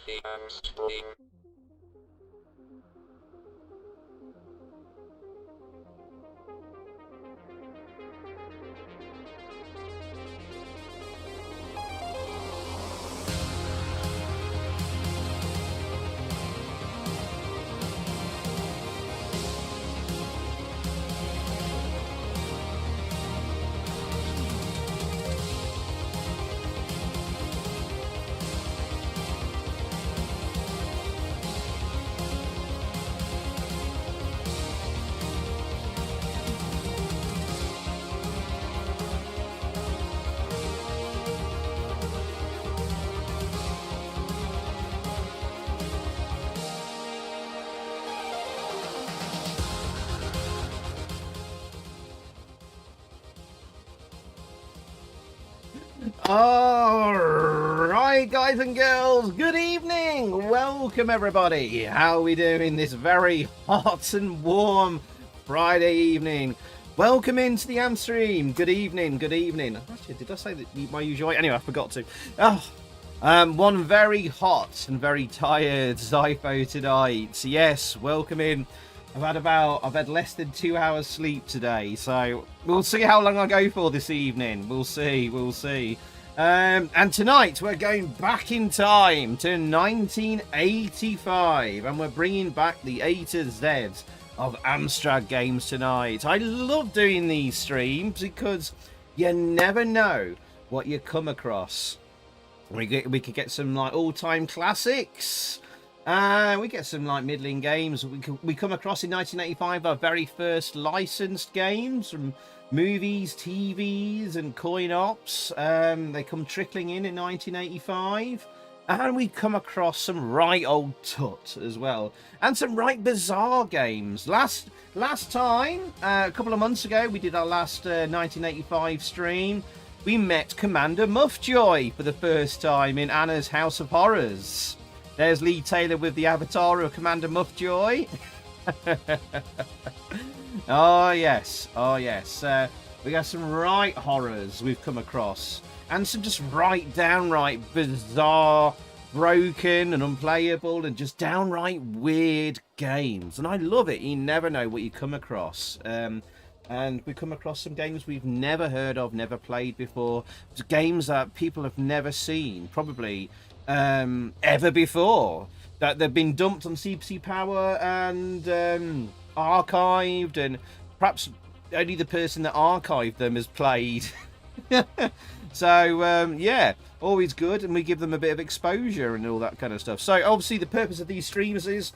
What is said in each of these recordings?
the AMSTREAM. All right, guys and girls, good evening. Welcome, everybody. How are we doing this very hot and warm Friday evening? Welcome into the AMSTREAM. Good evening, good evening. Actually, did I say that my usual? Anyway, I forgot to. One very hot and very tired Zypho tonight. Yes, welcome in. I've had less than 2 hours sleep today, so we'll see how long I go for this evening. We'll see. And tonight we're going back in time to 1985, and we're bringing back the A to Z of Amstrad games tonight. I love doing these streams because you never know what you come across. We could get some like all-time classics. We get some like middling games. We come across in 1985 our very first licensed games from movies, TVs, and coin ops. They come trickling in 1985, and we come across some right old tut as well, and some right bizarre games. Last time, a couple of months ago, we did our last 1985 stream. We met Commander Muffjoy for the first time in Anna's House of Horrors. There's Lee Taylor with the avatar of Commander Muffjoy. Oh yes. We got some right horrors we've come across, and some just downright bizarre, broken and unplayable, and just downright weird games. And I love it. You never know what you come across. And we come across some games we've never heard of, never played before. Games that people have never seen, probably ever before. That they've been dumped on CPC Power and archived, and perhaps only the person that archived them has played. So yeah, always good, and we give them a bit of exposure and all that kind of stuff. So obviously the purpose of these streams is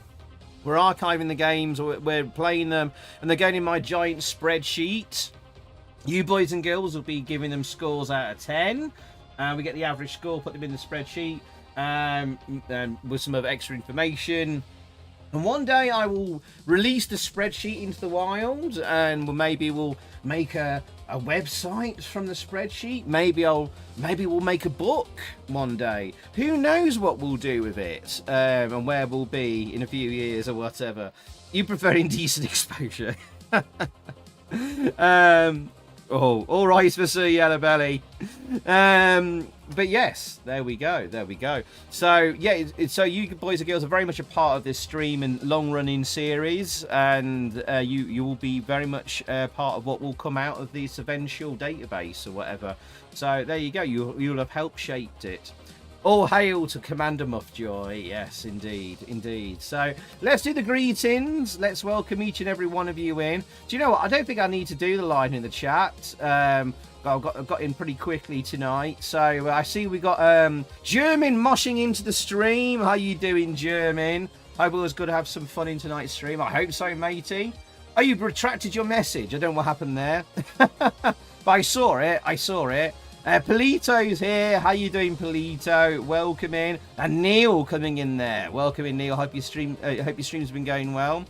we're archiving the games, we're playing them, and they're going in my giant spreadsheet. You boys and girls will be giving them scores out of 10. We get the average score, put them in the spreadsheet with some other extra information. And one day I will release the spreadsheet into the wild, and maybe we'll make a website from the spreadsheet. Maybe we'll make a book one day. Who knows what we'll do with it, and where we'll be in a few years or whatever. You prefer indecent exposure. Oh, all right for Sir Yellow Belly. But yes, there we go. So yeah, so you boys and girls are very much a part of this stream and long-running series, and you will be very much part of what will come out of this eventual database or whatever. So there you go. You'll have helped shaped it. All hail to Commander Muffjoy. Yes, indeed. So let's do the greetings. Let's welcome each and every one of you in. Do you know what? I don't think I need to do the line in the chat. I got in pretty quickly tonight. So I see we got Jammin moshing into the stream. How you doing, Jammin? Hope it was good to have some fun in tonight's stream. I hope so, matey. Oh, you've retracted your message. I don't know what happened there. But I saw it. Polito's here. How you doing, Polito? Welcome in. And Neil coming in there. Welcome in, Neil. Hope your stream's been going well.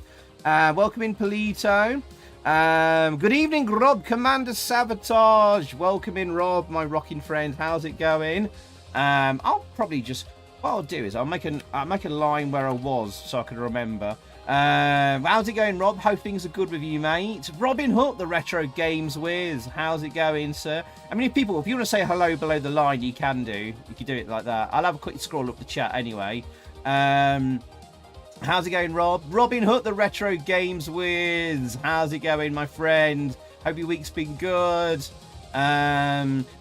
Welcome in, Polito. Good evening, Rob Commander Sabotage. Welcome in, Rob, my rocking friend. How's it going? I'll probably just, what I'll do is I'll make a line where I was so I can remember. How's it going, Rob? Hope things are good with you, mate. Robin Hook, the Retro Games Wiz. How's it going, sir? I mean, if you want to say hello below the line, you can do. You can do it like that. I'll have a quick scroll up the chat anyway. How's it going, Rob? Robin Hood, the Retro Games Wiz. How's it going, my friend? Hope your week's been good. Nenko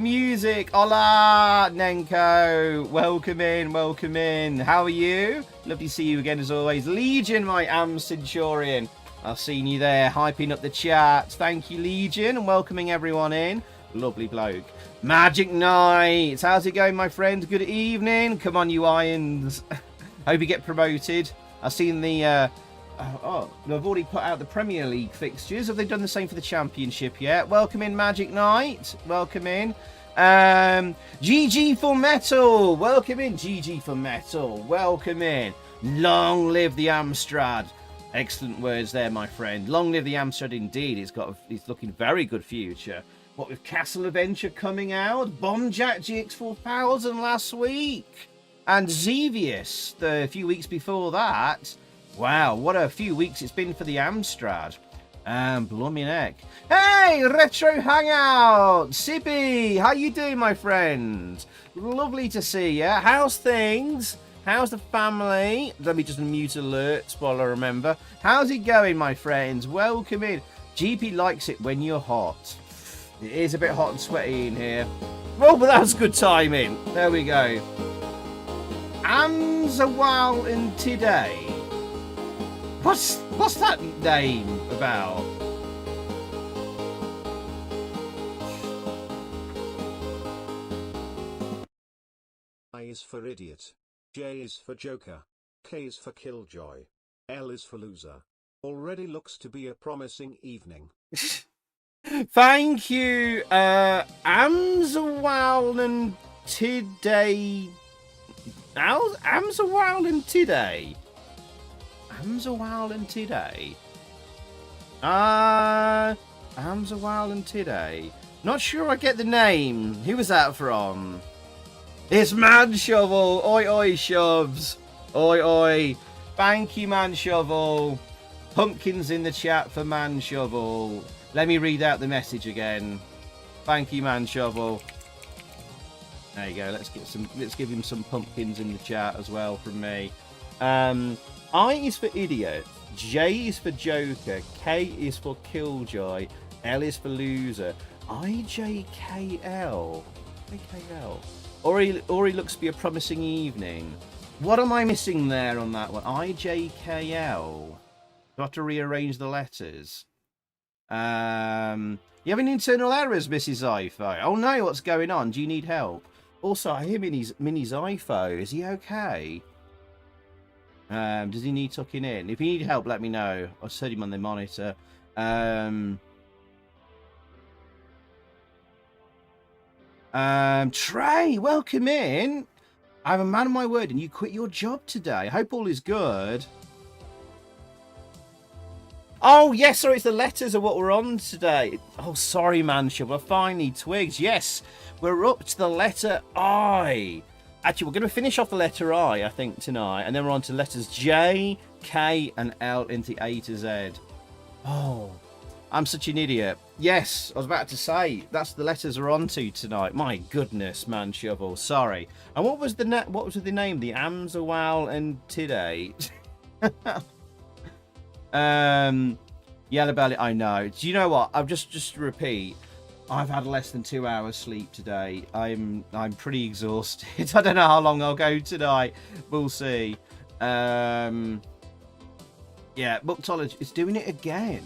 Music. Hola, Nenko. Welcome in, welcome in. How are you? Lovely to see you again as always. Legion, my Am Centurion. I've seen you there, hyping up the chat. Thank you, Legion, and welcoming everyone in. Lovely bloke. Magic Knight. How's it going, my friend? Good evening. Come on, you Irons. Hope you get promoted. I've seen the... they've already put out the Premier League fixtures. Have they done the same for the Championship yet? Welcome in, Magic Knight. Welcome in. GG for Metal. Welcome in, GG for Metal. Welcome in. Long live the Amstrad. Excellent words there, my friend. Long live the Amstrad indeed. It's looking very good future. What with Castle Adventure coming out, Bombjack GX4000 last week, and Xevious the few weeks before that. Wow, what a few weeks it's been for the Amstrad. Blummy neck. Hey, Retro Hangout! Sibby, how you doing, my friend? Lovely to see you. How's things? How's the family? Let me just mute alerts while I remember. How's it going, my friends? Welcome in. GP likes it when you're hot. It is a bit hot and sweaty in here. Well, but that's good timing. There we go. Amzawal and today. What's that name about? I is for idiot. J is for joker. K is for killjoy. L is for loser. Already looks to be a promising evening. Thank you, Amzawal and today. Amzawal and today. Amzawal and today. Amzawal and today. Not sure I get the name. Who was that from? It's Man Shovel. Oi, oi, shoves. Oi, oi. Thank you, Man Shovel. Pumpkins in the chat for Man Shovel. Let me read out the message again. Thank you, Man Shovel. There you go. Let's give him some pumpkins in the chat as well from me. I is for idiot. J is for joker. K is for killjoy. L is for loser. IJKL. IKL. Ori looks to be a promising evening. What am I missing there on that one? IJKL. Do I have to rearrange the letters? You having internal errors, Mrs. Ifo? Oh no, what's going on? Do you need help? Also, I hear Minnie's Ifo. Is he okay? Does he need tucking in? If you need help, let me know. I'll set him on the monitor. Trey, welcome in. I'm a man of my word, and you quit your job today. I hope all is good. Oh, yes, sorry, it's the letters of what we're on today. Oh, sorry, man, I finally twigged. Yes, we're up to the letter I. Actually, we're going to finish off the letter I think, tonight. And then we're on to letters J, K, and L into A to Z. Oh, I'm such an idiot. Yes, I was about to say, that's the letters we're on to tonight. My goodness, man, Shovel. Sorry. And what was the name? The Amzawal and today. Yellow Belly, I know. Do you know what? I've just to repeat, I've had less than 2 hours sleep today. I'm pretty exhausted. I don't know how long I'll go tonight. We'll see. Yeah, Booktology is doing it again.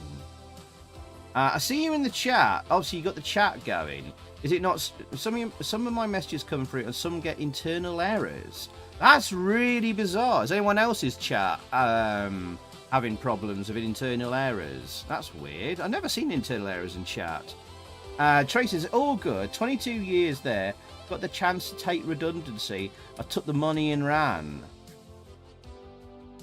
I see you in the chat. Obviously, you got the chat going. Is it not? Some of my messages come through and some get internal errors. That's really bizarre. Is anyone else's chat having problems with internal errors? That's weird. I've never seen internal errors in chat. Trace says, all good. 22 years there. Got the chance to take redundancy. I took the money and ran.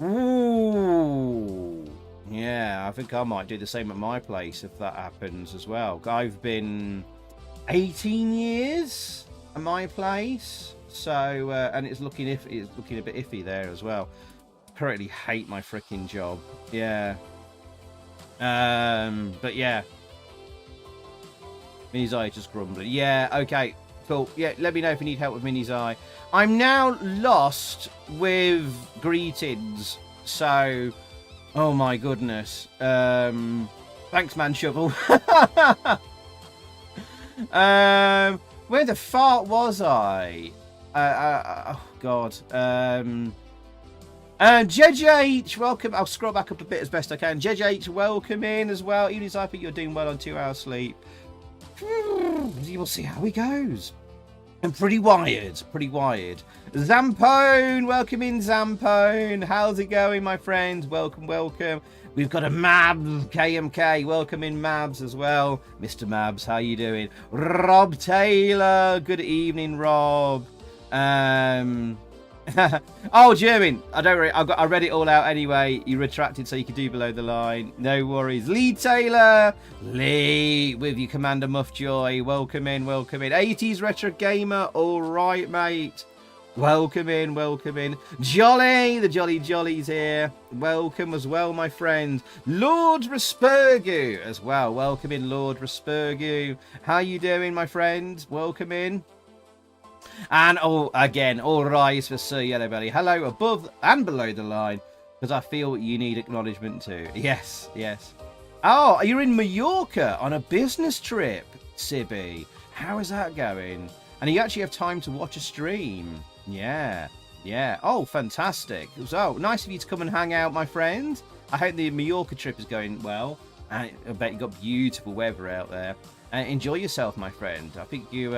Ooh. Yeah, I think I might do the same at my place if that happens as well. I've been 18 years at my place. So, and it's looking a bit iffy there as well. Currently hate my freaking job. Yeah. But yeah. Means I just grumbling. Yeah, okay. Cool. Yeah, let me know if you need help with Minnie's eye. I'm now lost with greetings. So, oh my goodness. Thanks, man, shovel. Where the fart was I? Oh God. JJH, welcome. I'll scroll back up a bit as best I can. JJH, welcome in as well. Even I think you're doing well on 2 hours sleep. We'll see how he goes. I'm pretty wired. Pretty wired. Zampone, welcome in, Zampone. How's it going, my friend? Welcome, welcome. We've got a Mabs, KMK. Welcome in, Mabs, as well. Mr. Mabs, how you doing? Rob Taylor. Good evening, Rob. Oh, Jammin, I read it all out anyway. You retracted so you could do below the line. No worries. Lee Taylor, Lee with you, Commander Muffjoy. Welcome in, welcome in. 80s retro gamer. All right, mate. Welcome in, welcome in. Jolly, the Jolly Jolly's here. Welcome as well, my friend. Lord Raspergu as well. Welcome in, Lord Raspergu. How you doing, my friend? Welcome in. And again, all rise for Sir Yellowbelly. Hello, above and below the line, because I feel you need acknowledgement too. Yes, yes. Oh, you're in Mallorca on a business trip, Sibby. How is that going? And you actually have time to watch a stream. Yeah, yeah. Oh, fantastic. So nice of you to come and hang out, my friend. I hope the Mallorca trip is going well. And I bet you got beautiful weather out there. Enjoy yourself, my friend. I think you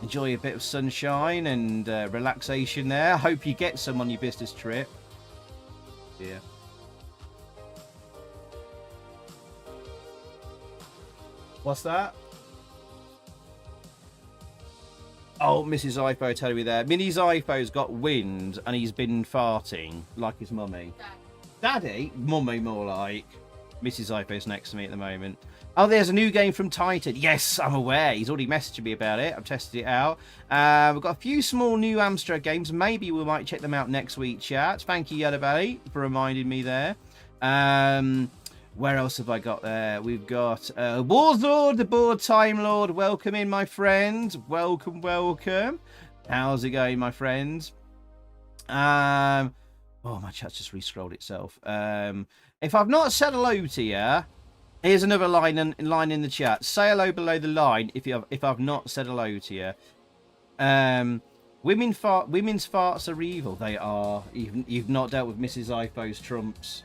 enjoy a bit of sunshine and relaxation there. I hope you get some on your business trip. Yeah. What's that? Oh, Mrs. Ifo telling me there. Minnie's Ifo's got wind and he's been farting like his mummy. Daddy? Mummy, more like. Mrs. Ifo's next to me at the moment. Oh, there's a new game from Titan. Yes, I'm aware. He's already messaged me about it. I've tested it out. We've got a few small new Amstrad games. Maybe we might check them out next week, chat. Thank you, Yellow Belly, for reminding me there. Where else have I got there? We've got Warzord, the Board Time Lord. Welcome in, my friend. Welcome, welcome. How's it going, my friends? Oh, my chat's just re-scrolled itself. If I've not said hello to you, here's another line in the chat. Say hello below the line if I've not said hello to you. Women's farts are evil. They are. Even you've not dealt with Mrs. Ifo's trumps.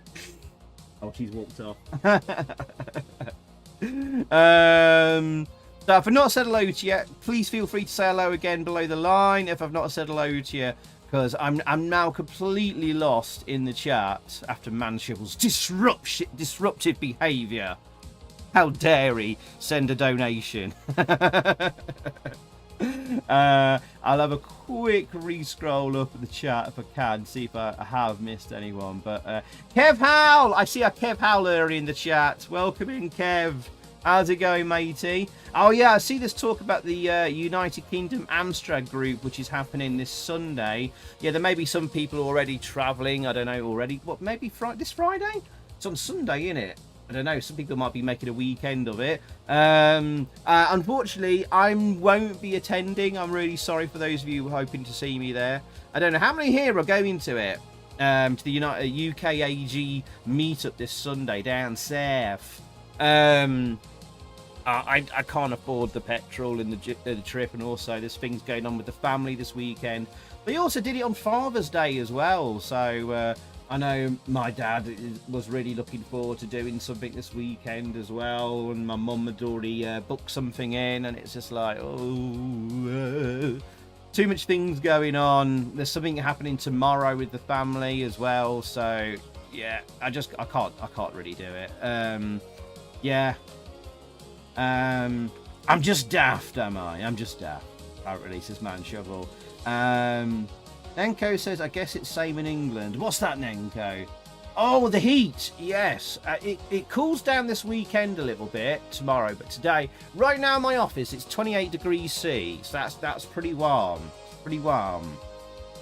Oh, she's walked off. So if I've not said hello to you, please feel free to say hello again below the line. If I've not said hello to you, because I'm now completely lost in the chat after Manshovel's disruptive behaviour. How dare he send a donation? I'll have a quick re-scroll up the chat if I can, see if I have missed anyone. But Kev Howell, I see a Kev Howler in the chat. Welcome in, Kev. How's it going, matey? Oh yeah, I see this talk about the United Kingdom Amstrad group, which is happening this Sunday. Yeah, there may be some people already travelling. I don't know already. What, maybe this Friday? It's on Sunday, isn't it? I don't know. Some people might be making a weekend of it. Unfortunately, I won't be attending. I'm really sorry for those of you hoping to see me there. I don't know how many here are going to it. To the UK AG meetup this Sunday down south. I can't afford the petrol and the trip, and also there's things going on with the family this weekend. They also did it on Father's Day as well, so I know my dad was really looking forward to doing something this weekend as well, and my mum had already booked something in, and it's just like, too much things going on. There's something happening tomorrow with the family as well, so yeah, I can't really do it. Yeah. I'm just daft, am I? I'm just daft. Apparently, says Man Shovel. Nenko says, I guess it's same in England. What's that, Nenko? Oh, the heat. Yes. It cools down this weekend a little bit tomorrow, but today, right now in my office, it's 28 degrees C. So that's pretty warm. Pretty warm.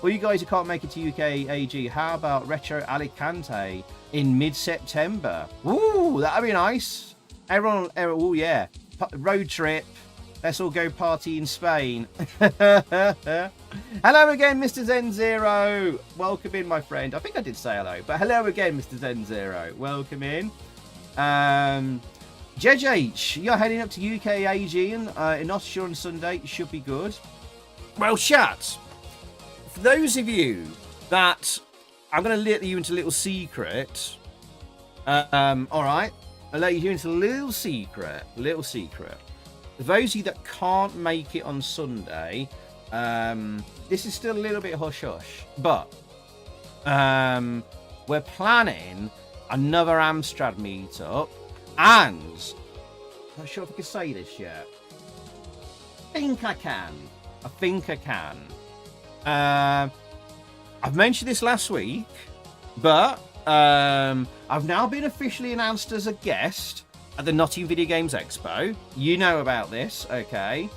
Well, you guys who can't make it to UK AG, how about Retro Alicante in mid-September? Ooh, that'd be nice. Everyone, oh yeah, road trip, Let's all go party in Spain. Hello again, Mr. Zen Zero. Welcome in, my friend. I think I did say hello, but hello again, Mr. Zen Zero. Welcome in. JJ, you're heading up to UK AG in Nottingham on Sunday. Should be good. Well, chat. For those of you that I'm going to let you into a little secret. All right. I'll let you into a little secret. For those of you that can't make it on Sunday, this is still a little bit hush-hush, but we're planning another Amstrad meetup, and I'm not sure if I can say this yet. I think I can. I've mentioned this last week, but I've now been officially announced as a guest at the Nottingham Video Games Expo. You know about this, okay?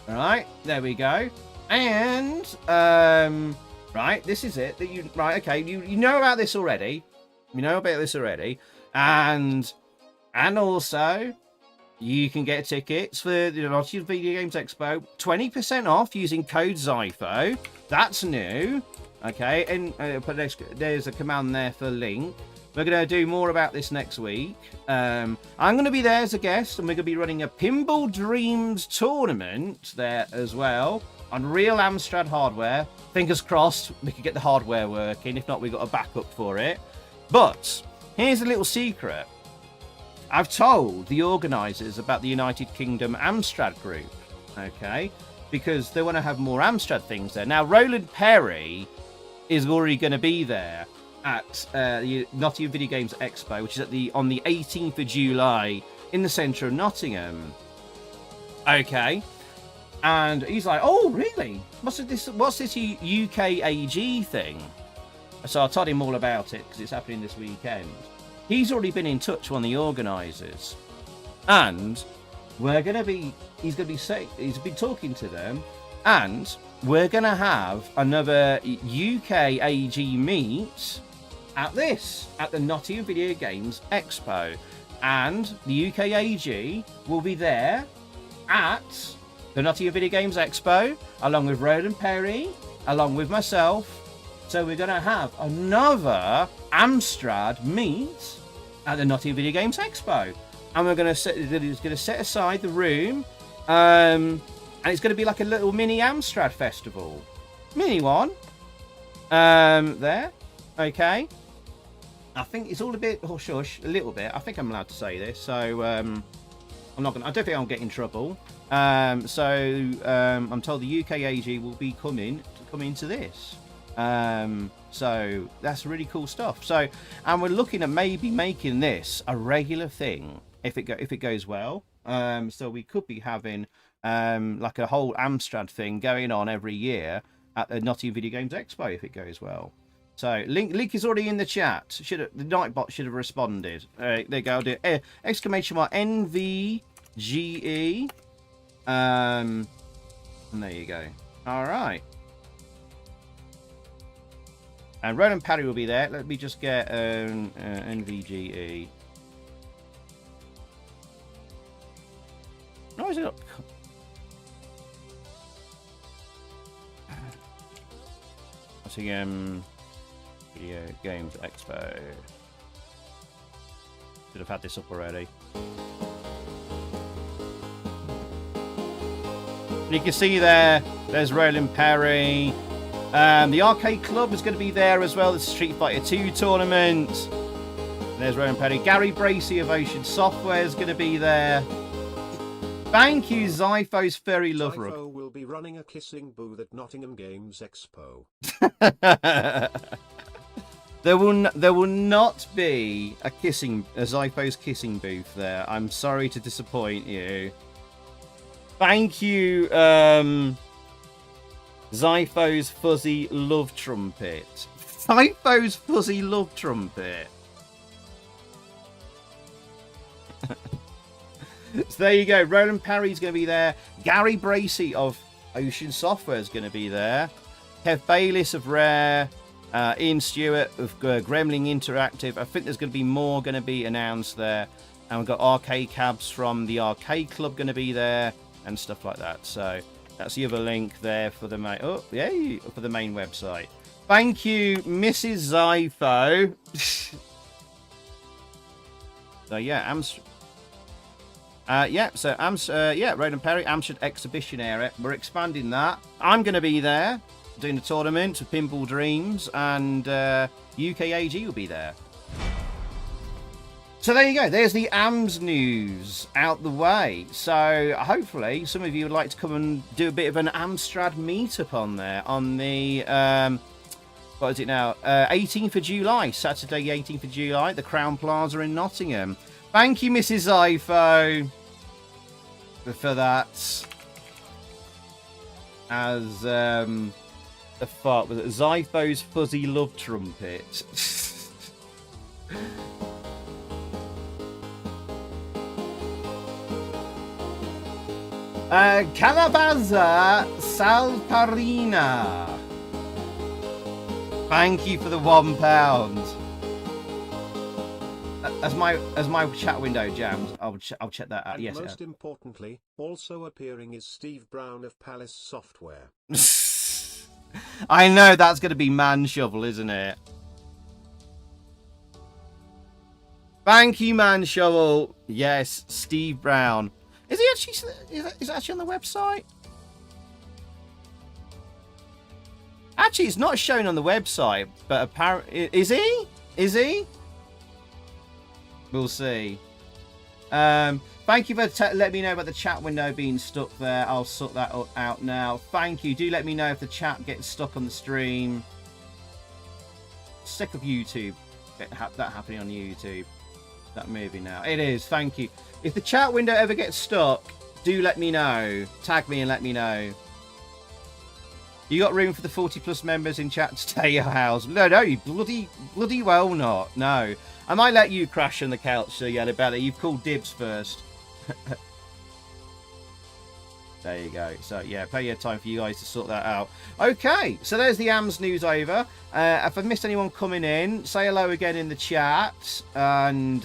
All right, there we go. And right, this is it. Okay, you know about this already. And also, you can get tickets for the Nottingham Video Games Expo, 20% off using code XIPHO. That's new. Okay, and there's a command there for link. We're going to do more about this next week. I'm going to be there as a guest, and we're going to be running a Pinball Dreams tournament there as well on real Amstrad hardware. Fingers crossed we could get the hardware working. If not, we've got a backup for it. But here's a little secret. I've told the organisers about the United Kingdom Amstrad group, okay, because they want to have more Amstrad things there. Now, Roland Perry is already going to be there at the Nottingham Video Games Expo, which is on the 18th of July in the centre of Nottingham. Okay, and he's like, "Oh, really? What's this UK AG thing?" So I told him all about it because it's happening this weekend. He's already been in touch with one of the organisers, and he's been talking to them, and we're going to have another UK AG meet at the Nottingham Video Games Expo, and the UK AG will be there at the Nottingham Video Games Expo along with Roland Perry, along with myself. So we're going to have another Amstrad meet at the Nottingham Video Games Expo, and we're going to set aside the room, and it's going to be like a little mini Amstrad festival, mini one. There, okay. I think it's all a bit hush hush, a little bit. I think I'm allowed to say this, so I'm not gonna. I don't think I'll get in trouble. I'm told the UK AG will be coming to this. So that's really cool stuff. So, and we're looking at maybe making this a regular thing if it goes well. So we could be having like a whole Amstrad thing going on every year at the Nottingham Video Games Expo if it goes well. So link is already in the chat. The Nightbot should have responded. There you go. I'll do exclamation mark NVGE. And there you go. All right. And Roland Perry will be there. Let me just get NVGE. No, is it not? Video Games Expo. Should have had this up already. You can see there's Roland Perry. The Arcade Club is going to be there as well. The Street Fighter 2 tournament. There's Roland Perry. Gary Bracey of Ocean Software is going to be there. Thank you, Zypho's Furry Lover. Zypho will be running a kissing booth at Nottingham Games Expo. There will not be a Zypho's kissing booth there. I'm sorry to disappoint you. Thank you, Zypho's Fuzzy Love Trumpet. Zypho's Fuzzy Love Trumpet. So there you go. Roland Perry's going to be there. Gary Bracey of Ocean Software is going to be there. Kev Bayliss of Rare. Ian Stewart of Gremlin Interactive. I think there's going to be more going to be announced there. And we've got arcade cabs from the arcade club going to be there and stuff like that. So that's the other link there for the main. Oh, yay, for the main website. Thank you, Mrs. Zypho. So yeah, Roland Perry, Amstrad Exhibition Area. We're expanding that. I'm going to be there doing the tournament with Pinball Dreams, and UKAG will be there. So there you go. There's the AMS news out the way. So hopefully some of you would like to come and do a bit of an Amstrad meetup on there on the what is it now? 18th of July, Saturday, 18th of July, the Crown Plaza in Nottingham. Thank you, Mrs. Ifo, for that. As the fuck was it? Zypho's fuzzy love trumpet. Calabaza Saltarina. Thank you for the £1. As my chat window jams, I'll check that out. And yes. Most importantly, also appearing is Steve Brown of Palace Software. I know that's going to be Man Shovel, isn't it? Thank you, Man Shovel. Yes, Steve Brown. Is he actually? Is it actually on the website? Actually, it's not shown on the website, but apparently, is he? Is he? We'll see. Thank you for letting me know about the chat window being stuck there. I'll sort that out now. Thank you. Do let me know if the chat gets stuck on the stream. Sick of YouTube. That happening on YouTube. That movie now. It is. Thank you. If the chat window ever gets stuck, do let me know. Tag me and let me know. You got room for the 40+ members in chat to stay at your house? No, you bloody well not. No. I might let you crash on the couch, so Yellow Belly. You've called dibs first. There you go. So, yeah, plenty of time for you guys to sort that out. Okay, so there's the AMS news over. If I've missed anyone coming in, say hello again in the chat. And,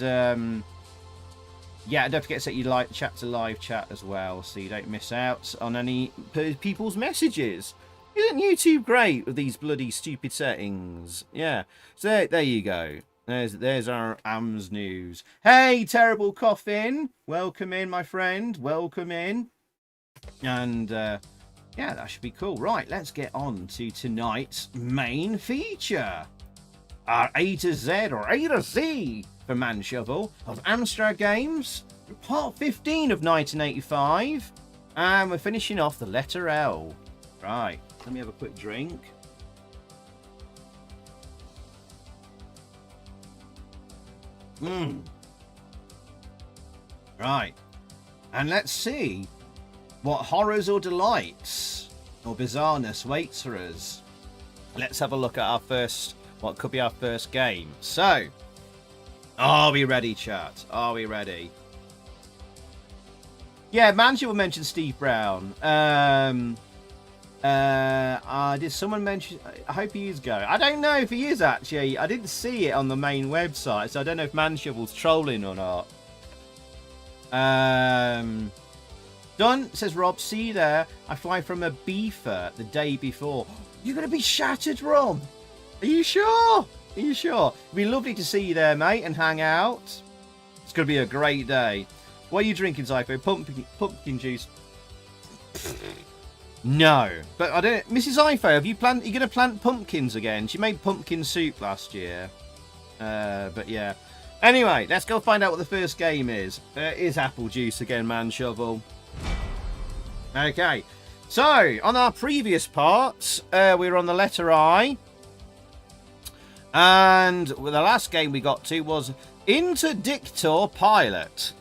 yeah, don't forget to set your chat to live chat as well, so you don't miss out on any people's messages. Isn't YouTube great with these bloody stupid settings? Yeah, so there you go. There's our AMS news. Hey, Terrible Coffin. Welcome in, my friend. Welcome in. And, yeah, that should be cool. Right, let's get on to tonight's main feature. Our A to Z, or A to Z, for Man Shovel, of Amstrad games. Part 15 of 1985. And we're finishing off the letter L. Right, let me have a quick drink. Right, and let's see what horrors or delights or bizarreness waits for us. Let's have a look at our first, what could be our first game. So, are we ready, chat? Are we ready? Yeah, Manji will mention Steve Brown. Did someone mention? I hope he is going. I don't know if he is actually. I didn't see it on the main website, so I don't know if Manshovel's trolling or not. Done, says Rob. See you there. I fly from a beefer the day before. You're gonna be shattered, Rob. Are you sure? Are you sure? It'd be lovely to see you there, mate, and hang out. It's gonna be a great day. What are you drinking, Zypho? Pumpkin juice. No, but I don't. Mrs. Ifo, have you planned? You're gonna plant pumpkins again? She made pumpkin soup last year. But yeah. Anyway, let's go find out what the first game is. It is apple juice again, Man Shovel. Okay, so on our previous parts, we were on the letter I, and the last game we got to was Interdictor Pilot,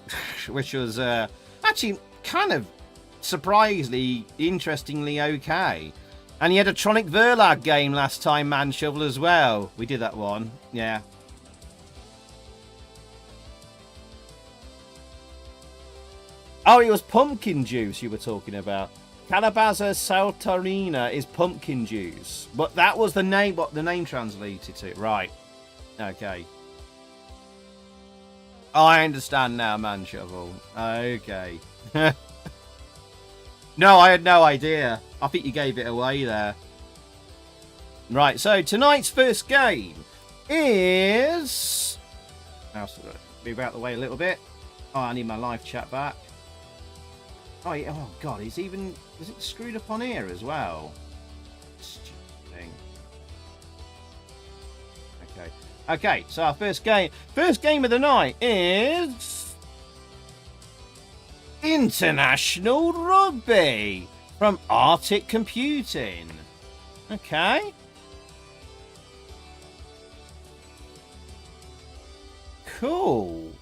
which was actually kind of surprisingly, interestingly okay. And he had a Tronic Verlag game last time, Man Shovel, as well. We did that one, yeah. Oh, it was pumpkin juice you were talking about. Calabaza Saltarina is pumpkin juice. But that was the name, what the name translated to. Right. Okay. Oh, I understand now, man shovel. Okay. No, I had no idea. I think you gave it away there. Right, so tonight's first game is... Now, move out the way a little bit. Oh, I need my live chat back. Oh, oh God, is it screwed up on here as well? Stupid thing. Okay. Okay, so our first game of the night is International Rugby from Arctic Computing. Okay. Cool.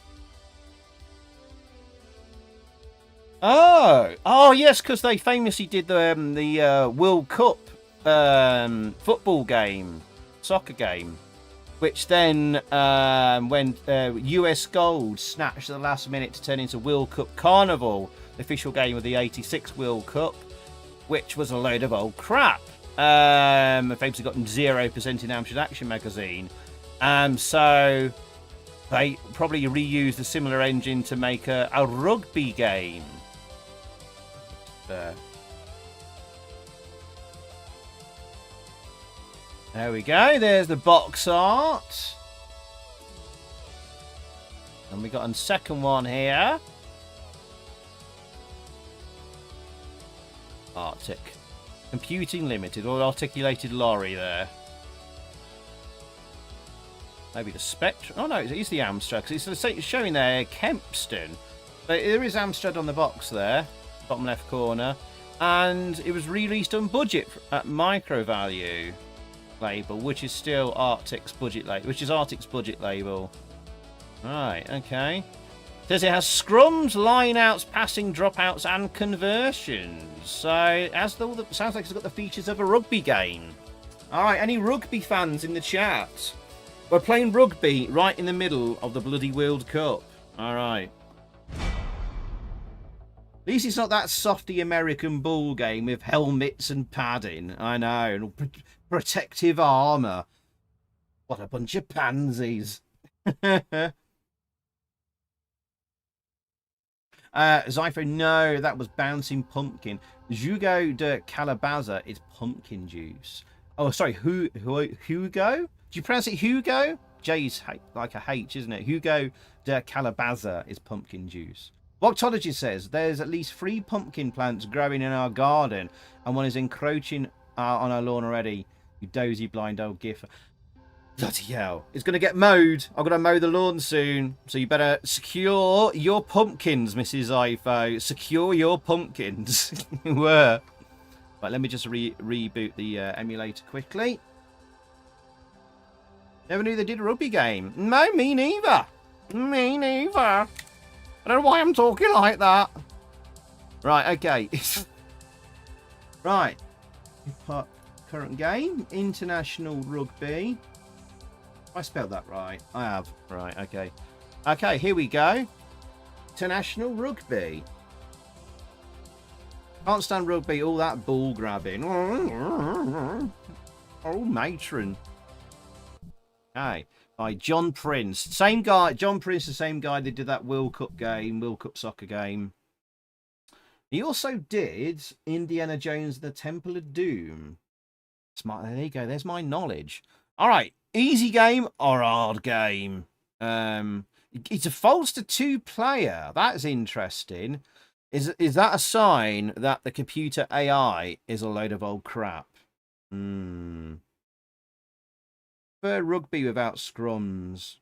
Oh yes, because they famously did the World Cup football game, soccer game, which then when US Gold snatched at the last minute to turn into World Cup Carnival, the official game of the '86 World Cup, which was a load of old crap. Famously got 0% in Amstrad Action magazine, so they probably reused a similar engine to make a rugby game. There we go. There's the box art. And we got a second one here. Arctic Computing Limited, or articulated lorry there. Maybe the Spectrum. Oh no, it is the Amstrad. It's showing there Kempston. But there is Amstrad on the box there, bottom left corner. And it was released on budget at micro value label, which is still Arctic's budget label, Right, okay. Says it has scrums, lineouts, passing, dropouts, and conversions. So sounds like it's got the features of a rugby game. Alright, any rugby fans in the chat? We're playing rugby right in the middle of the bloody World Cup. Alright. At least it's not that softy American ball game with helmets and padding. I know. And protective armour. What a bunch of pansies. Zypho, no, that was Bouncing Pumpkin. Jugo de Calabaza is pumpkin juice. Oh, sorry, Hugo? Do you pronounce it Hugo? J's like a H, isn't it? Hugo de Calabaza is pumpkin juice. Voctology says there's at least 3 pumpkin plants growing in our garden, and one is encroaching on our lawn already. You dozy blind old giffer. Bloody hell. It's going to get mowed. I've got to mow the lawn soon. So you better secure your pumpkins, Mrs. Ifo. Secure your pumpkins. Were. Right, let me just reboot the emulator quickly. Never knew they did a rugby game. No, me neither. Me neither. I don't know why I'm talking like that. Right, okay. Right. Current game. International Rugby. I spelled that right. I have. Right, okay. Okay, here we go. International Rugby. Can't stand rugby, all that ball grabbing. Oh, matron. Okay. By John Prince. Same guy. John Prince, the same guy that did that World Cup game, World Cup soccer game. He also did Indiana Jones and the Temple of Doom. Smart. There you go. There's my knowledge. All right. Easy game or hard game? It defaults to 2-player. That's interesting. Is that a sign that the computer AI is a load of old crap? Prefer rugby without scrums.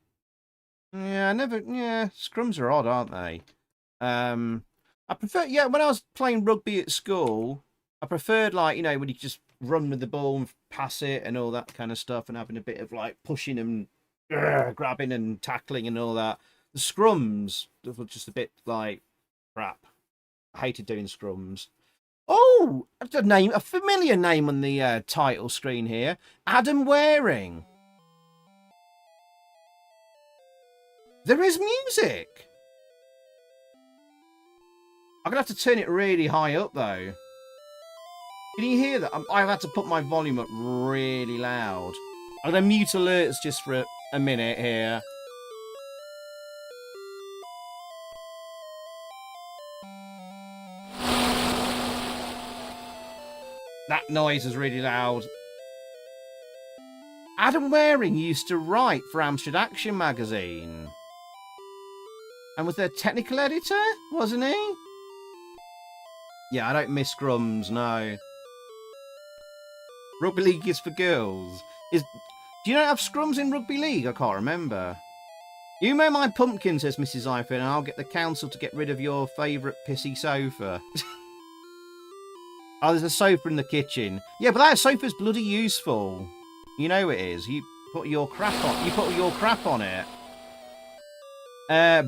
Yeah, scrums are odd, aren't they? I prefer, when I was playing rugby at school, I preferred, like, when you just run with the ball and pass it and all that kind of stuff, and having a bit of, like, pushing and grabbing and tackling and all that. The scrums were just a bit, like, crap. I hated doing scrums. Oh, a familiar name on the title screen here. Adam Waring. There is music. I'm going to have to turn it really high up, though. Can you hear that? I've had to put my volume up really loud. I'm going to mute alerts just for a minute here. That noise is really loud. Adam Waring used to write for Amstrad Action magazine. And was their technical editor, wasn't he? Yeah, I don't miss Scrums, no. Rugby League is for girls. Do you not have Scrums in Rugby League? I can't remember. You mow my pumpkin, says Mrs. Iphone, and I'll get the council to get rid of your favourite pissy sofa. Oh, there's a sofa in the kitchen. Yeah, but that sofa's bloody useful. You know it is. You put your crap on. You put your crap on it.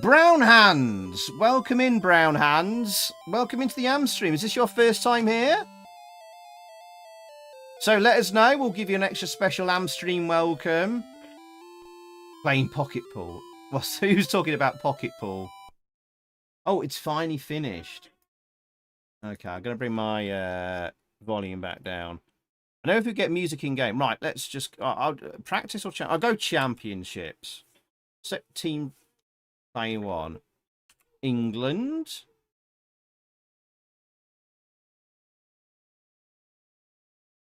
Brown Hands. Welcome in, Brown Hands. Welcome into the AMSTREAM. Is this your first time here? So let us know. We'll give you an extra special AMSTREAM welcome. Playing pocket pool. Who's talking about pocket pool? Oh, it's finally finished. Okay, I'm going to bring my volume back down. I know if we get music in game. Right, let's just... I'll practice or... I'll go championships. Set team play 1. England.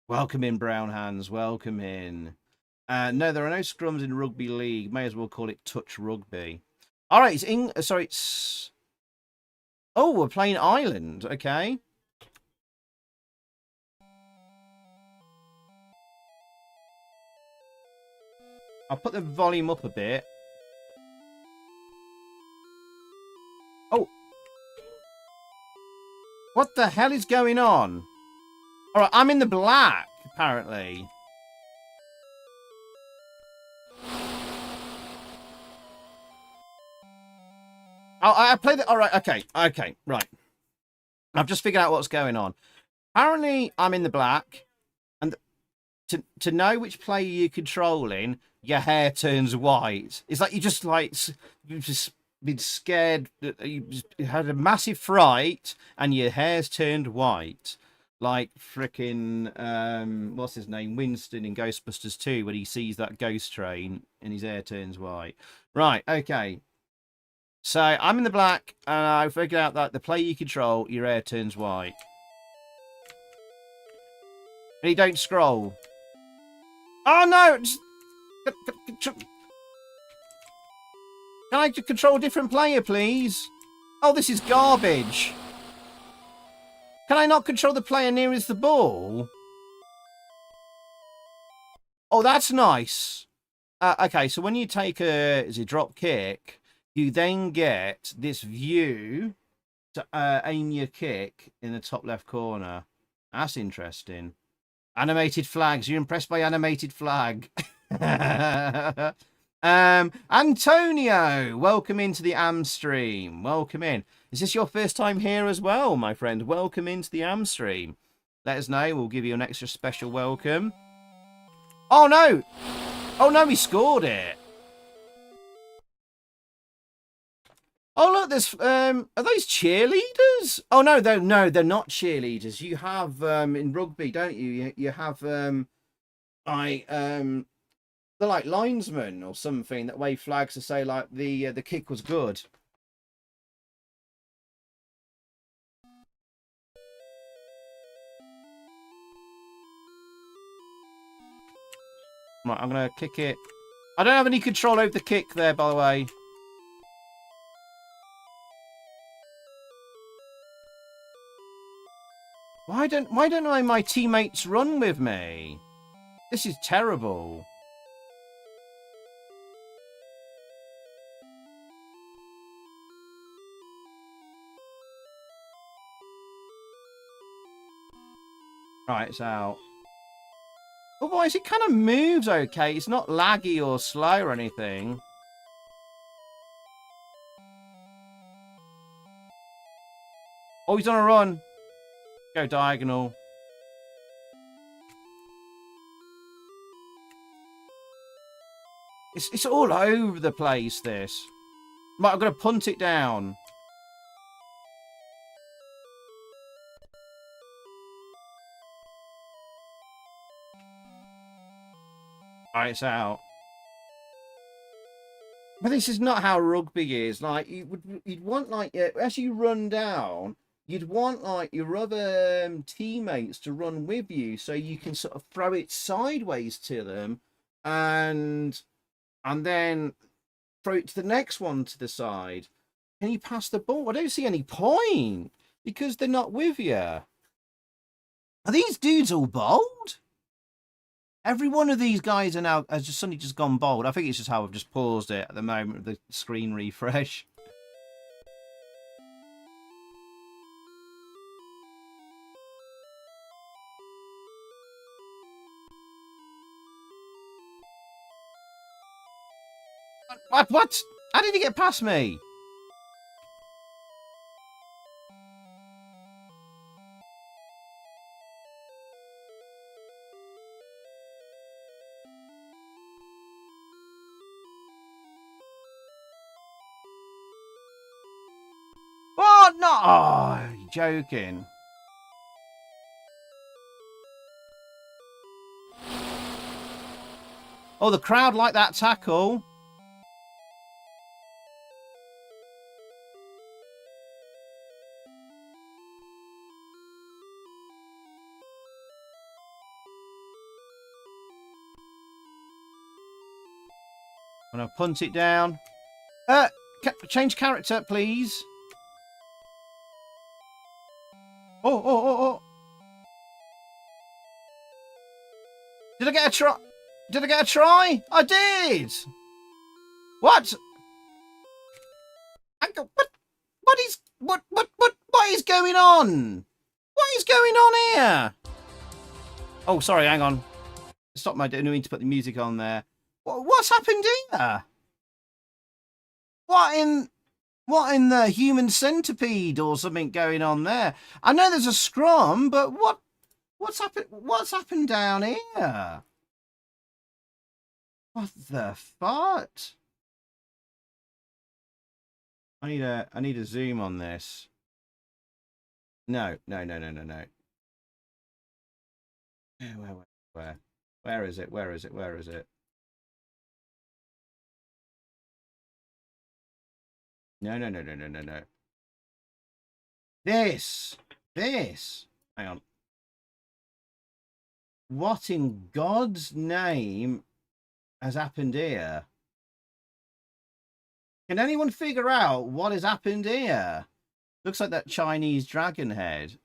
Welcome in, Brown Hands. Welcome in. No, there are no scrums in Rugby League. May as well call it Touch Rugby. All right, it's... sorry, it's... Oh, we're playing Ireland. Okay. I'll put the volume up a bit. Oh. What the hell is going on? All right, I'm in the black, apparently. I played it. All right. Okay. Okay. Right. I've just figured out what's going on. Apparently, I'm in the black, and to know which player you're controlling, your hair turns white. It's like you've just been scared. You had a massive fright, and your hair's turned white, like frickin' what's his name, Winston in Ghostbusters 2, when he sees that ghost train and his hair turns white. Right. Okay. So I'm in the black, and I figured out that the player you control, your hair turns white. And you don't scroll. Oh no! Can I control a different player, please? Oh, this is garbage. Can I not control the player nearest the ball? Oh, that's nice. Okay, so when you take a drop kick, you then get this view to aim your kick in the top left corner. That's interesting. Animated flags. You're impressed by animated flag. Antonio, welcome into the AMSTREAM. Welcome in. Is this your first time here as well, my friend? Welcome into the AMSTREAM. Let us know. We'll give you an extra special welcome. Oh, no. Oh, no, he scored it. Oh, look, there's, are those cheerleaders? Oh, no, they're not cheerleaders. You have, in rugby, don't you? You have, they're like linesmen or something that wave flags to say, like, the kick was good. Right, I'm going to kick it. I don't have any control over the kick there, by the way. Why don't my teammates run with me? This is terrible. Right, it's out. Otherwise, it kind of moves okay. It's not laggy or slow or anything. Oh, he's on a run. Go diagonal. It's all over the place, this. Right, I'm going to punt it down. Alright, it's out. But this is not how rugby is. Like, you'd want, like, as you run down, you'd want like your other teammates to run with you so you can sort of throw it sideways to them and then throw it to the next one to the side. Can you pass the ball? I don't see any point because they're not with you. Are these dudes all bold? Every one of these guys are now has just suddenly just gone bold. I think it's just how I've just paused it at the moment of the screen refresh. What? How did he get past me? What? No! Oh, you're joking. Oh, the crowd like that tackle. I'm going to punt it down. Change character, please. Oh. Did I get a try? Did I get a try? I did. What? What is going on? What is going on here? Oh, sorry, hang on. Stop my doing to put the music on there. What's happened here? What in the human centipede or something going on there? I know there's a scrum, but what's happened down here? What the fuck? I need a zoom on this. No. Where is it? Where is it? No. This. Hang on. What in God's name has happened here? Can anyone figure out what has happened here? Looks like that Chinese dragon head.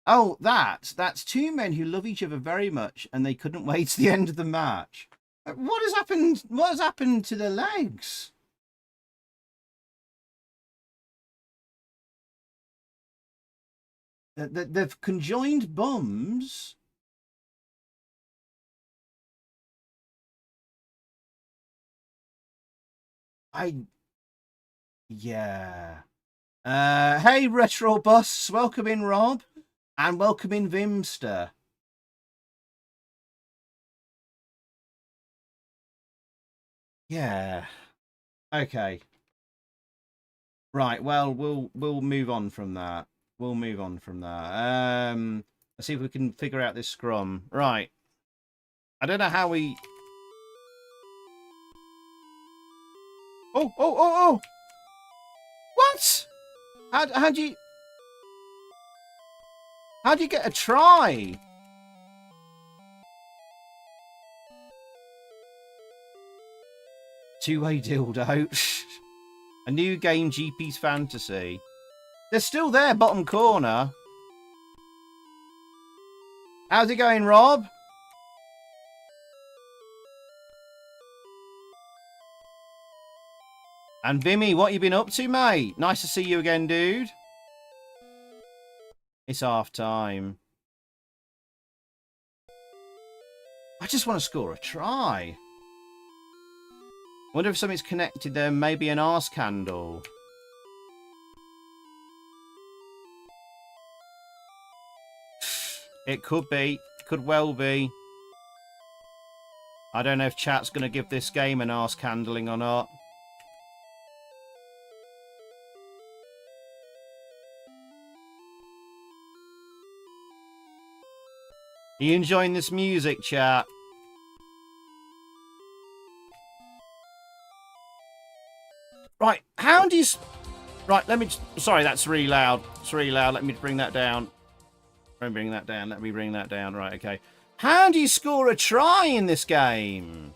Oh, that's two men who love each other very much and they couldn't wait to the end of the match. What has happened? What has happened to the legs? They've conjoined bums. Yeah. Hey, Retro Bus. Welcome in, Rob. And welcome in, Vimster. Yeah. Okay. Right, well, we'll move on from that. Let's see if we can figure out this scrum. Right. I don't know how we... Oh! What? How'd you get a try? Two-way dildo. A new game, GP's Fantasy. They're still there, bottom corner. How's it going, Rob? And Vimmy, what you been up to, mate? Nice to see you again, dude. It's half time. I just want to score a try. Wonder if something's connected there. Maybe an arse candle. It could be. Could well be. I don't know if chat's going to give this game an arse candling or not. Are you enjoying this music, chat? Right, how do you... Right, let me... Sorry, that's really loud. It's really loud. Let me bring that down. Let me bring that down. Let me bring that down. Right, okay. How do you score a try in this game?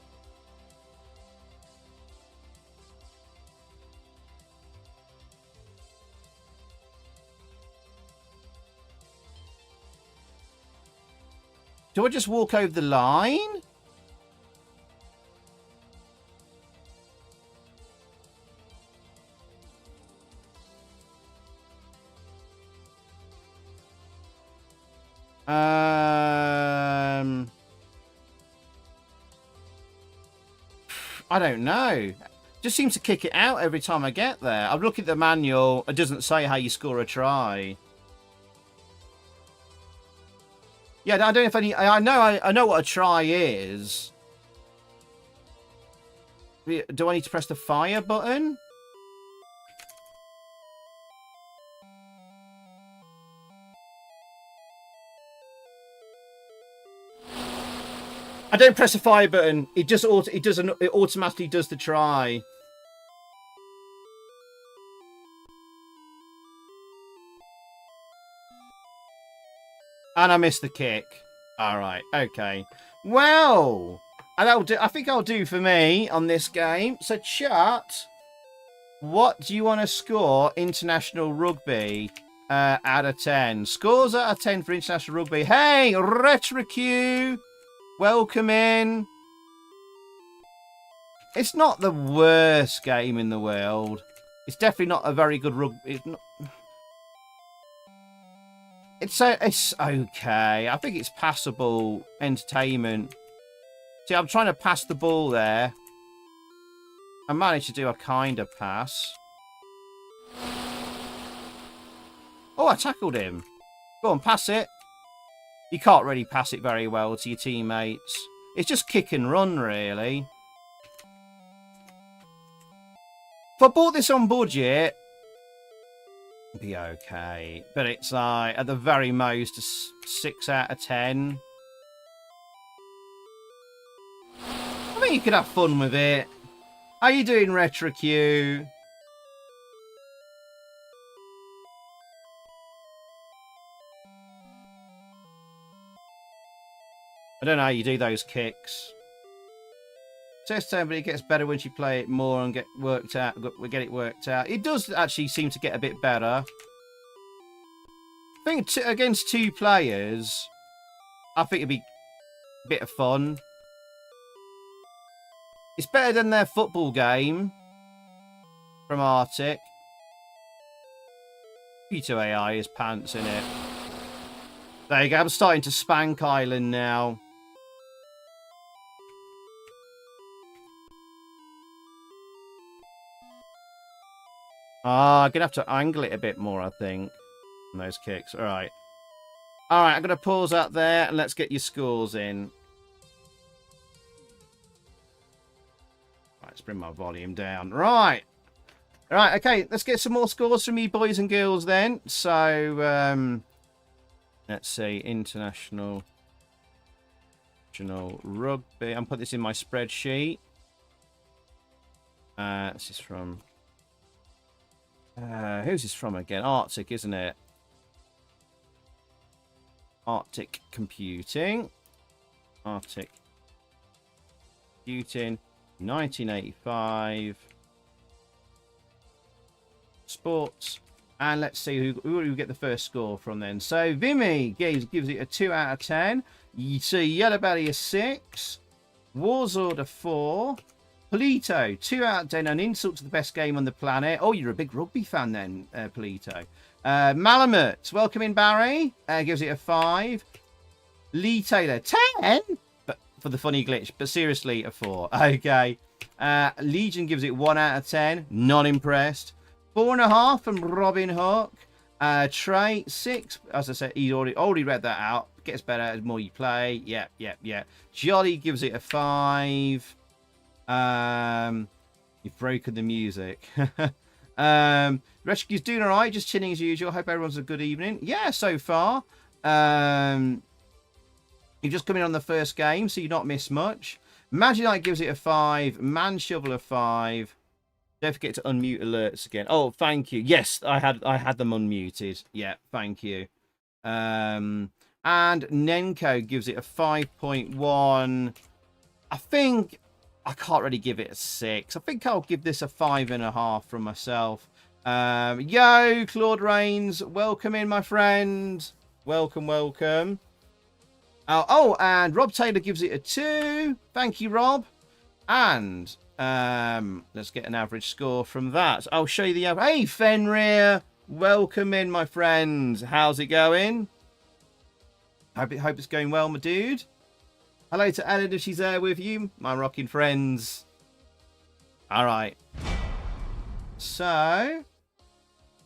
Do I just walk over the line? I don't know. Just seems to kick it out every time I get there. I've looked at the manual. It doesn't say how you score a try. Yeah, I don't know if any. I know what a try is. Do I need to press the fire button? I don't press the fire button. It just it automatically does the try. And I missed the kick. All right, okay. Well, and that'll do. I think I'll do for me on this game. So, chat, what do you want to score international rugby out of 10? Scores out of 10 for international rugby. Hey, RetroQ, welcome in. It's not the worst game in the world. It's definitely not a very good rugby. It's not. It's okay. I think it's passable entertainment. See, I'm trying to pass the ball there. I managed to do a kind of pass. Oh, I tackled him. Go on, pass it. You can't really pass it very well to your teammates. It's just kick and run, really. If I bought this on budget, be okay, but it's at the very most a 6 out of 10. I think you could have fun with it. How you doing, RetroQ? I don't know how you do those kicks. Says but it gets better once you play it more and get it worked out. It does actually seem to get a bit better. I think against 2 players, I think it'd be a bit of fun. It's better than their football game from Arctic. P2 AI is pants in it. There you go. I'm starting to spank Island now. I'm going to have to angle it a bit more, I think, on those kicks. All right. All right, I'm going to pause that there, and let's get your scores in. Right, let's bring my volume down. Right. All right, okay, let's get some more scores from you boys and girls then. So, let's see, international rugby. I'm putting this in my spreadsheet. This is from... who's this from again? Arctic, isn't it? Arctic Computing. Arctic Computing. 1985. Sports. And let's see who do we get the first score from then. So Vimy gives it a 2 out of 10. You see Yellow Belly a 6. Warzord a 4. Polito, 2 out of 10, an insult to the best game on the planet. Oh, you're a big rugby fan then, Polito. Malamut, welcome in, Barry. Gives it a 5. Lee Taylor, 10? But for the funny glitch, but seriously, a 4. Okay. Legion gives it 1 out of 10. Not impressed. 4.5 from Robin Hook. Trey, 6. As I said, he's already read that out. Gets better the more you play. Yeah. Jolly gives it a 5. You've broken the music. Rescue's doing alright, just chilling as usual. Hope everyone's a good evening. Yeah, so far. You've just come in on the first game, so you've not missed much. Maginite gives it a 5. Man Shovel a 5. Don't forget to unmute alerts again. Oh, thank you. Yes, I had them unmuted. Yeah, thank you. And Nenko gives it a 5.1. I think I can't really give it a 6. I think I'll give this a 5.5 from myself. Yo, Claude Rains, welcome in, my friend. Welcome, welcome. Oh, and Rob Taylor gives it a 2. Thank you, Rob. And let's get an average score from that. I'll show you the average. Hey, Fenrir, welcome in, my friend. How's it going? Hope it's going well, my dude. Hello to Ellen if she's there with you, my rocking friends. All right. So,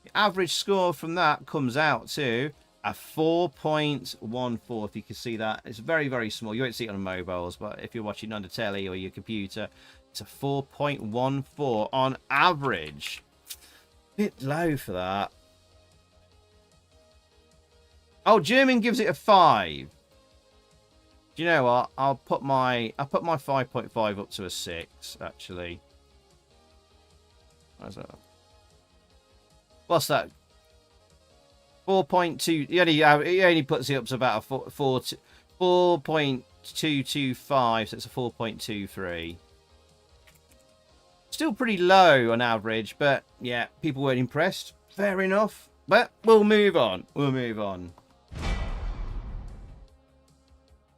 the average score from that comes out to a 4.14. If you can see that, it's very, very small. You won't see it on mobiles, but if you're watching on the telly or your computer, it's a 4.14 on average. Bit low for that. Oh, Jammin gives it a 5. Do you know what? I put my 5.5 up to a 6, actually. What's that? 4.2. He only puts it up to about a 4.225, so it's a 4.23. Still pretty low on average, but yeah, people weren't impressed. Fair enough. But we'll move on.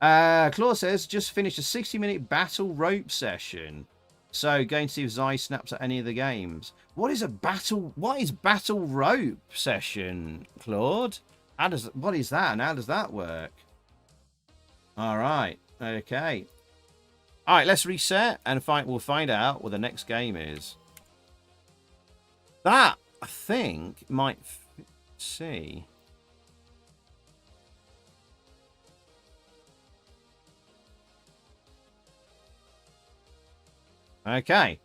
Claw says, just finished a 60-minute battle rope session. So, going to see if Zai snaps at any of the games. What is battle rope session, Claude? What is that, and how does that work? Alright, okay. Alright, let's reset, and we'll find out what the next game is. That, I think, might... see... Okay.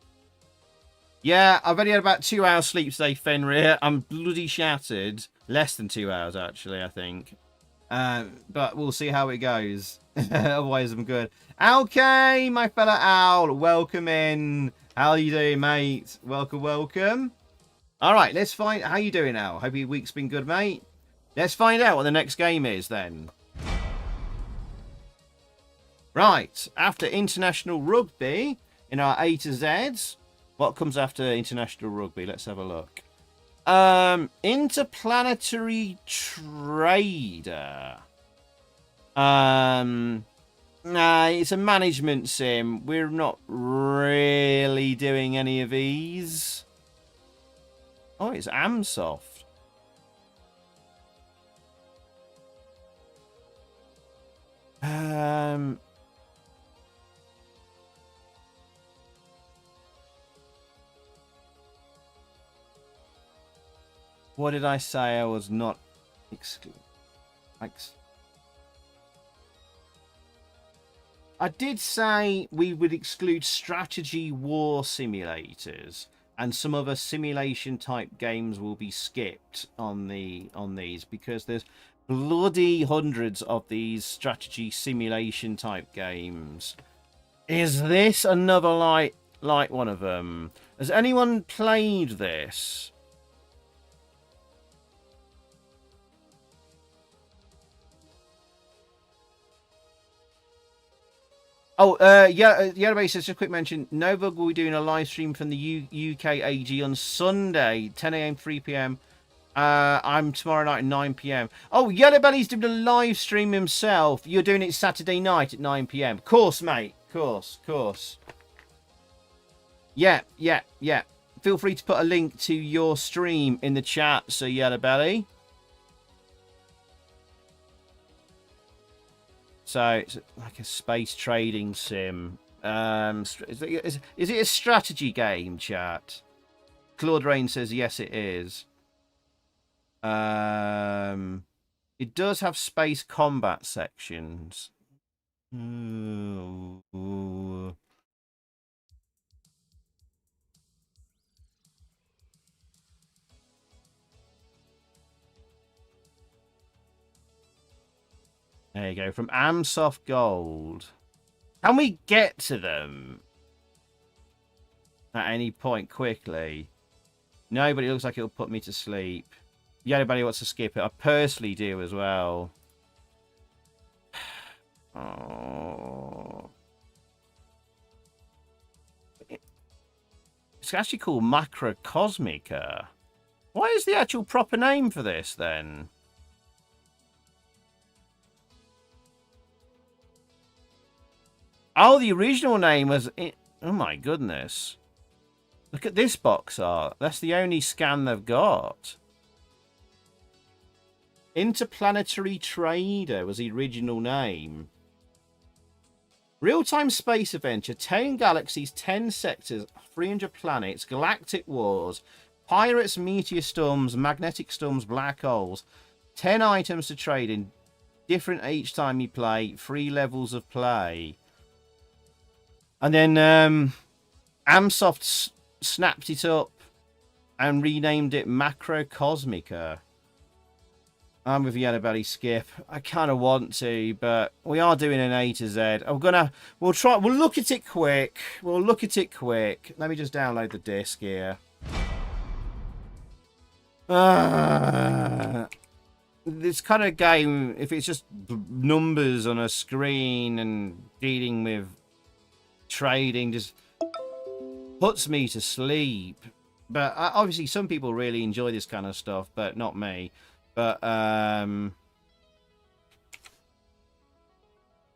Yeah, I've only had about 2 hours sleep today, Fenrir. I'm bloody shattered. Less than 2 hours, actually, I think. But we'll see how it goes. Otherwise, I'm good. Okay, my fella Owl, welcome in. How are you doing, mate? Welcome, welcome. All right, let's find... How you doing, Owl? Hope your week's been good, mate. Let's find out what the next game is, then. Right, after International Rugby... in our A to Zs, what comes after International Rugby? Let's have a look. Interplanetary Trader. Nah, it's a management sim. We're not really doing any of these. Oh, it's Amsoft. What did I say? I was not I did say we would exclude strategy war simulators, and some other simulation type games will be skipped on these because there's bloody hundreds of these strategy simulation type games. Is this another like one of them? Has anyone played this? Oh, Yellowbase says, just a quick mention, Novug will be doing a live stream from the UK AG on Sunday, 10 AM, 3 PM. I'm tomorrow night at 9 PM. Oh, Yellowbelly's doing a live stream himself. You're doing it Saturday night at 9 PM. Course, mate. Course. Yeah. Feel free to put a link to your stream in the chat, so Yellowbelly. So it's like a space trading sim. Is it a strategy game, chat? Claude Rain says yes, it is. It does have space combat sections. Ooh. There you go. From Amsoft Gold. Can we get to them? at any point quickly. No, but it looks like it'll put me to sleep. Yeah, anybody wants to skip it. I personally do as well. Oh. It's actually called Macrocosmica. What is the actual proper name for this, then? Oh, the original name was... Oh, my goodness. Look at this box art. That's the only scan they've got. Interplanetary Trader was the original name. Real-time space adventure. 10 galaxies, 10 sectors, 300 planets, galactic wars, pirates, meteor storms, magnetic storms, black holes. 10 items to trade in. Different each time you play. 3 levels of play. And then Amsoft snapped it up and renamed it Macrocosmica. I'm with Yellow Belly Skip. I kind of want to, but we are doing an A to Z. We'll look at it quick. Let me just download the disc here. This kind of game, if it's just numbers on a screen and dealing with trading, just puts me to sleep. But obviously some people really enjoy this kind of stuff, but not me. But all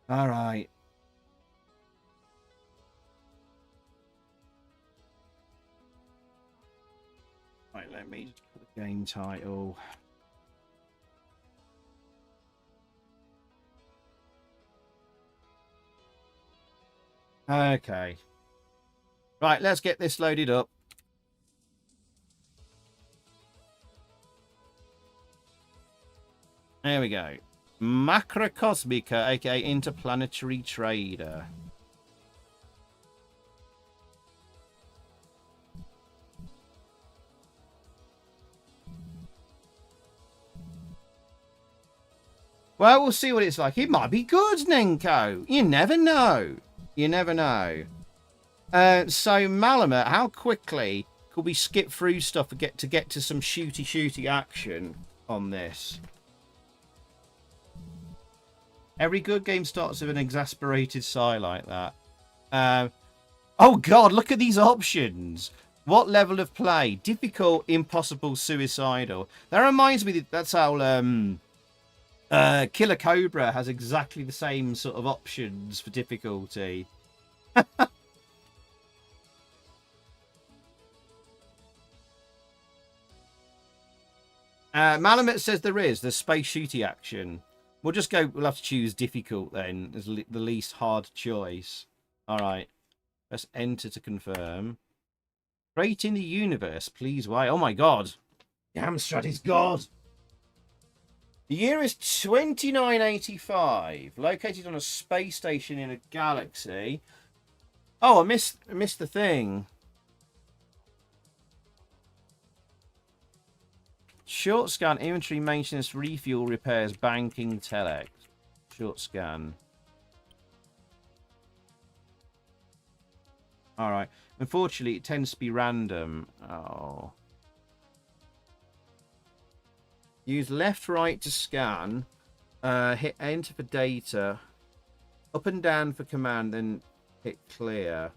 right. Right, let me just put the game title. Okay. Right, let's get this loaded up. There we go. Macrocosmica, aka Interplanetary Trader. Well, we'll see what it's like. It might be good, Nenko. You never know. You never know. So, Malamet, how quickly could we skip through stuff and get to some shooty action on this? Every good game starts with an exasperated sigh like that. Oh, God, look at these options. What level of play? Difficult, impossible, suicidal. That reminds me, that's how Killer Cobra has exactly the same sort of options for difficulty. Malamet says there's space shooty action. We'll have to choose difficult then, as the least hard choice. Alright. Let's enter to confirm. Creating the universe, please wait. Oh my god. Amstrad is God. The year is 2985. Located on a space station in a galaxy. Oh, I missed the thing. Short scan, inventory, maintenance, refuel, repairs, banking, telex. Short scan. Alright. Unfortunately, it tends to be random. Oh. Use left, right to scan. Hit enter for data. Up and down for command, then hit clear.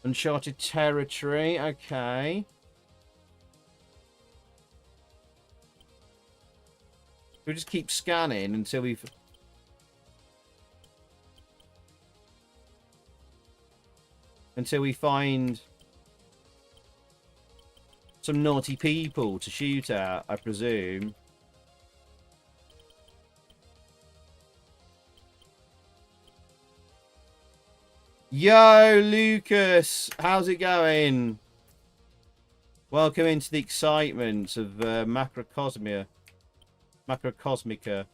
Uncharted territory, okay. We'll just keep scanning until we find some naughty people to shoot at, I presume. Yo, Lucas, how's it going? Welcome into the excitement of Macrocosmica. Macrocosmica.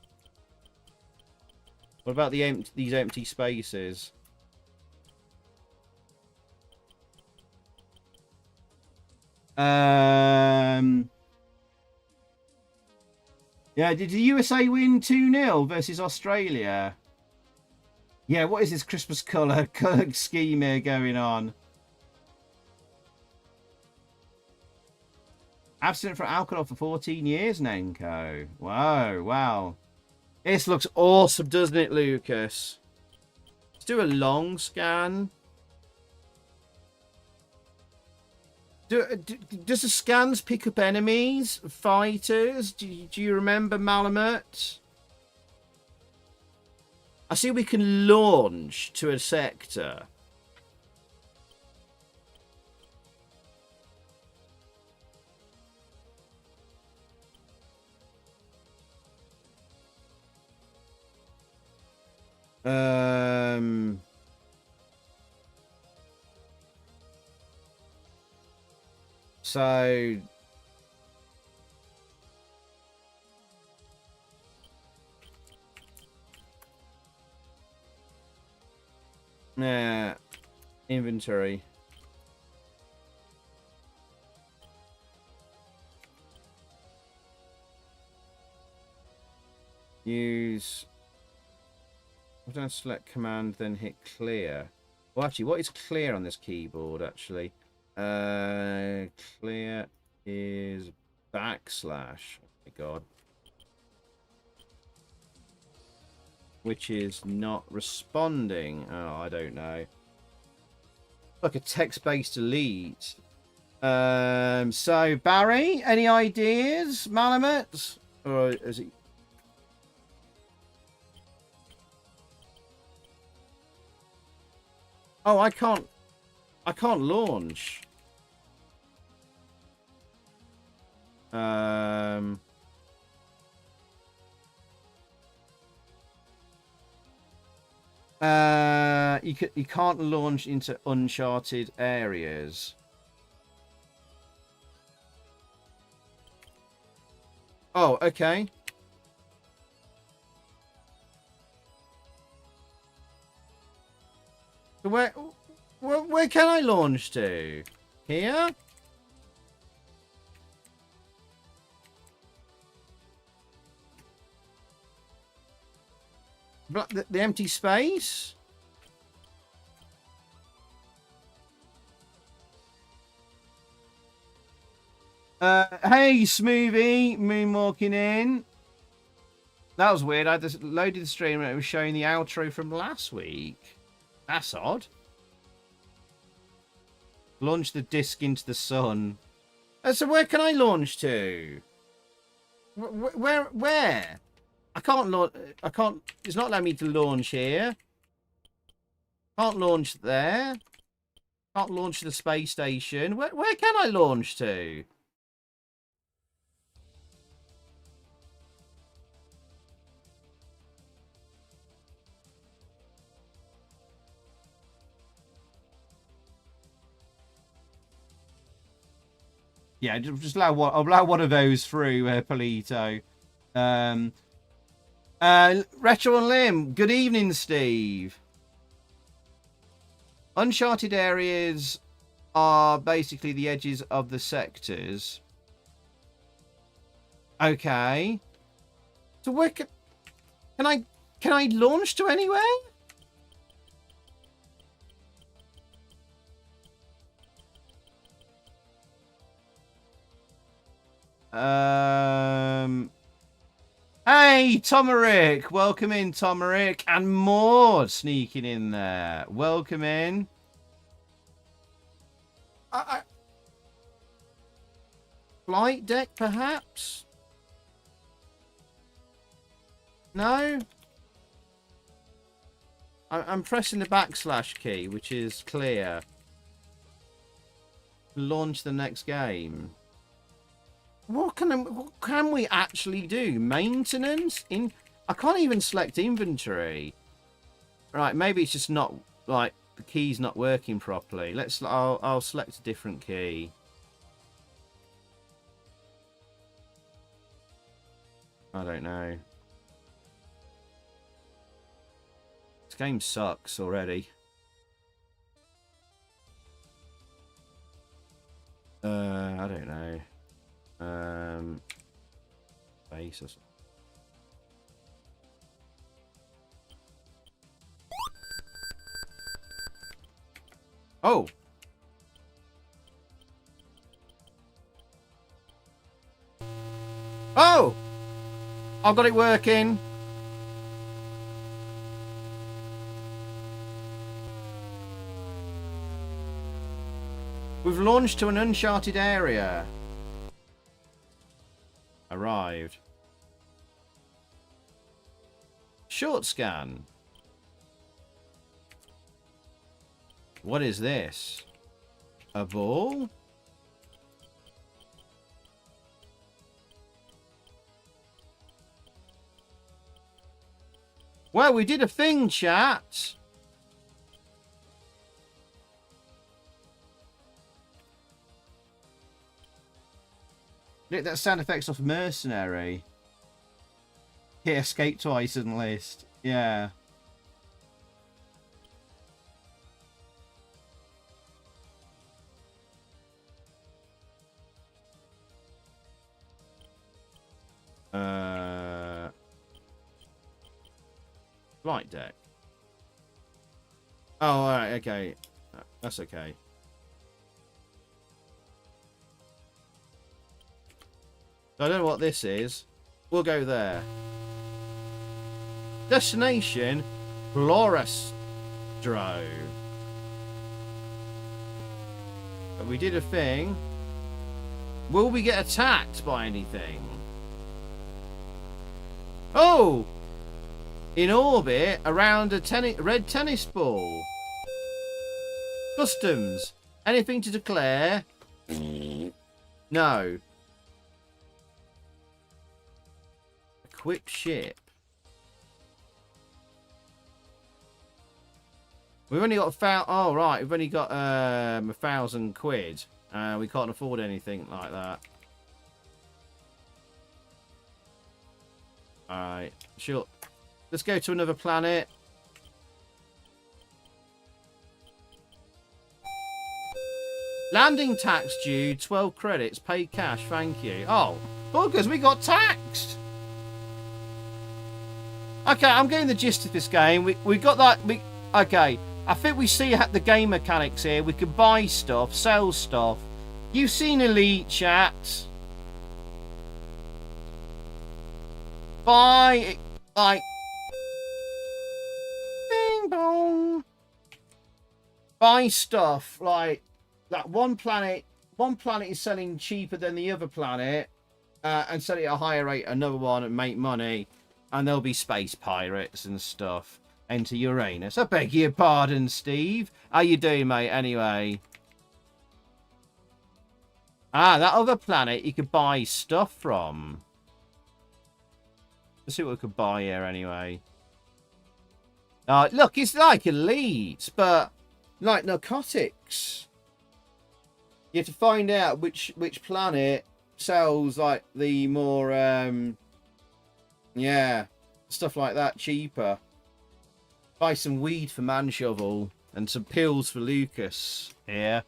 What about these empty spaces? Yeah, did the USA win 2-0 versus Australia? Yeah, what is this Christmas colour scheme here going on? Abstinent from alcohol for 14 years, Nenko. Wow, wow. This looks awesome, doesn't it, Lucas? Let's do a long scan. Does the scans pick up enemies, fighters? Do you remember Malamut? I see we can launch to a sector. So yeah, inventory. Use. I don't select command, then hit clear. Well, actually, what is clear on this keyboard? Actually, clear is backslash. Oh my God. Which is not responding. Oh, I don't know. Like a text-based delete. So Barry, any ideas, Malamut? Or is it? Oh, I can't launch. You can't launch into uncharted areas. Oh, okay. Where can I launch to? Here? The empty space? Hey, Smoothie, moonwalking in. That was weird. I just loaded the stream and it was showing the outro from last week. That's odd. Launch the disc into the sun. So where can I launch to? Where? I can't launch. I can't. It's not letting me to launch here. Can't launch there. Can't launch to the space station. Where can I launch to? Yeah, just allow one. I'll allow one of those through, Polito. Retro and Lim. Good evening, Steve. Uncharted areas are basically the edges of the sectors. Okay. So where can I launch to anywhere? Hey, Tomeric! Welcome in, Tomeric. And Maud sneaking in there. Welcome in. Flight deck, perhaps? No? I'm pressing the backslash key, which is clear. Launch the next game. What can we actually do? Maintenance? I can't even select inventory. Right, maybe it's just not like the key's not working properly. I'll select a different key. I don't know. This game sucks already. I don't know. Base or something. Oh! Oh! I've got it working. We've launched to an uncharted area. Arrived. Short scan. What is this? A ball? Well, we did a thing, chat. Look, that sound effects off Mercenary. Hit escape twice in the list. Yeah. Flight deck. Oh, alright, okay. That's okay. I don't know what this is. We'll go there. Destination, Florestro. But we did a thing. Will we get attacked by anything? Oh! In orbit around a red tennis ball. Customs. Anything to declare? No. Equip ship. We've only got oh right, we've only got 1,000 quid. We can't afford anything like that. Alright, sure. Let's go to another planet. Landing tax due, 12 credits, paid cash, thank you. Oh, buggers, we got taxed. Okay, I'm getting the gist of this game. We got that. Okay, I think we see the game mechanics here. We can buy stuff, sell stuff. You've seen Elite, chat. Buy, like, ding bong. Buy stuff like that. One planet is selling cheaper than the other planet, and sell it at a higher rate. Another one and make money, and there'll be space pirates and stuff. Enter Uranus. I beg your pardon, Steve. How you doing, mate? Anyway. Ah, that other planet you could buy stuff from. Let's see what we could buy here anyway. Look, it's like Elite, but like narcotics. You have to find out which planet sells like the more yeah, stuff like that cheaper. Buy some weed for Man Shovel and some pills for Lucas here.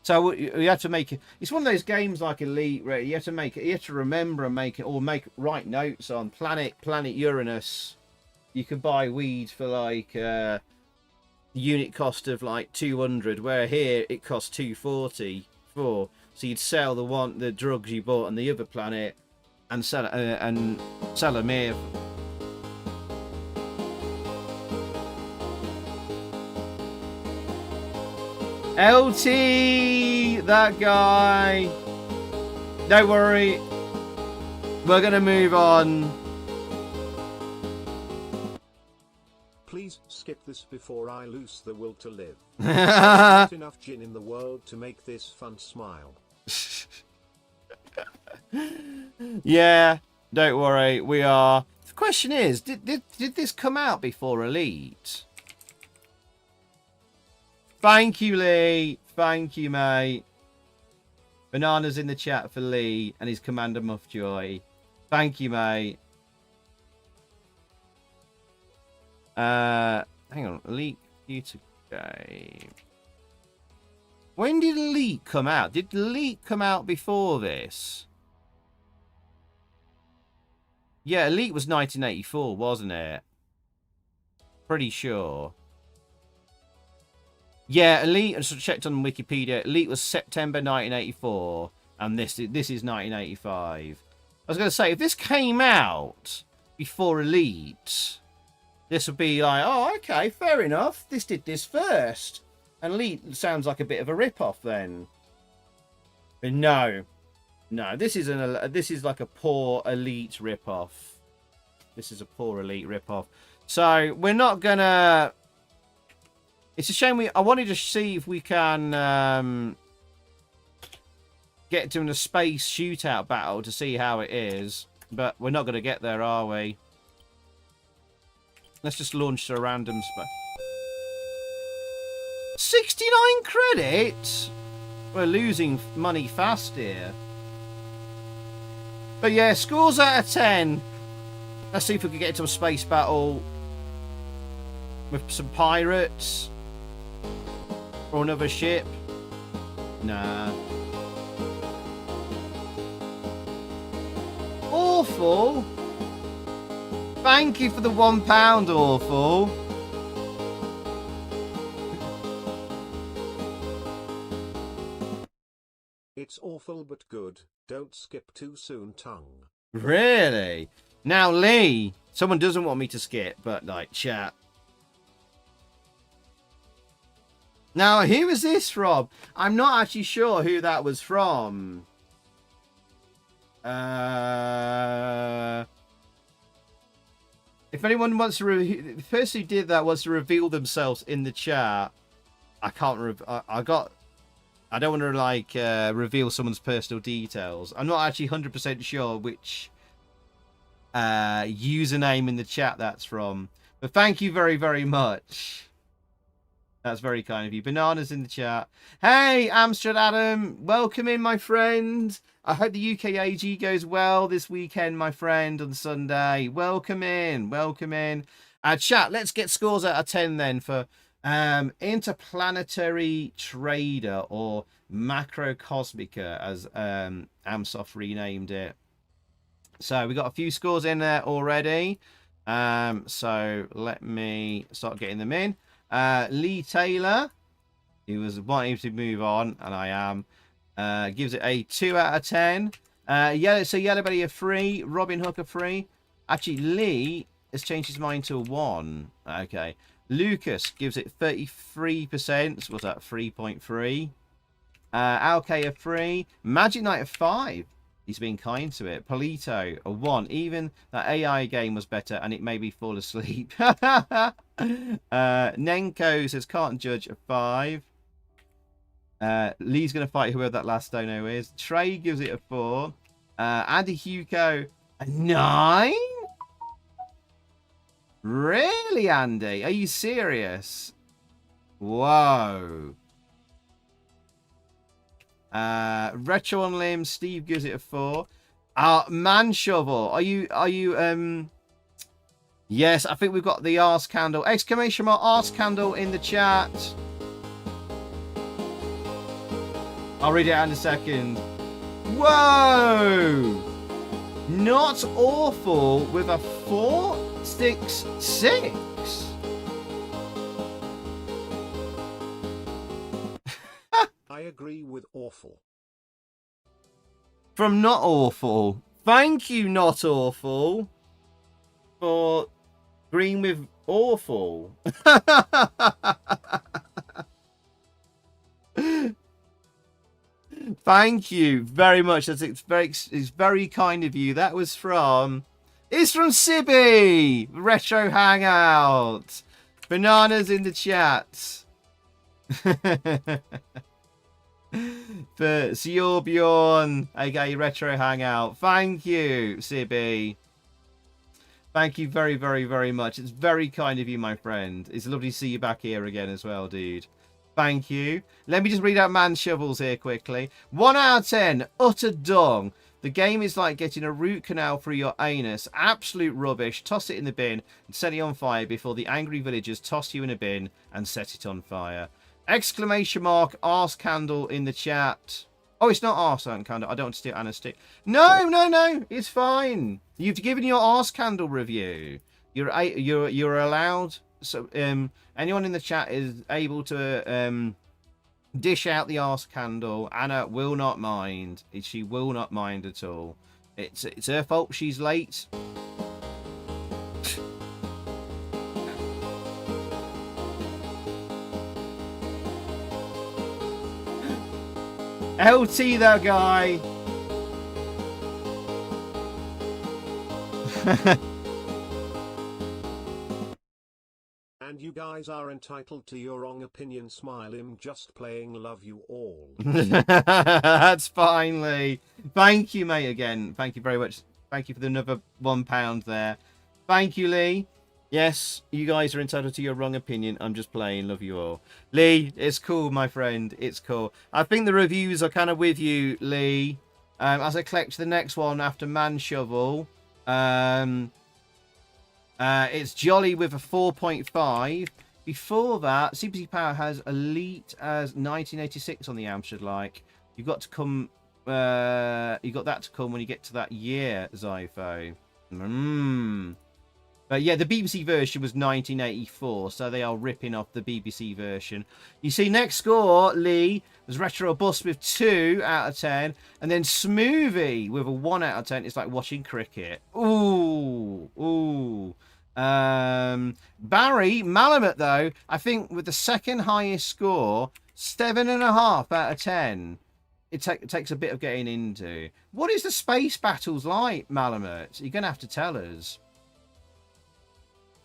So we have to make it. It's one of those games like Elite, where you have to make it. You have to remember and make it, or write notes on planet Uranus. You can buy weed for like unit cost of like 200, where here it costs 244. So you'd sell the drugs you bought on the other planet and sell them here. LT, that guy. Don't worry. We're going to move on. Please skip this before I lose the will to live. There's not enough gin in the world to make this fun smile. Yeah, don't worry. We are. The question is, did this come out before Elite? Thank you, Lee. Thank you, mate. Bananas in the chat for Lee and his Commander Muffjoy. Thank you, mate. Hang on. Elite Computer Game. When did Elite come out? Did Elite come out before this? Yeah, Elite was 1984, wasn't it? Pretty sure. Yeah, Elite, I checked on Wikipedia. Elite was September 1984, and this is 1985. I was going to say, if this came out before Elite, this would be like, oh, okay, fair enough. This did this first. And Elite sounds like a bit of a rip-off then. But no. No, this is like a poor Elite rip-off. This is a poor Elite rip-off. So, we're not going to... It's a shame I wanted to see if we can get to a space shootout battle to see how it is. But we're not going to get there, are we? Let's just launch to a random space. 69 credits? We're losing money fast here. But yeah, scores out of 10. Let's see if we can get to a space battle with some pirates. Or another ship. Nah. Awful. Thank you for the £1, Awful. It's awful but good. Don't skip too soon, tongue. Really? Now, Lee, someone doesn't want me to skip, but like, chat. Now, who is this from? I'm not actually sure who that was from. If anyone wants to, the person who did that wants to reveal themselves in the chat. I can't. I don't want to like reveal someone's personal details. I'm not actually 100% sure which username in the chat that's from. But thank you very, very much. That's very kind of you. Bananas in the chat. Hey, Amstrad Adam. Welcome in, my friend. I hope the UK AG goes well this weekend, my friend, on Sunday. Welcome in. Welcome in. Chat, let's get scores out of 10 then for Interplanetary Trader, or Macrocosmica, as Amsoft renamed it. So we got a few scores in there already. So let me start getting them in. Lee Taylor, who was wanting to move on, and I am, gives it a 2 out of 10. Yellow Belly a 3, Robin Hook a 3. Actually, Lee has changed his mind to a 1. Okay. Lucas gives it 33%. So what's that? 3.3. Alk a 3. Magic Knight a 5. He's being kind to it. Polito a 1. Even that AI game was better, and it made me fall asleep. Nenko says can't judge a 5. Lee's gonna fight whoever that last dono is. Trey gives it a 4. Andy Hugo a 9. Really, Andy? Are you serious? Whoa. Retro on Limb, Steve gives it a 4. Man Shovel, are you yes, I think we've got the arse candle, exclamation mark arse candle in the chat. I'll read it out in a second. Whoa, not awful with a 466. I agree with awful. From Not Awful. Thank you, Not Awful, for agreeing with Awful. Thank you very much. It's very kind of you. That was from... It's from Sibby! Retro Hangout. Bananas in the chat. For Bjorn, aka Retro Hangout. Thank you, Sibby. Thank you very, very, very much. It's very kind of you, my friend. It's lovely to see you back here again as well, dude. Thank you. Let me just read out man shovels here quickly. 1 out of 10. Utter dung. The game is like getting a root canal through your anus. Absolute rubbish. Toss it in the bin and set it on fire before the angry villagers toss you in a bin and set it on fire. Exclamation mark arse candle in the chat. Oh, it's not arse candle. I don't want to steal Anna's stick. No, no, no. It's fine. You've given your arse candle review. You're allowed. So anyone in the chat is able to dish out the arse candle. Anna will not mind. She will not mind at all. It's her fault she's late. LT that guy. And you guys are entitled to your wrong opinion. Smile. I'm just playing. Love you all. That's fine, Lee. Thank you, mate, again. Thank you very much. Thank you for the another £1 there. Thank you, Lee. Yes, you guys are entitled to your wrong opinion. I'm just playing. Love you all. Lee, it's cool, my friend. It's cool. I think the reviews are kind of with you, Lee. As I collect the next one after Man Shovel. It's Jolly with a 4.5. Before that, CPC Power has Elite as 1986 on the Amstrad. Like, you've got to come. You got that to come when you get to that year, Zypho. But yeah, the BBC version was 1984, so they are ripping off the BBC version. You see, next score, Lee, was Retro Bus with 2 out of 10, and then Smoothie with a 1 out of 10. It's like watching cricket. Ooh, ooh. Barry Malamut, though, I think with the second highest score, 7.5 out of 10. It takes a bit of getting into. What is the space battles like, Malamut? You're going to have to tell us.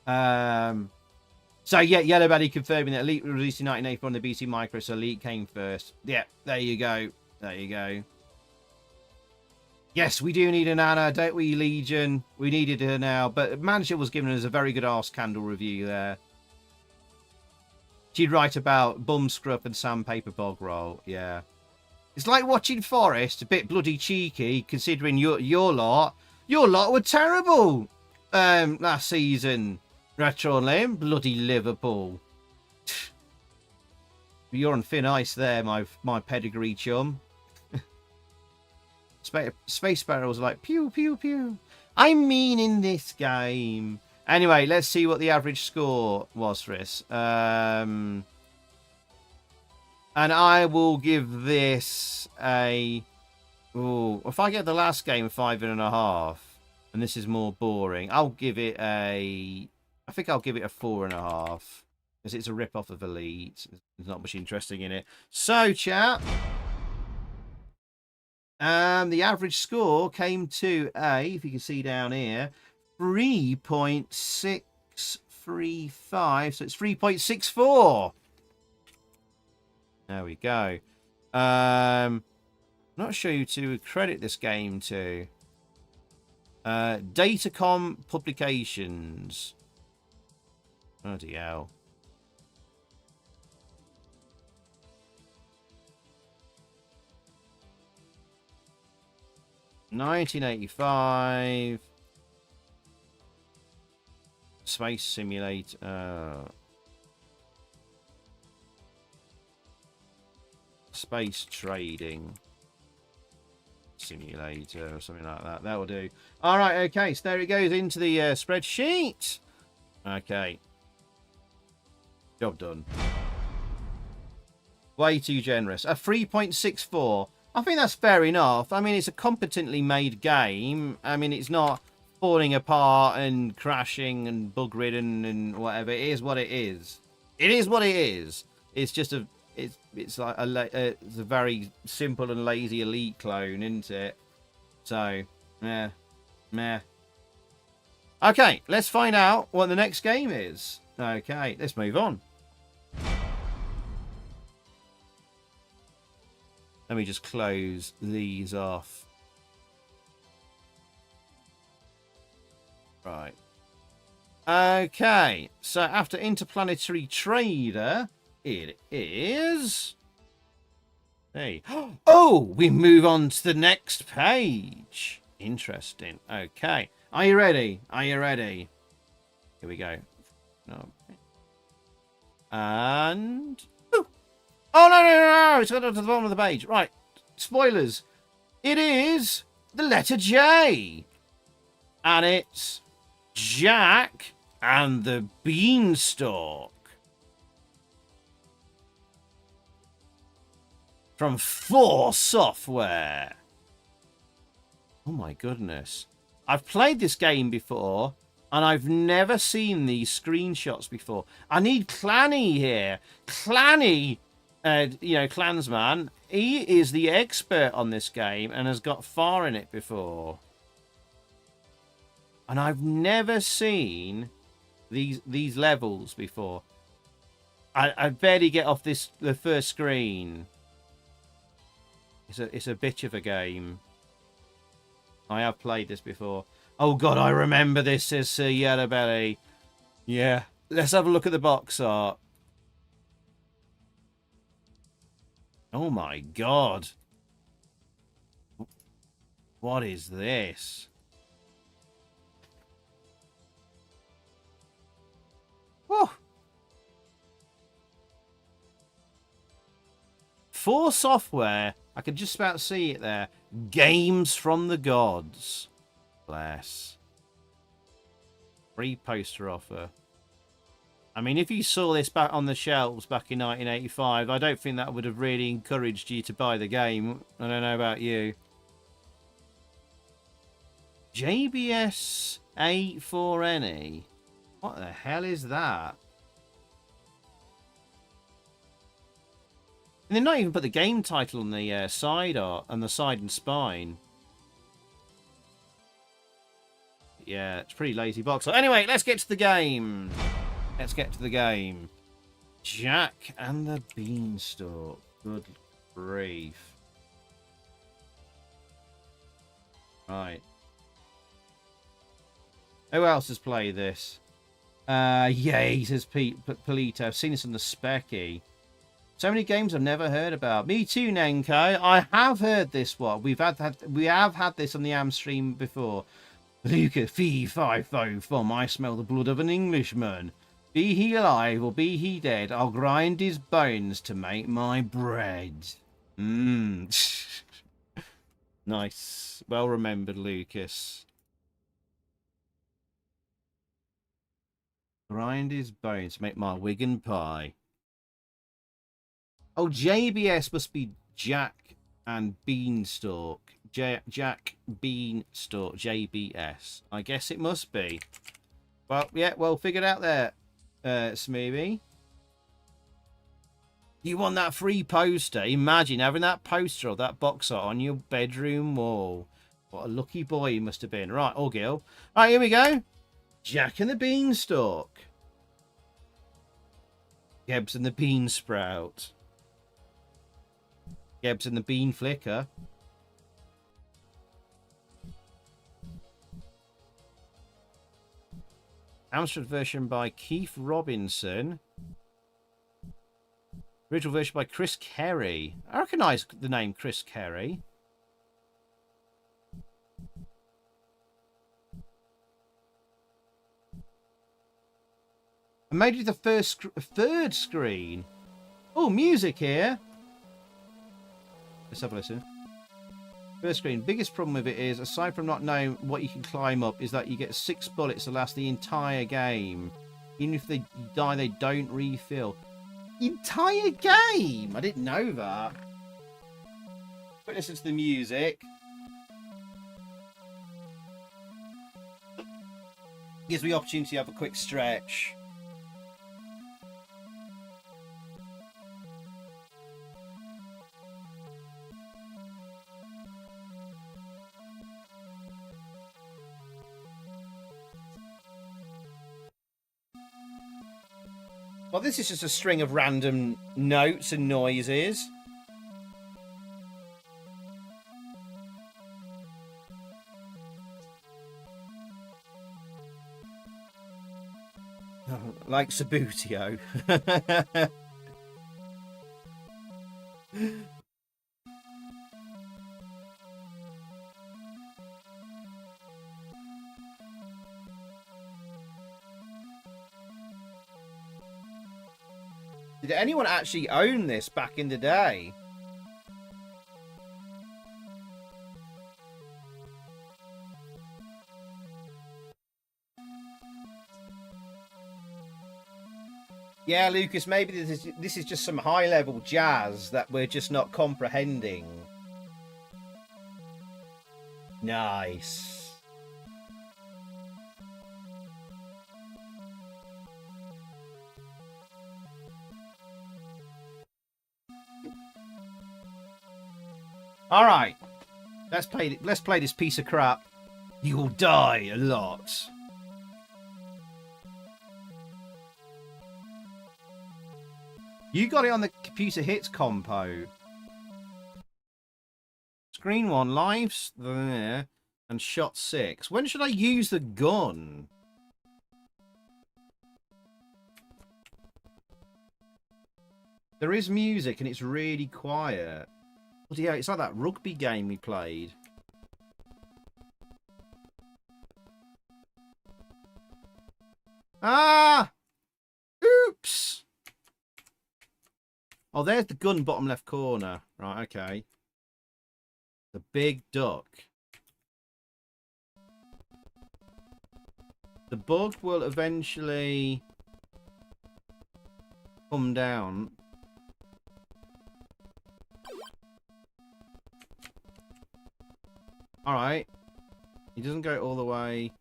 So yeah, Yellow Belly confirming that Elite released in 1984 on the BC Micro, so Elite came first. Yeah, there you go. There you go. Yes, we do need an Anna, don't we, Legion? We needed her now, but Manager was giving us a very good arse candle review there. She'd write about bum scruff and sandpaper bog roll. Yeah, it's like watching Forest, a bit bloody cheeky, considering your lot were terrible last season. Retro Lane, bloody Liverpool. You're on thin ice there, my pedigree chum. Space Sparrows are like pew pew pew. I mean, in this game. Anyway, let's see what the average score was for us. And I will give this a. Ooh, if I get the last game 5.5, and this is more boring, I'll give it a. I think I'll give it a 4.5 because it's a rip-off of Elite. There's not much interesting in it. So, chat, the average score came to a, if you can see down here, 3.635. So it's 3.64. There we go. Not sure who to credit this game to. Datacom Publications. Bloody hell. $1985. Space Simulator. Space Trading Simulator or something like that. That will do. All right, okay. So there it goes into the spreadsheet. Okay. Job done. Way too generous. A 3.64. I think that's fair enough. I mean, it's a competently made game. I mean, it's not falling apart and crashing and bug-ridden and whatever. It is what it is. It is what it is. It's just a... It's like it's a very simple and lazy Elite clone, isn't it? So, meh. Okay, let's find out what the next game is. Okay, let's move on. Let me just close these off. Right. Okay, so after Interplanetary Trader, it is... Hey. Oh, we move on to the next page. Interesting. Okay. Are you ready? Are you ready? Here we go. No. And... Oh, no. It's got to the bottom of the page. Right. Spoilers. It is the letter J. And it's Jack and the Beanstalk. From 4 Software. Oh my goodness. I've played this game before, and I've never seen these screenshots before. I need Clanny here. Clanny, Clansman, he is the expert on this game and has got far in it before. And I've never seen these levels before. I barely get off the first screen. It's a bitch of a game. I have played this before. Oh god, I remember this, says Sir Yellowbelly. Yeah, let's have a look at the box art. Oh my god. What is this? Whoa. 4 Software. I can just about see it there. Games from the Gods. Bless. Free poster offer. I mean, if you saw this back on the shelves back in 1985, I don't think that would have really encouraged you to buy the game. I don't know about you. JBS A4NE. What the hell is that? And they've not even put the game title on the side art, on the side and spine. Yeah, it's pretty lazy box art. Anyway, let's get to the game. Let's get to the game. Jack and the Beanstalk. Good grief. Right. Who else has played this? Yeah, says Polito. I've seen this on the Specky. So many games I've never heard about. Me too, Nenko. I have heard this one. We have had this on the AMSTREAM before. Luca, fee, fi, fo, fum. I smell the blood of an Englishman. Be he alive or be he dead, I'll grind his bones to make my bread. Nice. Well remembered, Lucas. Grind his bones to make my Wigan pie. Oh, JBS must be Jack and Beanstalk. Jack Beanstalk. JBS. I guess it must be. Well, yeah, well figured out there, Smoothie. You want that free poster? Imagine having that poster or that box art on your bedroom wall. What a lucky boy you must have been. Right, or girl. Right, here we go. Jack and the Beanstalk. Gebs and the Bean Sprout. Gebs and the Bean Flicker. Amstrad version by Keith Robinson. Original version by Chris Kerry. I recognise the name Chris Kerry. I made it the third screen. Oh, music here. Let's have a listen. First screen. Biggest problem with it is, aside from not knowing what you can climb up, is that you get 6 bullets to last the entire game. Even if they die, they don't refill. Entire game? I didn't know that. Quick listen to the music. Gives me the opportunity to have a quick stretch. Well, this is just a string of random notes and noises. Like Sabutio. Did anyone actually own this back in the day? Yeah, Lucas, maybe this is just some high-level jazz that we're just not comprehending. Nice. All right. Let's play this piece of crap. You'll die a lot. You got it on the computer hits compo. Screen 1, lives there, and shot 6. When should I use the gun? There is music and it's really quiet. But yeah, it's like that rugby game we played. Ah! Oops! Oh, there's the gun, bottom left corner. Right, okay. The big duck. The bug will eventually come down. Alright. He doesn't go all the way.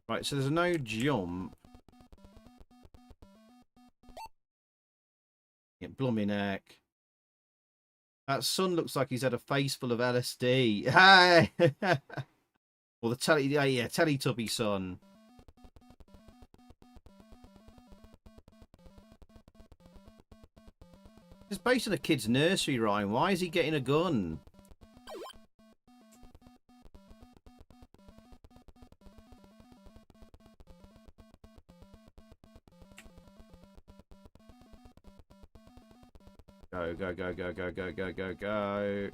Right, so there's no jump. Get blummy neck. That son looks like he's had a face full of LSD. Hey! Or the Teletubby son. It's based on a kid's nursery rhyme. Why is he getting a gun? Go, go, go, go, go, go, go, go, go.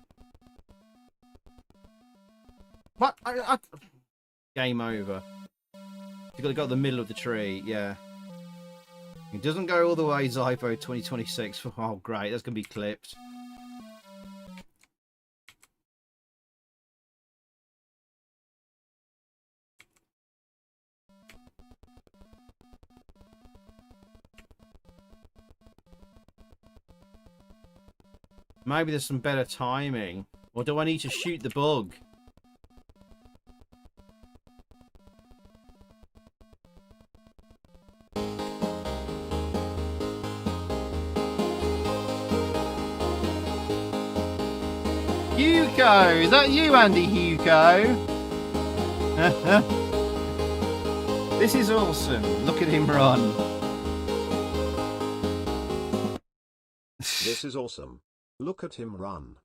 What? Game over. You got to go to the middle of the tree, yeah. It doesn't go all the way, Zypho 2026. Oh, great. That's going to be clipped. Maybe there's some better timing. Or do I need to shoot the bug? Hugo! Is that you, Andy Hugo? This is awesome. Look at him run. This is awesome. Look at him run.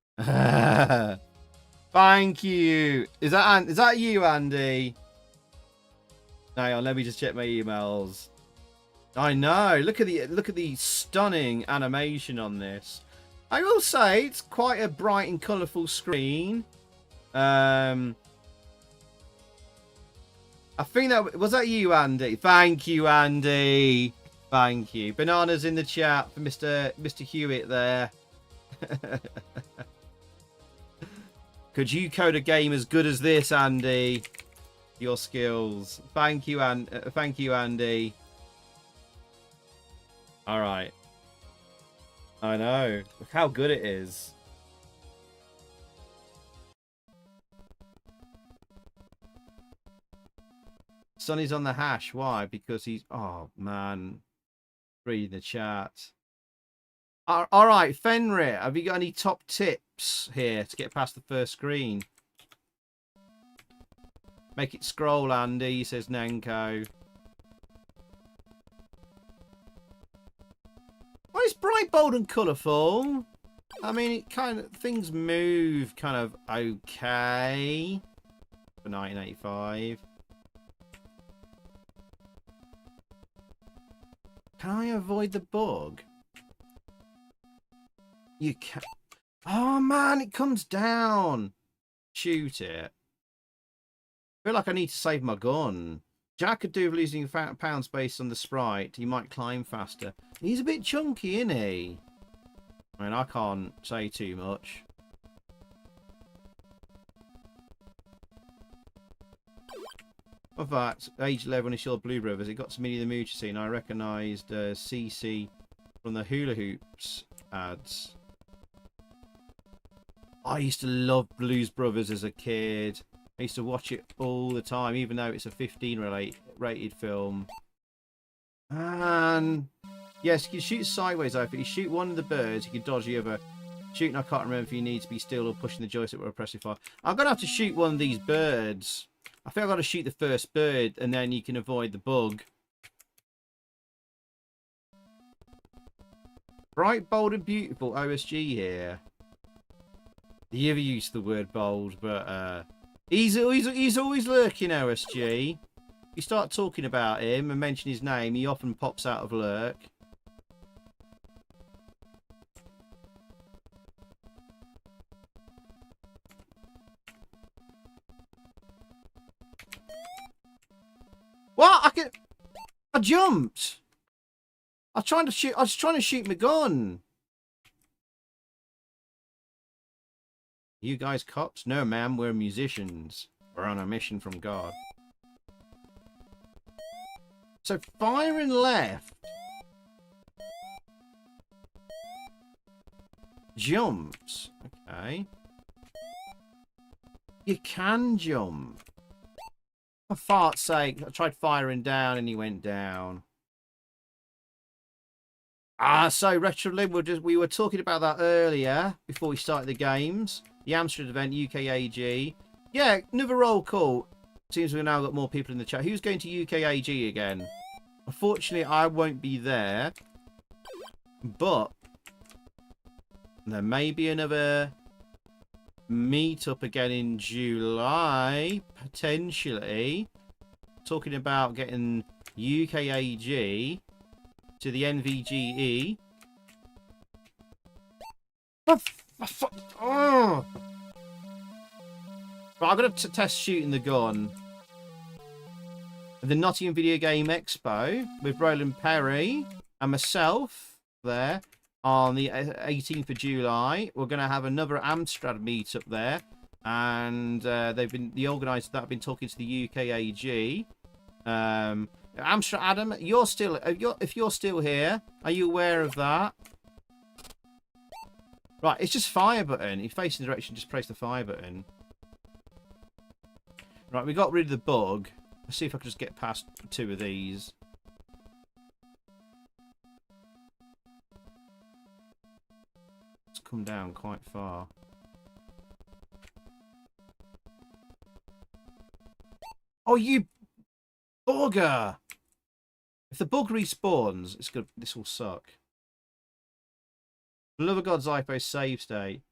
Thank you. Is that you, Andy? Hang on, let me just check my emails. I know. Look at the stunning animation on this. I will say it's quite a bright and colourful screen. I think that was that you, Andy. Thank you, Andy. Thank you. Bananas in the chat for Mr. Hewitt there. Could you code a game as good as this, Andy? Your skills. Thank you, Andy. All right. I know. Look how good it is. Sonny's on the hash. Why? Because he's... Oh, man. Read the chat. All right, Fenrir, have you got any top tips here to get past the first screen? Make it scroll, Andy, says Nanko. Well, it's bright, bold, and colourful. I mean, it kind of things move kind of okay for 1985. Can I avoid the bug? You can't. Oh man, it comes down. Shoot it. I feel like I need to save my gun. Jack could do with losing pound space on the sprite. He might climb faster. He's a bit chunky, isn't he? I mean, I can't say too much. In fact, age 11 when he saw Blue Brothers, it got to Minnie the Moocher scene. I recognised CC from the Hula Hoops ads. I used to love Blues Brothers as a kid. I used to watch it all the time, even though it's a 15 rated film. And yes, you can shoot sideways though. If you shoot one of the birds, you can dodge the other. Shooting, I can't remember if you need to be still or pushing the joystick or pressing fire. I'm gonna have to shoot one of these birds. I think I've got to shoot the first bird, and then you can avoid the bug. Bright, bold, and beautiful OSG here. He ever used the word bold, but he's always lurking, OSG. You start talking about him and mention his name, he often pops out of lurk. What? I jumped. I was trying to shoot my gun. You guys cops? No, ma'am, we're musicians. We're on a mission from God. So firing left. Jumps. Okay. You can jump. For fart's sake, I tried firing down and he went down. So Retrolib, we were talking about that earlier before we started the games. The Amstrad event, UKAG. Yeah, another roll call. Seems we've now got more people in the chat. Who's going to UKAG again? Unfortunately, I won't be there. But there may be another meet-up again in July, potentially. Talking about getting UKAG to the NVGE. Oh. Right, I'm going to test shooting the gun. The Nottingham Video Game Expo with Roland Perry and myself there on the 18th of July. We're going to have another Amstrad meetup there. And the organisers of that have been talking to the UKAG. Amstrad, Adam, if you're still here, are you aware of that? Right, it's just fire button. If you're facing the direction, just press the fire button. Right, we got rid of the bug. Let's see if I can just get past 2 of these. It's come down quite far. Oh, you bugger! If the bug respawns, it's good. This will suck. For the love of God's iPhone save state.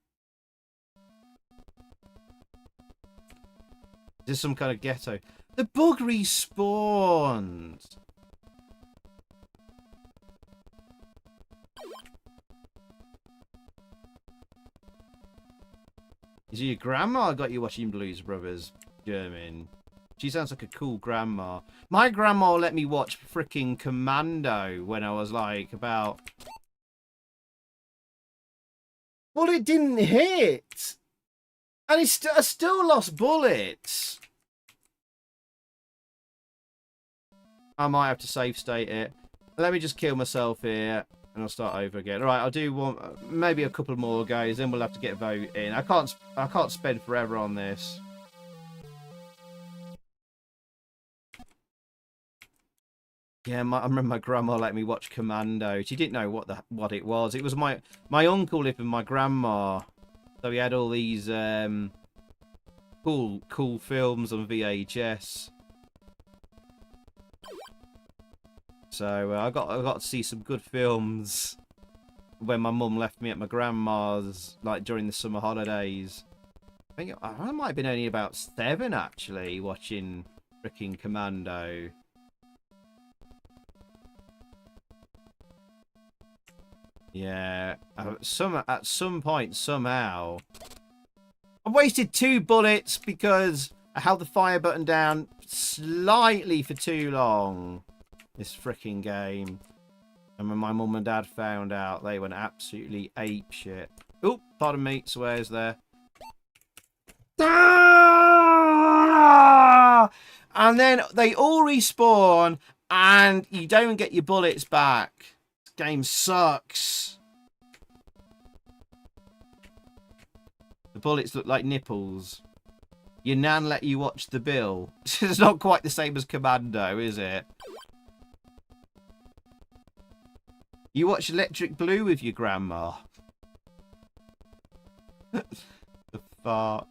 Is this some kind of ghetto? The bug respawns. Is it your grandma got you watching Blues Brothers, Jammin? She sounds like a cool grandma. My grandma let me watch freaking Commando when I was like about... Well, it didn't hit. And I still lost bullets. I might have to save state it. Let me just kill myself here. And I'll start over again. All right, I'll do one, maybe a couple more guys. Then we'll have to get a vote in. I can't spend forever on this. Yeah, I remember my grandma let me watch Commando. She didn't know what it was. It was my uncle lived with my grandma, so he had all these cool films on VHS. So I got to see some good films when my mum left me at my grandma's, like during the summer holidays. I think I might have been only about 7 actually, watching freaking Commando. Yeah, at some point, somehow, I wasted 2 bullets because I held the fire button down slightly for too long. This freaking game. And when my mum and dad found out, they went absolutely apeshit. Oh, pardon me, swears there. Ah! And then they all respawn, and you don't get your bullets back. This game sucks. The bullets look like nipples. Your nan let you watch the bill. It's not quite the same as Commando, is it? You watch Electric Blue with your grandma. The fart.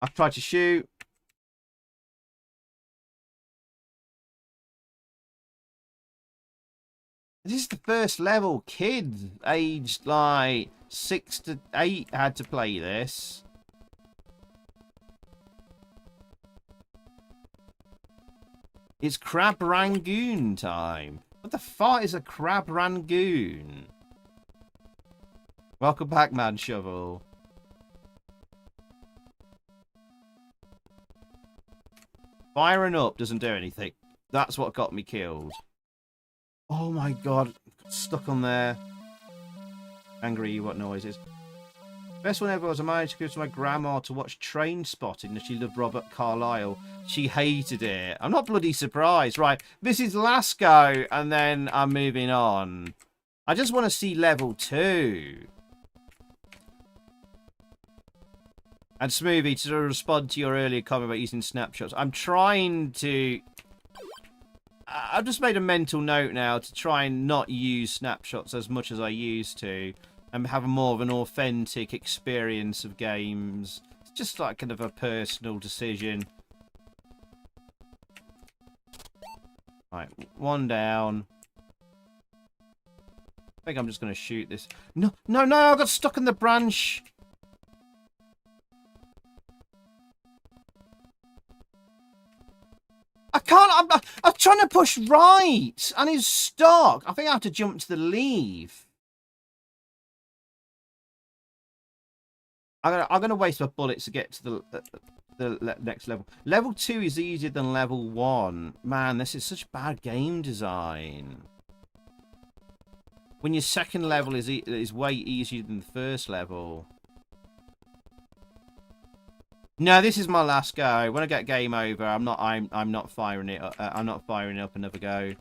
I've tried to shoot. This is the first level. Kids aged like 6 to 8 had to play this. It's Crab Rangoon time. What the fuck is a Crab Rangoon? Welcome back, Man Shovel. Firing up doesn't do anything. That's what got me killed. Oh my god. Got stuck on there. Angry, what noises? Best one ever was I managed to go to my grandma to watch Train Spotting and she loved Robert Carlyle. She hated it. I'm not bloody surprised. Right, this is last go and then I'm moving on. I just want to see level 2. And Smoothie, to respond to your earlier comment about using snapshots, I'm trying to... I've just made a mental note now to try and not use snapshots as much as I used to. And have more of an authentic experience of games. It's just like kind of a personal decision. Right, one down. I think I'm just going to shoot this. No, no, no, I got stuck in the branch. I can't, I'm trying to push right. And it's stuck. I think I have to jump to the leave. I'm gonna waste my bullets to get to the next level. Level 2 is easier than level 1. Man, this is such bad game design. When your second level is way easier than the first level. No, this is my last go. When I get game over, I'm not firing it. I'm not firing up another go.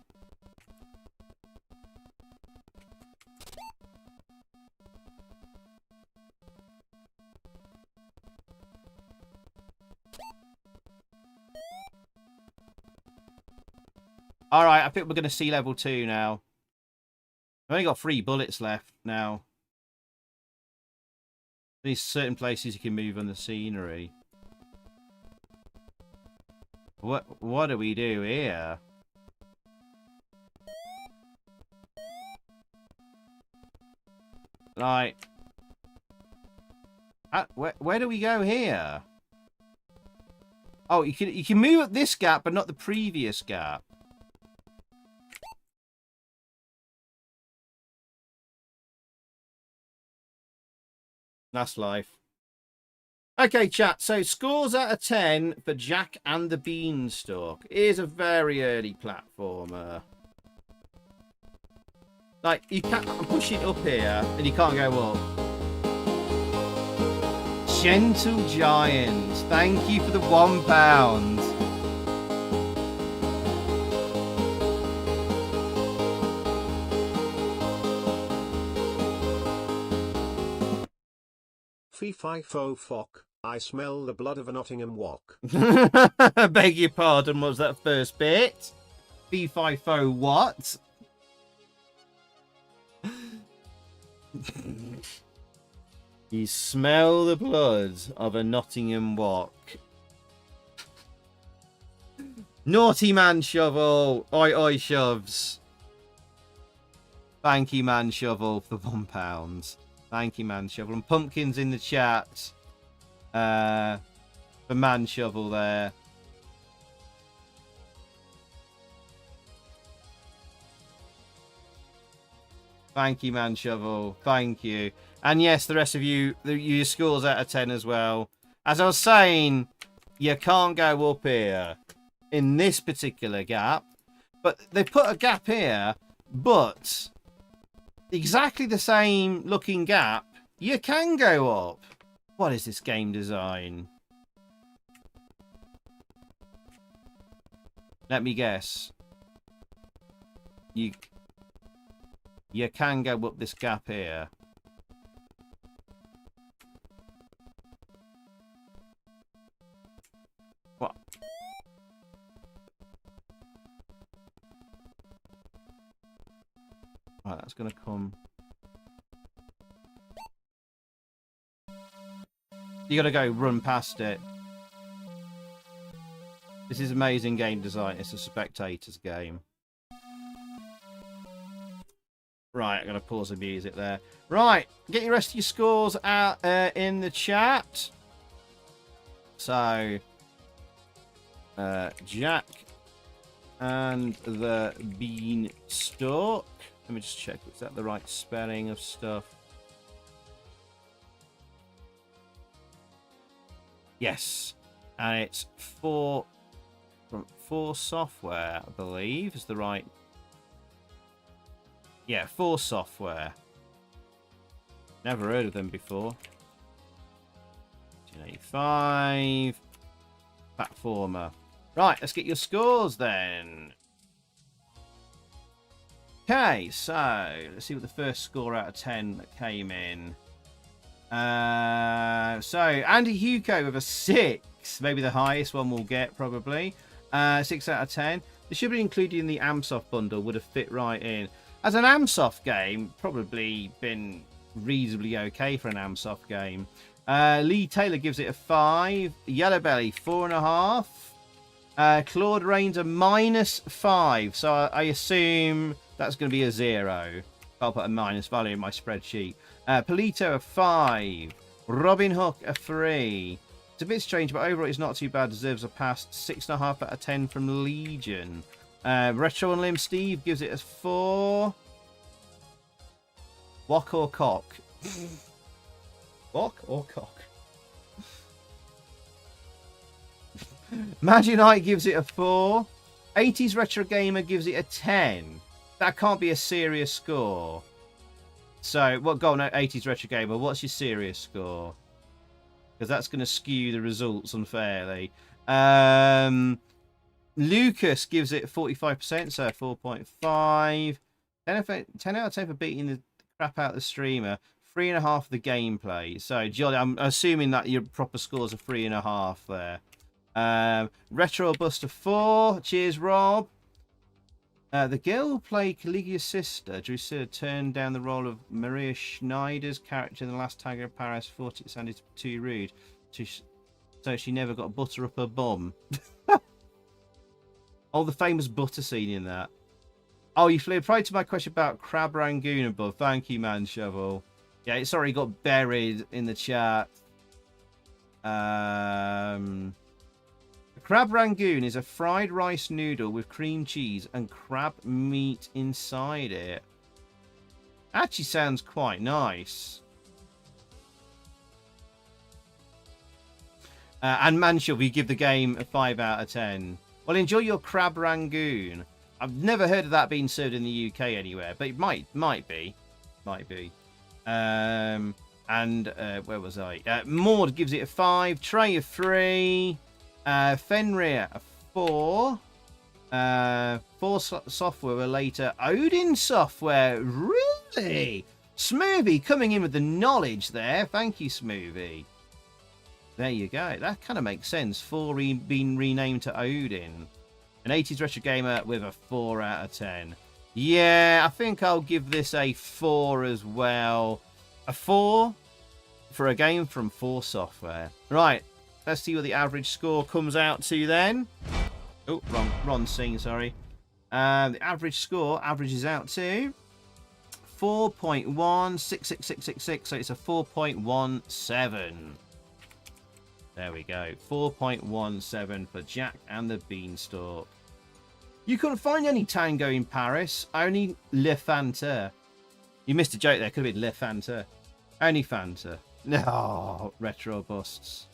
Alright, I think we're going to see level 2 now. I've only got 3 bullets left now. There's certain places you can move on the scenery. What do we do here? Like... where do we go here? Oh, you can move up this gap, but not the previous gap. That's life. Okay, chat. So, scores out of 10 for Jack and the Beanstalk. It is a very early platformer. Like, you can't... I'm pushing up here, and you can't go up. Gentle Giant. Thank you for the £1. Fee-fi-fo fock, I smell the blood of a Nottingham wok. Beg your pardon, what was that first bit? Fee-fi-fo what? You smell the blood of a Nottingham wok. Naughty Man Shovel! Oi oi shoves. Thank you, Man Shovel, for £1. Thank you, Man Shovel. And Pumpkin's in the chat. For Man Shovel there. Thank you, Man Shovel. Thank you. And yes, the rest of you, your scores out of 10 as well. As I was saying, you can't go up here in this particular gap. But they put a gap here, but exactly the same looking gap, you can go up. What is this game design? Let me guess. You can go up this gap here. What? Right, that's going to come. You got to go run past it. This is amazing game design. It's a spectator's game. Right, I'm going to pause the music there. Right, get your rest of your scores out in the chat. So, Jack and the Beanstalk. Let me just check, is that the right spelling of stuff? Yes. And it's 4 Software, I believe, is the right... Yeah, 4 Software. Never heard of them before. 1985. Platformer. Right, let's get your scores then. Okay, so let's see what the first score out of 10 that came in. So Andy Hugo with a 6, maybe the highest one we'll get probably. 6 out of 10. This should be included in the AmSoft bundle. Would have fit right in. As an AmSoft game, probably been reasonably okay for an AmSoft game. Lee Taylor gives it a 5. Yellow Belly 4.5. Claude Rains a -5. So I assume that's going to be a 0. I'll put a minus value in my spreadsheet. Polito a 5. Robin Hook a 3. It's a bit strange, but overall it's not too bad. Deserves a pass. 6.5 out of 10 from Legion. Retro and Limb Steve gives it a 4. Walk or cock? Walk or cock? Maginite gives it a 4. 80s Retro Gamer gives it a 10. That can't be a serious score. So, what? Go on, 80s Retro Gamer. What's your serious score? Because that's going to skew the results unfairly. Lucas gives it 45%, so 4.5. 10 out of 10 for beating the crap out of the streamer. 3.5 for the gameplay. So, Jolly, I'm assuming that your proper scores are 3.5 there. Retro Buster 4. Cheers, Rob. The girl who played Caligia's sister, Drusilla, turned down the role of Maria Schneider's character in The Last Tiger of Paris. Thought it sounded too rude, so she never got butter up her bum. Oh, the famous butter scene in that. Oh, you replied to my question about Crab Rangoon above. Thank you, Man Shovel. Yeah, it's already got buried in the chat. Crab Rangoon is a fried rice noodle with cream cheese and crab meat inside it. Actually sounds quite nice. And Manshov, we give the game a 5 out of 10. Well, enjoy your Crab Rangoon. I've never heard of that being served in the UK anywhere, but it might be. And where was I? Maud gives it a 5. Trey a 3. Fenrir a 4. 4 Software were later. Odin Software, really? Smoothie coming in with the knowledge there. Thank you, Smoothie. There you go. That kind of makes sense. 4 being renamed to Odin. An 80s Retro Gamer with a 4 out of 10. Yeah, I think I'll give this a 4 as well. A 4 for a game from 4 Software. Right. Let's see what the average score comes out to then. Oh, wrong scene, sorry. The average score averages out to 4.166666, so it's a 4.17. There we go. 4.17 for Jack and the Beanstalk. You couldn't find any tango in Paris, only Le Fanta. You missed a joke there. Could have been Le Fanta. Only Fanta. No, retro busts.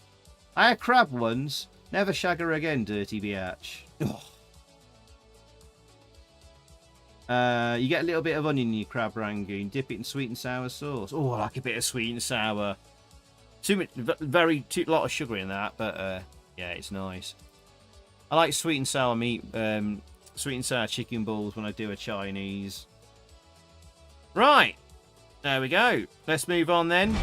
I had crab once. Never shag her again, dirty biatch. You get a little bit of onion in your crab rangoon. Dip it in sweet and sour sauce. Oh, I like a bit of sweet and sour. Too much, lot of sugar in that, but yeah, it's nice. I like sweet and sour meat, sweet and sour chicken balls when I do a Chinese. Right, there we go. Let's move on then.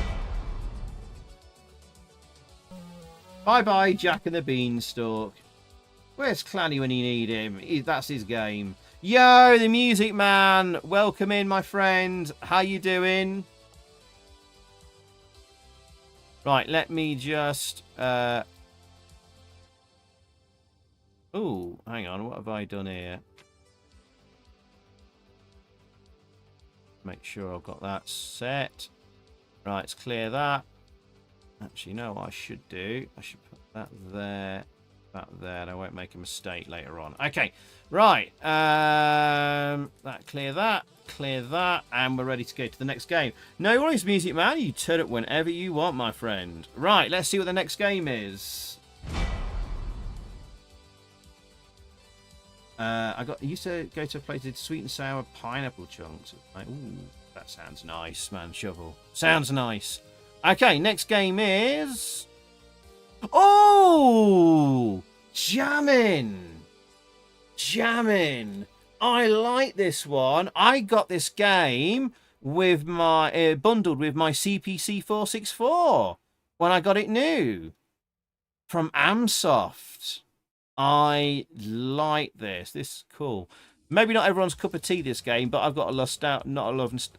Bye-bye, Jack and the Beanstalk. Where's Clanny when you need him? That's his game. Yo, the Music Man. Welcome in, my friend. How you doing? Right, let me just... Oh, hang on. What have I done here? Make sure I've got that set. Right, let's clear that. Actually, no, what I should do, I should put that there, that there, and I won't make a mistake later on. Okay, right, clear that, and we're ready to go to the next game. No worries, Music Man, you turn it whenever you want, my friend. Right, let's see what the next game is. I used to go to a place that did sweet and sour pineapple chunks. Like, ooh, that sounds nice, man. Shovel. Sounds nice. Okay, next game is... Oh! Jammin! Jammin! I like this one. I got this game with my bundled with my CPC 464 when I got it new from Amsoft. I like this. This is cool. Maybe not everyone's cup of tea, this game, but I've got a lot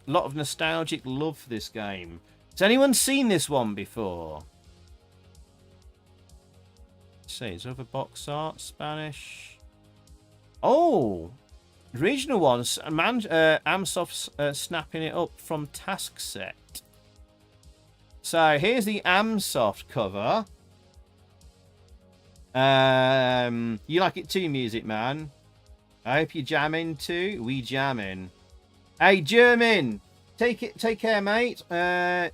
of nostalgic love for this game. Has anyone seen this one before? Let's see, is there other box art? Spanish. Oh, regional ones. Amsoft's snapping it up from Task Set. So here's the Amsoft cover. You like it too, Music Man? I hope you're jamming too. We jamming. Hey, Jammin! Take care, mate. I'm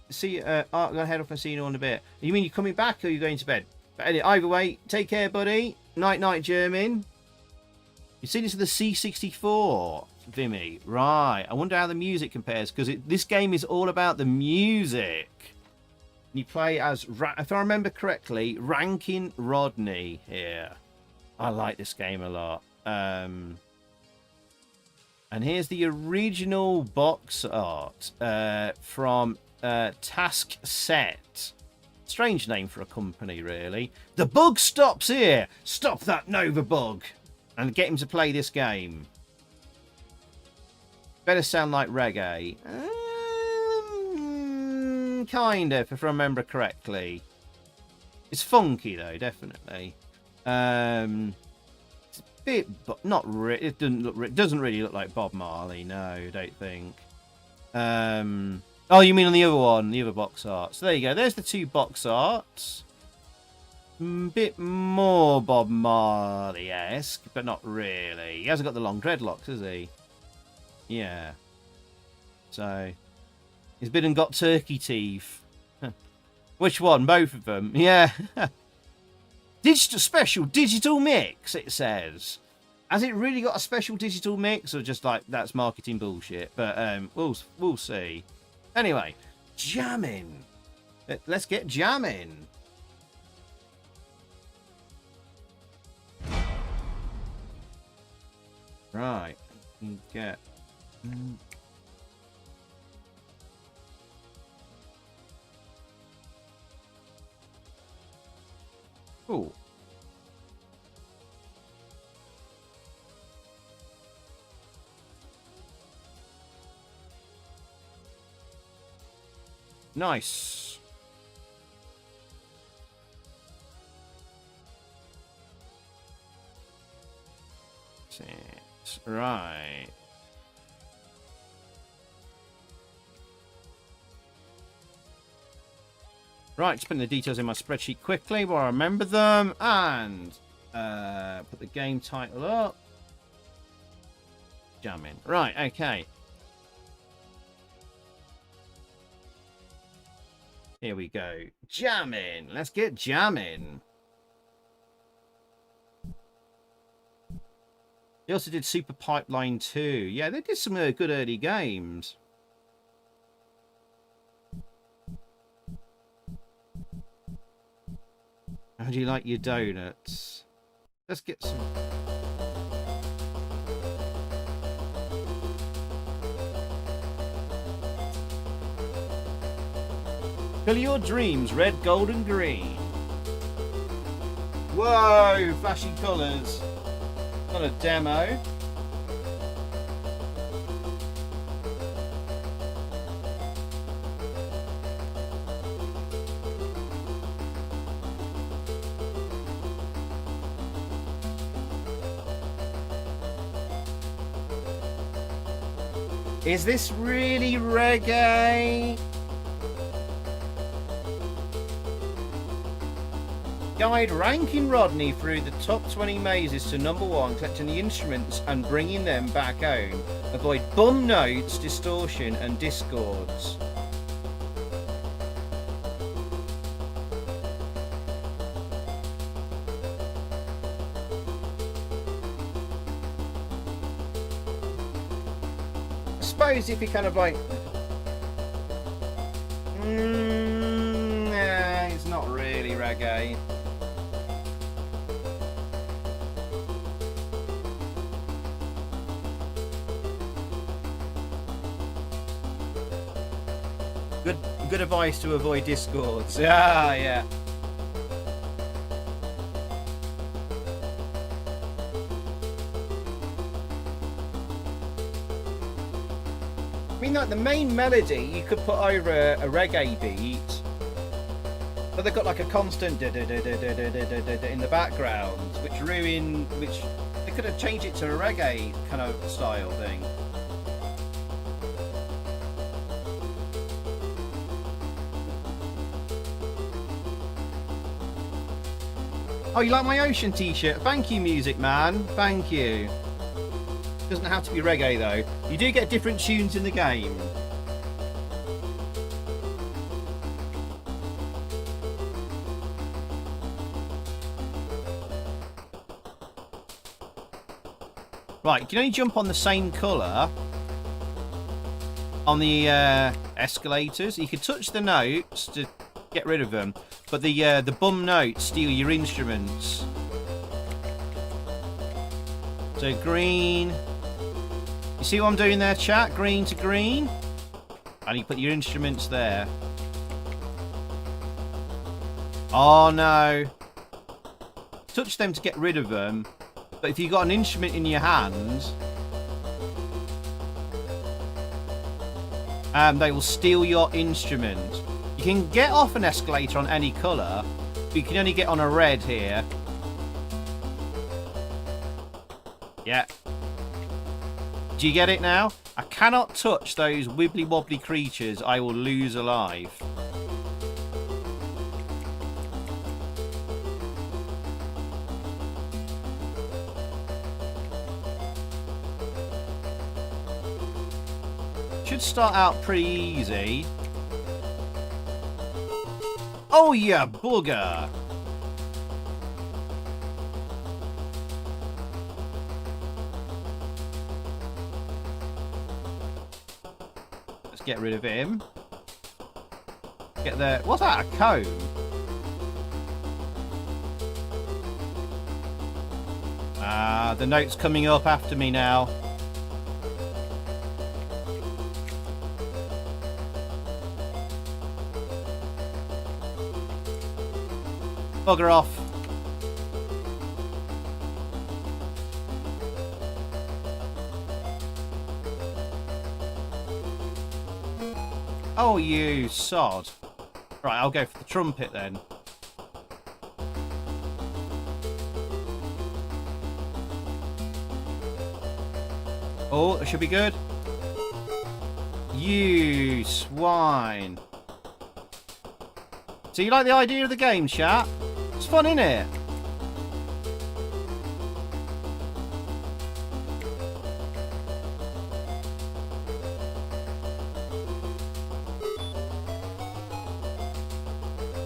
gonna head off and see you all in a bit. You mean you're coming back or are you going to bed? But anyway, either way, take care, buddy. Night, night, Jammin. You see this with the C64, Vimy. Right. I wonder how the music compares, because this game is all about the music. You play as, if I remember correctly, Rankin Rodney here. I like this game a lot. And here's the original box art from Task Set. Strange name for a company, really. The bug stops here. Stop that Nova bug. And get him to play this game. Better sound like reggae. Kind of, if I remember correctly. It's funky, though, definitely. It's a bit, but not really. It doesn't really look like Bob Marley. No, I don't think. Oh, you mean on the other one, the other box art. So there you go. There's the two box arts. Bit more Bob Marley-esque, but not really. He hasn't got the long dreadlocks, has he? Yeah. So he's been and got turkey teeth. Which one? Both of them. Yeah. Special digital mix, it says. Has it really got a special digital mix, or just like that's marketing bullshit? But we'll see. Anyway, Jammin. Let's get jamming. Right. You get. Cool. Nice. Right. Right, just putting the details in my spreadsheet quickly while I remember them, and put the game title up. Jammin. Right, okay. Here we go. Jammin. Let's get jammin'. They also did Super Pipeline 2. Yeah, they did some good early games. How do you like your donuts? Let's get some... Colour your dreams red, gold and green. Whoa, flashy colours. Not a demo. Is this really reggae? Guide ranking Rodney through the top 20 mazes to number 1, collecting the instruments and bringing them back home. Avoid bum notes, distortion and discords. I suppose if you kind of like... nah, it's not really reggae. Good advice to avoid discords. Yeah. I mean, like the main melody you could put over a reggae beat, but they've got like a constant in the background, which they could have changed it to a reggae kind of style thing. Oh, you like my Ocean t-shirt? Thank you, Music Man. Thank you. Doesn't have to be reggae, though. You do get different tunes in the game. Right, you can only jump on the same colour on the escalators. You can touch the notes to get rid of them, but the bum notes steal your instruments. So green, you see what I'm doing there, chat? Green to green, and you put your instruments there. Oh no, touch them to get rid of them, but if you've got an instrument in your hand, they will steal your instrument. You can get off an escalator on any colour, but you can only get on a red here. Yeah. Do you get it now? I cannot touch those wibbly wobbly creatures. I will lose alive. Should start out pretty easy. Oh yeah, booger! Let's get rid of him. Get the... What's that, a comb? Ah, the note's coming up after me now. Bugger off. Oh, you sod. Right, I'll go for the trumpet then. Oh, that should be good. You swine. So you like the idea of the game, chat? It's fun, isn't it?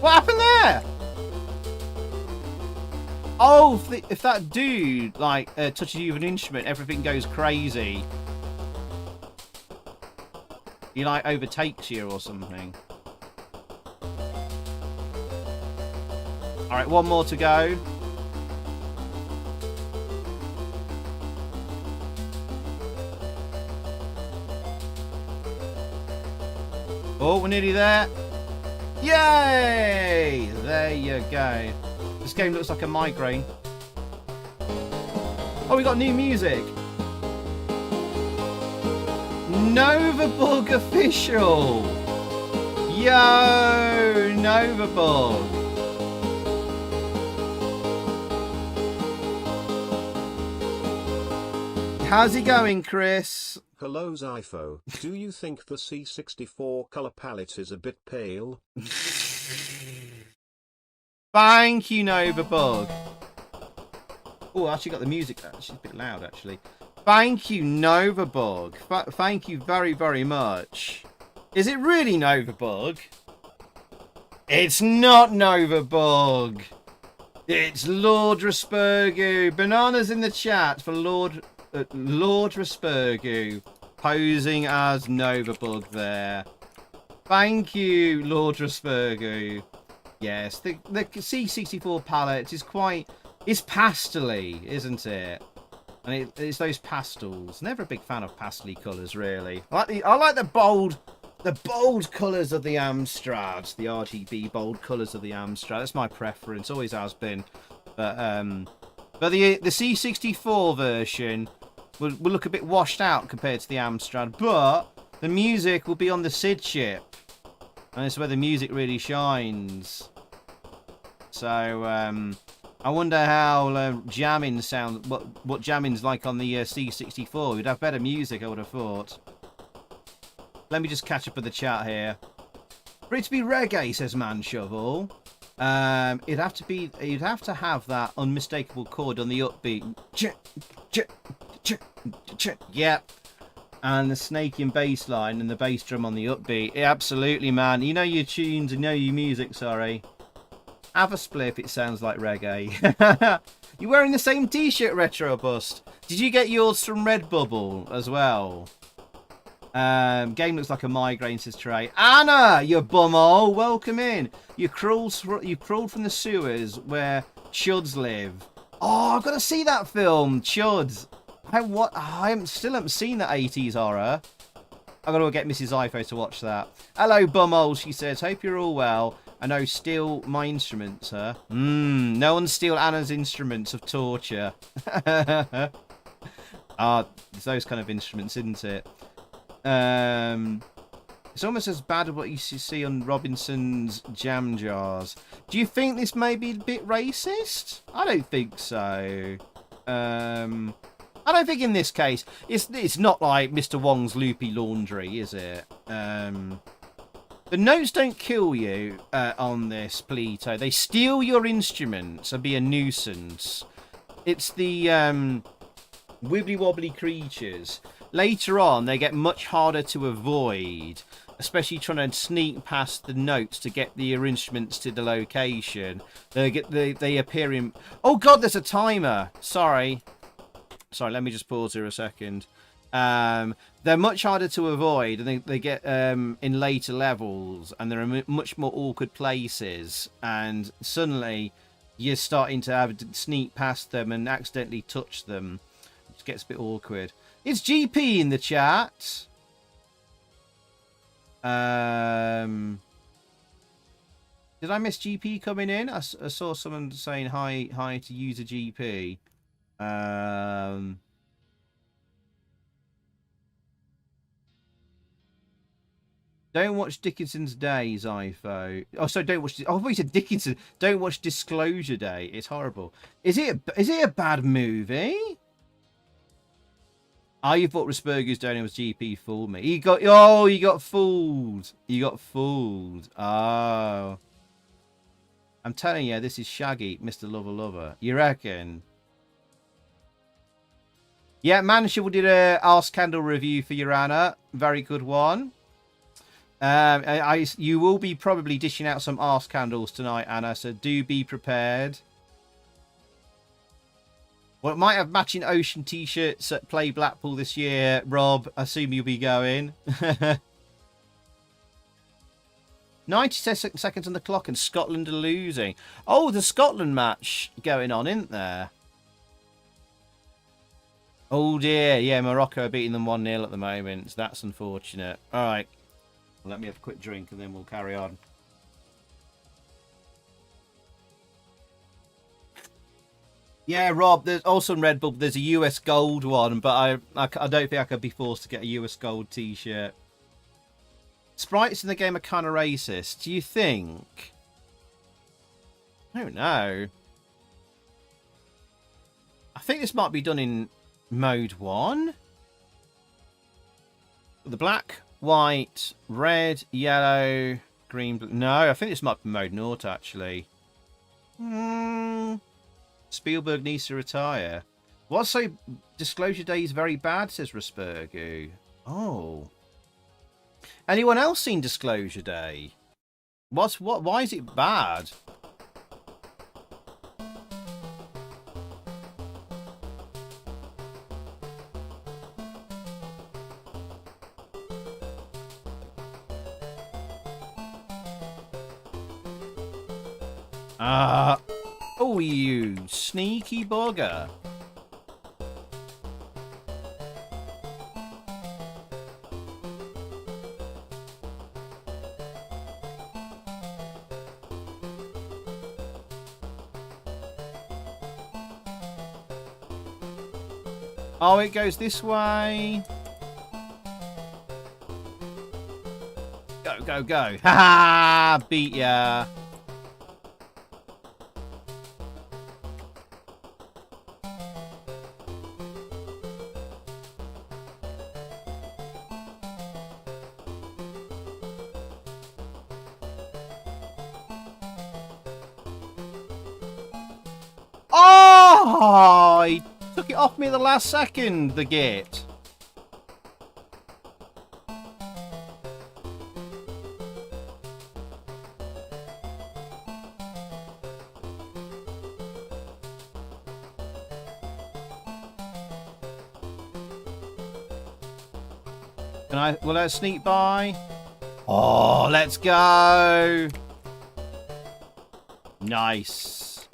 What happened there? Oh, if that dude, like, touches you with an instrument, everything goes crazy. He, like, overtakes you or something. Alright, one more to go. Oh, we're nearly there. Yay! There you go. This game looks like a migraine. Oh, we got new music. Novabug official. Yo, Novabug. How's it going, Chris? Hello Zypho, do you think the C64 color palette is a bit pale? Thank you, Novabug. Oh, I actually got the music. She's a bit loud, actually. Thank you, Novabug. Thank you very, very much. Is it really Novabug? It's not Novabug. It's Lord Raspergu. Bananas in the chat for Lord Raspergu posing as Novabug there. Thank you, Lord Raspergu. Yes, the C64 palette is it's pastel-y, isn't it? And it's those pastels. Never a big fan of pastel-y colours, really. I like the bold colours of the Amstrad, the RGB bold colours of the Amstrad. That's my preference, always has been. But the C64 version will look a bit washed out compared to the Amstrad, but the music will be on the SID chip. And that's where the music really shines. So, I wonder how Jammin sounds, what Jammin's like on the C64. We'd have better music, I would have thought. Let me just catch up with the chat here. For it to be reggae, says Man Shovel, you'd have to have that unmistakable chord on the upbeat. Yep. And the snaking bass line and the bass drum on the upbeat. Yeah, absolutely, man. You know your tunes and know your music, sorry. Have a spliff, it sounds like reggae. You're wearing the same t-shirt, Retro Bust. Did you get yours from Redbubble as well? Game looks like a migraine, says Trey. Anna, you bumhole, welcome in. You crawled from the sewers where Chuds live. Oh, I've got to see that film, Chuds. I still haven't seen that 80s horror. I've got to get Mrs. Ifo to watch that. Hello, bumhole, she says. Hope you're all well. I know, steal my instruments, huh? No one steal Anna's instruments of torture. It's those kind of instruments, isn't it? It's almost as bad as what you see on Robinson's jam jars. Do you think this may be a bit racist? I don't think so. I don't think in this case it's not like Mr. Wong's Loopy Laundry, is it? The notes don't kill you on this, Polito. They steal your instruments and be a nuisance. It's the wibbly wobbly creatures. Later on, they get much harder to avoid, especially trying to sneak past the notes to get your instruments to the location. They appear in. Oh God, there's a timer. Sorry, let me just pause here a second. They're much harder to avoid, and they get in later levels, and they're in much more awkward places, and suddenly you're starting to have to sneak past them and accidentally touch them. It just gets a bit awkward. It's GP in the chat. Did I miss GP coming in? I saw someone saying hi to user GP. Don't watch Dickinson's Days, Ifo. Oh, so don't watch. Oh, I thought you said Dickinson. Don't watch Disclosure Day. It's horrible. Is it a bad movie? Oh, you thought Rasperger's donor was GP fooled me. You got fooled. You got fooled. Oh. I'm telling you, this is Shaggy, Mr. Lover Lover. You reckon? Yeah, Manshaw did a Ask Candle review for your Anna. Very good one. You will be probably dishing out some arse candles tonight, Anna, so do be prepared. Well, it might have matching Ocean t-shirts at Play Blackpool this year. Rob, I assume you'll be going. 90 seconds on the clock and Scotland are losing. Oh, the Scotland match going on, isn't there? Oh, dear. Yeah, Morocco are beating them 1-0 at the moment. So that's unfortunate. All right. Well, let me have a quick drink and then we'll carry on. Yeah, Rob, there's also in Red Bull, there's a US Gold one, but I don't think I could be forced to get a US Gold t-shirt. Sprites in the game are kind of racist. Do you think? I don't know. I think this might be done in mode 1. The black, white, red, yellow, green, blue. No, I think this might be mode 0 actually. Spielberg needs to retire. What's so Disclosure Day is very bad, says Raspergu. Oh. Anyone else seen Disclosure Day? Why is it bad? Oh, you sneaky bugger. Oh, it goes this way. Go, go, go. Ha ha! Beat ya. Oh, he took it off me at the last second, the gate. Will I sneak by? Oh, let's go. Nice.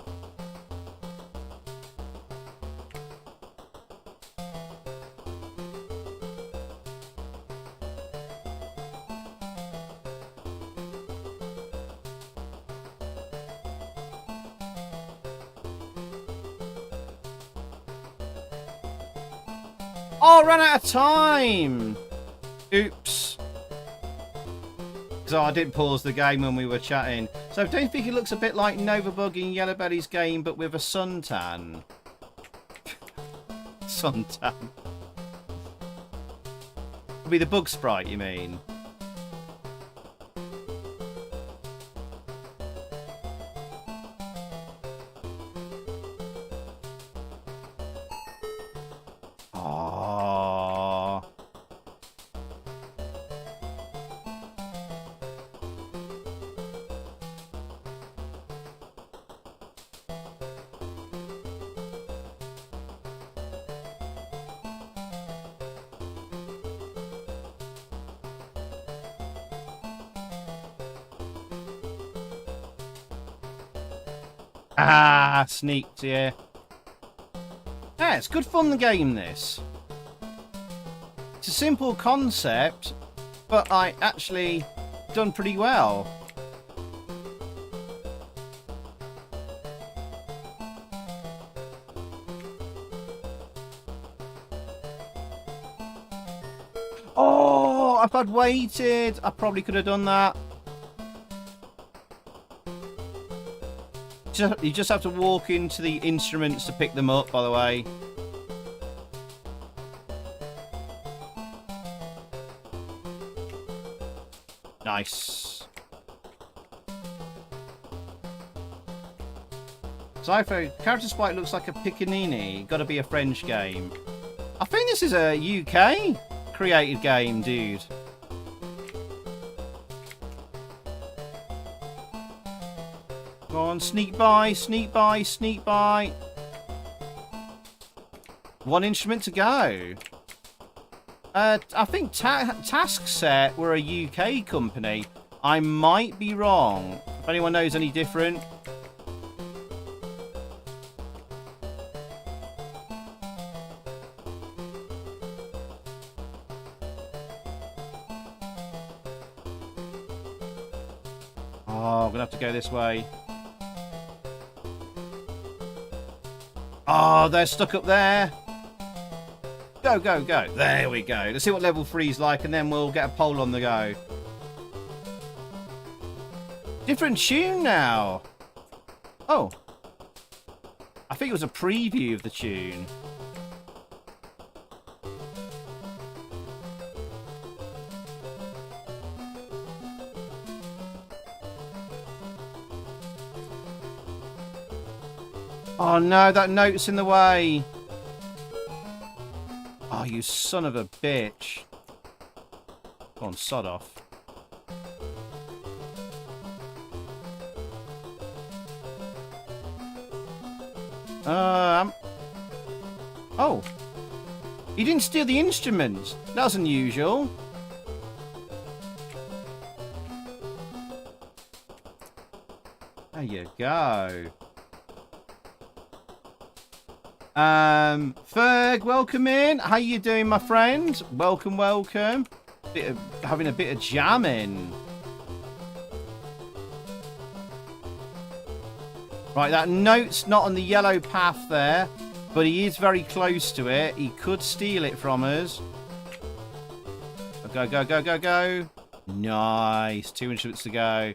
Oh, I ran out of time. Oops. So I didn't pause the game when we were chatting. So don't think it looks a bit like Novabug in Yellowbelly's game, but with a suntan. Suntan. It'll be the bug sprite, you mean? Ah, sneaked, yeah. Yeah, it's good fun, the game, this. It's a simple concept, but I actually done pretty well. Oh, if I'd waited, I probably could have done that. You just have to walk into the instruments to pick them up, by the way. Nice. Zypho, character sprite looks like a Piccanini. Gotta be a French game. I think this is a UK created game, dude. Go on, sneak by, sneak by, sneak by. One instrument to go. I think Task Set were a UK company. I might be wrong. If anyone knows any different. Oh, I'm gonna have to go this way. Oh, they're stuck up there. Go, go, go. There we go. Let's see what level 3's like, and then we'll get a poll on the go. Different tune now. Oh. I think it was a preview of the tune. Oh no, that note's in the way. Oh, you son of a bitch. Go on, sod off. Oh. He didn't steal the instruments. That was unusual. There you go. Ferg, welcome in. How you doing, my friend? Welcome, welcome. Having a bit of jamming. Right, that note's not on the yellow path there, but he is very close to it. He could steal it from us. Go, go, go, go, go. Nice. 2 instruments to go.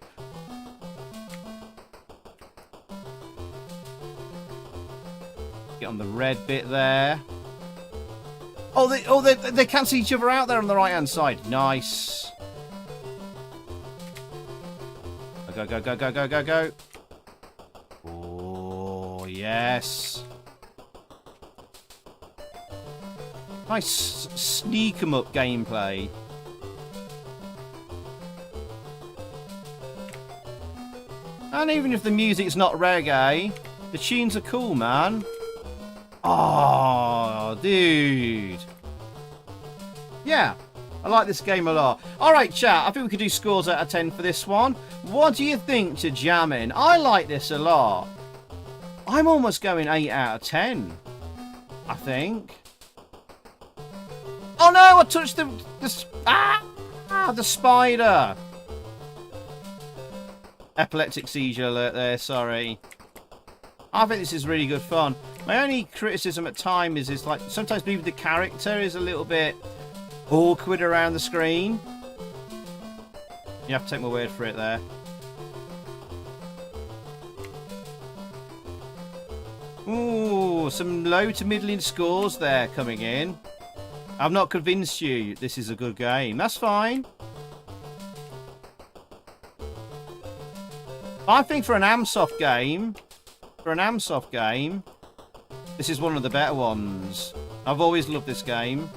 Get on the red bit there. Oh, they cancel each other out there on the right-hand side. Nice. Go, go, go, go, go, go, go. Oh, yes. Nice sneak 'em up gameplay. And even if the music's not reggae, the tunes are cool, man. Oh, dude. Yeah, I like this game a lot. Alright, chat, I think we could do scores out of 10 for this one. What do you think to Jammin? I like this a lot. I'm almost going 8 out of 10, I think. Oh no, I touched the spider. Epileptic seizure alert there, sorry. I think this is really good fun. My only criticism at times is like sometimes maybe the character is a little bit awkward around the screen. You have to take my word for it there. Ooh, some low to middling scores there coming in. I've not convinced you this is a good game. That's fine. I think for an AMSoft game, this is one of the better ones. I've always loved this game.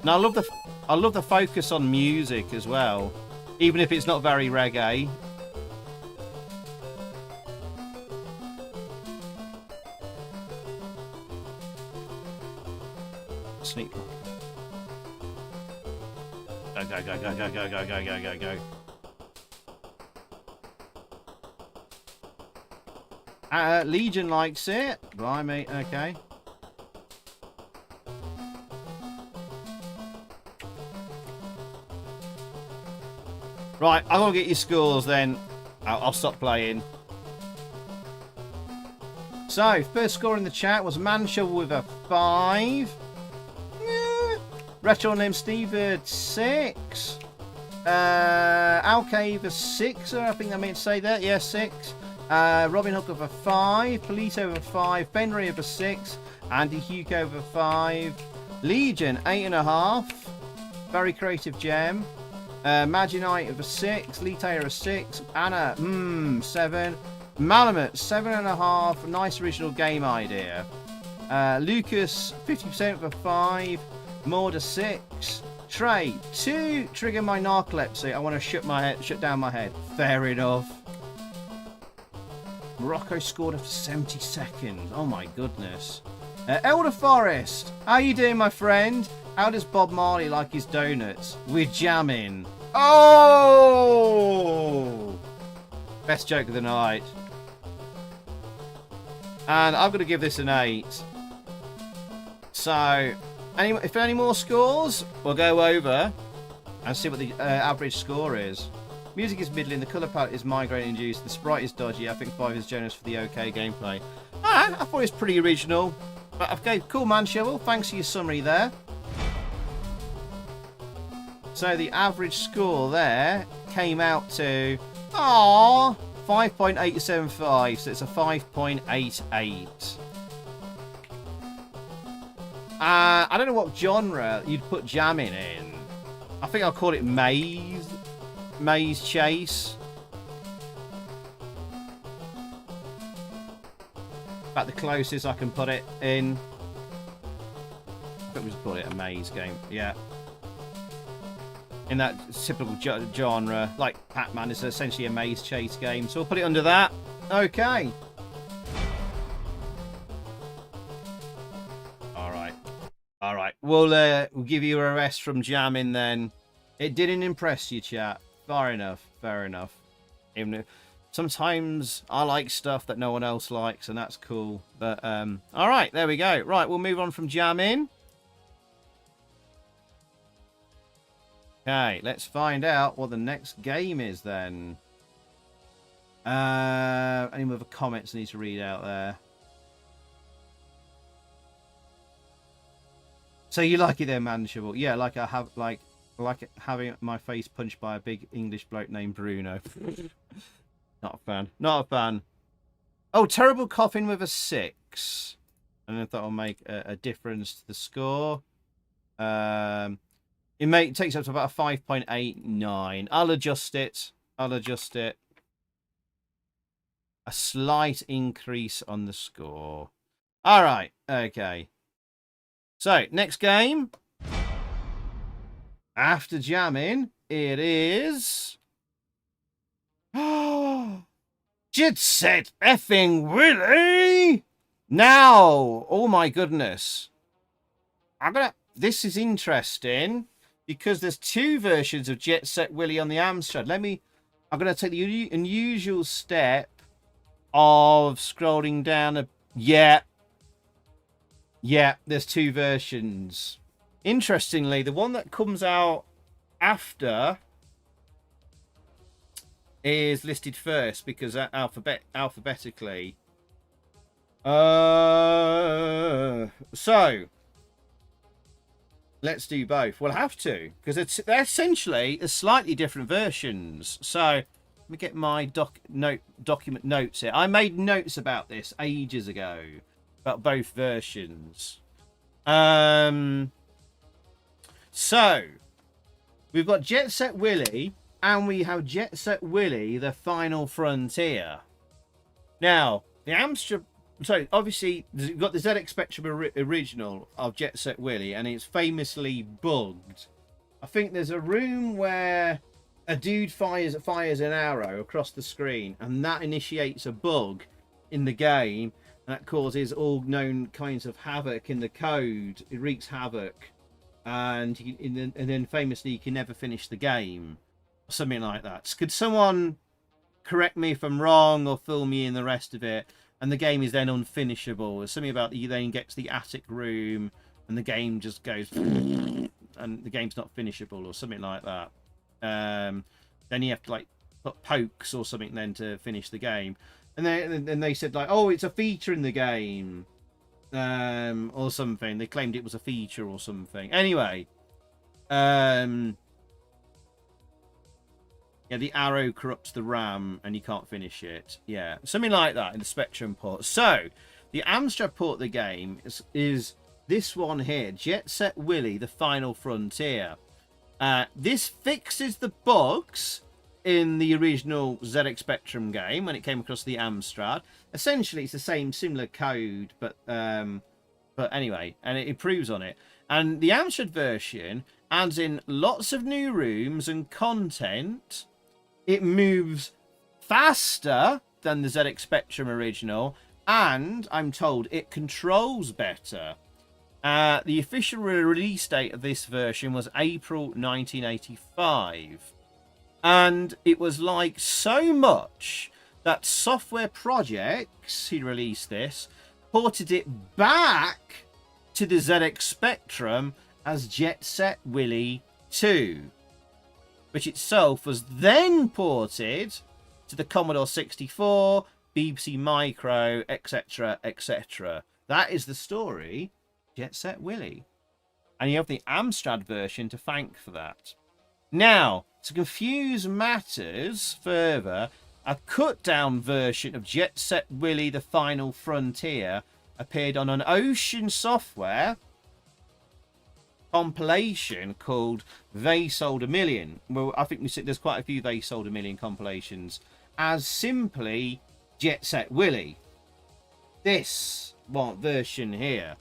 And I love the focus on music as well, even if it's not very reggae. Sneak. Go, go, go, go, go, go, go, go, go, go, go. Legion likes it. Blimey, okay. Right, I'm gonna get your scores then. I'll stop playing. So, first score in the chat was Mancha with a 5. Retro name Steve at 6. Alcave a 6, I think I meant to say that. Yeah, 6. Robin Hook over 5. Police over 5. Benry over 6. Andy Hugo over 5. Legion 8.5. Very creative gem. Maginite over 6. Lite over 6. Anna 7. Malamut 7.5. Nice original game idea. Lucas 50% over 5. Morda 6. Trey, to trigger my narcolepsy, I want to shut down my head. Fair enough. Morocco scored after 70 seconds. Oh my goodness. Elder Forest, how you doing, my friend? How does Bob Marley like his donuts? We're jamming. Oh! Best joke of the night. And I'm going to give this an 8. So, if any more scores, we'll go over and see what the average score is. Music is middling, the colour palette is migraine-induced, the sprite is dodgy, I think 5 is generous for the okay gameplay. I thought it was pretty original. Okay, cool man, Shovel. Thanks for your summary there. So the average score there came out to 5.875, so it's a 5.88. I don't know what genre you'd put Jammin in. I think I'll call it Maze Chase. About the closest I can put it in. I think we just call it a maze game. Yeah. In that typical genre, like Pac-Man is essentially a maze chase game. So we'll put it under that. Okay. All right. We'll give you a rest from Jammin then. It didn't impress you, chat. Fair enough. Even if sometimes I like stuff that no one else likes, and that's cool. But all right, there we go. Right, we'll move on from Jammin. Okay, let's find out what the next game is then. Any other comments I need to read out there? So you like it there, man, Shovel? Yeah, like I have, like it having my face punched by a big English bloke named Bruno. Not a fan. Oh, terrible coughing with a 6. And I thought I'll make a difference to the score. It takes up to about a 5.89. I'll adjust it. A slight increase on the score. All right. Okay. So, next game. After Jammin, it is... Set Willy! Now! Oh my goodness. This is interesting because there's 2 versions of Set Willy on the Amstrad. I'm going to take the unusual step of scrolling down Yeah, there's 2 versions. Interestingly, the one that comes out after is listed first because alphabetically. So let's do both. We'll have to because they're essentially slightly different versions. So let me get my document notes here. I made notes about this ages ago about both versions. So we've got Set Willy. And we have Set Willy, the Final Frontier. Now, the Amstrad... So, obviously, you've got the ZX Spectrum original of Set Willy, and it's famously bugged. I think there's a room where a dude fires an arrow across the screen, and that initiates a bug in the game, and that causes all known kinds of havoc in the code. It wreaks havoc. And then famously, you can never finish the game. Something like that. Could someone correct me if I'm wrong or fill me in the rest of it? And the game is then unfinishable. There's something about you then get to the attic room and the game just goes and the game's not finishable or something like that. Then you have to like put pokes or something then to finish the game. And then they said like, oh, it's a feature in the game or something. They claimed it was a feature or something. Anyway, yeah, the arrow corrupts the RAM and you can't finish it. Yeah, something like that in the Spectrum port. So, the Amstrad port of the game is this one here, Set Willy, the Final Frontier. This fixes the bugs in the original ZX Spectrum game when it came across the Amstrad. Essentially, it's the same similar code, but anyway, and it improves on it. And the Amstrad version adds in lots of new rooms and content. It moves faster than the ZX Spectrum original, and I'm told it controls better. The official release date of this version was April 1985. And it was like so much that Software Projects, he released this, ported it back to the ZX Spectrum as Jet Set Willy 2, which itself was then ported to the Commodore 64, BBC Micro, etc., etc. That is the story, Jet Set Willy. And you have the Amstrad version to thank for that. Now, to confuse matters further, a cut-down version of Jet Set Willy The Final Frontier appeared on an Ocean Software compilation called They Sold a Million. Well, I think there's quite a few They Sold a Million compilations as simply Jet Set Willy. This version here.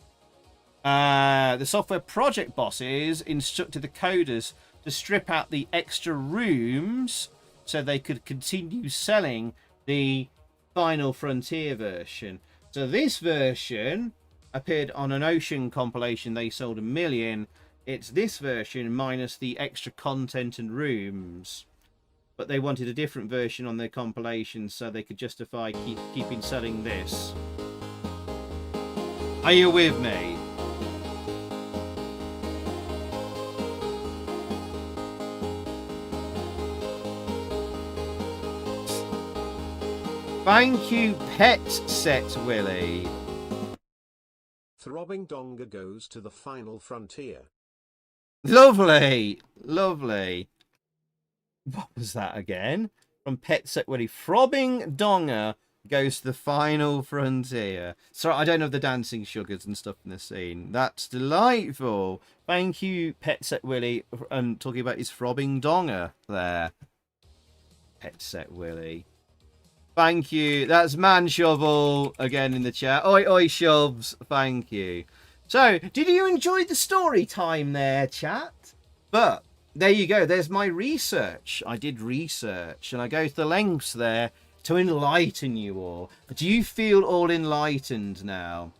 The software project bosses instructed the coders to strip out the extra rooms so they could continue selling the Final Frontier version. So this version appeared on an Ocean compilation They Sold a Million. It's this version minus the extra content and rooms. But they wanted a different version on their compilation so they could justify keeping selling this. Are you with me? Thank you, Pet Set Willy. Throbbing Donga goes to the Final Frontier. Lovely, lovely. What was that again? From Pet Set Willy. Throbbing Donga goes to the Final Frontier. Sorry, I don't know the dancing sugars and stuff in the scene. That's delightful. Thank you, Pet Set Willy, talking about his Throbbing Donga there. Pet Set Willy. Thank you. That's Man Shovel again in the chat. Oi, oi, Shoves. Thank you. So, did you enjoy the story time there, chat? But, there you go. There's my research. I did research, and I go to the lengths there to enlighten you all. Do you feel all enlightened now?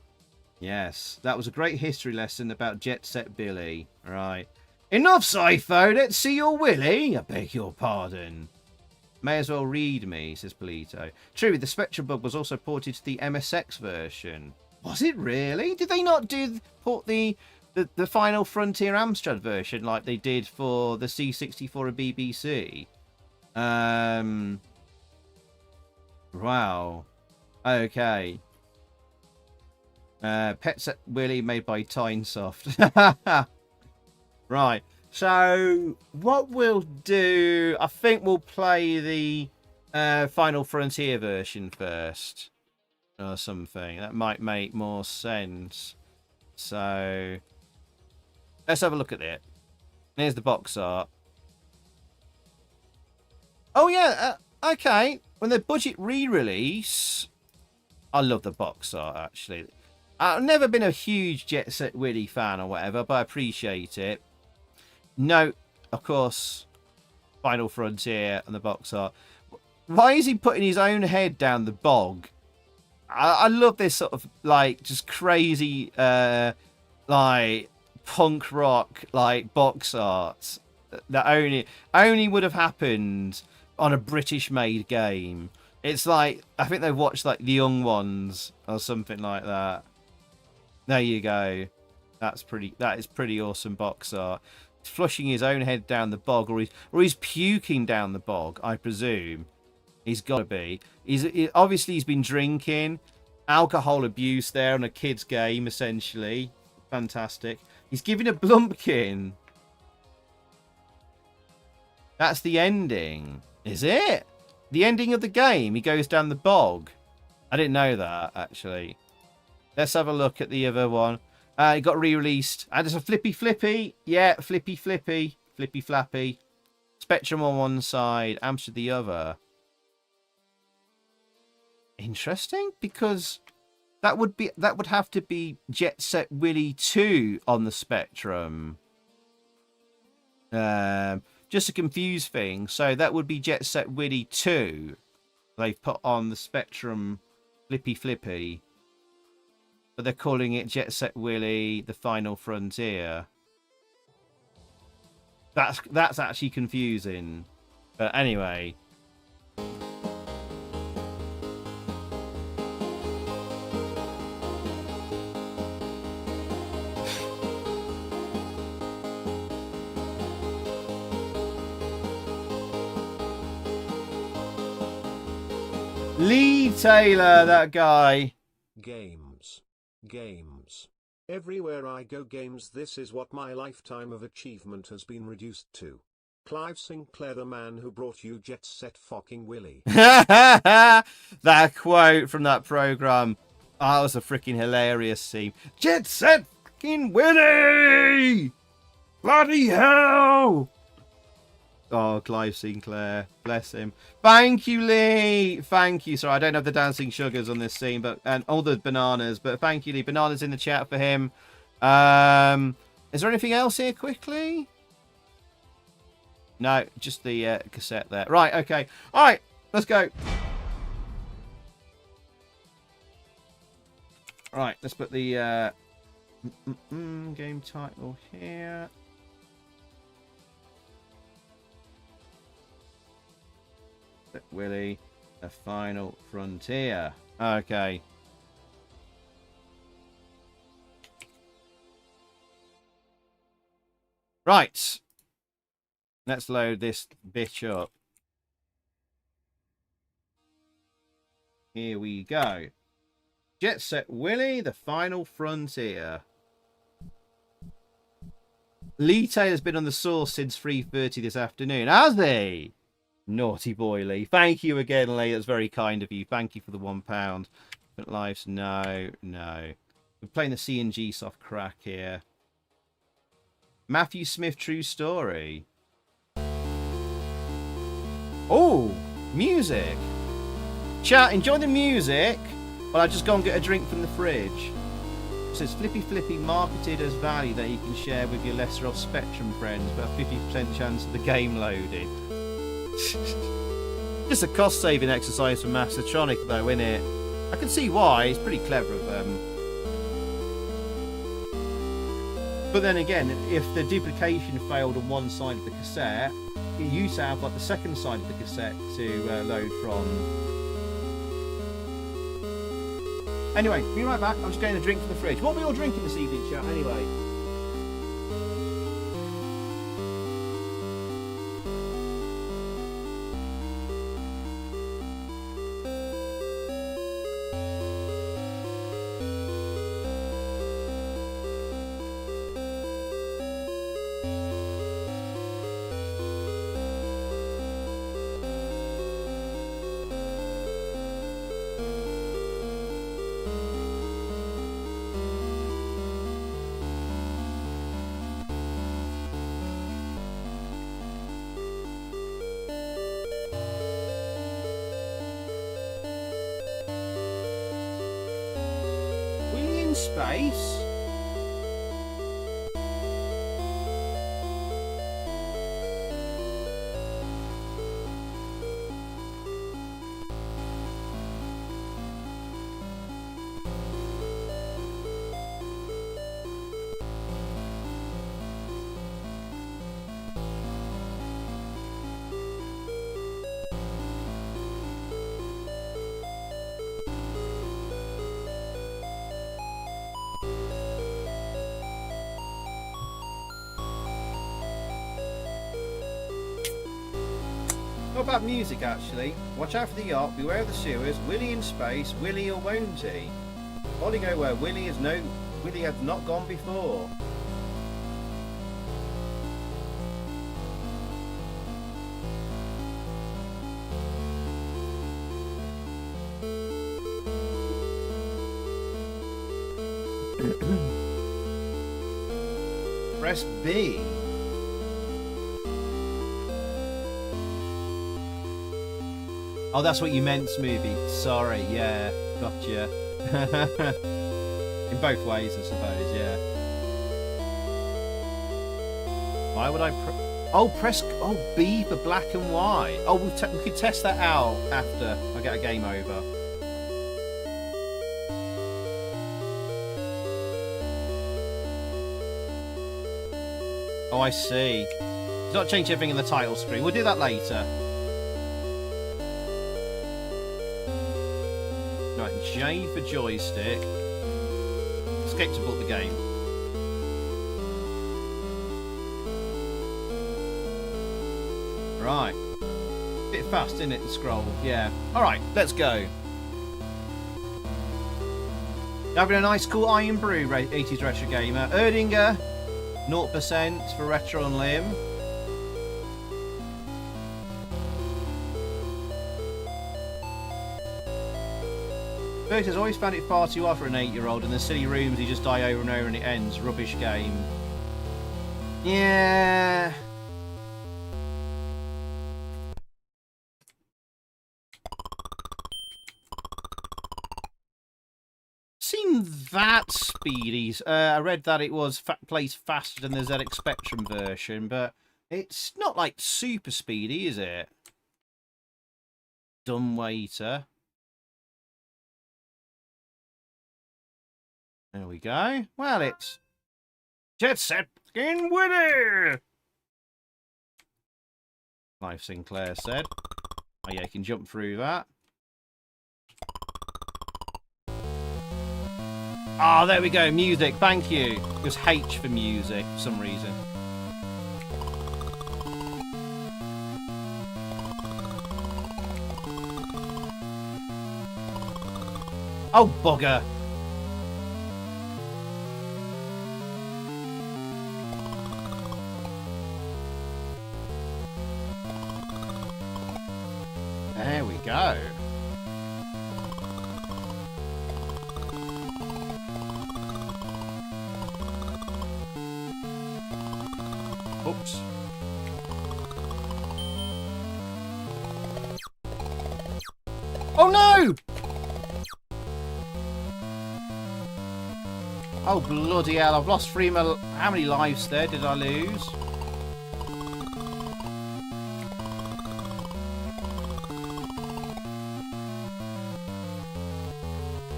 Yes. That was a great history lesson about Jet Set Billy. Right. Enough, Sifo. Let's see your Willy. I beg your pardon. May as well read me, says Polito. True, the Spectrum bug was also ported to the MSX version. Was it really? Did they not port the Final Frontier Amstrad version like they did for the C64 and BBC? Wow. Okay. Pet Set Willy made by Tynesoft. Right. So, what we'll do, I think we'll play the Final Frontier version first. Or something. That might make more sense. So, let's have a look at it. Here's the box art. Oh, yeah. Okay. When the budget re-release, I love the box art, actually. I've never been a huge Jet Set Willy fan or whatever, but I appreciate it. Note, of course, Final Frontier and the box art. Why is he putting his own head down the bog? I love this sort of, like, just crazy, like, punk rock, like, box art that only would have happened on a British-made game. It's like, I think they've watched, like, The Young Ones or something like that. There you go. That is pretty awesome box art. Flushing his own head down the bog, or he's puking down the bog, I presume. He's got to be. Obviously he's been drinking, alcohol abuse there on a kid's game, essentially. Fantastic. He's giving a blumpkin. That's the ending, is it? The ending of the game. He goes down the bog. I didn't know that, actually. Let's have a look at the other one. It got re-released. And there's a flippy. Yeah, flippy. Flippy flappy. Spectrum on one side, Amstrad the other. Interesting, because that would have to be Jet Set Willy 2 on the Spectrum. Just to confuse things. So that would be Jet Set Willy 2. They've put on the Spectrum Flippy. But they're calling it Jet Set Willy, The Final Frontier. That's actually confusing. But anyway. Lee Taylor, that guy. Games. Everywhere I go games, this is what my lifetime of achievement has been reduced to. Clive Sinclair, the man who brought you Jet Set fucking Willy. That quote from that program. Oh, that was a freaking hilarious scene. Jet Set fucking Willy! Bloody hell! Oh, Clive Sinclair. Bless him. Thank you, Lee. Thank you. Sorry, I don't have the dancing sugars on this scene, and all the bananas. But thank you, Lee. Bananas in the chat for him. Is there anything else here quickly? No, just the cassette there. Right, okay. All right, let's go. All right, let's put the game title here. Willy, The Final Frontier. Okay. Right. Let's load this bitch up. Here we go. Jet Set Willy, The Final Frontier. Lee Taylor's been on the source since 3:30 this afternoon. Has he? Naughty boy, Lee. Thank you again, Lee. That's very kind of you. Thank you for the £1. But lives, no. We're playing the C&G soft crack here. Matthew Smith, True Story. Oh, music. Chat, enjoy the music while I just go and get a drink from the fridge. It says Flippy marketed as value that you can share with your lesser off Spectrum friends, but a 50% chance of the game loading. Just a cost-saving exercise for Macrocosmica, though, isn't it? I can see why. It's pretty clever of them. But then again, if the duplication failed on one side of the cassette, you used to have like the second side of the cassette to load from. Anyway, be right back. I'm just getting a drink from the fridge. What are we all drinking this evening, chat? Anyway. Space. What about music, actually? Watch out for the yacht, beware of the sewers, Willy in space, Willy or won't he? Ollie go where Willy has not gone before. Press B. Oh, that's what you meant, Smoothie. Sorry, yeah, gotcha. In both ways, I suppose, yeah. Why would I... Oh, press... Oh, B for black and white. Oh, we could test that out after I get a game over. Oh, I see. It's not changed everything in the title screen. We'll do that later. Right, J for joystick. Escape to boot the game. Right. Bit fast, isn't it, the scroll? Yeah. Alright, let's go. Having a nice cool Iron Brew 80s Retro Gamer. Erdinger, 0% for Retro and Limb. Bert has always found it far too hard for an 8-year-old. In the silly rooms, you just die over and over and it ends. Rubbish game. Yeah. Seemed that speedy. I read that it was plays faster than the ZX Spectrum version, but it's not like super speedy, is it? Dumbwaiter. There we go. Well, it's Jet Set Willy, Clive Sinclair said. Oh yeah, you can jump through that. Ah, oh, there we go. Music. Thank you. It was H for music for some reason. Oh, bugger. There we go. Oops. Oh no! Oh bloody hell, I've lost 3 mil. How many lives there did I lose?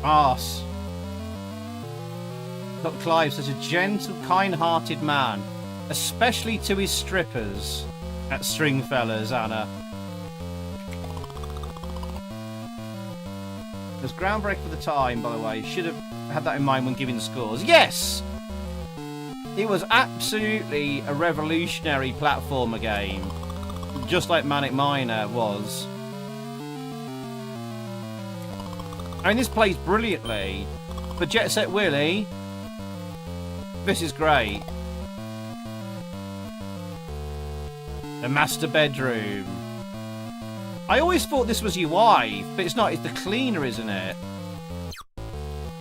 Arse. Dr. Clive, such a gentle, kind-hearted man, especially to his strippers at Stringfellas, Anna. It was groundbreaking for the time, by the way. Should have had that in mind when giving scores. Yes! It was absolutely a revolutionary platformer game, just like Manic Miner was. I mean, this plays brilliantly. For Jet Set Willy, this is great. The master bedroom. I always thought this was your wife, but it's not. It's the cleaner, isn't it?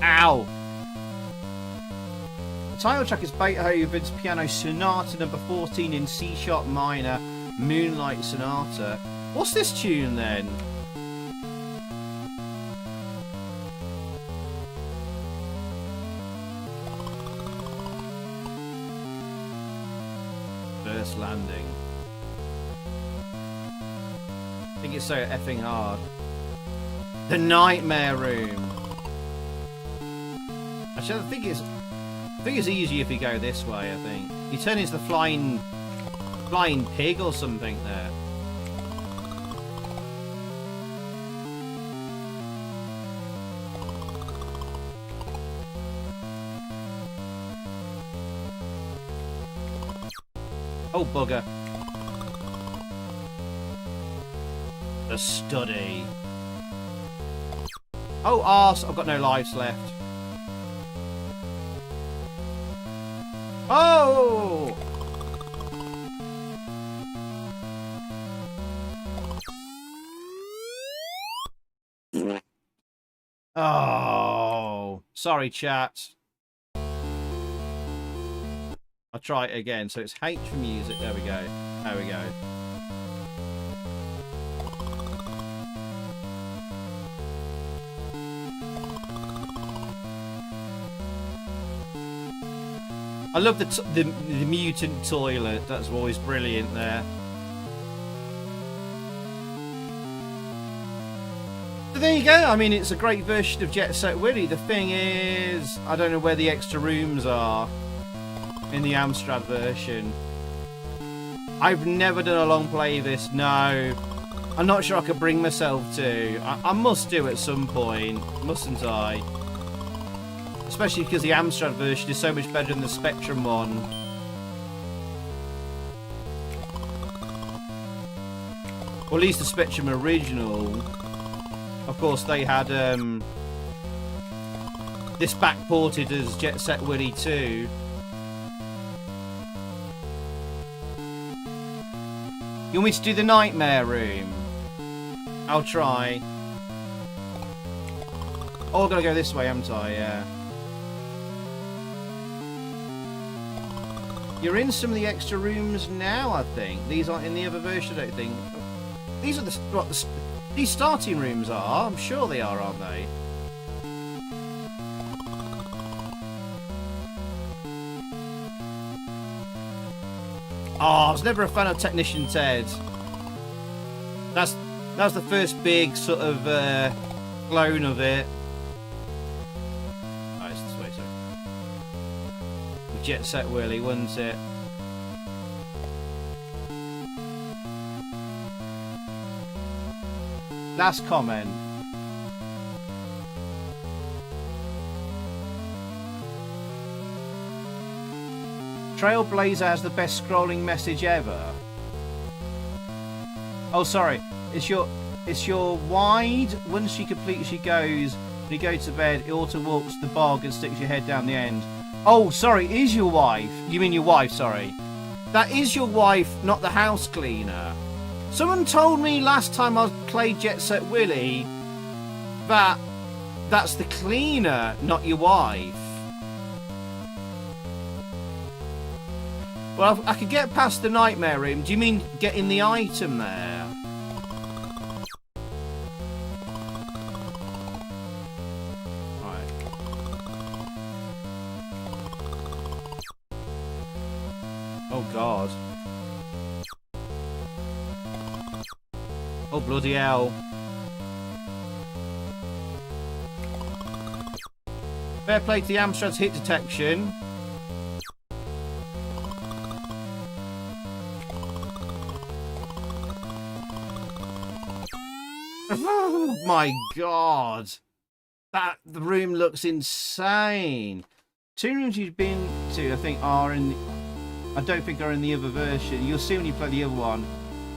Ow. The title track is Beethoven's Piano Sonata number 14 in C-sharp minor, Moonlight Sonata. What's this tune then? First landing. I think it's so effing hard. The Nightmare Room. Actually, I think it's easier if you go this way. I think you turn into the flying pig or something there. Oh bugger. The study. Oh arse, I've got no lives left. Oh! Oh, sorry chat. I'll try it again. So it's H for music. There we go. There we go. I love the mutant toilet. That's always brilliant there. So there you go. I mean, it's a great version of Jet Set Willy. The thing is, I don't know where the extra rooms are in the Amstrad version. I've never done a long play of this. No, I'm not sure I could bring myself to. I must do at some point, mustn't I? Especially because the Amstrad version is so much better than the Spectrum one. Or at least the Spectrum original. Of course, they had this backported as Jet Set Willy 2. You want me to do the Nightmare Room? I'll try. Oh, I've got to go this way, haven't I? Yeah. You're in some of the extra rooms now, I think. These aren't in the other version, I don't think. These are these starting rooms are. I'm sure they are, aren't they? Oh, I was never a fan of Technician Ted. That was the first big sort of clone of it. Oh, it's this way, sorry. With Jet Set Willy, wasn't it? Last comment. Trailblazer has the best scrolling message ever. Oh, sorry. It's your wide. Once she completes, she goes. When you go to bed, it auto walks the bog and sticks your head down the end. Oh, sorry. Is your wife? You mean your wife? Sorry. That is your wife, not the house cleaner. Someone told me last time I played Jet Set Willy that that's the cleaner, not your wife. Well, I could get past the Nightmare Room. Do you mean getting the item there? Right. Oh, God. Oh, bloody hell. Fair play to the Amstrad's hit detection. Oh my God. The room looks insane. 2 rooms you've been to, I think, are in... I don't think are in the other version. You'll see when you play the other one.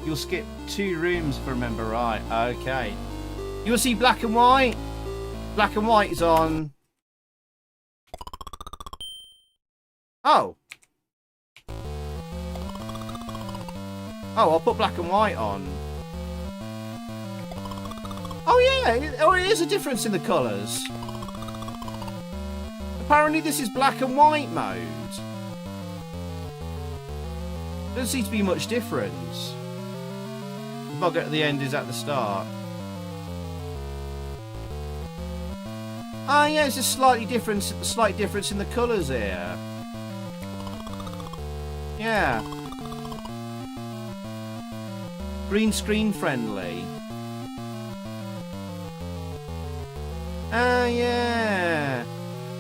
You'll skip 2 rooms if I remember right. Okay. You'll see black and white. Black and white is on. Oh. Oh, I'll put black and white on. Oh yeah, oh, it is a difference in the colours. Apparently this is black and white mode. Doesn't seem to be much difference. The bug at the end is at the start. Ah, yeah, it's a slight difference in the colours here. Yeah. Green screen friendly. Yeah.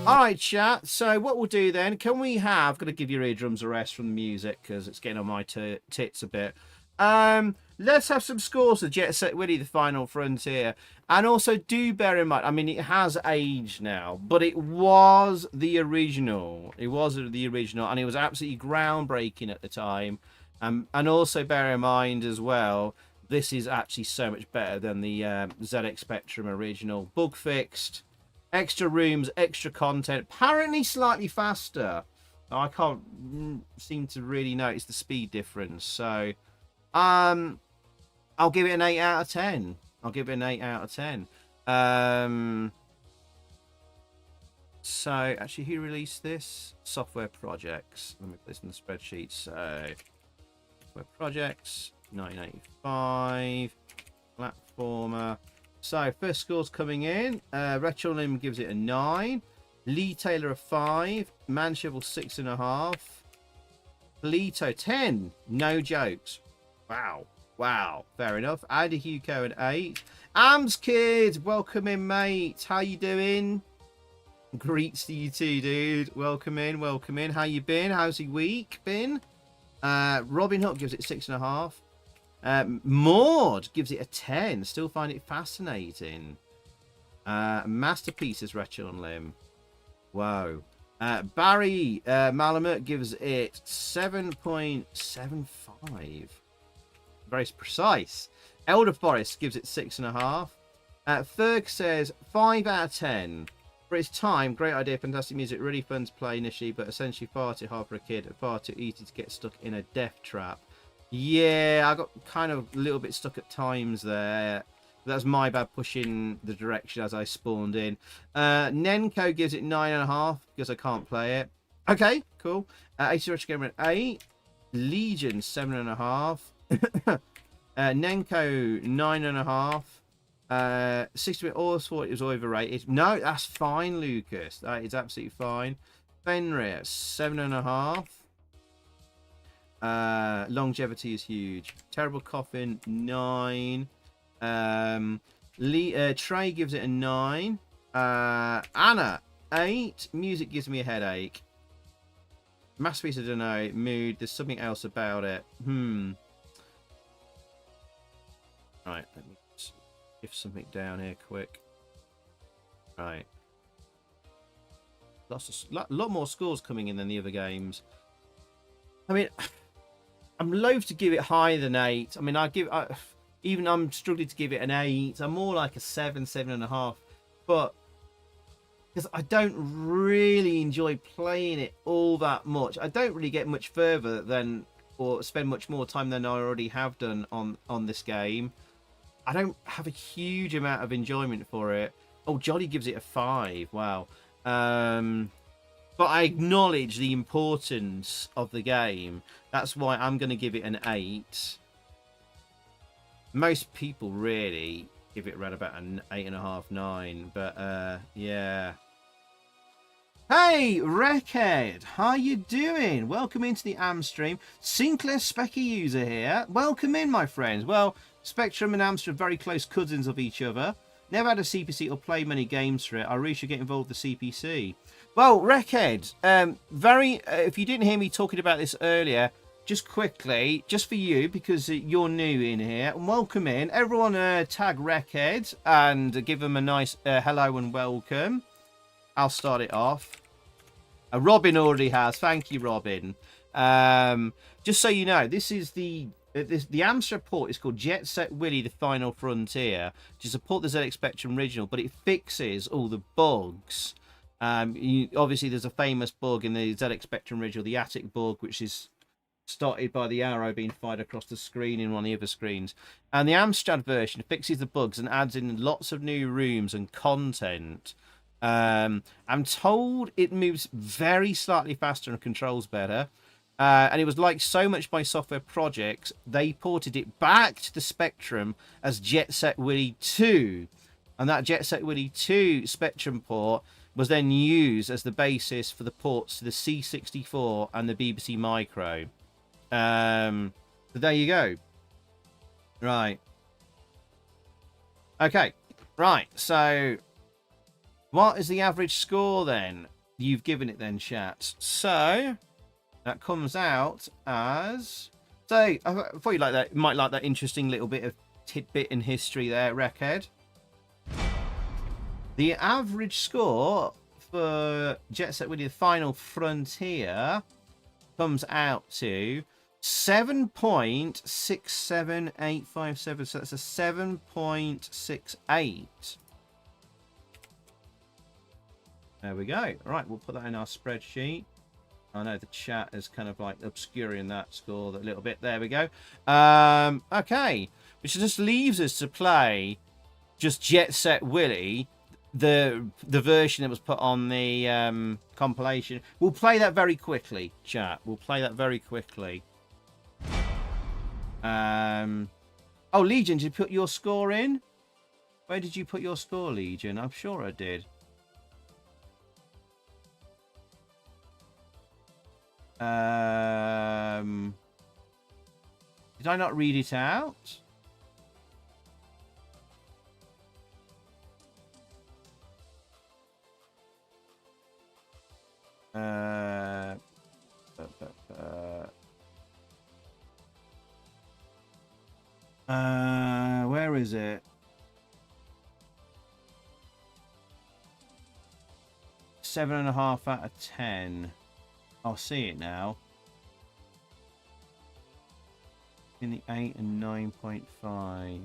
Alright, chat. So what we'll do then, can we have... Got to give your eardrums a rest from the music because it's getting on my tits a bit. Let's have some scores of Jet Set Willy, the Final Frontier. And also do bear in mind, I mean, it has aged now, but it was the original. It was the original, and it was absolutely groundbreaking at the time. And also bear in mind as well, this is actually so much better than the ZX Spectrum original. Bug fixed, extra rooms, extra content, apparently slightly faster. I can't seem to really notice the speed difference. So, I'll give it an 8 out of 10. I'll give it an 8 out of 10. So, actually, who released this? Software Projects. Let me put this in the spreadsheet. So, Software Projects, 1985, platformer. So, first score's coming in. Retrolim gives it a 9. Lee Taylor a 5. Manshovel 6.5. Polito 10. No jokes. Wow. Wow. Fair enough. Andy Hugo an 8. Ams Kid, welcome in, mate. How you doing? Greets to you too, dude. Welcome in, welcome in. How you been? How's your week been? Robin Hook gives it 6.5. Maud gives it a 10. Still find it fascinating. Masterpieces Retro on Limb. Whoa. Barry Malamut gives it 7.75. Very precise. Elder Forest gives it 6.5. Ferg says 5 out of 10. For its time, great idea, fantastic music, really fun to play initially, but essentially far too hard for a kid and far too easy to get stuck in a death trap. Yeah, I got kind of a little bit stuck at times there. That's my bad pushing the direction as I spawned in. Nenko gives it 9.5 because I can't play it. Okay, cool. AC Rush Gamer at 8. Legion 7.5. Nenko 9.5. 60-bit always thought it was overrated. No, that's fine, Lucas. That is absolutely fine. Fenrir 7.5. Longevity is huge. Terrible Coffin 9. Trey gives it a 9. Anna 8. Music gives me a headache. Masterpiece, I don't know. Mood, there's something else about it. Right, let me shift something down here quick. Right. A lot more scores coming in than the other games. I mean, I'm loath to give it higher than 8. I mean, even I'm struggling to give it an 8. I'm more like a 7, 7.5. But because I don't really enjoy playing it all that much. I don't really get much further than, or spend much more time than I already have done on this game. I don't have a huge amount of enjoyment for it. Oh, Jolly gives it a 5. Wow. But I acknowledge the importance of the game. That's why I'm going to give it an 8. Most people really give it around about an 8.5, 9. But yeah. Hey, Wreckhead, how you doing? Welcome into the AMSTREAM. Sinclair Specky user here. Welcome in, my friends. Well, Spectrum and Amstrad are very close cousins of each other. Never had a CPC or played many games for it. I really should get involved with the CPC. Well, Wreckhead, if you didn't hear me talking about this earlier, just quickly, just for you, because you're new in here, welcome in. Everyone tag Wreckhead and give him a nice hello and welcome. I'll start it off. Robin already has. Thank you, Robin. Just so you know, this is the Amstrad port is called Jet Set Willy, the Final Frontier, which is a port of the ZX Spectrum original, but it fixes all the bugs. Obviously, there's a famous bug in the ZX Spectrum original, the attic bug, which is started by the arrow being fired across the screen in one of the other screens. And the Amstrad version fixes the bugs and adds in lots of new rooms and content. I'm told it moves very slightly faster and controls better. And it was liked so much by software projects, they ported it back to the Spectrum as Jet Set Willy 2. And that Jet Set Willy 2 Spectrum port was then used as the basis for the ports to the C64 and the BBC Micro. So there you go. Right. Okay. Right. So what is the average score then? You've given it then, chat. So that comes out as... So I thought you might like that interesting little bit of tidbit in history there, Wreckhead. The average score for Jet Set Willy, the Final Frontier, comes out to 7.67857. So that's a 7.68. There we go. All right, we'll put that in our spreadsheet. I know the chat is kind of like obscuring that score a little bit. There we go. Okay, which just leaves us to play just Jet Set Willy, the version that was put on the compilation. We'll play that very quickly, chat. We'll play that very quickly. Oh, Legion, did you put your score in? Where did you put your score, Legion? I'm sure I did. Did I not read it out? Where is it? 7.5 out of 10. I'll see it now. In the 8 and 9.5.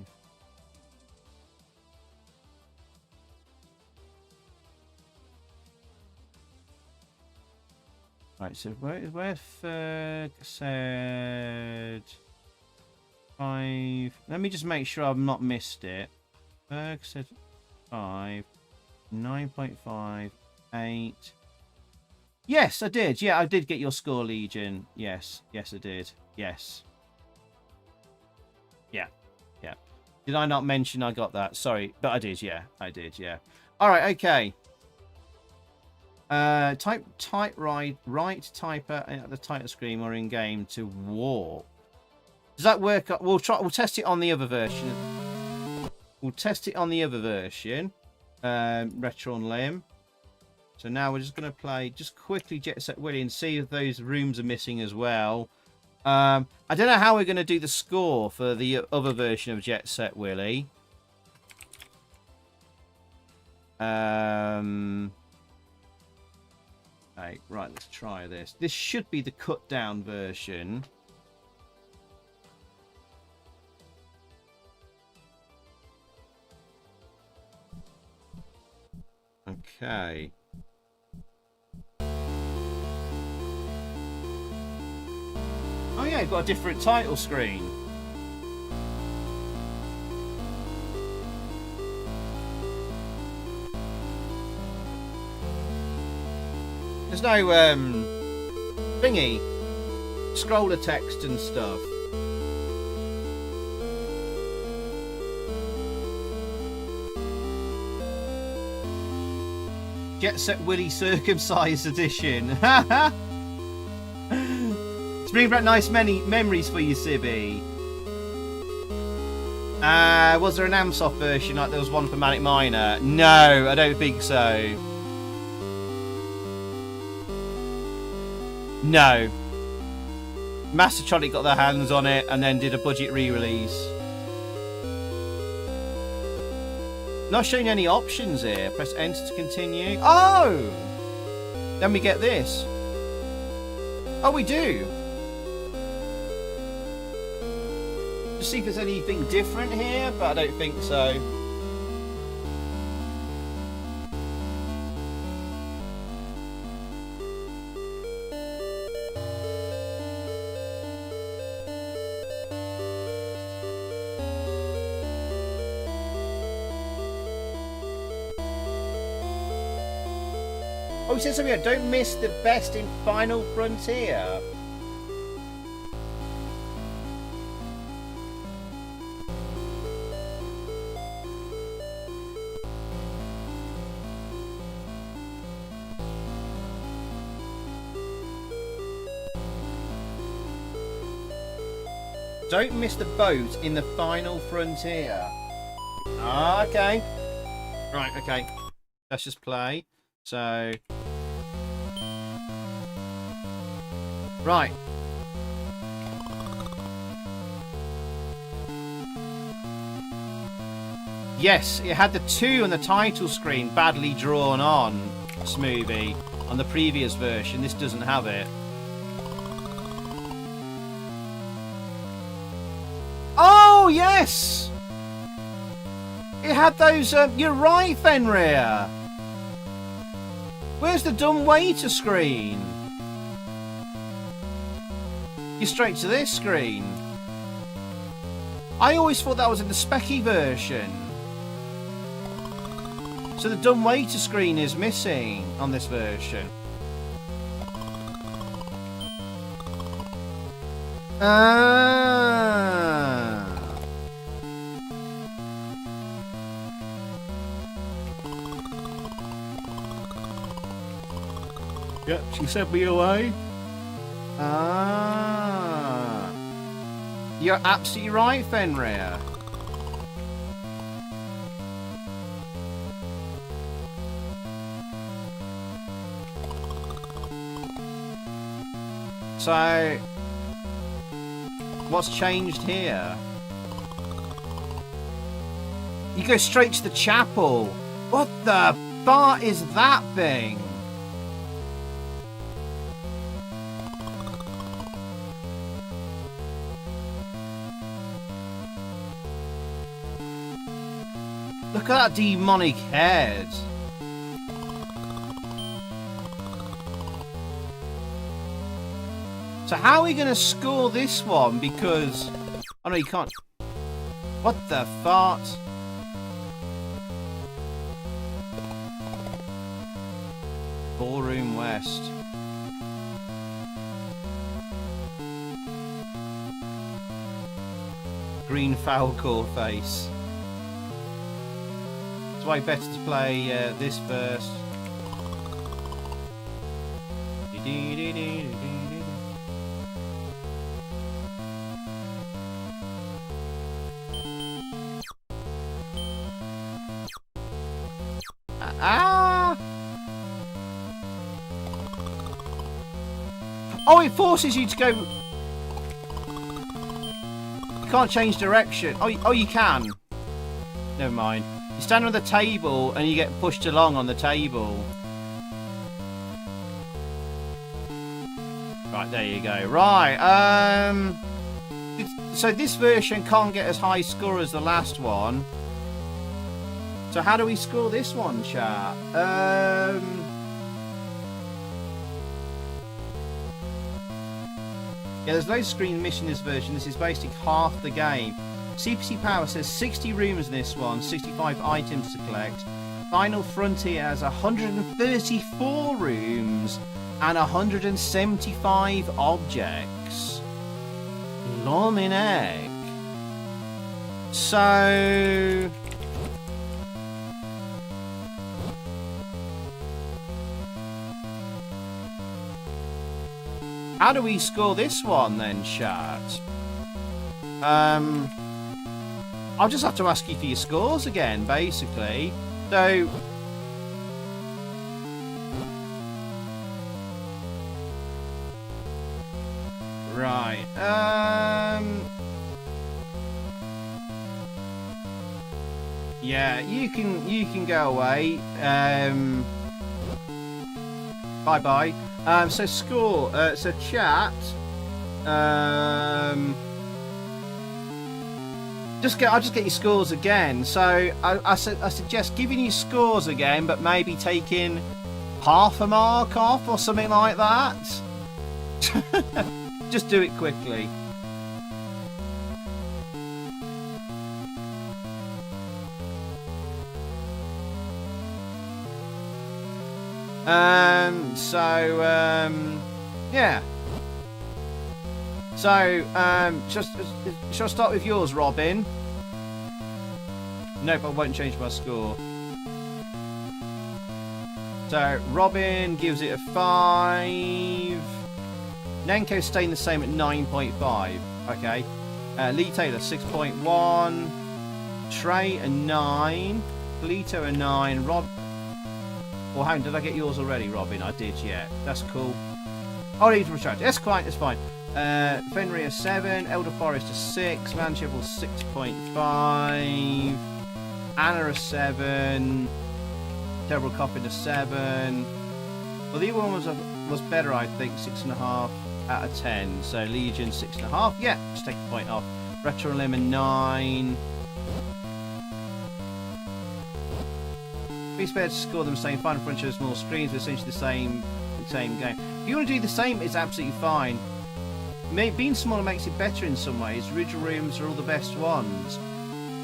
Right, so where Ferg said 5. Let me just make sure I've not missed it. Ferg said 5, 9.5, 8. Yes, I did. Yeah, I did get your score, Legion. Yes, yes, I did. Yes. Yeah, yeah. Did I not mention I got that? Sorry, but I did. Yeah, I did. Yeah. All right. Okay. Type right typer at the title screen or in game to warp. Does that work? We'll test it on the other version. We'll test it on the other version. Retro and Limb. So now we're just going to play just quickly Set Willy and see if those rooms are missing as well. I don't know how we're going to do the score for the other version of Set Willy. Okay, right, let's try this. This should be the cut down version. Okay. Oh yeah, got a different title screen. There's no thingy, scroller text and stuff. Set Willy Circumcised Edition. It's bringing back nice many memories for you, Sibby. Was there an Amsoft version like there was one for Manic Miner? No, I don't think so. No. Mastertronic got their hands on it and then did a budget re-release. Not showing any options here. Press enter to continue. Oh! Then we get this. Oh, we do. Just see if there's anything different here, but I don't think so. Oh, he said something like, don't miss the best in Final Frontier. Don't miss the boat in the Final Frontier. Ah, okay. Right, okay. Let's just play. So... Right. Yes, it had the 2 on the title screen badly drawn on, Smoothie, on the previous version. This doesn't have it. Oh, yes! It had those... you're right, Fenrir. Where's the dumb waiter screen? You're straight to this screen. I always thought that was in the Specky version. So the dumb waiter screen is missing on this version. Ah. Yep, she sent me away. Ah. You're absolutely right, Fenrir. So, what's changed here? You go straight to the chapel. What the fart is that thing? Look at that demonic head. So how are we going to score this one? Because... oh no, you can't. What the fart? Ballroom West. Green Falcor face. It's way better to play this first. Ah! Oh, it forces you to go. You can't change direction. Oh, you can. Never mind. You stand on the table and you get pushed along on the table. Right, there you go. Right, so this version can't get as high score as the last one. So how do we score this one, chat? Yeah, there's no screen missing in this version. This is basically half the game. CPC Power says 60 rooms in this one, 65 items to collect. Final Frontier has 134 rooms and 175 objects. Blimmin' egg. So... how do we score this one then, chat? I'll just have to ask you for your scores again, basically. So... right. Yeah, you can go away. Bye-bye. So score. So chat. I'll just get your scores again. So I suggest giving you scores again, but maybe taking half a mark off or something like that. Just do it quickly. Yeah. So, shall I start with yours, Robin? Nope, I won't change my score. So, Robin gives it a 5. Nenko's staying the same at 9.5. Okay. Lee Taylor, 6.1. Trey, a 9. Polito, a 9. Rob... well, hang on, did I get yours already, Robin? I did, yeah. That's cool. Oh, need to retract. That's fine, that's fine. Fenrir, 7. Elder Forest, a 6. Manshavel, 6.5. Anna, a 7. Terrible Coffin, a 7. Well, the other one was better, I think. 6.5 out of 10. So, Legion, 6.5. Yeah, just take a point off. Retro Lemon, 9. Be spared to score them same. Final Frontier, small screens, but essentially the same game. If you want to do the same, it's absolutely fine. Being smaller makes it better in some ways. Original rooms are all the best ones.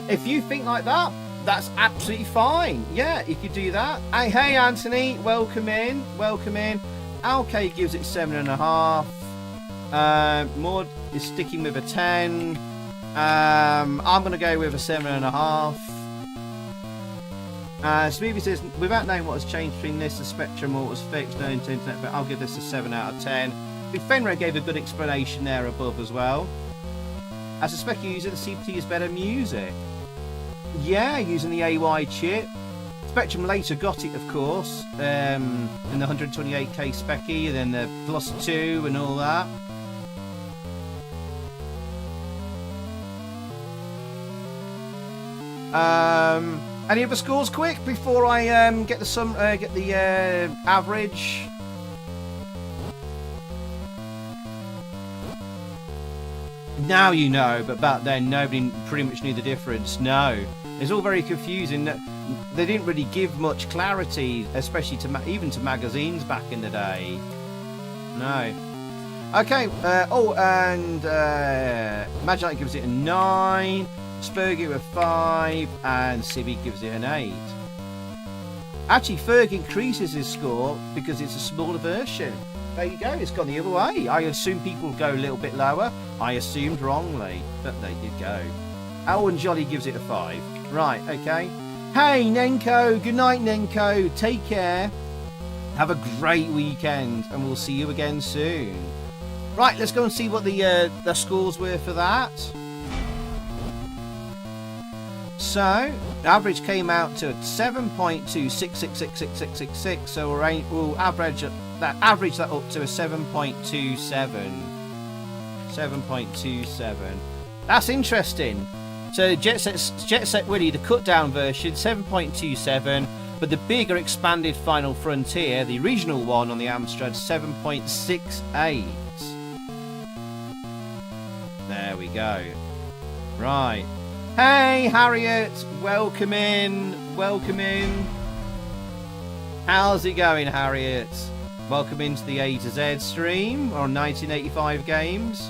If you think like that, that's absolutely fine. Yeah, you could do that. Hey, Anthony, welcome in. Welcome in. Alk gives it 7.5. Maud is sticking with a 10. I'm going to go with a 7.5. Smoothie says, without knowing what has changed between this and Spectrum or what was fixed, known to internet, but I'll give this a 7 out of 10. Fenrir gave a good explanation there above as well. As a spec user, the CPT is better music. Yeah, using the AY chip. Spectrum later got it, of course, in the 128k specky, and then the +2 and all that. Any other scores quick before I get the average? Now you know, but back then nobody pretty much knew the difference. No, it's all very confusing. They didn't really give much clarity, especially to even to magazines back in the day. No. Okay. Magite gives it a 9. Spur gives it a 5, and Civi gives it an 8. Actually, Ferg increases his score because it's a smaller version. There you go, it's gone the other way. I assumed people would go a little bit lower. I assumed wrongly, but there you go. Owen Jolly gives it a 5. Right, okay. Hey, Nenko. Good night, Nenko. Take care. Have a great weekend, and we'll see you again soon. Right, let's go and see what the scores were for that. So, average came out to 7.26666666. So we'll average that up to a 7.27. 7.27. That's interesting. So Jet Set Willy, the cut down version, 7.27, but the bigger expanded Final Frontier, the original one on the Amstrad, 7.68. There we go. Right. Hey, Harriet, welcome in. Welcome in. How's it going, Harriet? Welcome into the A to Z stream on 1985 games.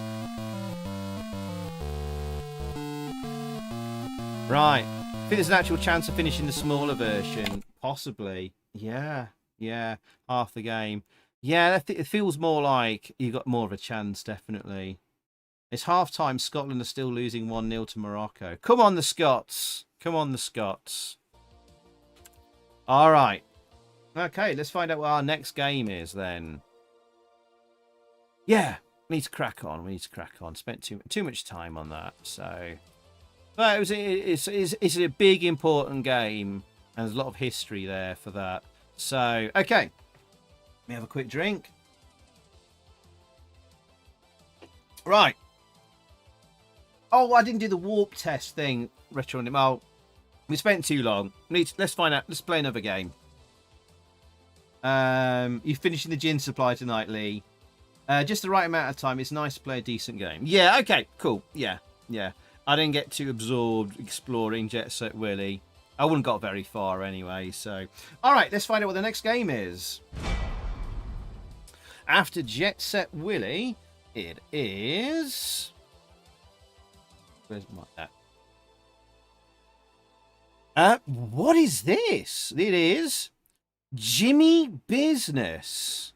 Right. I think there's an actual chance of finishing the smaller version. Possibly. Yeah. Yeah. Half the game. Yeah, it feels more like you got more of a chance, definitely. It's half-time. Scotland are still losing 1-0 to Morocco. Come on, the Scots. Come on, the Scots. All right. Okay, let's find out what our next game is then. Yeah, we need to crack on. We need to crack on. Spent too much time on that, so... But it's a big, important game, and there's a lot of history there for that. So, okay. Let me have a quick drink. Right. Oh, I didn't do the warp test thing, Retro. Oh, we spent too long. Let's find out. Let's play another game. You finishing the gin supply tonight, Lee? Just the right amount of time. It's nice to play a decent game. Yeah, okay, cool. Yeah, yeah. I didn't get too absorbed exploring Jet Set Willy. I wouldn't got very far anyway, so... Alright, let's find out what the next game is. After Jet Set Willy, it is... Where's my... what is this? It is Jimmy Business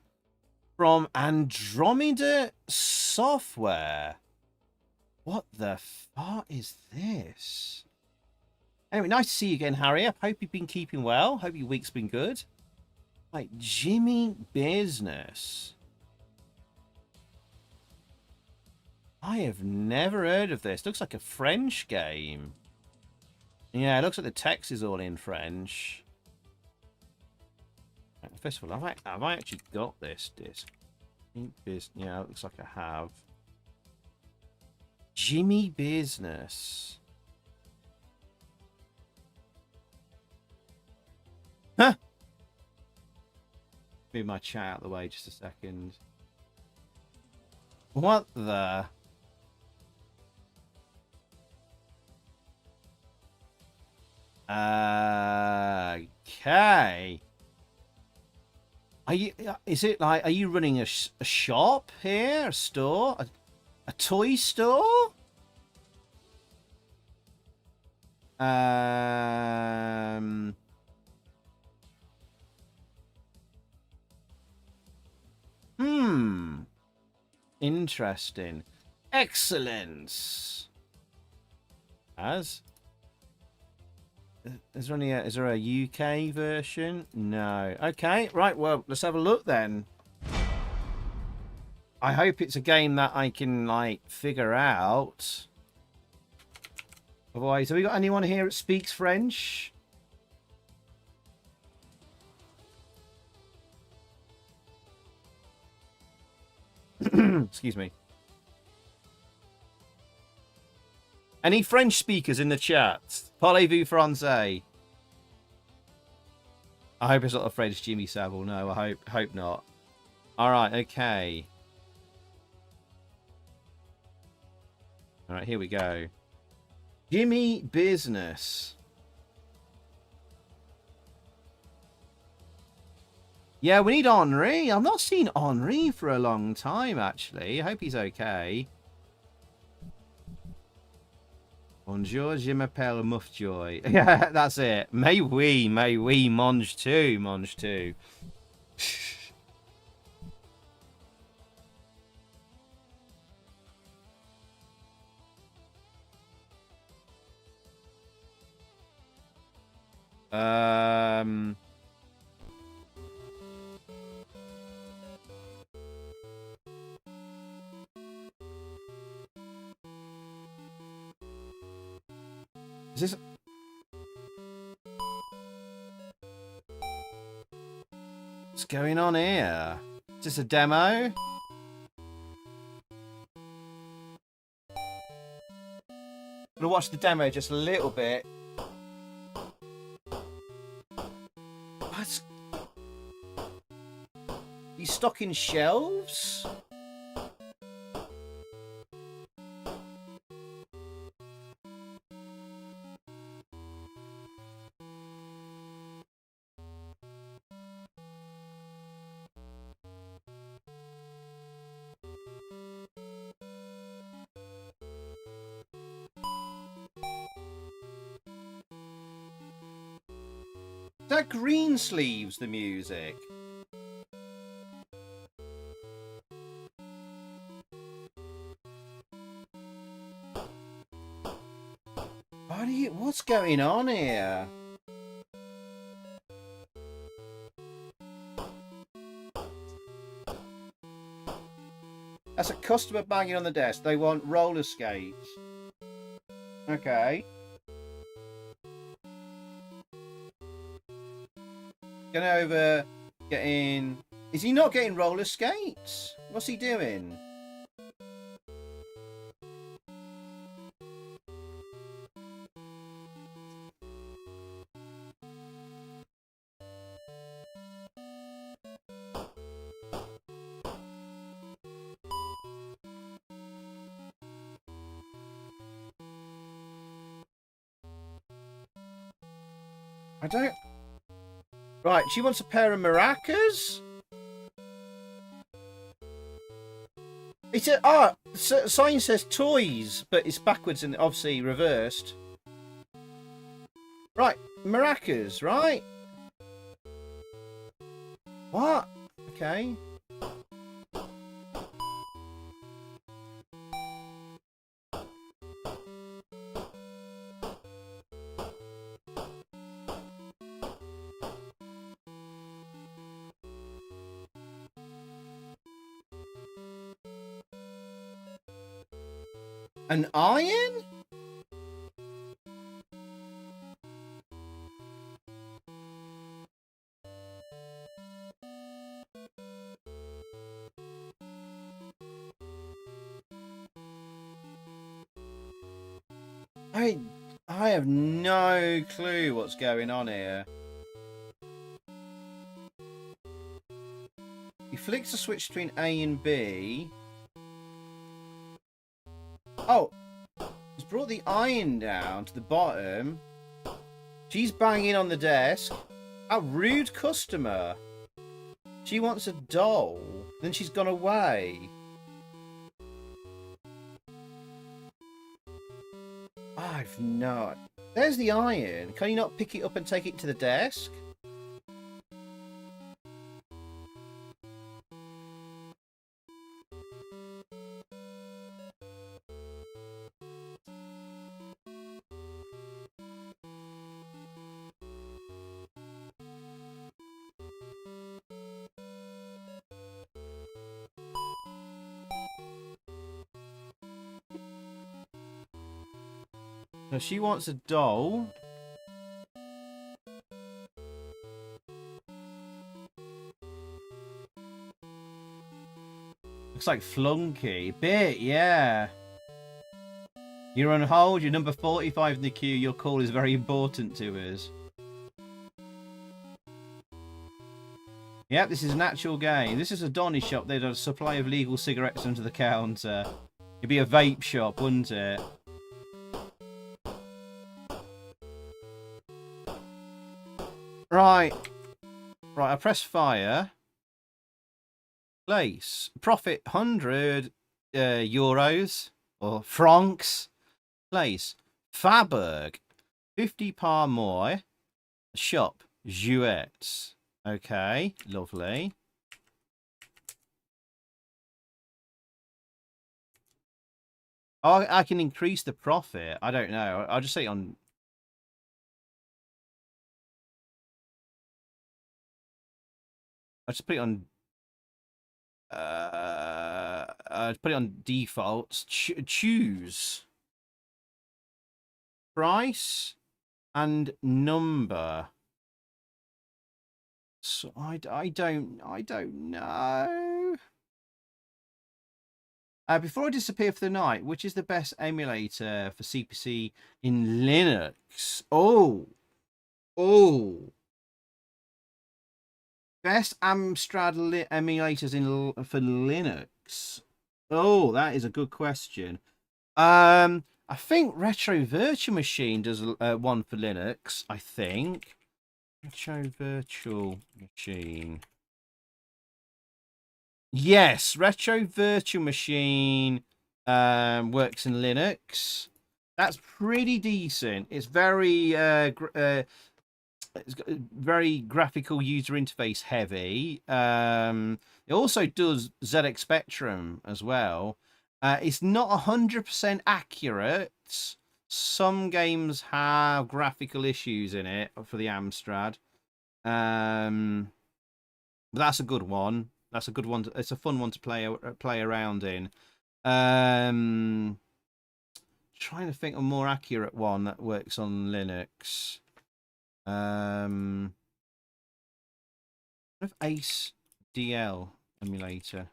from Andromeda Software. What the fuck is this? Anyway, nice to see you again, Harry. I hope you've been keeping well. Hope your week's been good. Like, Jimmy Business. I have never heard of this. Looks like a French game. Yeah, it looks like the text is all in French. First of all, have I actually got this disc? Yeah, it looks like I have. Jimmy Business. Huh? Move my chat out of the way just a second. What the... Okay. Are you? Is it like? Are you running a shop here? A store? A toy store? Interesting. Excellence. Is there a UK version? No. Okay, right, well, let's have a look then. I hope it's a game that I can, like, figure out. Otherwise, have we got anyone here that speaks French? Excuse me. Any French speakers in the chat? Parlez-vous français? I hope it's not a French Jimmy Savile. No, I hope not. All right, okay. All right, here we go. Jimmy Business. Yeah, we need Henri. I've not seen Henri for a long time, actually. I hope he's okay. Bonjour, je m'appelle Muffjoy. Yeah, that's it. Mais oui, mange tu, mange tu. Is this... What's going on here? Is this a demo? I'm gonna watch the demo just a little bit. What? He's stocking shelves? Is that Green Sleeves, the music? What's going on here? That's a customer banging on the desk. They want roller skates. Okay. Going over, getting... Is he not getting roller skates? What's he doing? I don't... Right, she wants a pair of maracas? It's a... Ah, sign says toys, but it's backwards and obviously reversed. Right, maracas, right? What? Okay. An iron? I have no clue what's going on here. He flicks the switch between A and B. Oh, he's brought the iron down to the bottom. She's banging on the desk. A rude customer. She wants a doll. Then she's gone away. I've not. There's the iron. Can you not pick it up and take it to the desk? So she wants a doll. Looks like Flunky. Bit, yeah. You're on hold. You're number 45 in the queue. Your call is very important to us. Yep, this is an actual game. This is a Donny shop. They'd have a supply of legal cigarettes under the counter. It'd be a vape shop, wouldn't it? Right. Right, I press fire. Place. Profit 100 euros or francs. Place. Faberg. 50 par more. Shop. Jouets. Okay, lovely. Oh, I can increase the profit. I don't know. I'll just say it on... I'll just put it on... I'll put it on defaults. Choose. Price and number. So I don't know. Before I disappear for the night, which is the best emulator for CPC in Linux? Oh. Best Amstrad emulators for Linux. Oh, that is a good question. I think Retro Virtual Machine does one for Linux. I think Retro Virtual Machine. Yes, Retro Virtual Machine works in Linux. That's pretty decent. It's very it's very graphical user interface heavy. It also does ZX Spectrum as well. It's not 100% accurate. Some games have graphical issues in it for the Amstrad. But that's a good one. That's a good one. It's a fun one to play around in. Trying to think of a more accurate one that works on Linux. Ace DL emulator.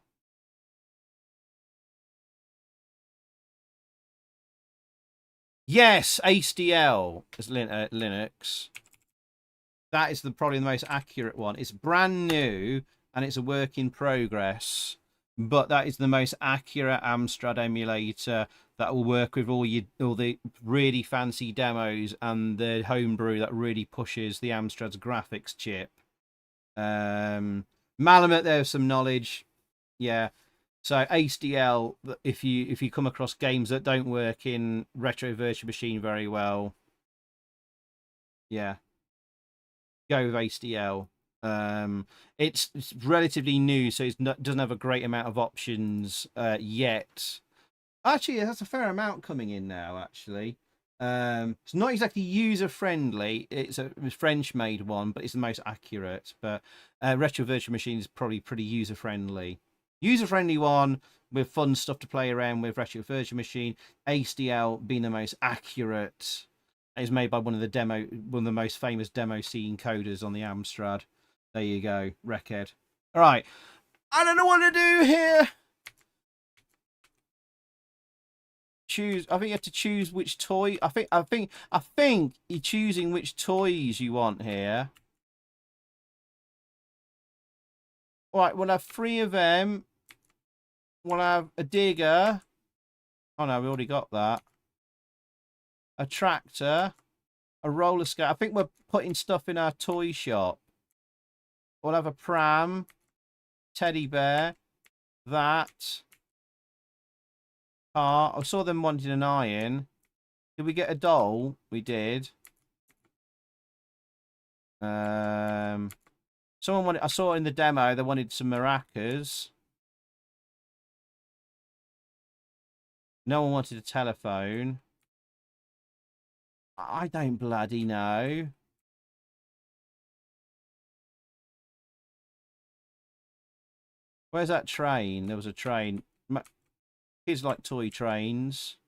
Yes, ACDL is Linux. That is probably the most accurate one. It's brand new and it's a work in progress, but that is the most accurate Amstrad emulator that will work with all the really fancy demos and the homebrew that really pushes the Amstrad's graphics chip. Malamute, there's some knowledge, yeah. So ACDL, if you come across games that don't work in Retro Virtual Machine very well, yeah, go with ACDL. It's relatively new, so it doesn't have a great amount of options yet. Actually, that's a fair amount coming in now. Actually, it's not exactly user friendly. It's a French made one, but it's the most accurate. But Retro Virtual Machine is probably pretty user friendly. User-friendly one with fun stuff to play around with. Retro Virtual Machine. ACDL being the most accurate. It's made by one of the most famous demo scene coders on the Amstrad. There you go, Wreckhead. All right, I don't know what to do here. Choose. I think you have to choose which toy. I think you're choosing which toys you want here. All right, we'll have 3 of them. We'll have a digger. Oh no, we already got that. A tractor. A roller skate. I think we're putting stuff in our toy shop. We'll have a pram. Teddy bear. That. Car. I saw them wanting an iron. Did we get a doll? We did. Someone wanted. I saw in the demo they wanted some maracas. No one wanted a telephone. I don't bloody know. Where's that train? There was a train. Kids like toy trains.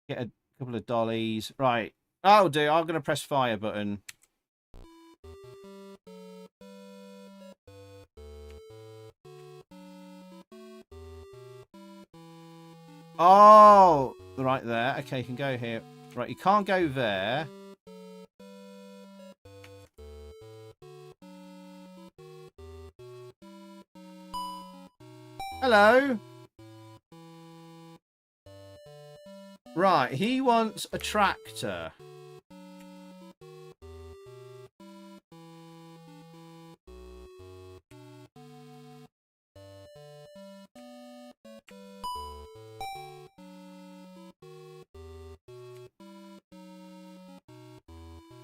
Get a couple of dollies. Right. Oh, dear. I'm going to press fire button. Oh, right there. Okay, you can go here. Right, you can't go there. Hello. Right, he wants a tractor.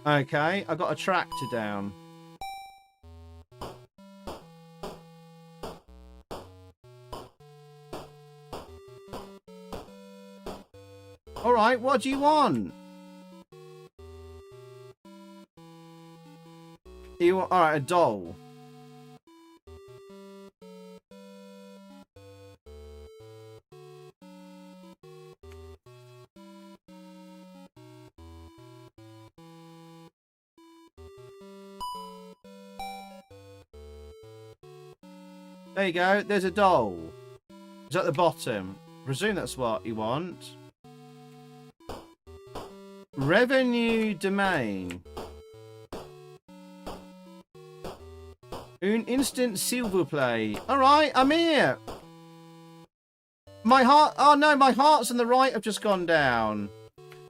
Okay, I got a tractor down. All right, what do you want? You want, all right, a doll. There you go. There's a doll. It's at the bottom. Presume that's what you want. Revenue domain. Un instant silver play. All right, I'm here. My heart. Oh no, my hearts on the right have just gone down.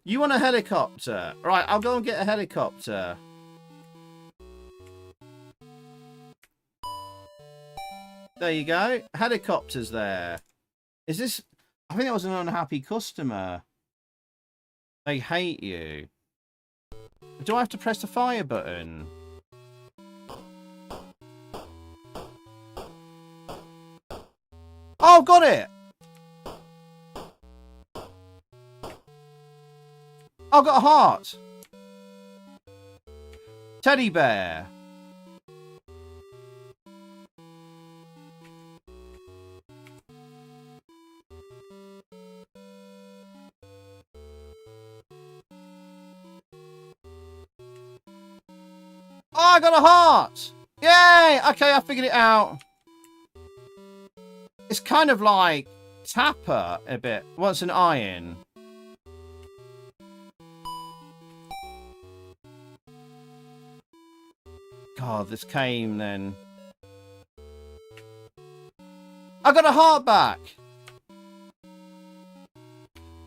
You want a helicopter? Right, I'll go and get a helicopter. There you go. Helicopter's there. Is this... I think that was an unhappy customer. They hate you. Do I have to press the fire button? Oh, got it! Oh, got a heart. Teddy bear. Oh, I got a heart! Yay! Okay, I figured it out. It's kind of like Tapper a bit. What's an iron? God, this came then. I got a heart back!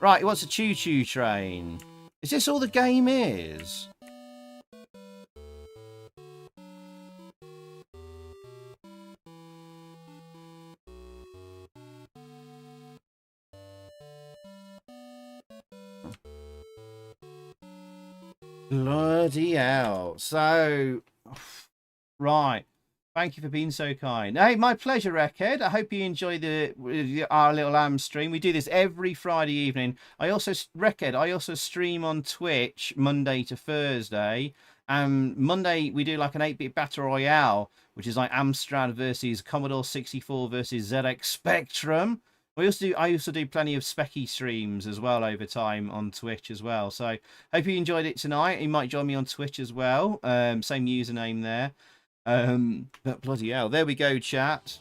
Right, he wants a choo-choo train. Is this all the game is? Bloody hell. So, right. Thank you for being so kind. Hey, my pleasure, Wreckhead. I hope you enjoy our little AM stream. We do this every Friday evening. Wreckhead, I also stream on Twitch Monday to Thursday. Monday, we do like an 8-bit Battle Royale, which is like Amstrad versus Commodore 64 versus ZX Spectrum. I also do plenty of specky streams as well over time on Twitch as well. So hope you enjoyed it tonight. You might join me on Twitch as well. Same username there. But bloody hell, there we go, chat.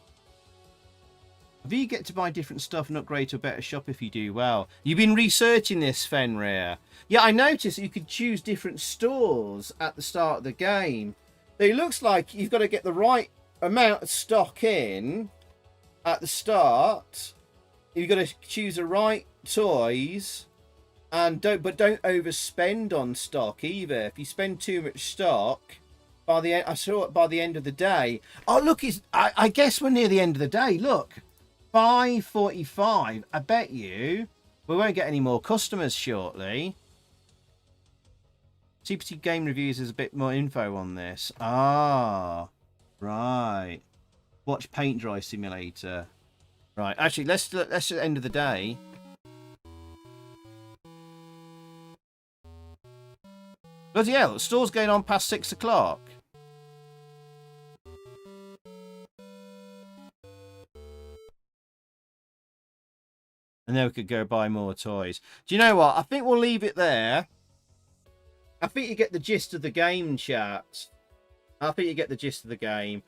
Do you get to buy different stuff and upgrade to a better shop if you do well? You've been researching this, Fenrir. Yeah, I noticed you could choose different stores at the start of the game. It looks like you've got to get the right amount of stock in at the start. You've got to choose the right toys, and don't overspend on stock either. If you spend too much stock, by the end, I saw it by the end of the day. Oh look, I guess we're near the end of the day. Look, 5:45. I bet you we won't get any more customers shortly. CPC Game Reviews has a bit more info on this. Ah, right. Watch Paint Dry Simulator. Right, actually, let's just end of the day. Bloody hell, the store's going on past 6 o'clock. And then we could go buy more toys. Do you know what? I think we'll leave it there. I think you get the gist of the game, chat. I think you get the gist of the game.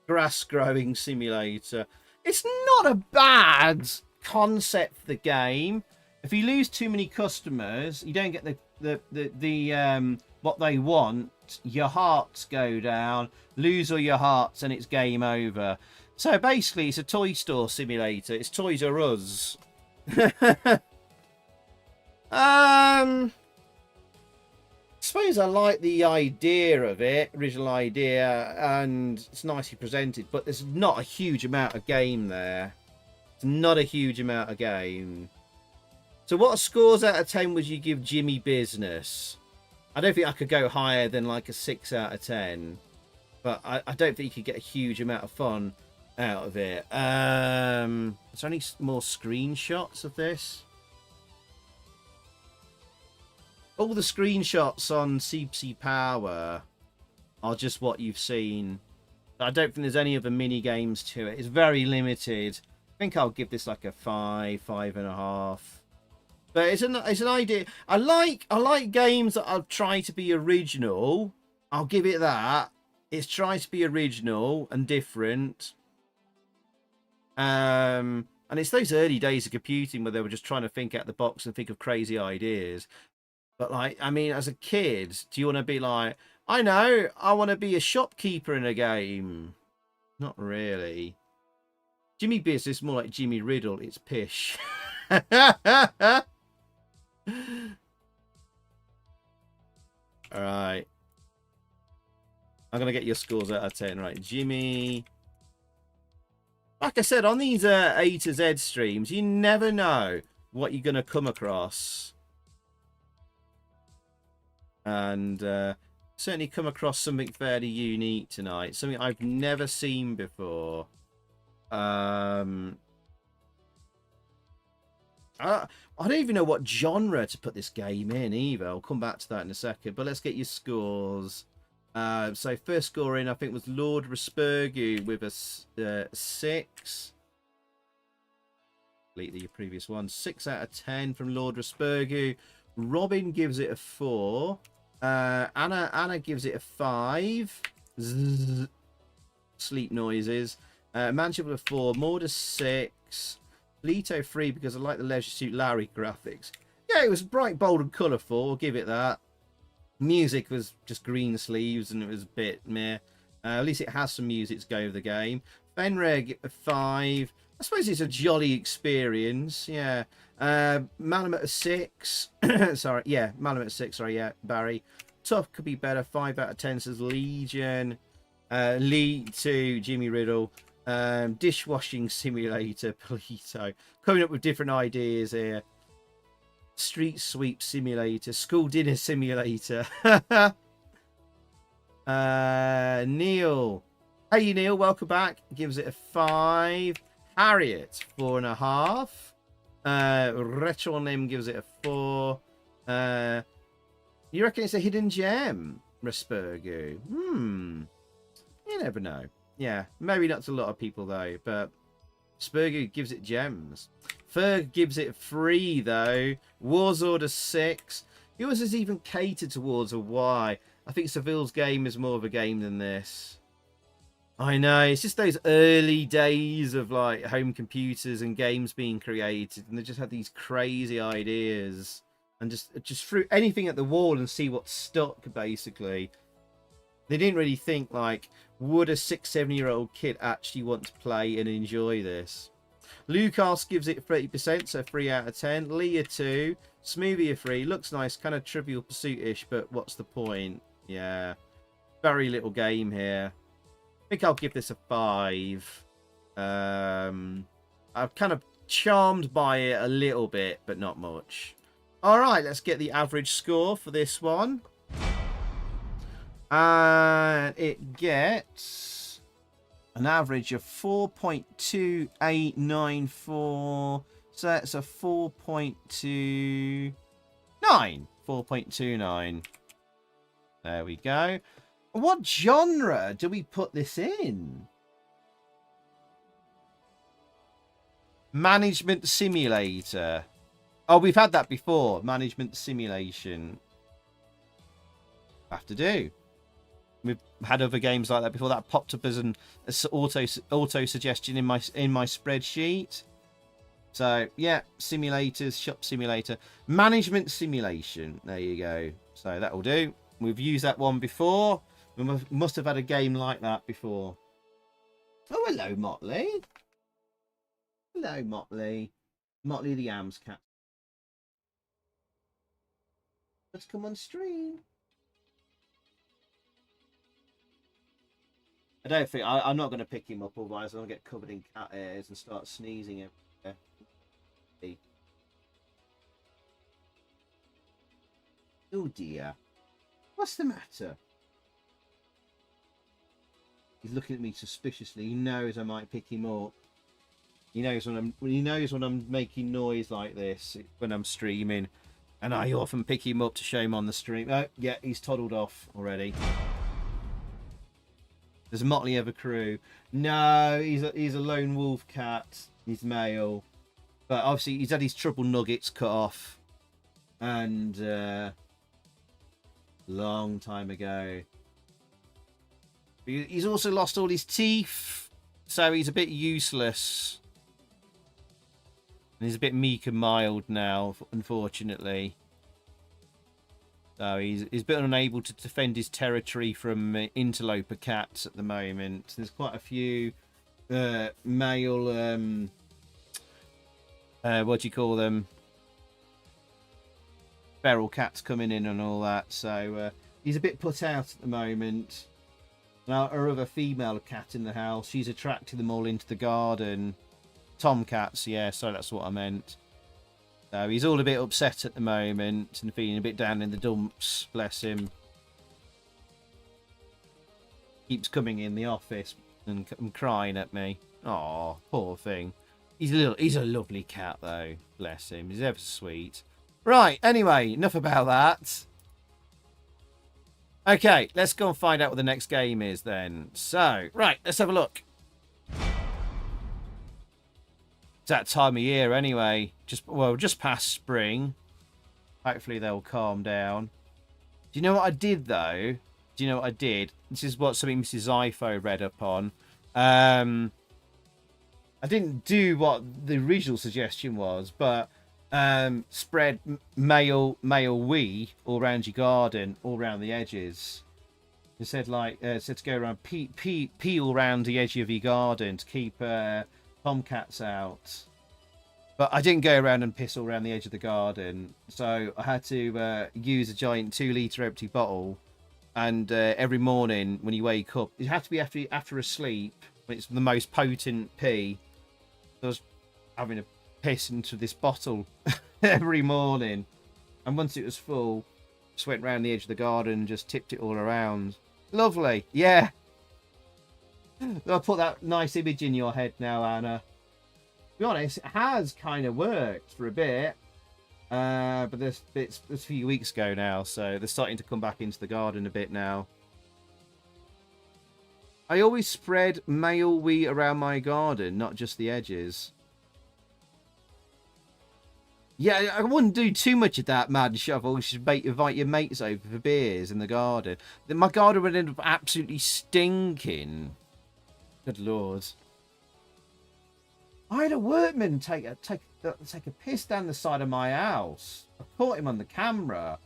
Grass growing simulator. It's not a bad concept for the game. If you lose too many customers, you don't get the what they want. Your hearts go down. Lose all your hearts, and it's game over. So basically, it's a toy store simulator. It's Toys R Us. I suppose I like the idea of it, original idea, and it's nicely presented, but there's not a huge amount of game there. It's not a huge amount of game. So what scores out of 10 would you give Jimmy Business? I don't think I could go higher than like a 6 out of 10. But I don't think you could get a huge amount of fun out of it. Is there any more screenshots of this? All the screenshots on CPC Power are just what you've seen. I don't think there's any other mini games to it. It's very limited. I think I'll give this like a 5, 5.5. But it's an idea. I like games that are trying to be original. I'll give it that. It's trying to be original and different. And it's those early days of computing where they were just trying to think out the box and think of crazy ideas. But like, I mean, as a kid, do you want to be like, I know, I want to be a shopkeeper in a game? Not really. Jimmy Business is more like Jimmy Riddle. It's pish. All right. I'm going to get your scores out of 10. Right, Jimmy. Like I said, on these A to Z streams, you never know what you're going to come across. And certainly come across something fairly unique tonight. Something I've never seen before. I don't even know what genre to put this game in either. I'll come back to that in a second. But let's get your scores. So first score in, I think, was Lord Raspergu with a 6. Delete the previous one. 6 out of 10 from Lord Raspergu. Robin gives it a 4. Anna gives it a 5. Zzz. Sleep noises. Manchester a 4. Maud a 6. Leto 3 because I like the Leisure Suit Larry graphics. Yeah, it was bright, bold, and colourful. I'll give it that. Music was just green sleeves and it was a bit meh. At least it has some music to go with the game. Fenreg a 5. I suppose it's a jolly experience. Yeah. Malamet a 6. Sorry. Yeah, Malamet a 6. Sorry. Yeah, Barry. Tough could be better. 5 out of 10 says Legion. Lee to Jimmy Riddle. Dishwashing simulator, Polito. Coming up with different ideas here. Street sweep simulator, school dinner simulator. Neil. Hey Neil, welcome back. Gives it a 5. Harriet, 4.5. Retronym gives it a 4. You reckon it's a hidden gem, Raspergu? You never know. Yeah, maybe not to a lot of people though, but Spurgu gives it gems. Ferg gives it 3 though. Warzord a 6. Yours is even catered towards a Y. I think Seville's game is more of a game than this. I know, it's just those early days of like home computers and games being created, and they just had these crazy ideas and just threw anything at the wall and see what stuck basically. They didn't really think like, would a 6-7-year-old kid actually want to play and enjoy this? Lucas gives it 30%, so 3 out of 10. Leah 2. Smoothie a 3. Looks nice, kind of Trivial Pursuit-ish, but what's the point? Yeah. Very little game here. I think I'll give this a 5. I'm kind of charmed by it a little bit, but not much. Alright, let's get the average score for this one. And it gets an average of 4.2894. So that's a 4.29. 4.29. There we go. What genre do we put this in? Management Simulator. Oh, we've had that before. Management Simulation. Have to do. We've had other games like that before. That popped up as an auto suggestion in my spreadsheet. So yeah, simulators, shop simulator, management simulation. There you go. So that will do. We've used that one before. We must have had a game like that before. Oh, hello, Motley. Hello, Motley. Motley the AMS cat. Let's come on stream. I don't think I'm not going to pick him up, otherwise I'll get covered in cat hairs and start sneezing everywhere. Oh dear, what's the matter? He's looking at me suspiciously. He knows I might pick him up. He knows when I'm making noise like this when I'm streaming, and I often pick him up to show him on the stream. Oh yeah, he's toddled off already. Does Motley have a crew? No, he's a lone wolf cat. He's male, but obviously he's had his trouble nuggets cut off, and long time ago. He's also lost all his teeth, so he's a bit useless. And he's a bit meek and mild now, unfortunately. So he's a bit unable to defend his territory from interloper cats at the moment. There's quite a few male, what do you call them? Feral cats coming in and all that. So he's a bit put out at the moment. Now, our other female cat in the house, she's attracting them all into the garden. Tomcats, yeah, so that's what I meant. So he's all a bit upset at the moment and feeling a bit down in the dumps, bless him. Keeps coming in the office and crying at me. Oh, poor thing. He's a lovely cat though, bless him. He's ever so sweet. Right, anyway, enough about that. Okay, let's go and find out what the next game is then. So, right, let's have a look. It's that time of year anyway. Just past spring. Hopefully they'll calm down. Do you know what I did though? Do you know what I did? This is what something Mrs. Ifo read up on. I didn't do what the original suggestion was, but spread male wee all around your garden, all around the edges. It said said to go around peel around the edge of your garden to keep tomcats out. But I didn't go around and piss all around the edge of the garden, so I had to use a giant 2-litre empty bottle. And every morning when you wake up, it had to be after a sleep, when it's the most potent pee. I was having a piss into this bottle every morning, and once it was full, just went round the edge of the garden and just tipped it all around. Lovely, yeah. I'll put that nice image in your head now, Anna. To be honest, it has kind of worked for a bit, but it's a few weeks ago now, so they're starting to come back into the garden a bit now. I always spread male wee around my garden, not just the edges. Yeah, I wouldn't do too much of that, Mad Shovel. You should invite your mates over for beers in the garden. Then my garden would end up absolutely stinking. Good lord. I had a workman take a piss down the side of my house. I caught him on the camera.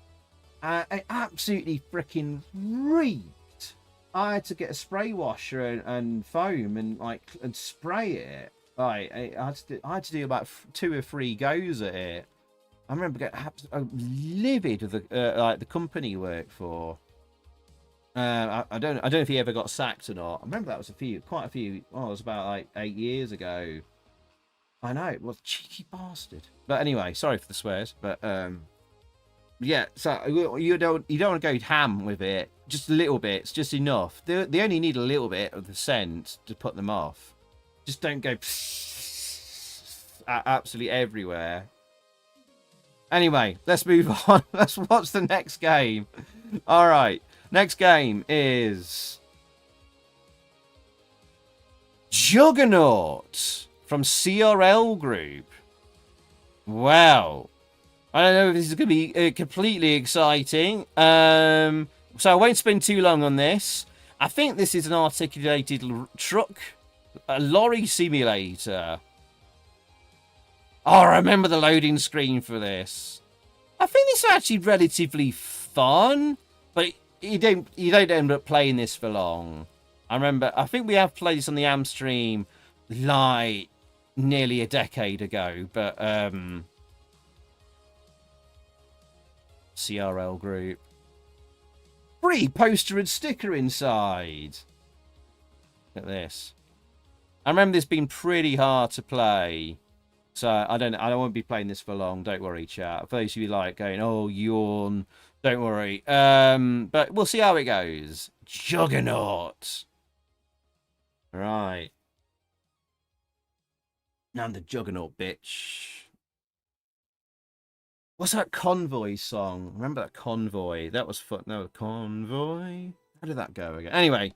It absolutely freaking reeked. I had to get a spray washer and foam and spray it. Right, I had to do about 2 or 3 goes at it. I remember getting livid with the company he worked for. I don't know if he ever got sacked or not. I remember that was quite a few. Well, it was about 8 years ago. I know, it was cheeky bastard. But anyway, sorry for the swears. But yeah, so you don't want to go ham with it. Just a little bit. It's just enough. They only need a little bit of the scent to put them off. Just don't go absolutely everywhere. Anyway, let's move on. Let's watch the next game. All right, next game is Juggernaut from CRL Group. Wow. I don't know if this is going to be completely exciting. So I won't spend too long on this. I think this is an articulated truck, a lorry simulator. Oh, I remember the loading screen for this. I think this is actually relatively fun, but you don't end up playing this for long. I think we have played this on the AMSTREAM like nearly a decade ago, but CRL Group. Free poster and sticker inside. Look at this. I remember this being pretty hard to play. So I won't be playing this for long. Don't worry, chat. For those of you like going, oh, yawn. Don't worry. But we'll see how it goes. Juggernaut. Right. I'm the Juggernaut, bitch. What's that Convoy song? Remember that Convoy? That was fun. No, Convoy. How did that go again? Anyway.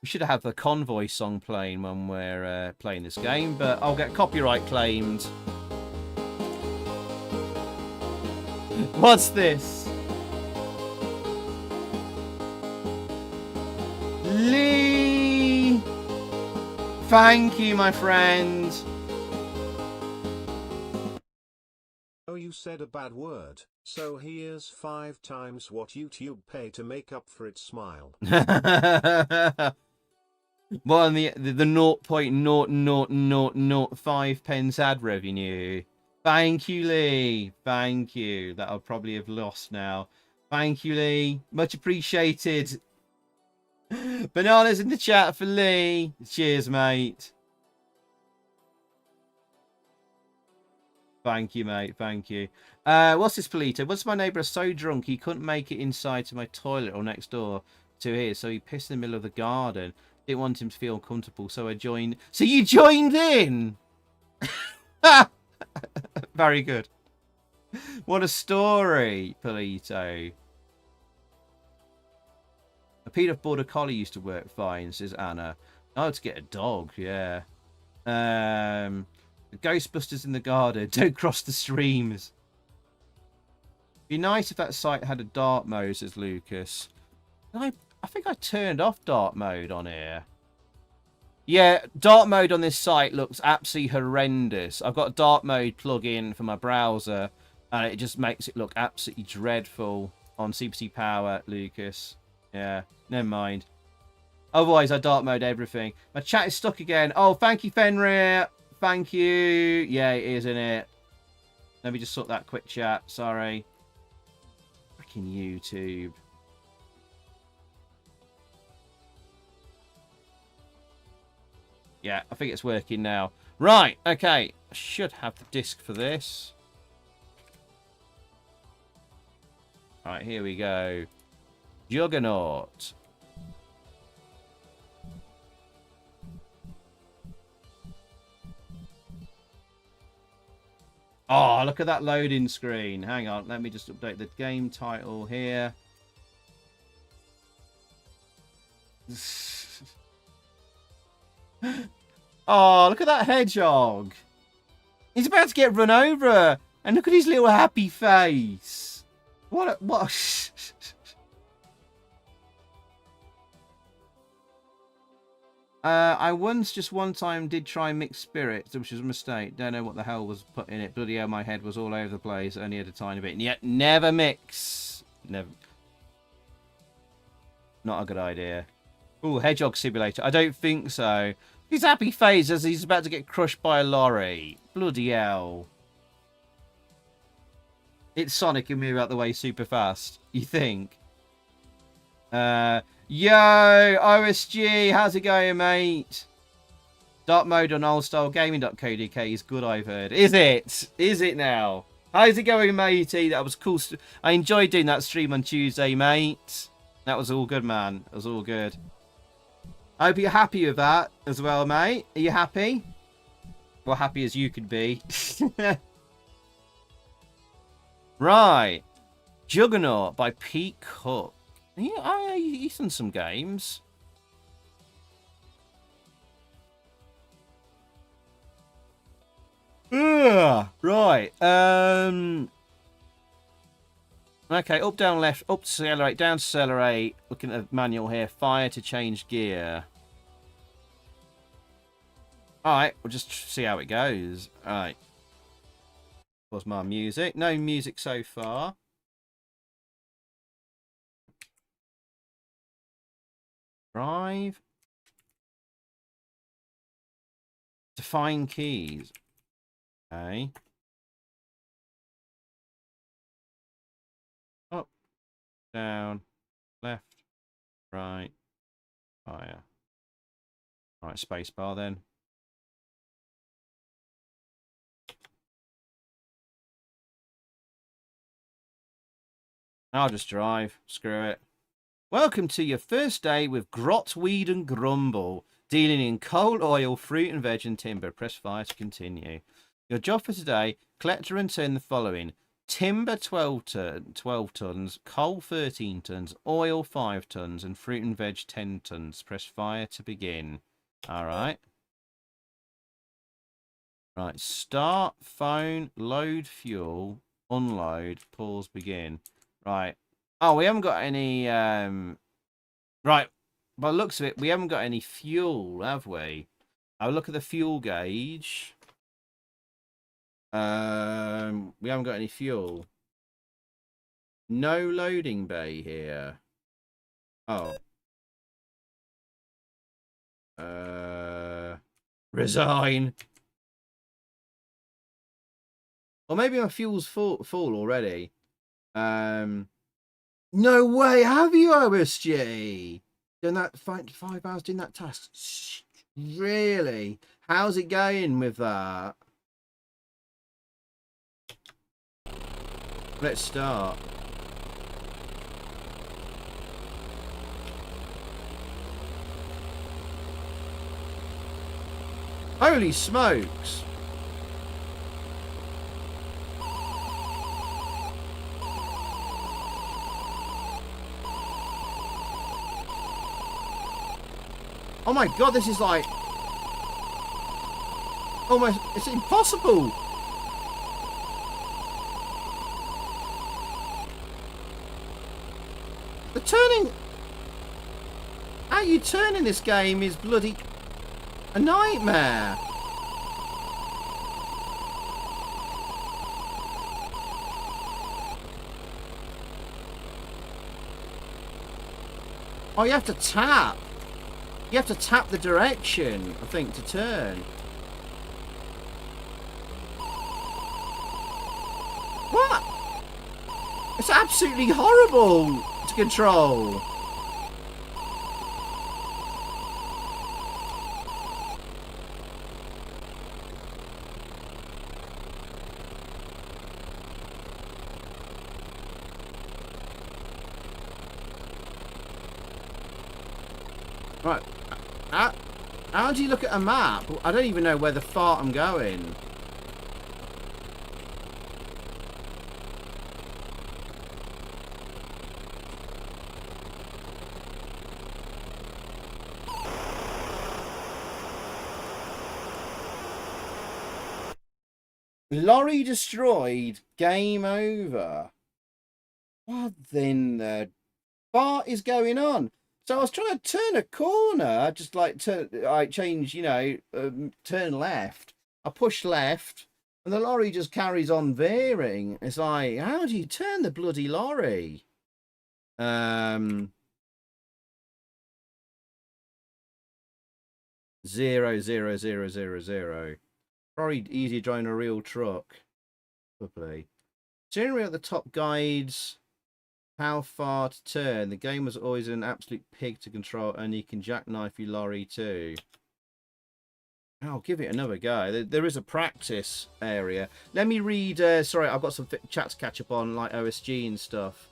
We should have the Convoy song playing when we're playing this game, but I'll get copyright claimed. What's this? Lee! Thank you, my friend. Oh, you said a bad word, so here's 5 times what YouTube pay to make up for its smile. What on the 0.00005 pence ad revenue? Thank you, Lee. Thank you. That I'll probably have lost now. Thank you, Lee. Much appreciated. Bananas in the chat for Lee. Cheers, mate. Thank you, mate. Thank you. What's this, Polito? Once my neighbour is so drunk he couldn't make it inside to my toilet or next door to here, so he pissed in the middle of the garden. Didn't want him to feel uncomfortable, so I joined. So you joined in? Very good. What a story, Polito. A peanut border collie used to work fine, says Anna. Oh, to get a dog, yeah. Ghostbusters in the garden. Don't cross the streams. Be nice if that site had a dark mode, says Lucas. I think I turned off dark mode on here. Yeah, dark mode on this site looks absolutely horrendous. I've got a dark mode plug-in for my browser, and it just makes it look absolutely dreadful on CPC Power, Lucas. Yeah, never mind. Otherwise, I dark mode everything. My chat is stuck again. Oh, thank you, Fenrir. Thank you. Yeah, it is, isn't it? Let me just sort that quick chat. Sorry. Freaking YouTube. Yeah, I think it's working now. Right, okay. I should have the disc for this. Right, here we go. Juggernaut. Oh, look at that loading screen. Hang on, let me just update the game title here. Oh, look at that hedgehog. He's about to get run over. And look at his little happy face. What? I once, just one time, did try mixed spirits, which was a mistake. Don't know what the hell was put in it. Bloody hell, my head was all over the place. Only had a tiny bit. And yet, never mix. Never. Not a good idea. Ooh, Hedgehog Simulator. I don't think so. His happy face as he's about to get crushed by a lorry. Bloody hell. It's Sonic and move out the way super fast. You think? Yo, OSG, how's it going, mate? Dark mode on oldstylegaming.co.uk is good, I've heard. Is it? Is it now? How's it going, matey? That was cool. I enjoyed doing that stream on Tuesday, mate. That was all good, man. That was all good. I hope you're happy with that as well, mate. Are you happy? Well, happy as you could be. Right. Juggernaut by Pete Cook. Yeah, he's done some games. Right. Okay, up, down, left, up to accelerate, down to accelerate. Looking at the manual here. Fire to change gear. Alright, we'll just see how it goes. Alright. Pause my music. No music so far. Drive. Define keys. Okay. Up, down, left, right, fire. Right, spacebar then. I'll just drive. Screw it. Welcome to your first day with Grot, Weed and Grumble. Dealing in coal, oil, fruit and veg and timber. Press fire to continue. Your job for today, collect and return the following. Timber 12 tons, coal 13 tons, oil 5 tons, and fruit and veg 10 tons. Press fire to begin. Alright. Right, start, phone, load fuel, unload, pause, begin. Right. Oh, we haven't got any, right, by the looks of it, we haven't got any fuel, have we? I'll look at the fuel gauge. We haven't got any fuel. No loading bay here. Oh. Resign. Or maybe my fuel's full already. No way, have you, OSG? Done that 5 hours doing that task? Really? How's it going with that? Let's start. Holy smokes! Oh my god, this is like almost, it's impossible. The turning, how you turn in this game is bloody a nightmare. Oh, you have to tap. You have to tap the direction, I think, to turn. What? It's absolutely horrible to control. Right. How do you look at a map? I don't even know where the fart I'm going. Lorry destroyed. Game over. What then the fart is going on? So I was trying to turn a corner, just like change, you know, turn left. I push left, and the lorry just carries on veering. It's like, how do you turn the bloody lorry? 0, 0, 0, 0, 0. Probably easier driving a real truck. Probably. Steering wheel at the top guides how far to turn. The game was always an absolute pig to control, and you can jackknife your lorry too. I'll give it another go. There is a practice area. Let me read. Sorry, I've got some chat to catch up on, like OSG and stuff.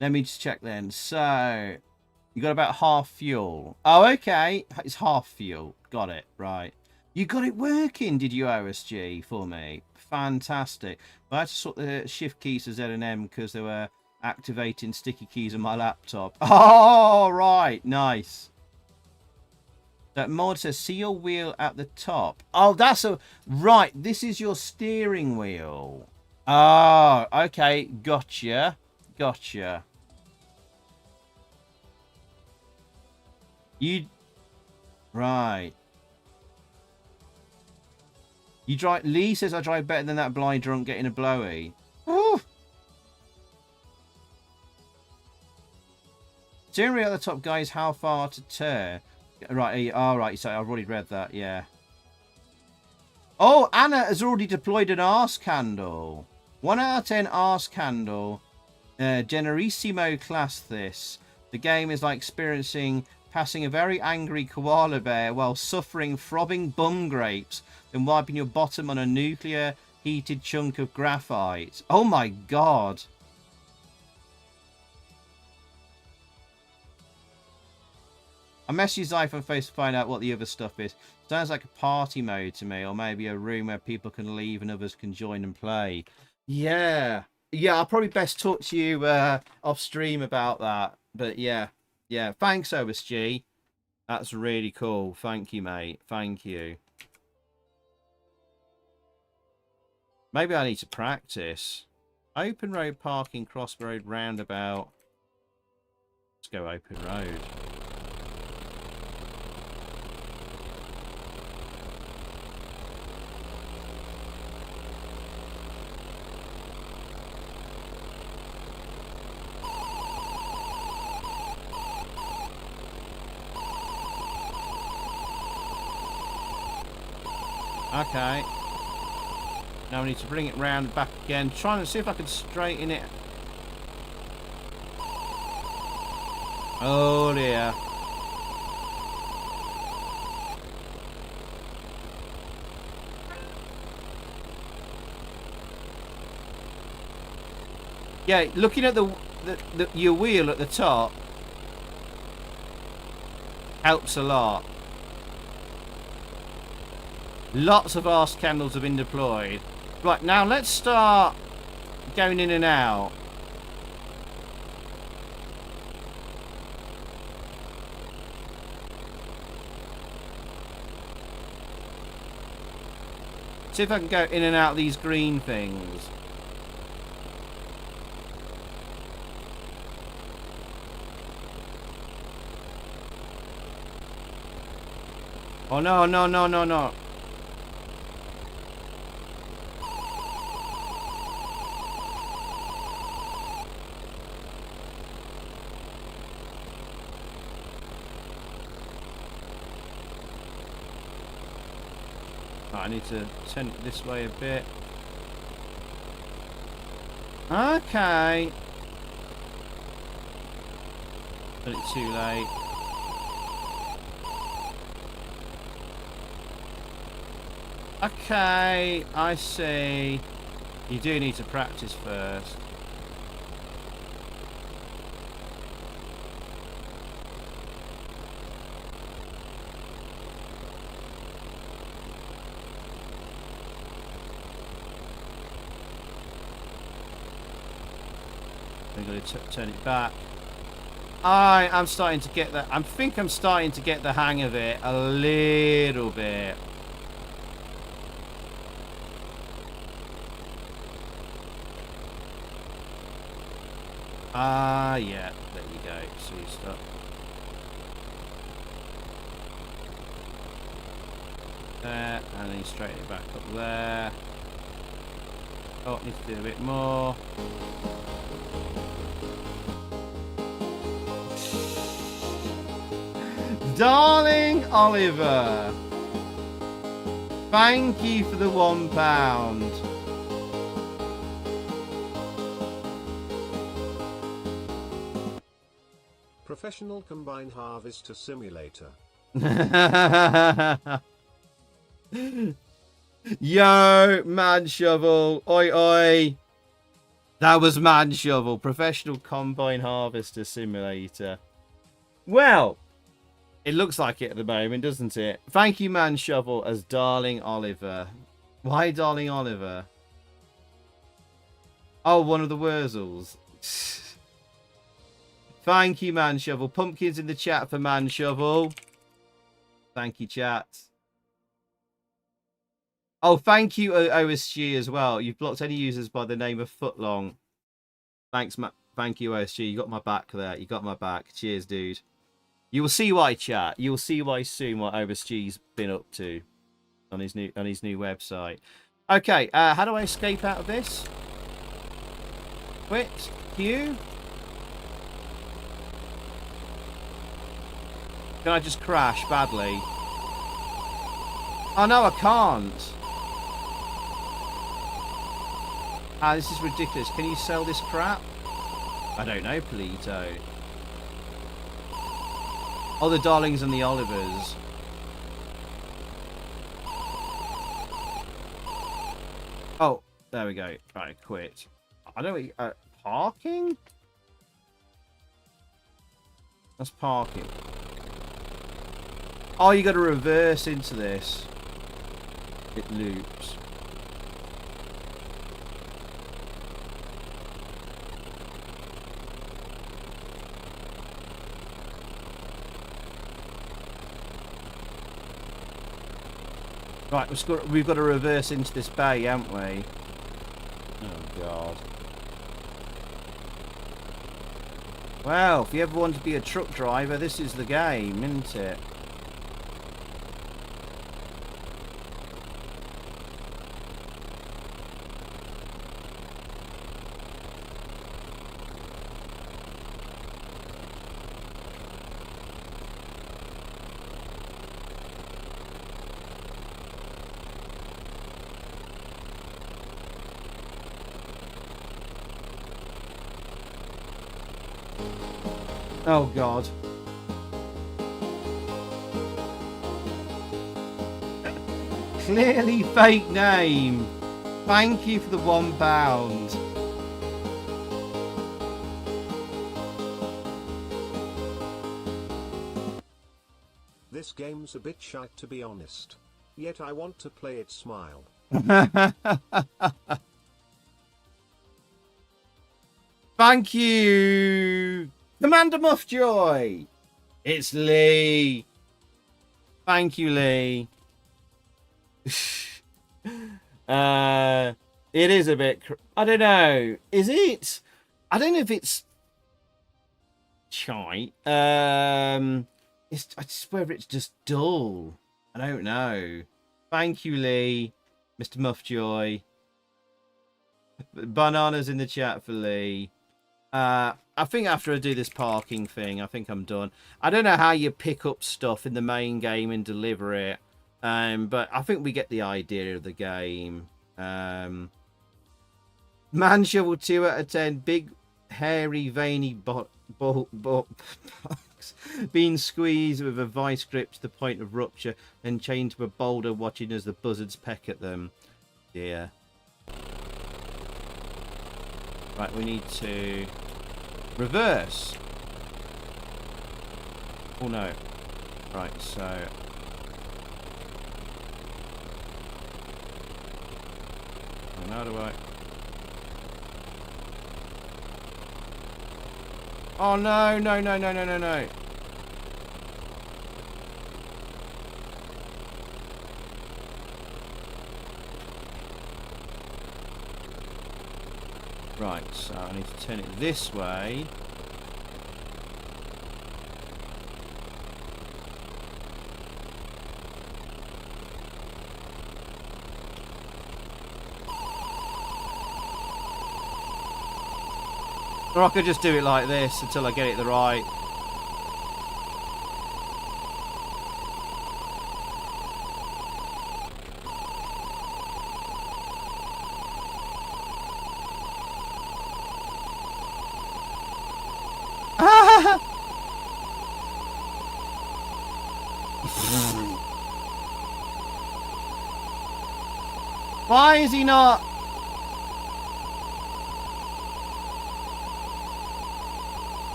Let me just check then. So, You got about half fuel. Oh, okay. It's half fuel. Got it. Right. You got it working, did you, OSG, for me? Fantastic. I had to sort the shift keys to Z and M because they were activating sticky keys on my laptop. Oh, right. Nice. That mod says, see your wheel at the top. Oh, that's a... Right. This is your steering wheel. Oh, okay. Gotcha. Gotcha. You... Right. You drive... Lee says I drive better than that blind drunk getting a blowy. Woo! Steering wheel at the top, guys. How far to turn? Right. All right. So I've already read that. Yeah. Oh, Anna has already deployed an arse candle. 1 out of 10 arse candle. Generissimo class this. The game is like passing a very angry koala bear while suffering throbbing bum grapes, then wiping your bottom on a nuclear heated chunk of graphite. Oh my god. I messaged iPhone Face to find out what the other stuff is. Sounds like a party mode to me, or maybe a room where people can leave and others can join and play. Yeah. Yeah, I'll probably best talk to you off stream about that. But yeah. Yeah, thanks, OSG. That's really cool. Thank you, mate. Thank you. Maybe I need to practice. Open road parking, crossroad roundabout. Let's go open road. Okay. Now we need to bring it round and back again. Trying to see if I can straighten it. Oh dear. Yeah, looking at your wheel at the top helps a lot. Lots of arse candles have been deployed. Right, now let's start going in and out. See if I can go in and out of these green things. Oh no, no, no, no, no. I need to turn it this way a bit. Okay. But it's too late. Okay, I see. You do need to practice first. I'm going to turn it back. I'm starting to get that. I think I'm starting to get the hang of it a little bit. Yeah, there you go. See stuff. There, and then straighten it back up there. Oh, need to do a bit more. Darling Oliver, thank you for the £1. Professional Combine Harvester Simulator. Yo, Man Shovel. Oi, oi. That was Man Shovel. Professional Combine Harvester Simulator. Well, it looks like it at the moment, doesn't it? Thank you, Man Shovel, as Darling Oliver. Why Darling Oliver? Oh, one of the Wurzels. Thank you, Man Shovel. Pumpkins in the chat for Man Shovel. Thank you, chat. Oh, thank you, OSG, as well. You've blocked any users by the name of Footlong. Thanks, thank you, OSG. You got my back there. You got my back. Cheers, dude. You will see why, chat. You will see why soon what OSG's been up to on his new website. Okay, how do I escape out of this? Quit. Q. Can I just crash badly? Oh no, I can't. Ah, this is ridiculous. Can you sell this crap? I don't know, Polito. Oh, the Darlings and the Olivers. Oh, there we go. Right, quit. I don't... parking? That's parking. Oh, you got to reverse into this. It loops. Right, we've got to reverse into this bay, haven't we? Oh, God. Well, if you ever want to be a truck driver, this is the game, isn't it? Oh, God. Clearly fake name. Thank you for the £1. This game's a bit shite, to be honest. Yet I want to play it. Smile. Thank you, Commander Muffjoy. It's Lee. Thank you, Lee. It is a bit... I don't know. Is it? I don't know if it's... shite. I swear it's just dull. I don't know. Thank you, Lee. Mr. Muffjoy. Bananas in the chat for Lee. I think after I do this parking thing, I think I'm done. I don't know how you pick up stuff in the main game and deliver it. But I think we get the idea of the game. Man Shovel 2 out of 10. Big, hairy, veiny box being squeezed with a vice grip to the point of rupture and chained to a boulder watching as the buzzards peck at them. Yeah. Right, we need to reverse. Oh no. Right, so... and how do I... oh no, no, no, no, no, no, no. Right, so I need to turn it this way. Or I could just do it like this until I get it the right. Why is he not?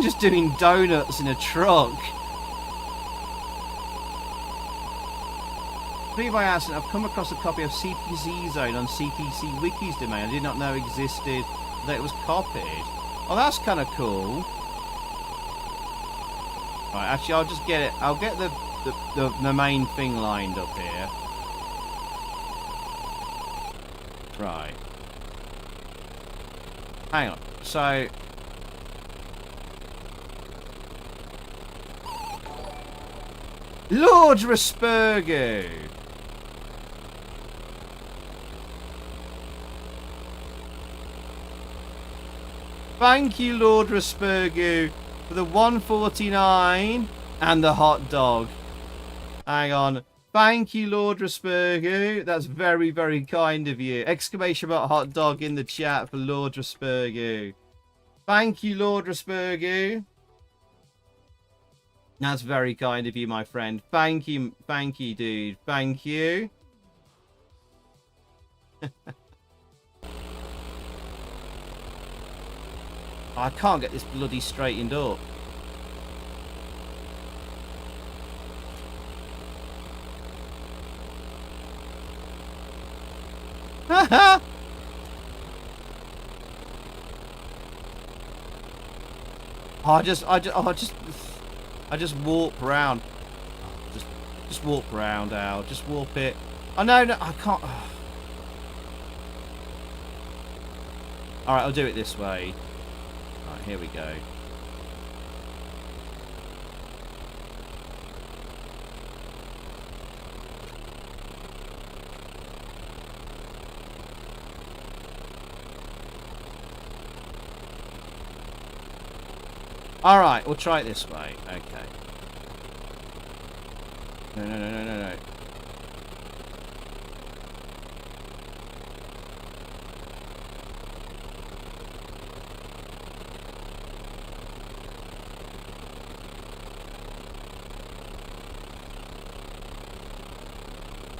just doing donuts in a truck. Free by accident, I've come across a copy of CPC Zone on CPC Wiki's domain. I did not know existed, that it was copied. Oh, that's kind of cool. Right, actually, I'll just get it. I'll get the main thing lined up here. Right. Hang on. So... Lord Raspergu! Thank you, Lord Raspergu, for the 149 and the hot dog. Hang on. Thank you, Lord Raspergu. That's very, very kind of you. Exclamation about hot dog in the chat for Lord Raspergu. Thank you, Lord Raspergu. That's very kind of you, my friend. Thank you, dude. Thank you. I can't get this bloody straightened up. I just warp round. Just warp round, Al. Just warp it. Oh no, I can't. All right, I'll do it this way. All right, here we go. All right, we'll try it this way. Okay. No.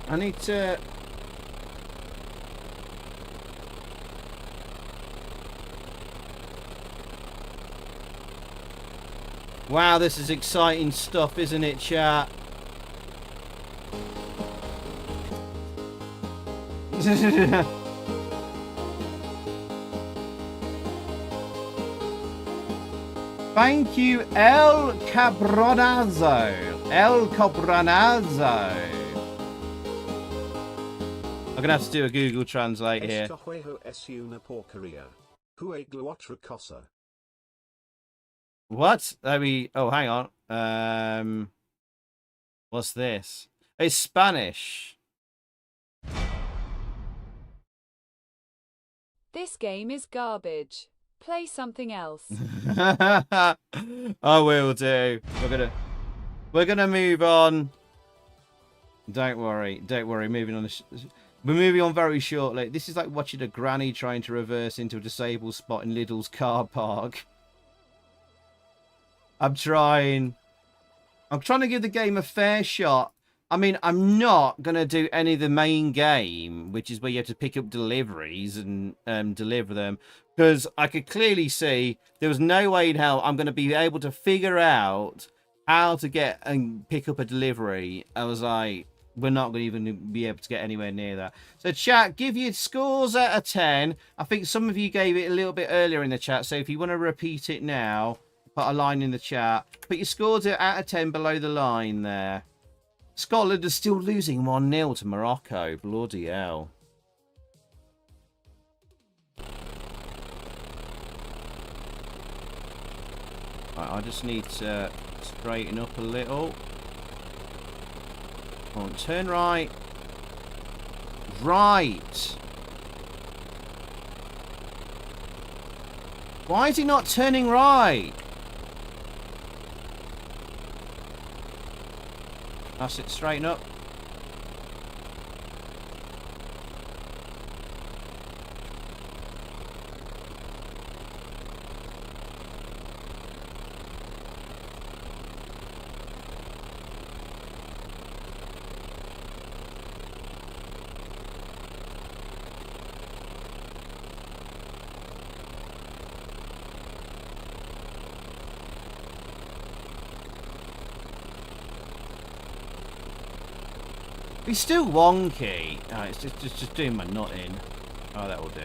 I need to... Wow, this is exciting stuff, isn't it, chat? Thank you, El Cabronazo. El Cabronazo. I'm gonna have to do a Google Translate here. What? Oh, hang on. What's this? It's Spanish. This game is garbage. Play something else. I will do. We're gonna move on. Don't worry. Moving on. We're moving on very shortly. This is like watching a granny trying to reverse into a disabled spot in Lidl's car park. I'm trying to give the game a fair shot. I mean, I'm not going to do any of the main game, which is where you have to pick up deliveries and deliver them, because I could clearly see there was no way in hell I'm going to be able to figure out how to get and pick up a delivery. I was like, we're not going to even be able to get anywhere near that. So chat, give your scores out of 10. I think some of you gave it a little bit earlier in the chat, so if you want to repeat it now, put a line in the chat. Put your scores out of 10 below the line there. Scotland is still losing 1-0 to Morocco. Bloody hell. Right, I just need to straighten up a little. Come on, turn right. Right. Why is he not turning right? That's it, straighten up. He's still wonky. Oh, it's just doing my nut in. Oh, that will do.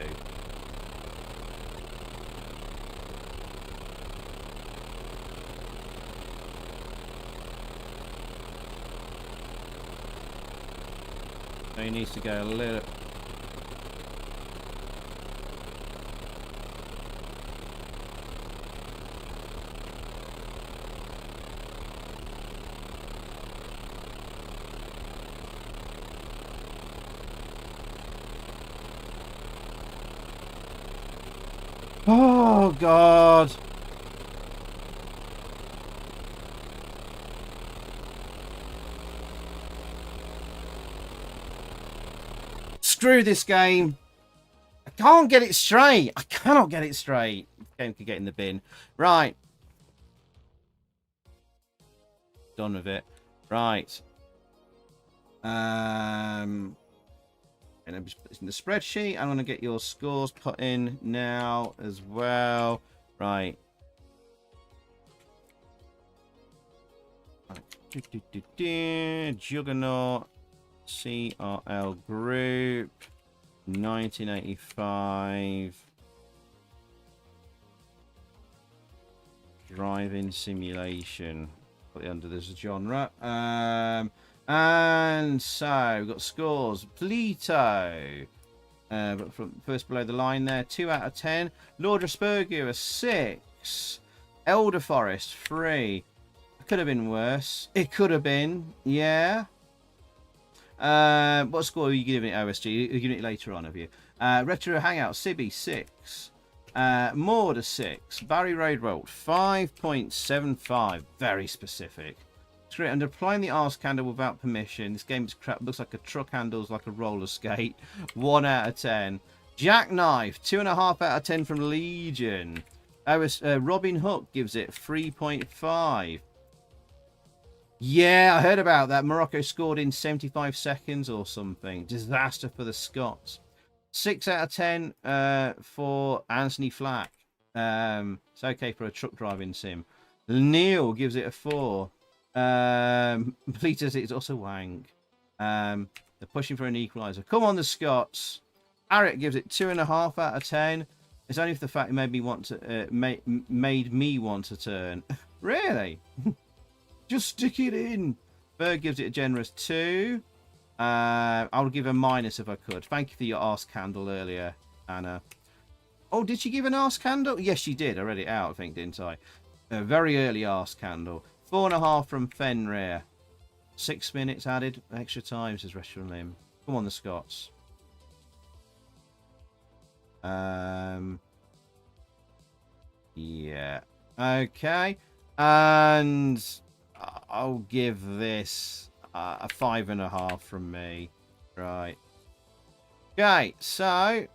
So he needs to go a little... Oh, God. Screw this game. I can't get it straight. I cannot get it straight. This game could get in the bin. Right. Done with it. Right. And I'm just putting the spreadsheet. I'm going to get your scores put in now as well. Right. Juggernaut. CRL Group. 1985. Driving Simulation. Put it under this genre. And so we've got scores. Pluto, but from first below the line there, 2 out of 10. Lord Raspergu, a 6. Elder Forest, 3. It could have been worse. It could have been, yeah. What score are you giving it, OSG? You're giving it later on, have you? Retro Hangout, Sibby, 6. Maud, a 6. Barry Roadbolt, 5.75. Very specific. Great. And applying the arse candle without permission. This game is crap. Looks like a truck handles like a roller skate. 1 out of 10. Jackknife. 2.5 out of 10 from Legion. Robin Hook gives it 3.5. Yeah, I heard about that. Morocco scored in 75 seconds or something. Disaster for the Scots. 6 out of 10 for Anthony Flack. It's okay for a truck driving sim. Neil gives it a 4. Peters, it's also wank. They're pushing for an equaliser. Come on, the Scots. Aric gives it 2.5 out of 10. It's only for the fact it made me want to made me want to turn. Really? Just stick it in. Berg gives it a generous 2. I would give a minus if I could. Thank you for your arse candle earlier, Anna. Oh, did she give an arse candle? Yes, she did. I read it out, I think, didn't I? A very early arse candle. 4.5 from Fenrir. 6 minutes added. Extra time, says Restaurant Lim. Come on, the Scots. Yeah. Okay. And I'll give this a 5.5 from me. Right. Okay, so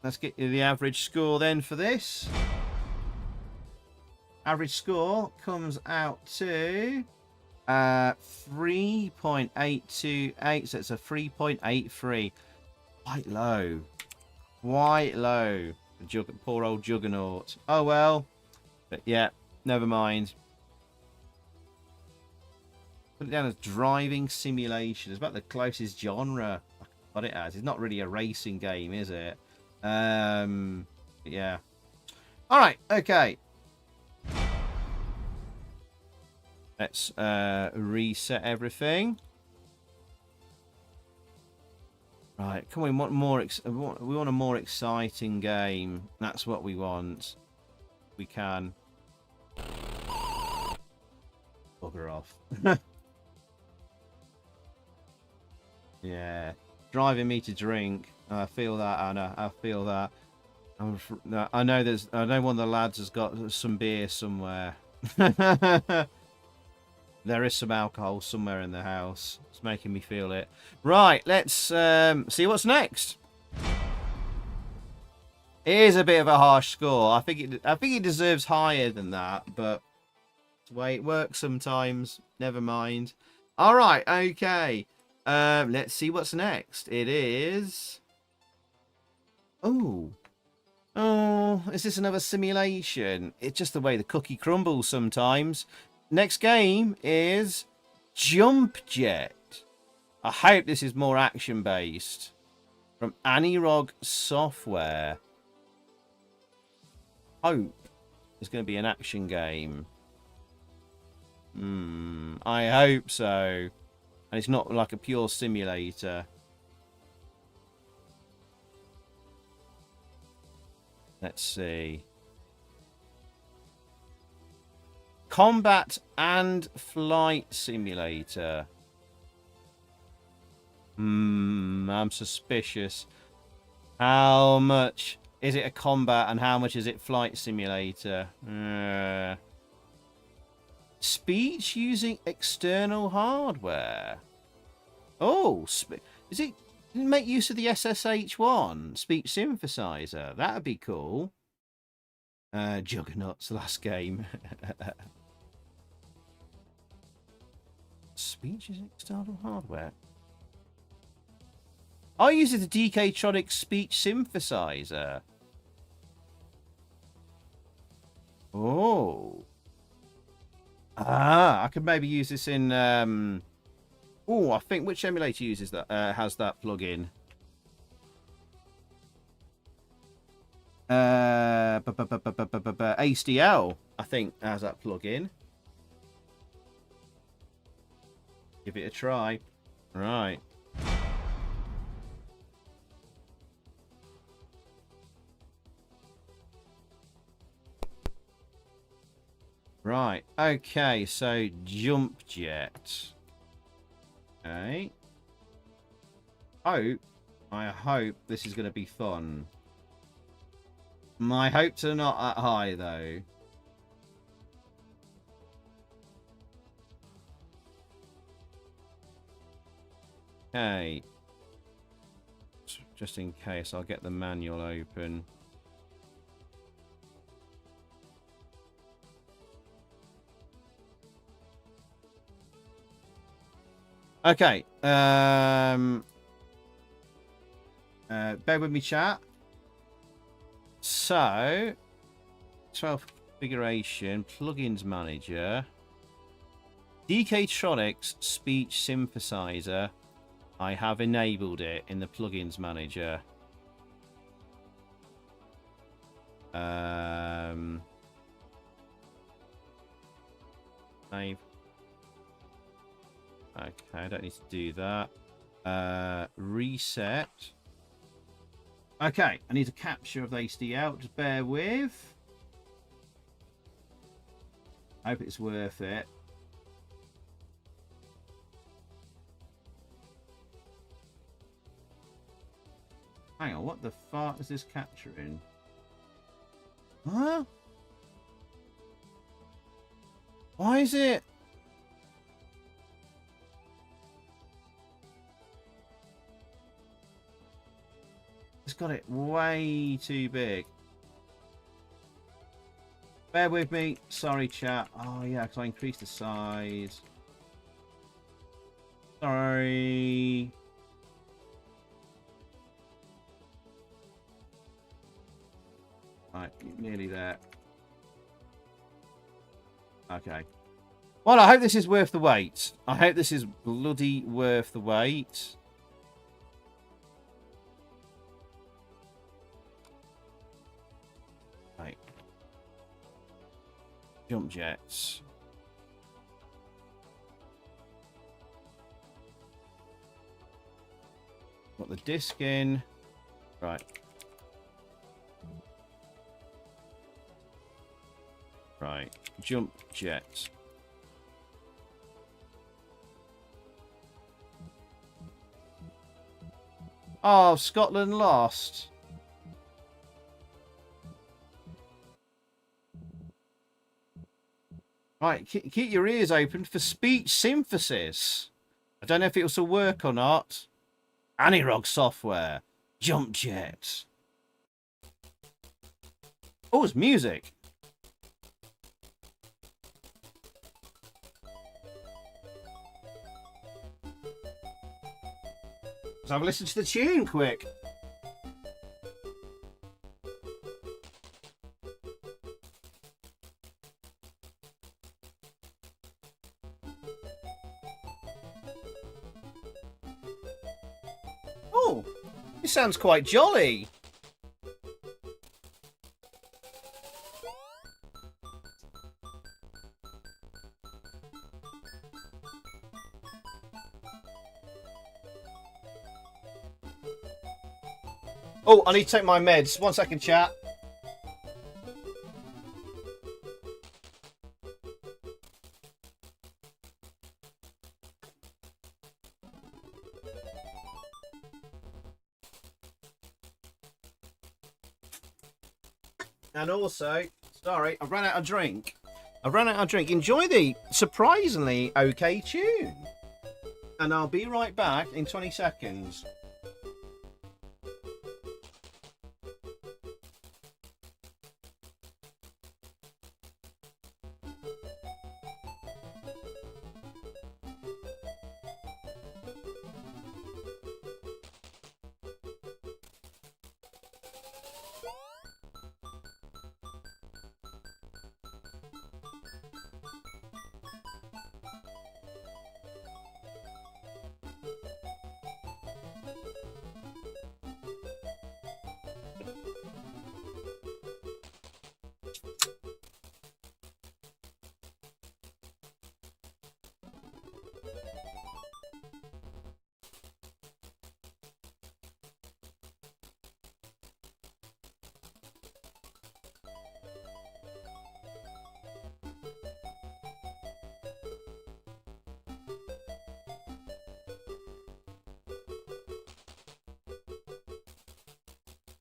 let's get you the average score then for this. Average score comes out to 3.828, so it's a 3.83. Quite low. Quite low. Poor old Juggernaut. Oh well. But yeah, never mind. Put it down as driving simulation. It's about the closest genre I got it as. It's not really a racing game, is it? Yeah. Alright, okay. Let's reset everything. Right, come on, we want more. We want a more exciting game. That's what we want. We can. Bugger off. Yeah, driving me to drink. I feel that, Anna. I feel that. I know there's. I know one of the lads has got some beer somewhere. There is some alcohol somewhere in the house. It's making me feel it. Right, let's see what's next. It is a bit of a harsh score. I think it deserves higher than that, but it's the way it works sometimes. Never mind. All right, okay. Let's see what's next. It is. Oh, is this another simulation? It's just the way the cookie crumbles sometimes. Next game is Jump Jet. I hope this is more action-based. From Anirog Software. Hope there's going to be an action game. I hope so. And it's not like a pure simulator. Let's see. Combat and flight simulator. I'm suspicious. How much is it a combat and how much is it flight simulator? Speech using external hardware. Oh, is it make use of the SSH1 speech synthesizer? That'd be cool. Juggernaut's last game. Speech using external hardware. I use the DK-Tronic speech synthesizer. Oh. I could maybe use this in... Oh, I think which emulator uses that? Has that plugin? ASDL, I think, has that plugin. Give it a try. Right. Right. Okay, so jump jet. Okay. I hope this is going to be fun. My hopes are not that high, though. Okay. Just in case, I'll get the manual open. Okay. Bear with me, chat. So, 12 configuration, plugins manager, DK-Tronics speech synthesizer. I have enabled it in the plugins manager. Save. Okay, I don't need to do that. Reset. Okay, I need a capture of the HDL. Just bear with. I hope it's worth it. Hang on, what the fuck is this capturing? Huh? Why is it? It's got it way too big. Bear with me. Sorry, chat. Oh, yeah, because I increased the size. Sorry. Right, nearly there. Okay. Well, I hope this is worth the wait. I hope this is bloody worth the wait. Right. Jump jets. Got the disc in. Right. Right. Jump jets. Oh, Scotland lost. Right, keep your ears open for speech synthesis. I don't know if it will work or not. Anirog software. Jump jet. Oh, it's music. Let's have a listen to the tune quick. This sounds quite jolly. Oh, I need to take my meds. 1 second, chat. And also, sorry, I've run out of drink. Enjoy the surprisingly okay tune. And I'll be right back in 20 seconds.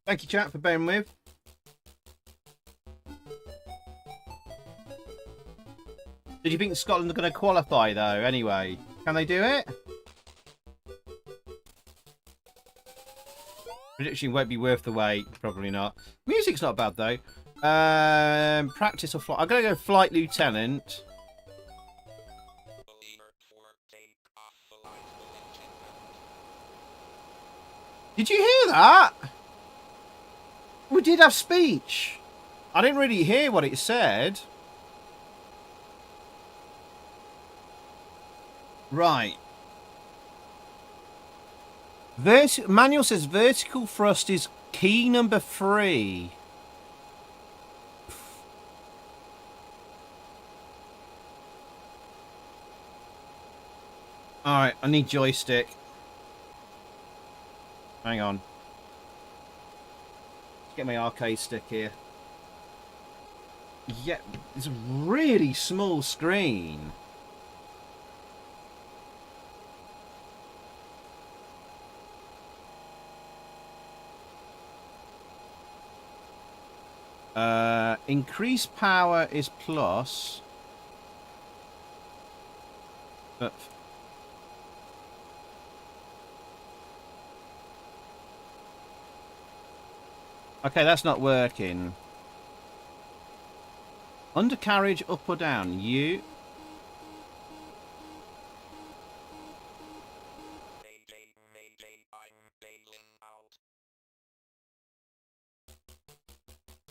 Thank you, chat, for bearing with. Did you think Scotland are going to qualify, though, anyway? Can they do it? Prediction won't be worth the wait. Probably not. Music's not bad, though. Practice or flight? I'm going to go flight lieutenant. Did you hear that? We did have speech. I didn't really hear what it said. Right. Manual says vertical thrust is key number 3. Alright, I need joystick. Hang on. Let's get my arcade stick here. Yeah, it's a really small screen. Increased power is plus. But okay, that's not working. Undercarriage up or down? You.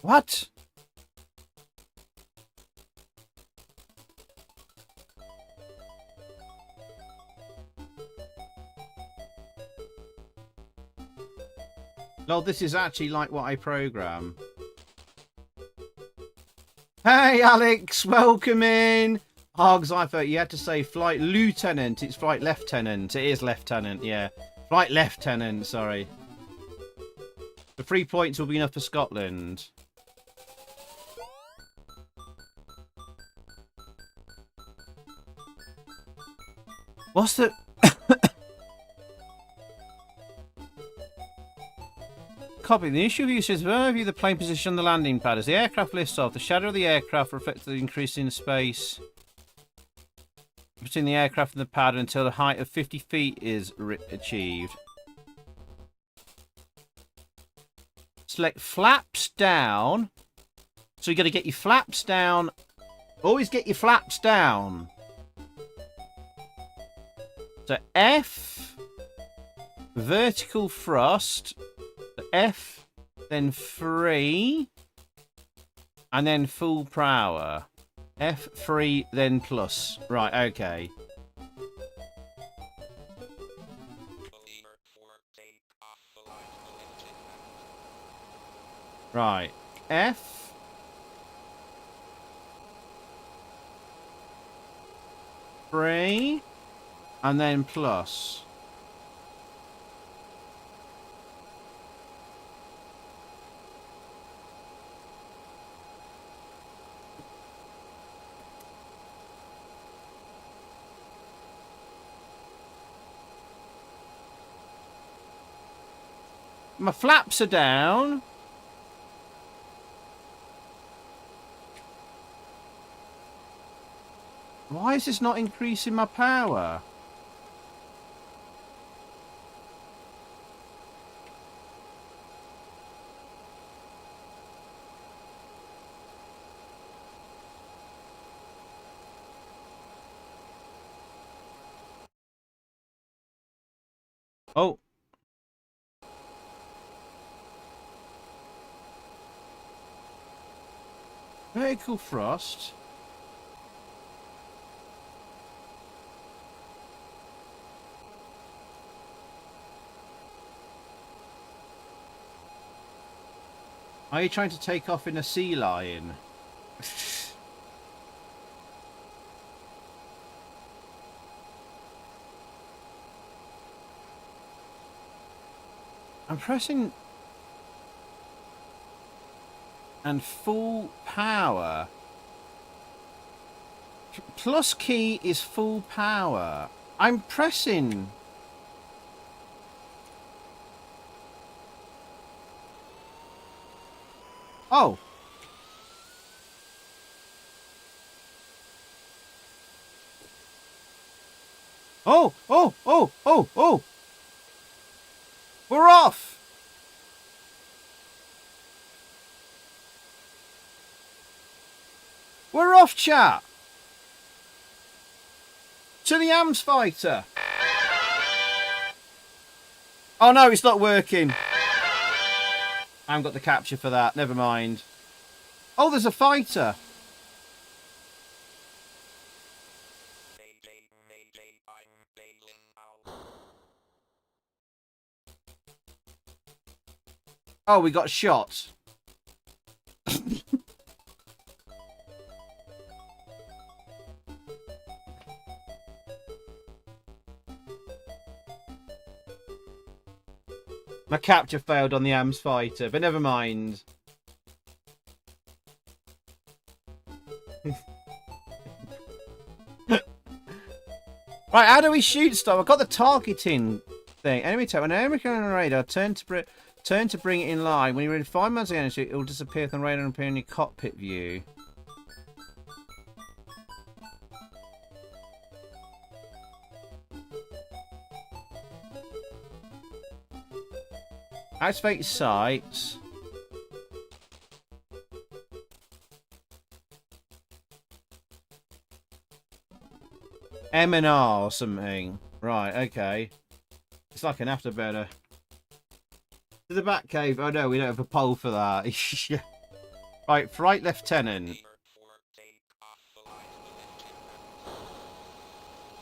What? No, this is actually like what I program. Hey, Alex, welcome in. Hogs, I thought you had to say flight lieutenant. It's flight lieutenant. It is lieutenant, yeah. Flight lieutenant, sorry. The 3 points will be enough for Scotland. What's the... Copy. The issue view says, overview the plane position on the landing pad. As the aircraft lifts off, the shadow of the aircraft reflects the increase in space between the aircraft and the pad until the height of 50 feet is achieved. Select flaps down. So you got to get your flaps down. Always get your flaps down. So F, vertical thrust, F, then 3, and then full power. F3, then plus. Right, okay. Right. F. Free. And then plus. My flaps are down. Why is this not increasing my power? Oh. Vertical thrust. Are you trying to take off in a sea lion? I'm pressing and full power. Plus key is full power. I'm pressing. Oh. Oh, oh, oh, oh, oh. We're off. We're off, chat. To the AMS fighter. Oh no, it's not working. I haven't got the capture for that. Never mind. Oh, there's a fighter. Oh, we got shot. My capture failed on the AMS fighter, but never mind. Right, how do we shoot stuff? I've got the targeting thing. Enemy type. When an enemy on the radar, turn to bring it in line. When you're in 5 minutes of energy, it will disappear from the radar and appear in your cockpit view. Activate sights. M and R or something. Right, okay. It's like an afterburner. To the back cave. Oh no, we don't have a pole for that. Right, Flight Lieutenant.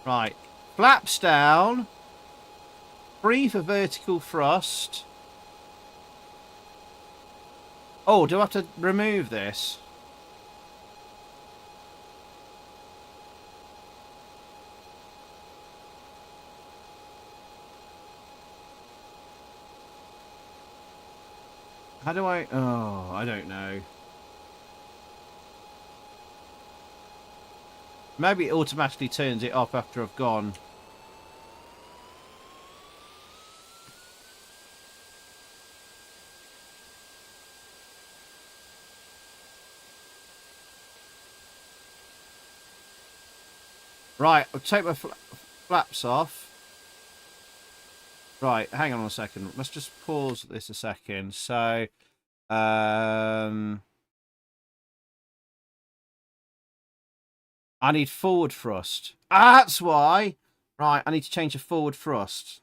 Right. Flaps down. Free for vertical thrust. Oh, do I have to remove this? How do I... Oh, I don't know. Maybe it automatically turns it off after I've gone. Right, I'll take my flaps off. Right, hang on a second. Let's just pause this a second. So, I need forward thrust. Ah, that's why. Right, I need to change the forward thrust.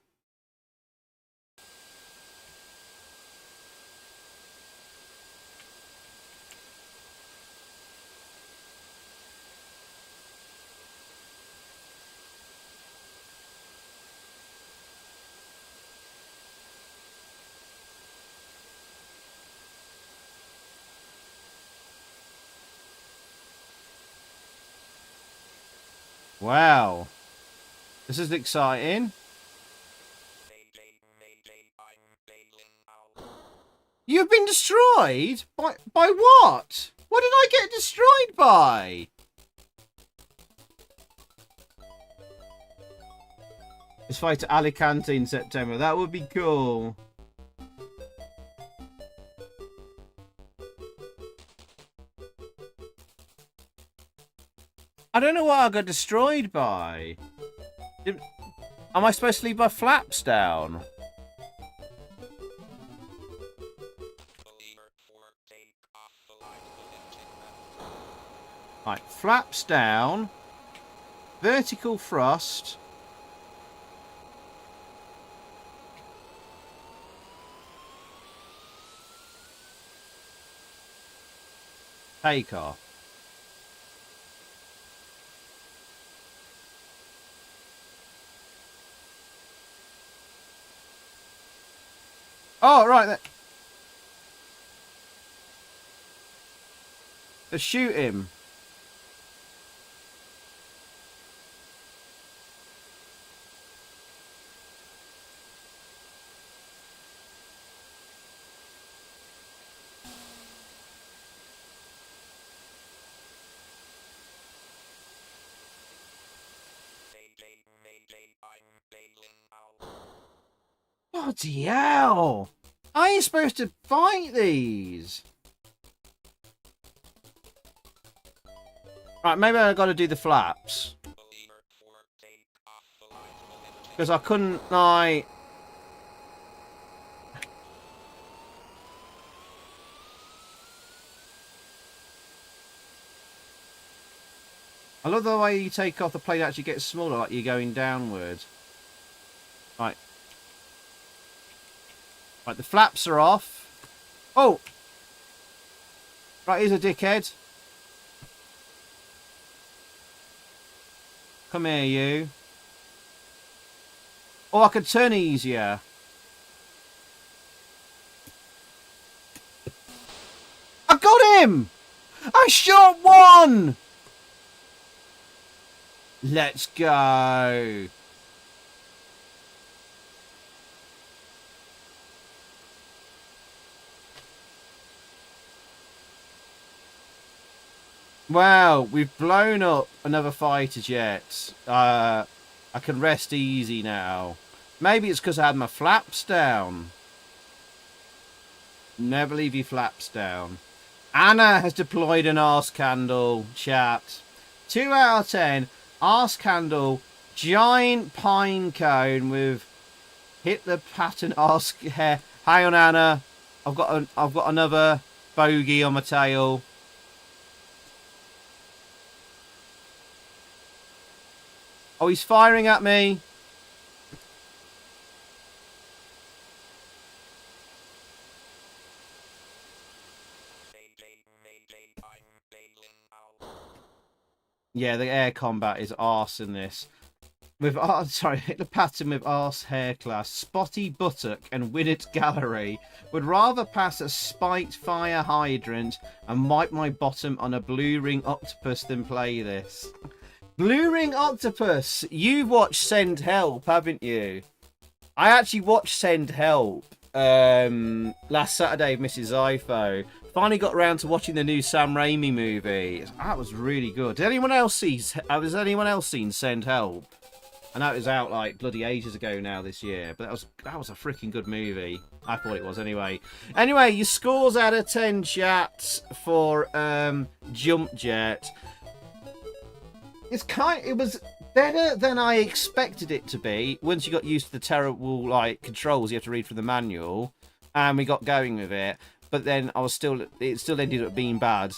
Wow. This is exciting. You've been destroyed? By what? What did I get destroyed by? Let's fight at Alicante in September. That would be cool. I don't know what I got destroyed by. Am I supposed to leave my flaps down? Right, flaps down. Vertical thrust. Take off. Oh, right. Let's shoot him. Bloody hell! I ain't supposed to fight these. Right, maybe I got to do the flaps. Because I couldn't, like... I love the way you take off, the plane actually gets smaller, like you're going downwards. Right. Right, the flaps are off. Oh! Right, here's a dickhead. Come here, you. Oh, I could turn easier. I got him! I shot one! Let's go. Wow, we've blown up another fighter jet. I can rest easy now. Maybe it's because I had my flaps down. Never leave your flaps down. Anna has deployed an arse candle, chat. 2 out of 10. Arse candle, giant pine cone with Hitler pattern arse hair. Hang on, Anna. I've got another bogey on my tail. Oh, he's firing at me. Yeah, the air combat is arse in this. With the pattern with arse hair class, Spotty Buttock and Winnet Gallery would rather pass a spiked fire hydrant and wipe my bottom on a blue ring octopus than play this. Blue ring octopus, you've watched Send Help, haven't you? I actually watched Send Help last Saturday with Mrs. Zypho. Finally got around to watching the new Sam Raimi movie. That was really good. Did anyone else has anyone else seen Send Help? I know it was out like bloody ages ago now this year, but that was a freaking good movie. I thought it was anyway. Anyway, your scores out of 10, chat, for Jump Jet. It was better than I expected it to be. Once you got used to the terrible like controls you have to read from the manual, and we got going with it. But then it still ended up being bad.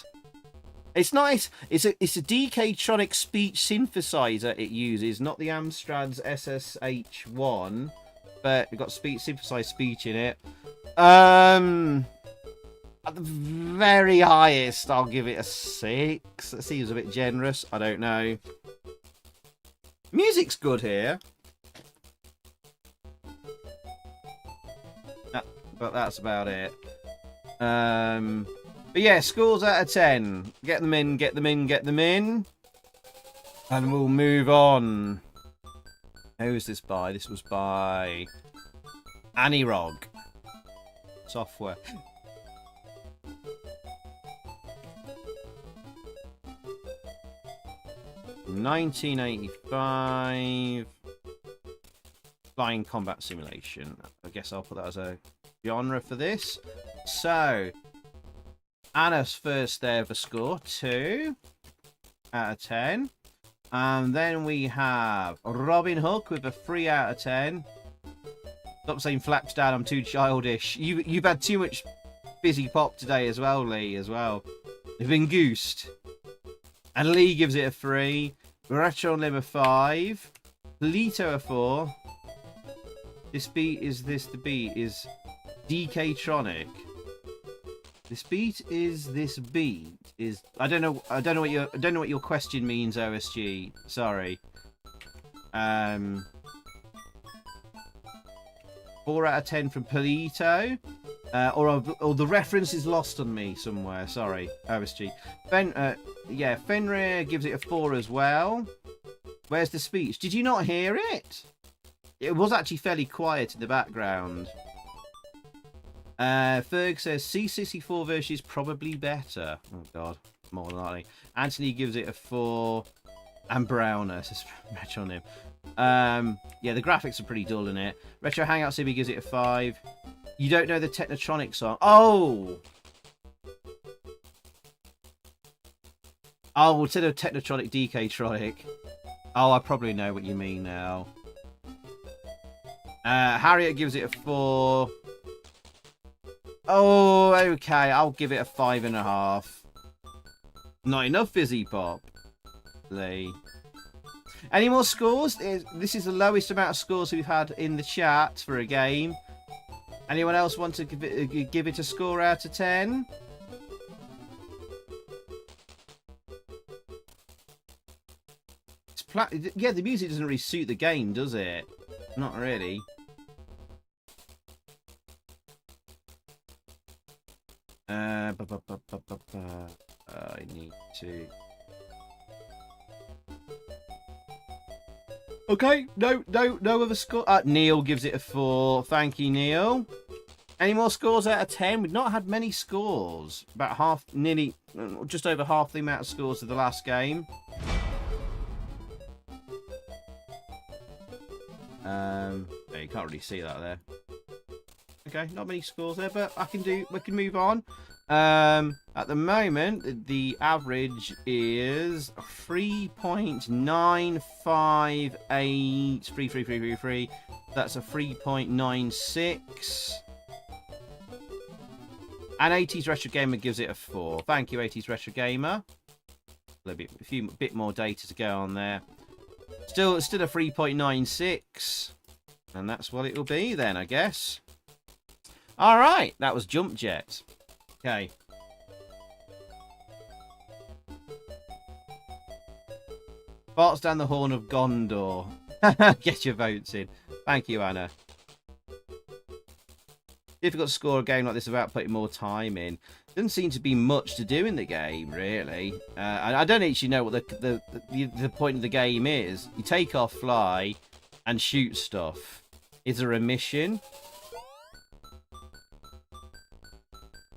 It's nice. It's a DK-tronic speech synthesizer it uses, not the Amstrad's SSH1, but we've got synthesized speech in it. At the very highest, I'll give it a 6. That seems a bit generous. I don't know. Music's good here. But that's about it. But yeah, scores out of 10. Get them in, get them in, get them in. And we'll move on. Who was this by? This was by Anirog Software. $1985. Flying combat simulation. I guess I'll put that as a genre for this. So, Anna's first ever score, 2 out of 10. And then we have Robin Hook with a 3 out of 10. Stop saying flaps dad, I'm too childish. You've had too much fizzy pop today as well, Lee, as well. You've been goosed. And Lee gives it a 3. Retro Lim a 5. Polito a 4. This beat is this. The beat is DK-tronic. This beat is this beat is. I don't know what your question means, OSG. Sorry. 4 out of 10 from Polito. Or the reference is lost on me somewhere. Sorry, OSG. Fenrir gives it a 4 as well. Where's the speech? Did you not hear it? It was actually fairly quiet in the background. Ferg says C64 version is probably better. Oh god, more than likely. Anthony gives it a 4. And Browner says Retro on him. Yeah, the graphics are pretty dull in it. Retro Hangout Sibby gives it a 5. You don't know the Technotronic song? Oh! Oh, instead of Technotronic, DK-tronic. Oh, I probably know what you mean now. Harriet gives it a 4. Oh, okay. I'll give it a 5.5. Not enough fizzy pop. Lee. Any more scores? This is the lowest amount of scores we've had in the chat for a game. Anyone else want to give it a score out of 10? Yeah, the music doesn't really suit the game, does it? Not really. I need to... Okay, no other score. Neil gives it a 4. Thank you, Neil. Any more scores out of 10? We've not had many scores. About half, nearly, just over half the amount of scores of the last game. You can't really see that there. Okay, not many scores there, but we can move on. At the moment, the average is 3.958. That's a 3.96. And 80s Retro Gamer gives it a 4. Thank you, 80s Retro Gamer. A bit more data to go on there. Still a 3.96. And that's what it will be then, I guess. All right, that was Jump Jet. Okay. Farts down the horn of Gondor. Get your votes in. Thank you, Anna. Difficult to score a game like this without putting more time in. Doesn't seem to be much to do in the game, really. I don't actually know what the point of the game is. You take off, fly, and shoot stuff. Is there a mission?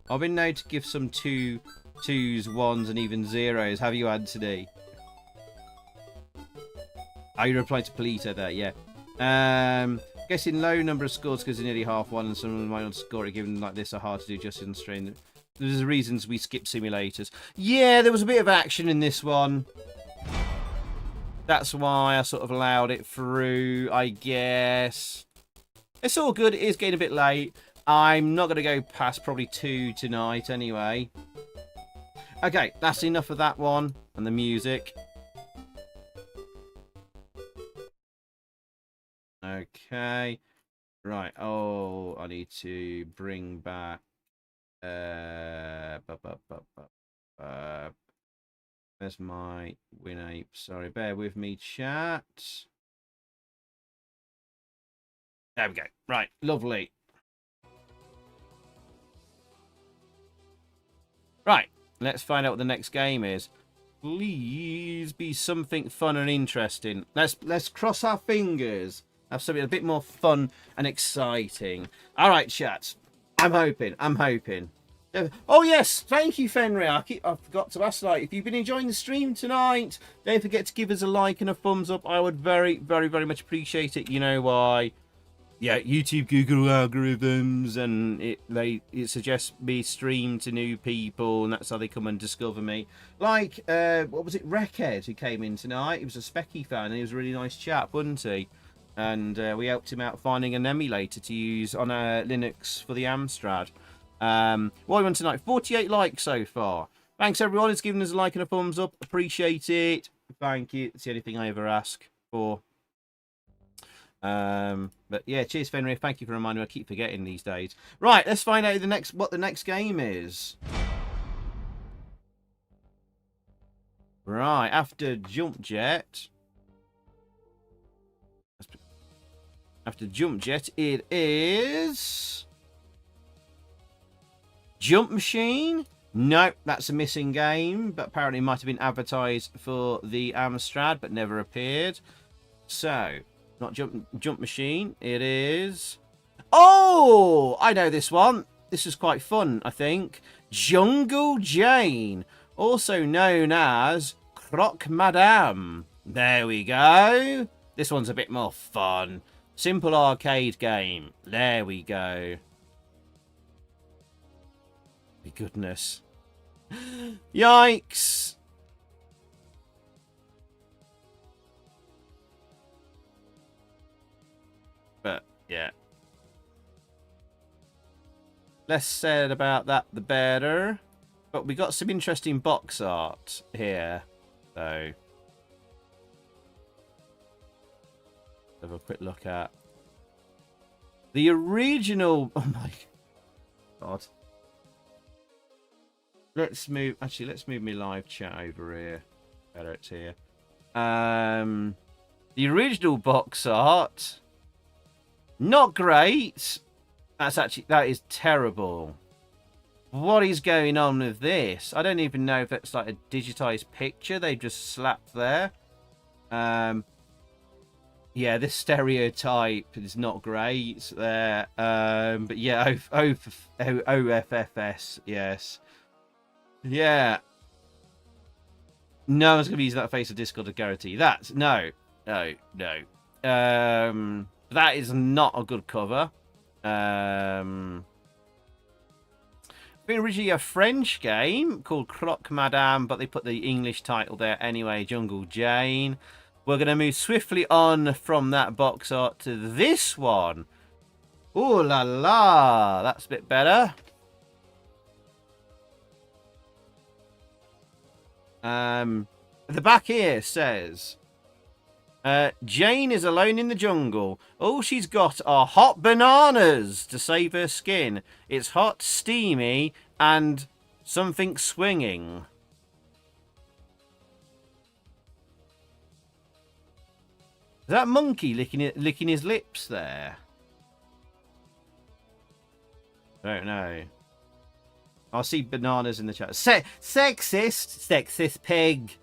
I've been known to give some 2s, 1s, and even 0s. Have you, Anthony? Oh, you replied to Polito there, yeah. Guessing low number of scores because they're nearly half one, and some of them might not score it given like this are hard to do just in the strain. There's reasons we skip simulators. Yeah, there was a bit of action in this one. That's why I sort of allowed it through, I guess. It's all good. It is getting a bit late. I'm not going to go past probably 2 tonight anyway. Okay, that's enough of that one and the music. Okay. Right. Oh, I need to bring back... There's my WinApe. Sorry, bear with me, chat. There we go. Right, lovely. Right, let's find out what the next game is. Please be something fun and interesting. Let's cross our fingers. Have something a bit more fun and exciting. All right, chat. I'm hoping. Oh yes, thank you, Fenrir. I forgot to ask, like, if you've been enjoying the stream tonight, don't forget to give us a like and a thumbs up. I would very, very, very much appreciate it. You know why? Yeah, YouTube, Google algorithms, and it suggests me stream to new people, and that's how they come and discover me. Like, what was it, Wreckhead, who came in tonight? He was a Specky fan, and he was a really nice chap, wasn't he? And we helped him out finding an emulator to use on Linux for the Amstrad. What we want tonight? 48 likes so far. Thanks everyone. It's giving us a like and a thumbs up. Appreciate it. Thank you. It's the only thing I ever ask for. But yeah, cheers Fenrir. Thank you for reminding me. I keep forgetting these days. Right, let's find out what the next game is. Right, after Jump Jet. After Jump Jet, it is Jump Machine. Nope, that's a missing game, but apparently it might have been advertised for the Amstrad, but never appeared. So, not Jump Machine. It is. Oh, I know this one. This is quite fun, I think. Jungle Jane, also known as Croc Madame. There we go. This one's a bit more fun. Simple arcade game. There we go. My goodness. Yikes. But, yeah. Less said about that, the better. But we got some interesting box art here. So, have a quick look at the original. Oh my god. Let's move my live chat over here. Better it's here. The original box art, not great. That is terrible. What is going on with this? I don't even know if that's like a digitized picture they just slapped there. Yeah, this stereotype is not great there. But yeah, OFFS, yes. Yeah. No one's going to be using that face of Discord to guarantee. That's, no. That is not a good cover. Been originally a French game called Croc Madame, but they put the English title there anyway, Jungle Jane. We're going to move swiftly on from that box art to this one. Ooh la la, that's a bit better. The back here says, Jane is alone in the jungle. All she's got are hot bananas to save her skin. It's hot, steamy, and something swinging. Is that monkey licking his lips there? I don't know. I'll see bananas in the chat. Sexist pig.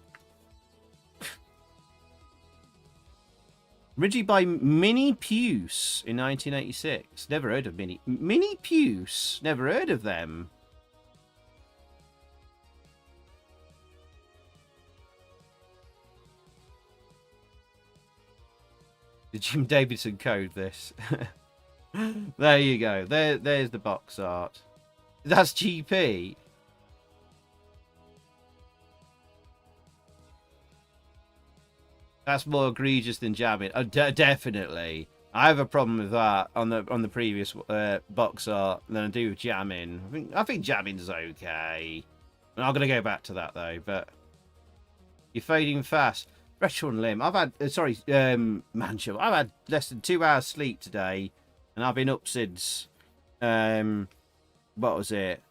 Originally by Minnie Puce in 1986. Never heard of Minnie Puce. Never heard of them. Did Jim Davidson code this? There you go. There's the box art. That's GP. That's more egregious than Jammin. Definitely. I have a problem with that on the previous box art than I do with Jammin. I think Jammin's okay. I'm not going to go back to that though. But you're fading fast. Retro and Limb. I've had Manchel. I've had less than 2 hours sleep today, and I've been up since what was it?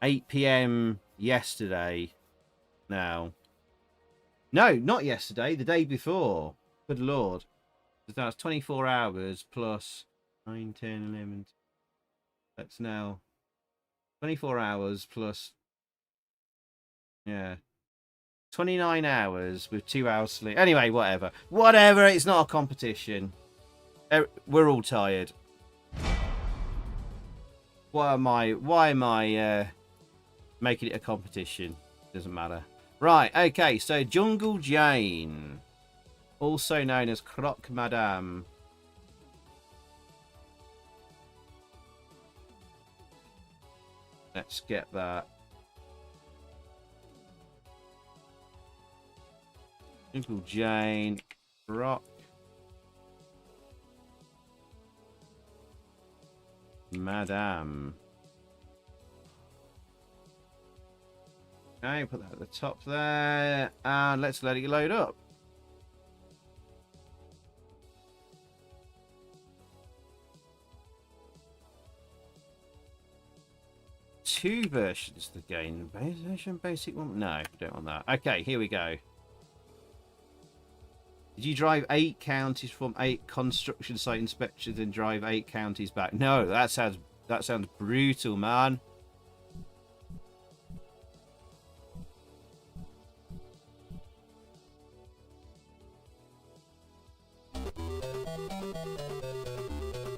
8 p.m. yesterday. Now. No, not yesterday. The day before. Good lord. That's 24 hours plus 9, 10, 11. That's now 24 hours plus. Yeah. 29 hours with 2 hours sleep. Anyway, whatever. Whatever, it's not a competition. We're all tired. Why am I making it a competition? Doesn't matter. Right, okay, so Jungle Jane. Also known as Croc Madame. Let's get that. Jungle Jane, Croc Madame. Okay, put that at the top there, and let's let it load up. Two versions of the game. Base version, basic one? No, don't want that. Okay, here we go. Did you drive 8 counties from 8 construction site inspections and drive 8 counties back? No, that sounds brutal, man.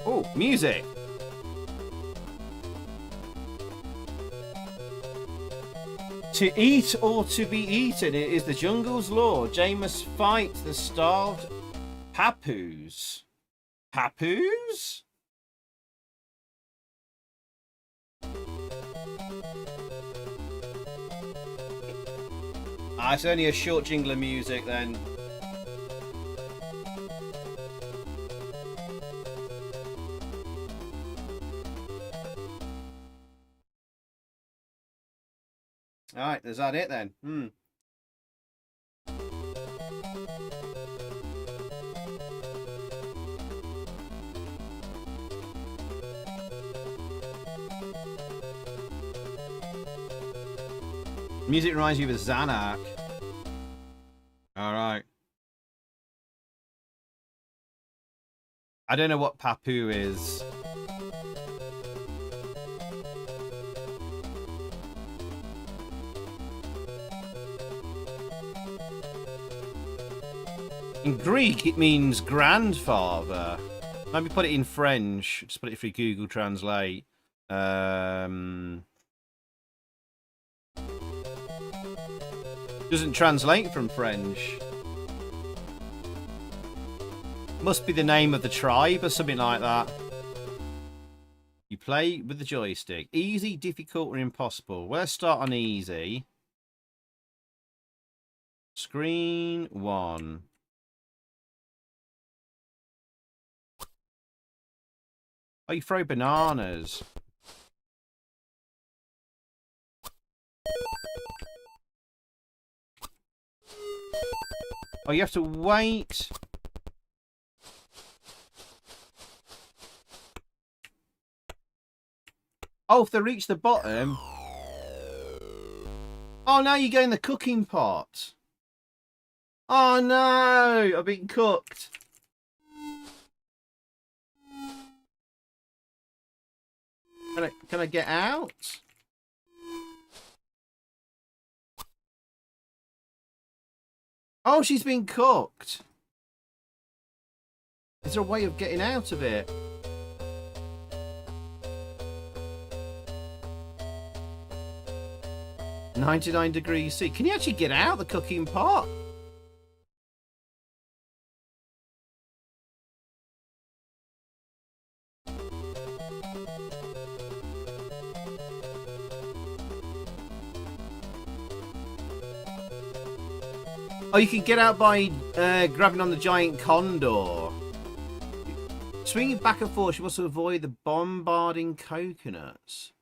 Oh, music. To eat or to be eaten, it is the jungle's law. Jane must fight the starved papoose. Papoose? Ah, it's only a short jingle of music then. Alright, is that it then? Music reminds you of Xanac. Alright. I don't know what Papu is. In Greek, it means grandfather. Maybe put it in French. Just put it through Google Translate. Doesn't translate from French. Must be the name of the tribe or something like that. You play with the joystick. Easy, difficult, or impossible. Well, let's start on easy. Screen 1. Oh, you throw bananas. Oh, you have to wait. Oh, if they reach the bottom. Oh, now you go in the cooking pot. Oh, no. I've been cooked. Can I get out? Oh, she's been cooked. Is there a way of getting out of it? (99°C). Can you actually get out the cooking pot? Oh, you can get out by grabbing on the giant condor. Swinging back and forth, she wants to avoid the bombarding coconuts.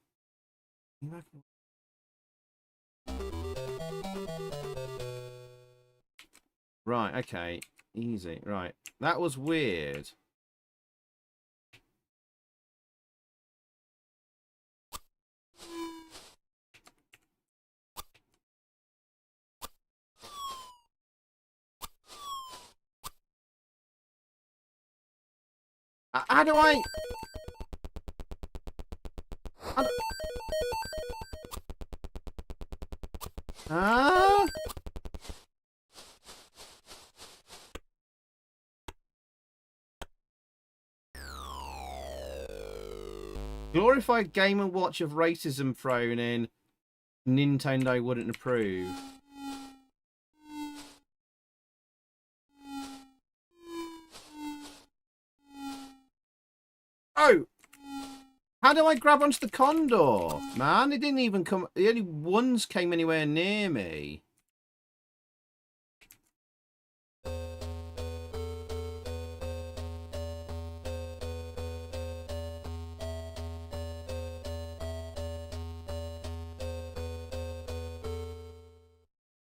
Right, okay. Easy. Right. That was weird. How do I... Glorified Game & Watch of racism thrown in. Nintendo wouldn't approve. Oh! How do I grab onto the condor? Man, it didn't even come... The only ones came anywhere near me.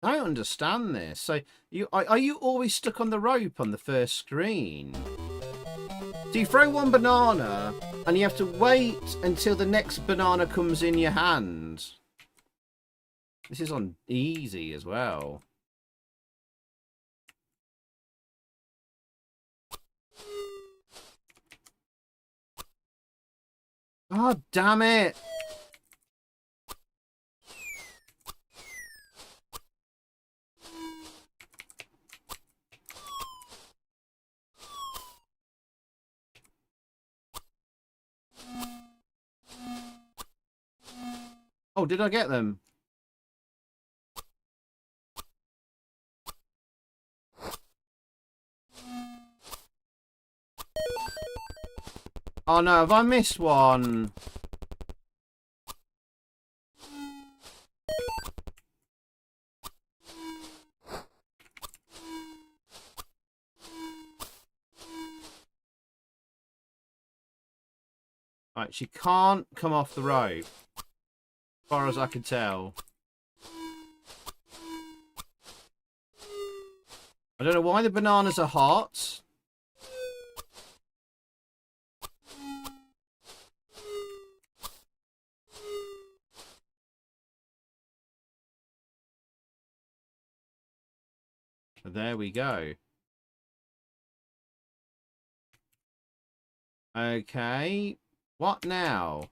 I don't understand this. So, are you always stuck on the rope on the first screen? So you throw one banana, and you have to wait until the next banana comes in your hand. This is on easy as well. Oh, damn it! Oh, did I get them? Oh no, have I missed one? Right, she can't come off the rope. As far as I can tell. I don't know why the bananas are hot. But there we go. Okay. What now?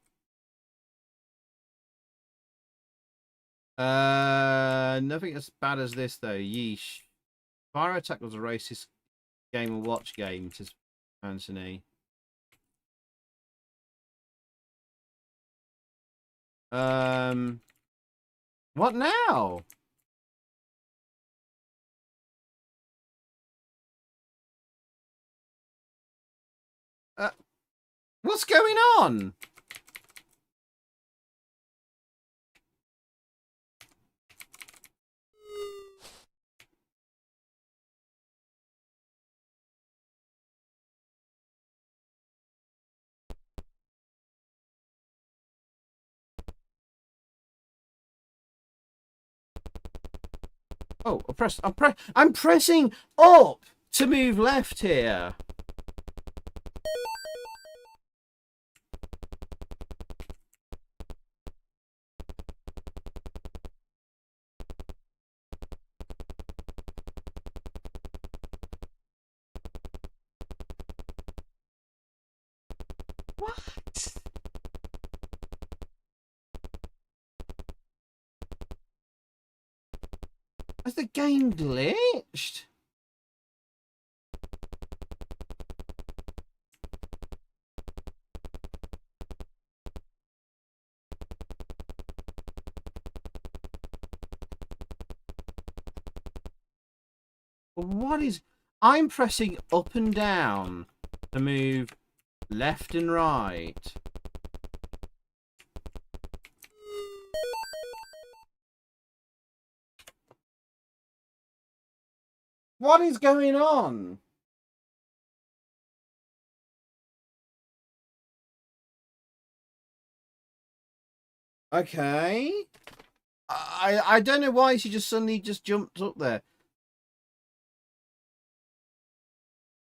Nothing as bad as this though. Yeesh. Fire Attack was a racist Game & Watch game, says Anthony. What now? What's going on? Oh, I'm pressing up to move left here. What? Has the game glitched? What is... I'm pressing up and down to move left and right. What is going on? Okay. I don't know why she just suddenly just jumped up there.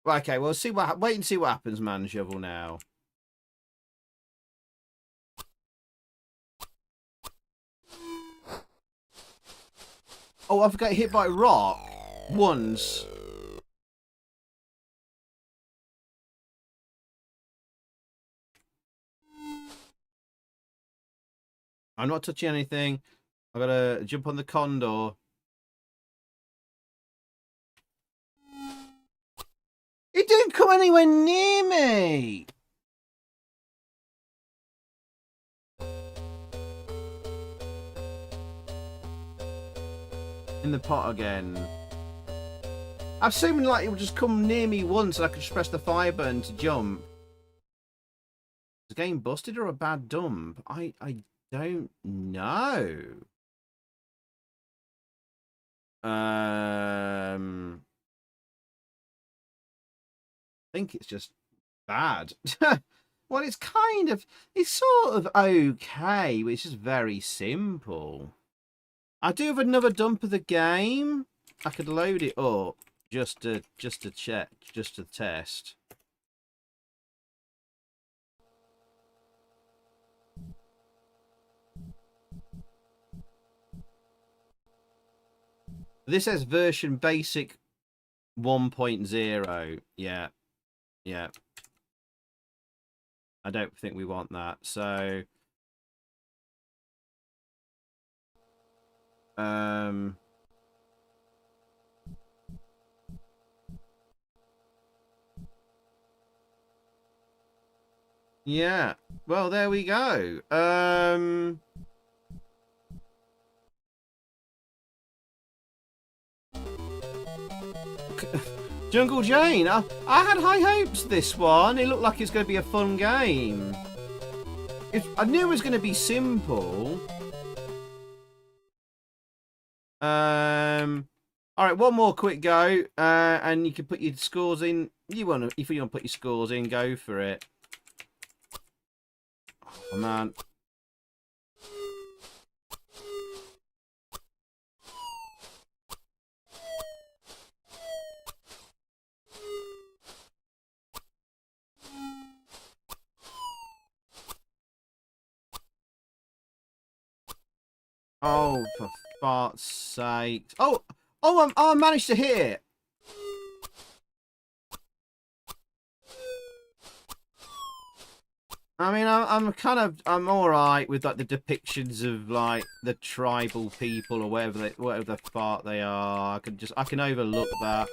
Okay, well, see what. Wait and see what happens, man. Shovel now. Oh, I've got hit by a rock once. I'm not touching anything. I've got to jump on the condor. It didn't come anywhere near me. in the pot again. I'm assuming like it would just come near me once and I could just press the fire button to jump. Is the game busted or a bad dump? I don't know. I think it's just bad. Well, it's sort of okay, but it's just very simple. I do have another dump of the game. I could load it up just to check, just to test. This says version basic 1.0. Yeah. Yeah. I don't think we want that. So yeah. Well, there we go. Jungle Jane, I had high hopes this one. It looked like it's going to be a fun game. I knew it was going to be simple. All right, one more quick go, and you can put your scores in. If you want to put your scores in, go for it. Oh man. Oh, for fart's sake. Oh, I managed to hit it. I mean, I'm all right with like the depictions of like the tribal people or whatever the fart they are. I can overlook that.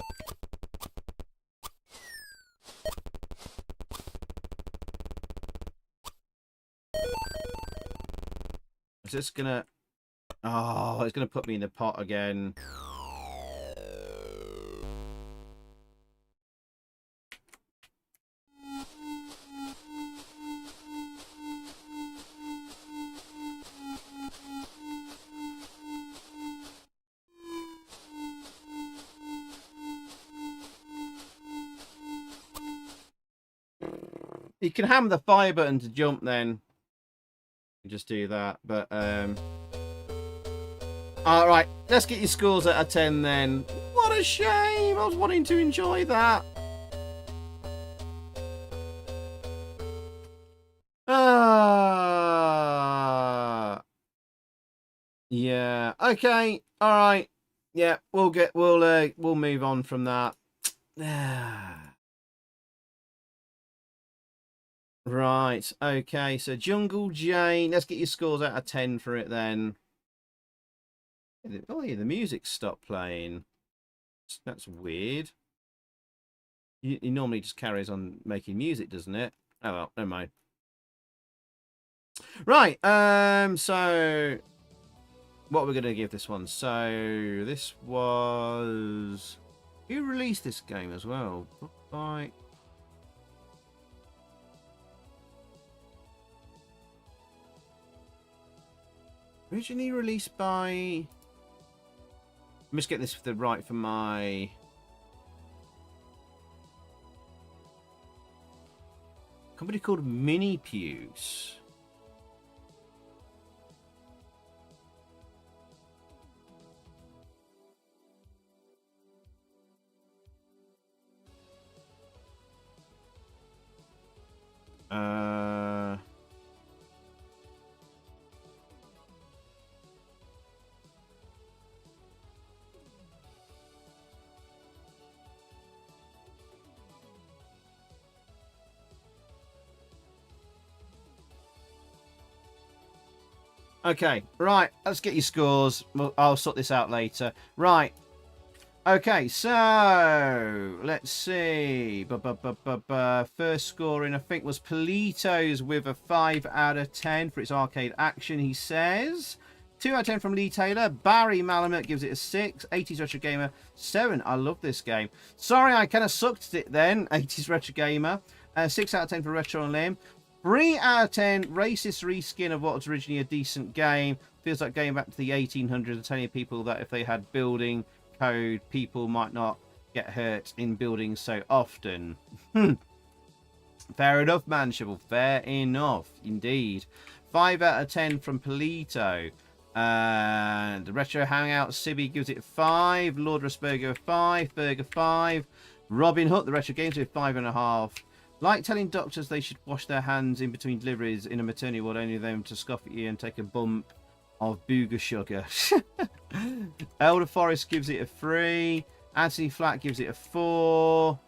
Is this gonna? Oh, it's gonna put me in the pot again. You can hammer the fire button to jump then. You just do that, but alright, let's get your scores out of 10 then. What a shame! I was wanting to enjoy that. Yeah. Okay. Alright. Yeah, we'll move on from that. Right. Okay, so Jungle Jane. Let's get your scores out of 10 for it then. Oh yeah, the music stopped playing. That's weird. He normally just carries on making music, doesn't it? Oh well, never mind. Right, so what are we gonna give this one? So this was, who released this game as well? By originally released by, I must get this right for my company called Mini Pews. Okay, right, let's get your scores. I'll sort this out later. Right. Okay, so let's see. First scoring, I think, was Politos with a 5 out of 10 for its arcade action, he says. 2 out of 10 from Lee Taylor. Barry Malamut gives it a 6. 80s Retro Gamer, 7. I love this game. Sorry, I kind of sucked at it then. 80s Retro Gamer. 6 out of 10 for Retro on Limb. 3 out of 10 racist reskin of what was originally a decent game. Feels like going back to the 1800s, telling people that if they had building code, people might not get hurt in buildings so often. Fair enough, man, Shovel. Fair enough, indeed. 5 out of 10 from Polito. And the Retro Hangout, Sibby gives it 5. Lord Rasburger 5. Burger 5. Robin Hood, the Retro Games, with 5.5. Like telling doctors they should wash their hands in between deliveries in a maternity ward, only them to scoff at you and take a bump of booger sugar. Elder Forest gives it a 3. Anthony Flat gives it a 4.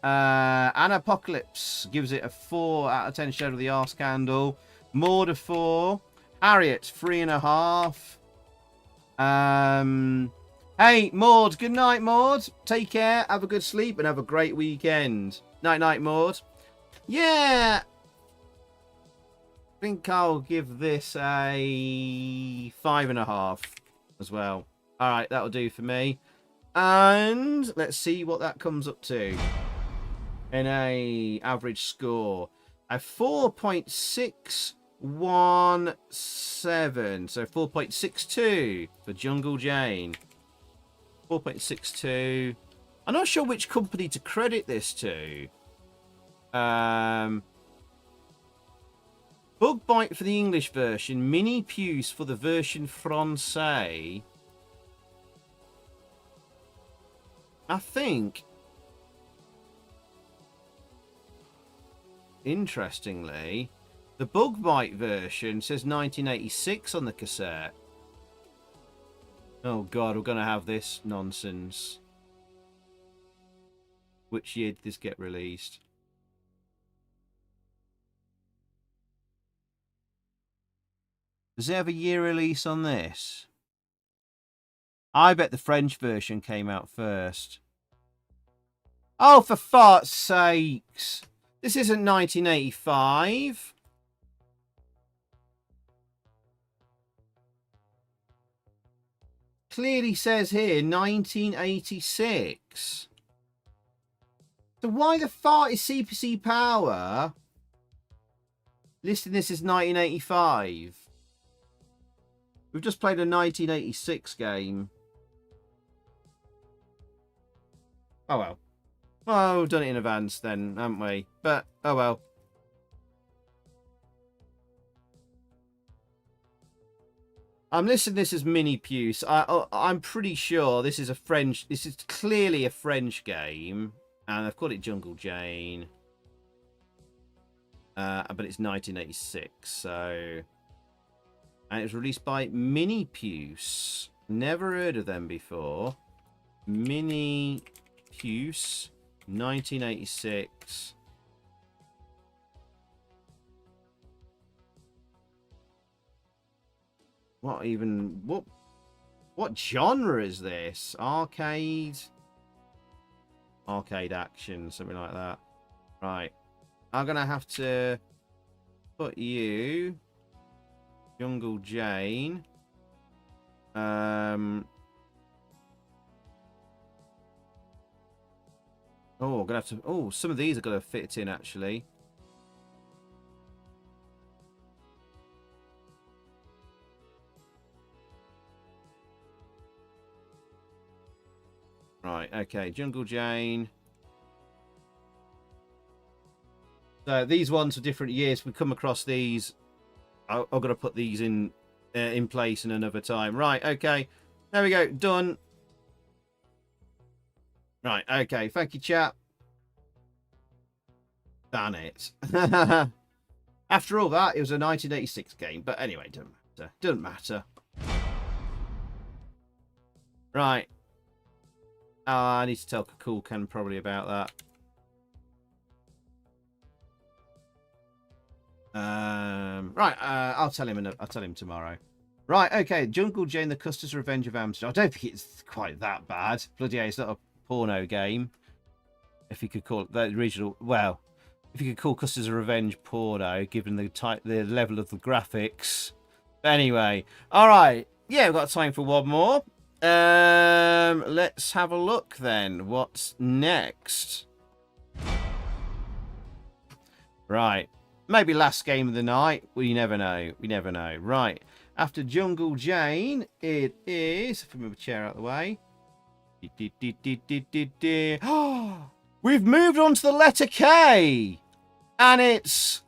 Anapocalypse gives it a 4 out of 10. Shadow of the Arse Candle. Maud a 4. Harriet 3.5. Hey Maud, good night Maud. Take care, have a good sleep, and have a great weekend. Night night Maud. Yeah, I think I'll give this a 5.5 as well. All right, that'll do for me. And let's see what that comes up to in a average score. A 4.617, so 4.62 for Jungle Jane. 4.62. I'm not sure which company to credit this to. Bug Bite for the English version, Mini Puce for the version Francais. I think, interestingly, the Bug Bite version says 1986 on the cassette. Oh god, we're going to have this nonsense. Which year did this get released? Does it have a year release on this? I bet the French version came out first. Oh, for fart's sakes. This isn't 1985. Clearly says here 1986. So why the fart is CPC Power listing this as 1985? We've just played a 1986 game. Oh well. Oh, we've done it in advance then, haven't we? But, oh well. I'm listing this as Mini Puce. I'm pretty sure this is a French... This is clearly a French game. And I've called it Jungle Jane. But it's 1986, so... And it was released by Mini Puce. Never heard of them before. Mini Puce, 1986. What even... What genre is this? Arcade? Arcade action, something like that. Right. I'm going to have to put you... Jungle Jane. Oh, I'm gonna have to. Oh, some of these are gonna fit in actually. Right. Okay. Jungle Jane. So these ones for different years. We come across these. I've got to put these in place in another time. Right, okay. There we go. Done. Right, okay. Thank you, chap. Damn it. After all that, it was a 1986 game. But anyway, doesn't matter. Doesn't matter. Right. I need to tell Cool Ken probably about that. Right, I'll tell him tomorrow. Right, okay. Jungle Jane, the Custer's Revenge of Amsterdam. I don't think it's quite that bad. Bloody hell, it's not a porno game. If you could call it the original, well, if you could call Custer's Revenge porno, given the level of the graphics Anyway, all right. Yeah, we've got time for one more. Let's have a look then. What's next? Right. Maybe last game of the night. We never know. We never know. Right. After Jungle Jane, it is... If we move a chair out of the way. We've moved on to the letter K. And it's...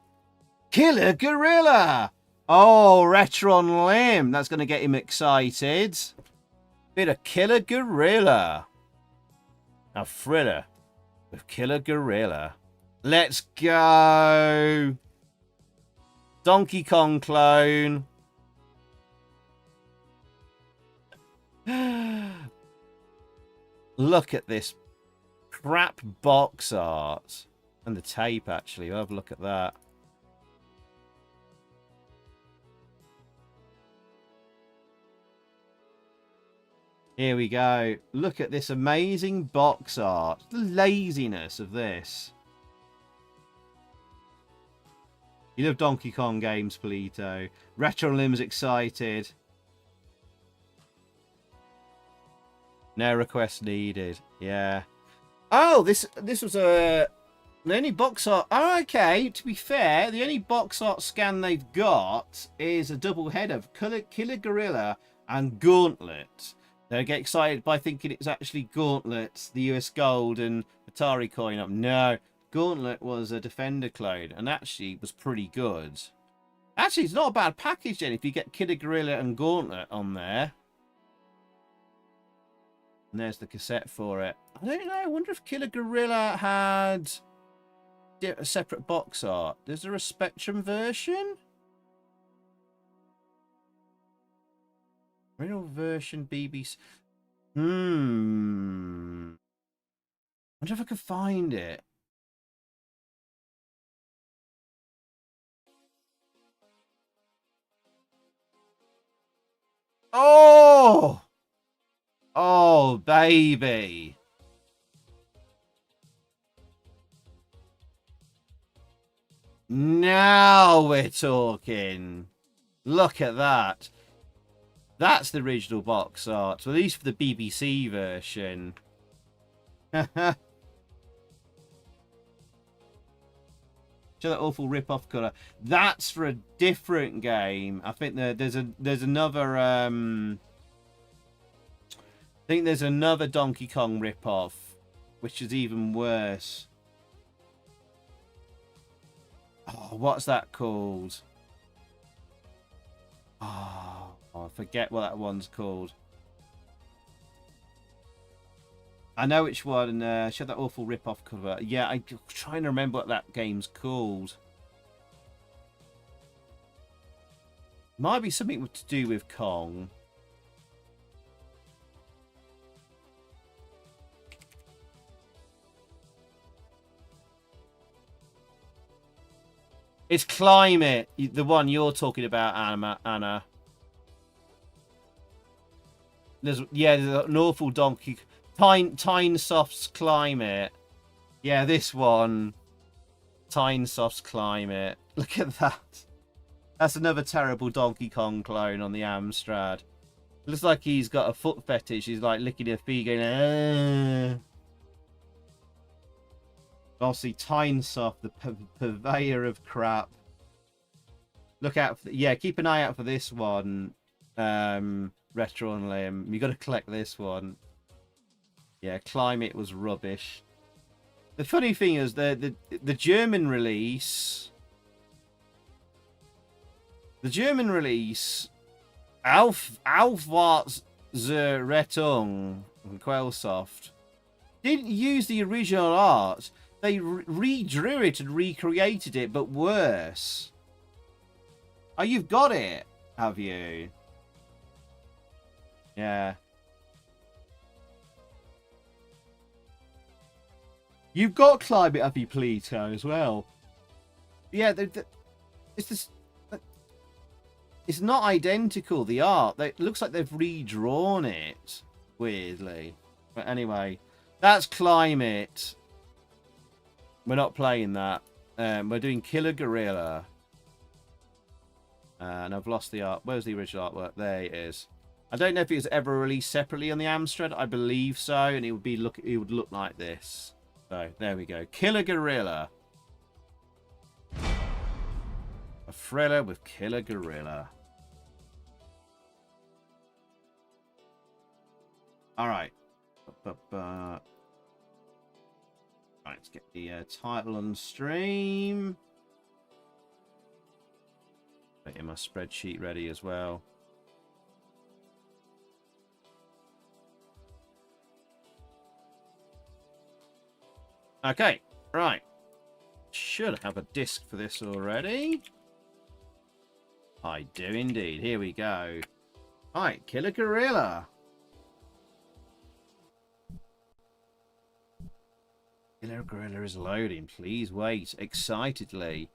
Killer Gorilla. Oh, Retron Limb. That's going to get him excited. Bit of Killer Gorilla. A thriller with Killer Gorilla. Let's go. Donkey Kong clone. Look at this crap box art. And the tape, actually. We'll have a look at that. Here we go. Look at this amazing box art. The laziness of this. You love Donkey Kong games, Polito. Retro Limb's excited. No request needed. Yeah. Oh, this was the only box art. Oh, okay. To be fair, the only box art scan they've got is a double header of Killer Gorilla and Gauntlet. They get excited by thinking it's actually Gauntlet, the US Gold and Atari coin up. No, Gauntlet was a Defender clone and actually was pretty good. Actually, it's not a bad package then if you get Killer Gorilla and Gauntlet on there. And there's the cassette for it. I don't know. I wonder if Killer Gorilla had a separate box art. Is there a Spectrum version? Original version BBC. I wonder if I could find it. Oh! Oh, baby. Now we're talking. Look at that. That's the original box art. So at least for the BBC version. Show that awful rip-off colour. That's for a different game. I think there's another I think there's another Donkey Kong rip-off, which is even worse. Oh, what's that called? Oh, I forget what that one's called. I know which one. Show that awful rip-off cover. Yeah, I'm trying to remember what that game's called. Might be something to do with Kong. It's Climate, the one you're talking about, Anna. There's an awful donkey. Tynesoft's Climate. Yeah, this one. Tynesoft's Climate. Look at that. That's another terrible Donkey Kong clone on the Amstrad. Looks like he's got a foot fetish. He's like licking a feet going, Obviously, Tynesoft, the purveyor of crap. Look out for keep an eye out for this one. Retro and Limb. You got to collect this one. Yeah, Climate was rubbish. The funny thing is the German release. The German release, Aufwärts zur Rettung from Quellsoft, didn't use the original art. They redrew it and recreated it, but worse. Oh, you've got it, have you? Yeah. You've got Climate, have you, Polito, as well? Yeah, it's this. It's not identical, the art. It looks like they've redrawn it, weirdly. But anyway, that's Climate. We're not playing that. We're doing Killer Gorilla. And I've lost the art. Where's the original artwork? There it is. I don't know if it was ever released separately on the Amstrad. I believe so, and it would look like this. So there we go. Killer Gorilla. A thriller with Killer Gorilla. All right. Right, let's get the title on stream. Get my spreadsheet ready as well. Okay, right. Should have a disc for this already. I do indeed. Here we go. Alright, Killer Gorilla. Killer Gorilla is loading. Please wait excitedly.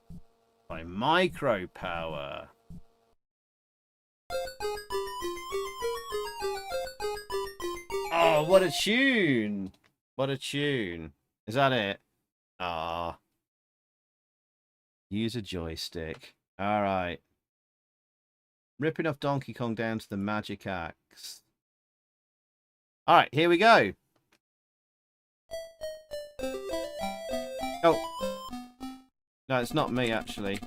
By Micro Power. Oh, what a tune! What a tune. Is that it? Ah. Use a joystick. Alright. Ripping off Donkey Kong down to the magic axe. Alright, here we go. Oh. No, it's not me, actually.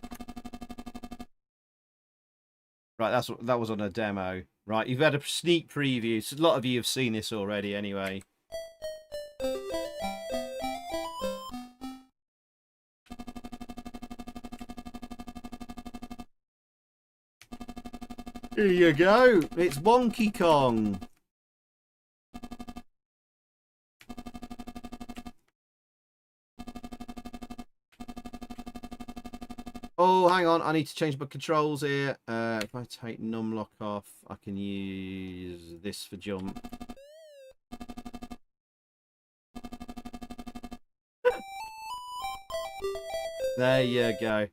Right, that was on a demo. Right, you've had a sneak preview. So a lot of you have seen this already anyway. Here you go. It's Wonky Kong. Oh, hang on. I need to change my controls here. If I take numlock off, I can use this for jump. There you go.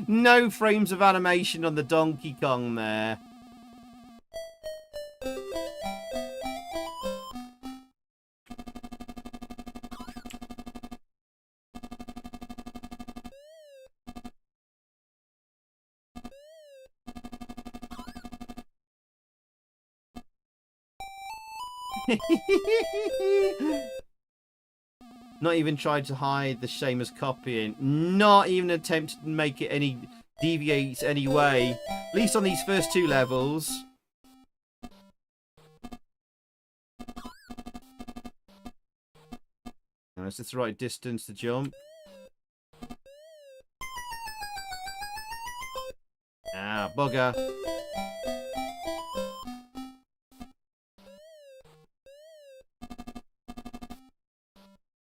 No frames of animation on the Donkey Kong there. Not even tried to hide the shame as copying. Not even attempted to make it any deviate any way. At least on these first two levels. Now, is this the right distance to jump? Ah, bugger.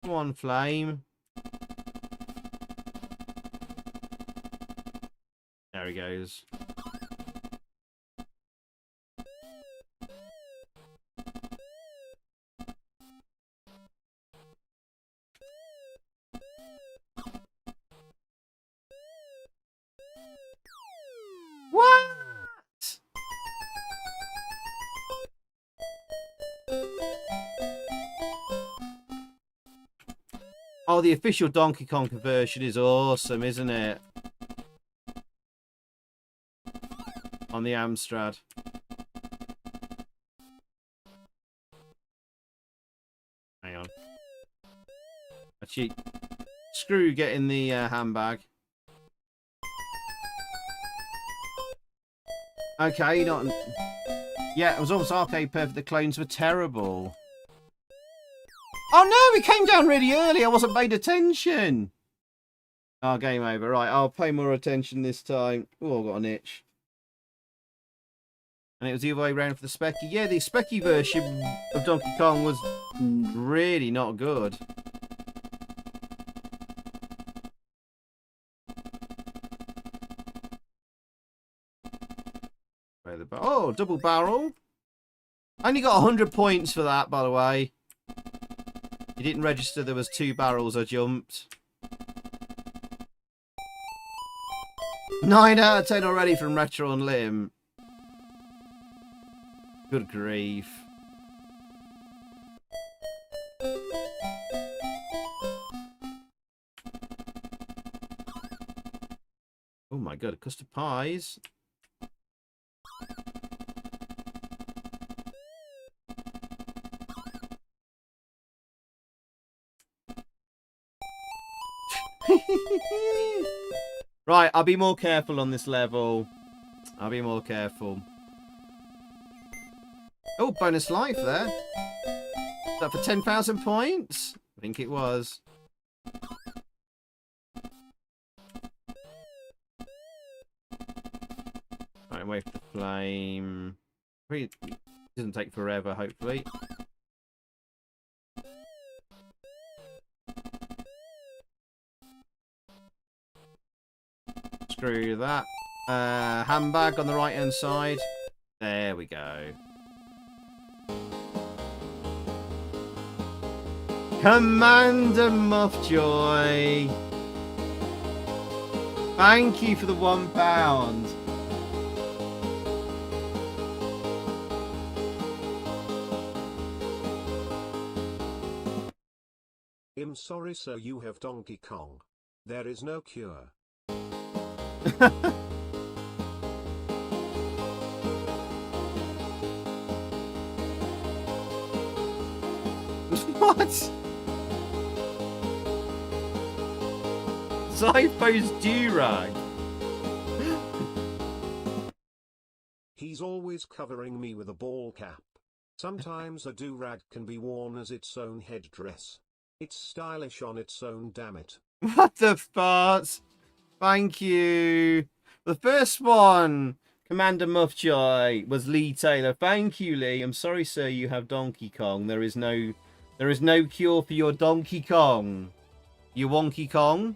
Come on, Flame. There he goes. What? Oh, the official Donkey Kong version is awesome, isn't it? On the Amstrad. Hang on. Actually, screw getting the handbag. Okay, not... Yeah, it was almost arcade perfect. The clones were terrible. Oh no, it came down really early. I wasn't paying attention. Oh, game over. Right, I'll pay more attention this time. Oh, I've got an itch. And it was the other way around for the Specky. Yeah, the Specky version of Donkey Kong was really not good. Oh, double barrel. I only got 100 points for that, by the way. You didn't register there was 2 barrels I jumped. 9 out of 10 already from Retro and Limb. Good grief. Oh my god, custard pies. Right, I'll be more careful on this level. I'll be more careful. Oh, bonus life there. Is that for 10,000 points? I think it was. Right, wait for the flame. It doesn't take forever, hopefully. Screw that. Handbag on the right hand side. There we go. Commander Muffjoy. Thank you for the £1. I'm sorry, sir, you have Donkey Kong. There is no cure. What? Zypho's Durag. He's always covering me with a ball cap. Sometimes a do-rag can be worn as its own headdress. It's stylish on its own, damn it. What the farts? Thank you. The first one, Commander Muffjoy, was Lee Taylor. Thank you, Lee. I'm sorry, sir, you have Donkey Kong. There is no cure for your Donkey Kong. You Wonky Kong.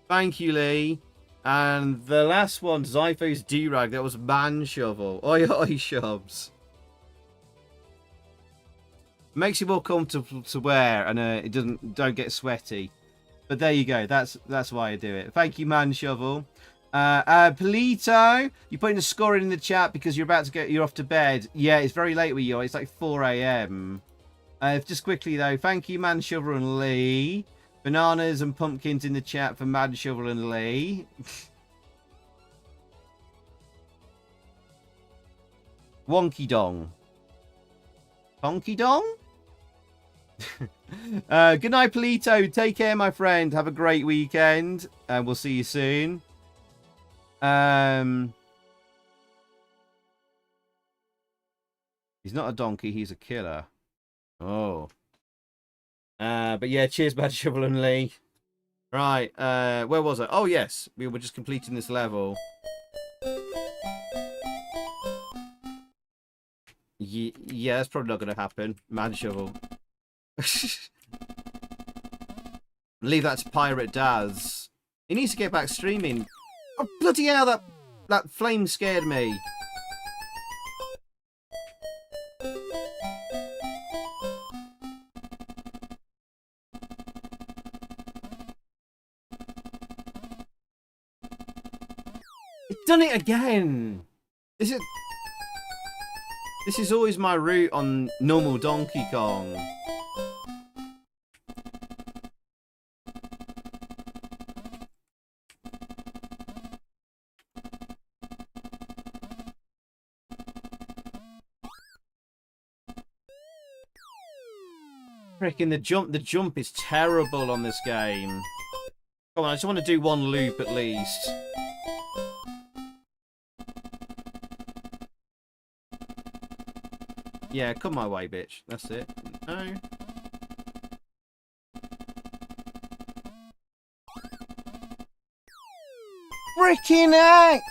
Thank you, Lee. And the last one, Zypho's Durag, that was Man Shovel. Oi, oi, shoves. Makes you more comfortable to wear, and it don't get sweaty. But there you go. That's why I do it. Thank you, Man Shovel. Polito, you're putting a score in the chat because you're off to bed. Yeah, it's very late with you. It's like 4 a.m. Just quickly though, thank you, Man Shovel and Lee. Bananas and pumpkins in the chat for Man Shovel and Lee. Wonky Dong. Honky Dong? Good night, Polito. Take care, my friend. Have a great weekend. And we'll see you soon. He's not a donkey. He's a killer. Oh. But yeah, cheers, Bad Shovel and Lee. Right. Where was I? Oh, yes. We were just completing this level. Yeah, that's probably not going to happen. Man Shovel. Leave that to Pirate Daz. He needs to get back streaming. Oh, bloody hell, that flame scared me. It's done it again. This is always my route on normal Donkey Kong. Frickin' the jump is terrible on this game. Come on, I just want to do one loop at least. Yeah, come my way, bitch. That's it. No. Frickin' heck!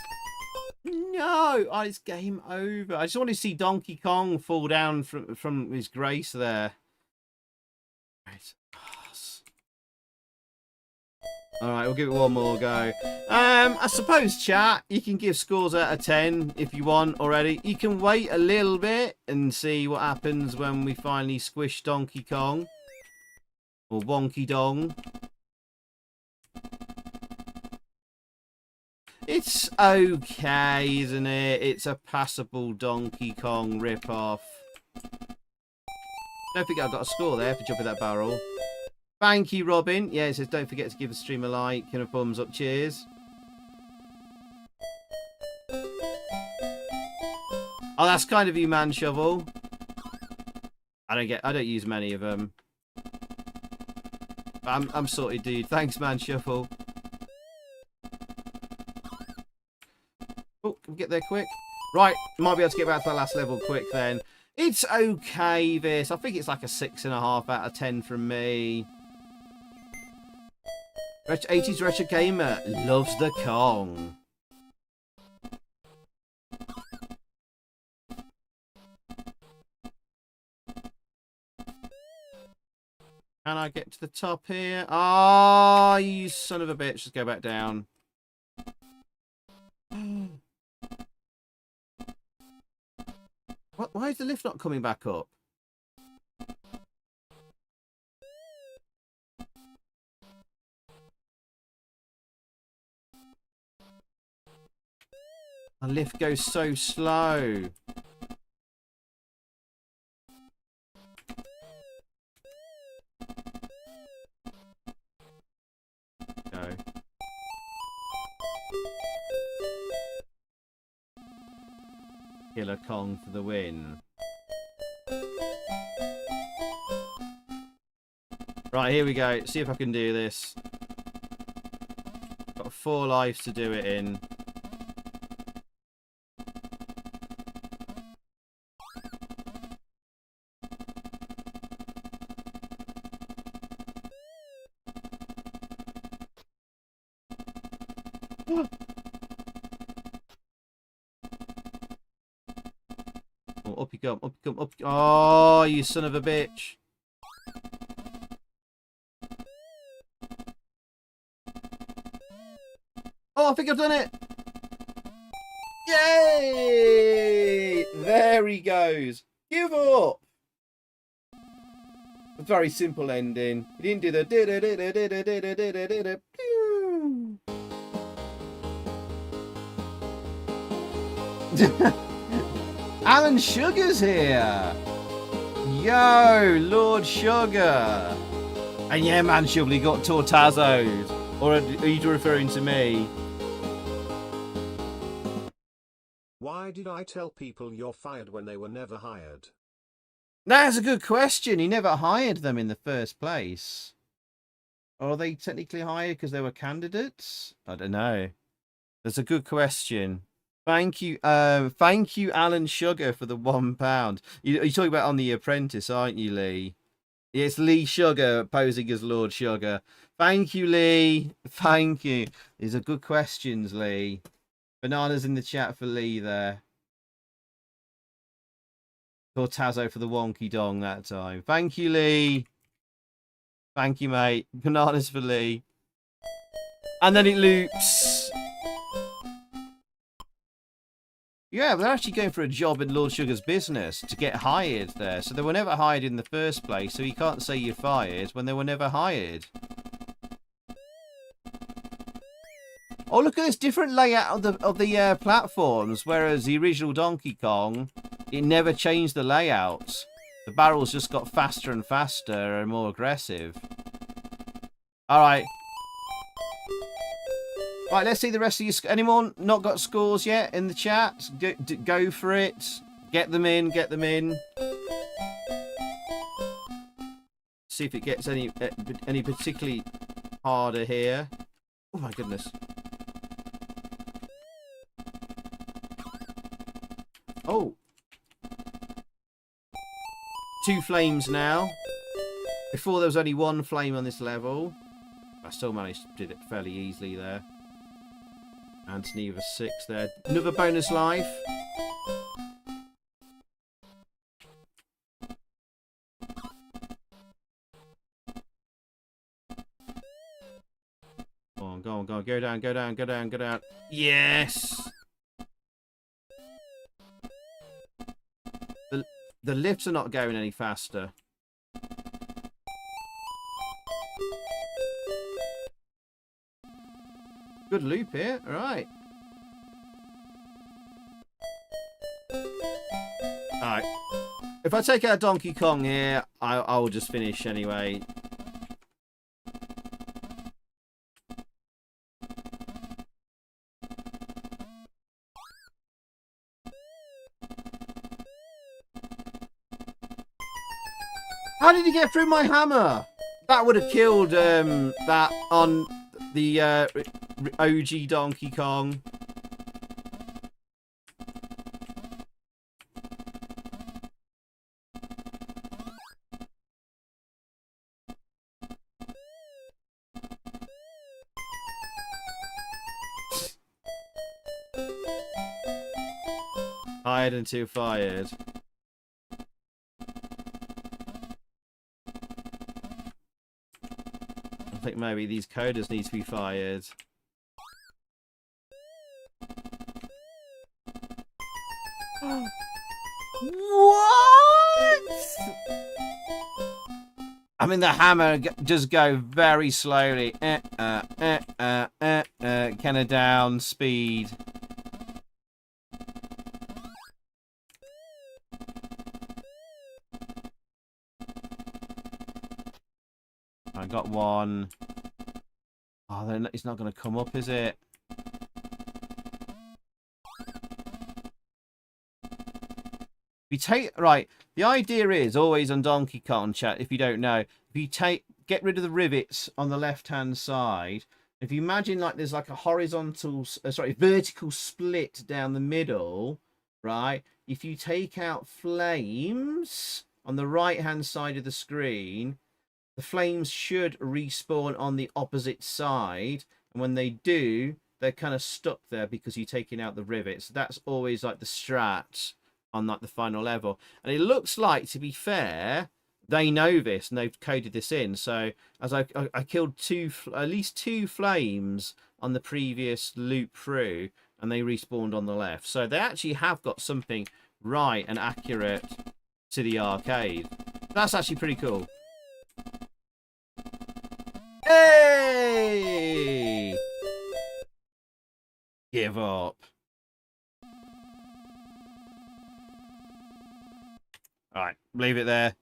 No! Oh, it's game over. I just want to see Donkey Kong fall down from his grace there. Right. Alright, we'll give it one more go. I suppose, chat, you can give scores out of 10 if you want already. You can wait a little bit and see what happens when we finally squish Donkey Kong. Or Wonky Dong. It's okay, isn't it? It's a passable Donkey Kong rip-off. Don't think I got a score there for jumping that barrel. Thank you, Robin. Yeah, it says don't forget to give the stream a like and a thumbs up. Cheers. Oh, that's kind of you, Man Shovel. I don't use many of them. I'm sorted, dude. Thanks, Man Shovel. Oh, can we get there quick? Right, might be able to get back to that last level quick then. It's okay, this. I think it's like a 6.5 out of 10 from me. 80s Retro Gamer loves the Kong. Can I get to the top here? Ah, oh, you son of a bitch. Just go back down. What? Why is the lift not coming back up? The lift goes so slow. Go. Killer Kong for the win. Right, here we go. See if I can do this. Got 4 lives to do it in. Oh, up you come, up you come, up you... Oh, you son of a bitch. Oh, I think I've done it. Yay! There he goes. Give up. A very simple ending. He didn't do the... Alan Sugar's here. Yo, Lord Sugar. And yeah, Man Shovel, he got Tortazoed. Or are you referring to me? Why did I tell people you're fired when they were never hired? That's a good question. He never hired them in the first place. Or are they technically hired because they were candidates? I don't know. That's a good question. Thank you, Alan Sugar, for the £1. You're talking about on The Apprentice, aren't you, Lee? Yeah, it's Lee Sugar posing as Lord Sugar. Thank you, Lee. Thank you. These are good questions, Lee. Bananas in the chat for Lee there. Tortazo for the wonky dong that time. Thank you, Lee. Thank you, mate. Bananas for Lee. And then it loops. Yeah, they're actually going for a job in Lord Sugar's business to get hired there. So they were never hired in the first place, so you can't say you're fired when they were never hired. Oh, look at this different layout of the platforms, whereas the original Donkey Kong, it never changed the layouts. The barrels just got faster and faster and more aggressive. All right. Right, let's see the rest of you. Anyone not got scores yet in the chat? Go for it. Get them in. Get them in. See if it gets any particularly harder here. Oh my goodness. Oh. 2 flames now. Before there was only 1 flame on this level. I still managed to do it fairly easily there. Anthony with a 6 there. Another bonus life. Go on, go on, go on. Go down, go down, go down, go down. Yes! The lifts are not going any faster. Good loop here. All right. All right. If I take out Donkey Kong here, I will just finish anyway. How did he get through my hammer? That would have killed that on the OG Donkey Kong. Hired until fired. I think maybe these coders need to be fired. What? I mean, the hammer just go very slowly. Kind of down speed. I got one. Oh, then it's not going to come up, is it? If you take right, the idea is always on Donkey Kong chat. If you don't know, if you get rid of the rivets on the left-hand side. If you imagine like there's like a vertical split down the middle, right? If you take out flames on the right-hand side of the screen, the flames should respawn on the opposite side, and when they do, they're kind of stuck there because you're taking out the rivets. That's always like the strat on like the final level, and it looks like, to be fair, they know this and they've coded this in. So as I killed at least two flames on the previous loop through, and they respawned on the left. So they actually have got something right and accurate to the arcade. That's actually pretty cool. Hey! Give up. Alright, leave it there.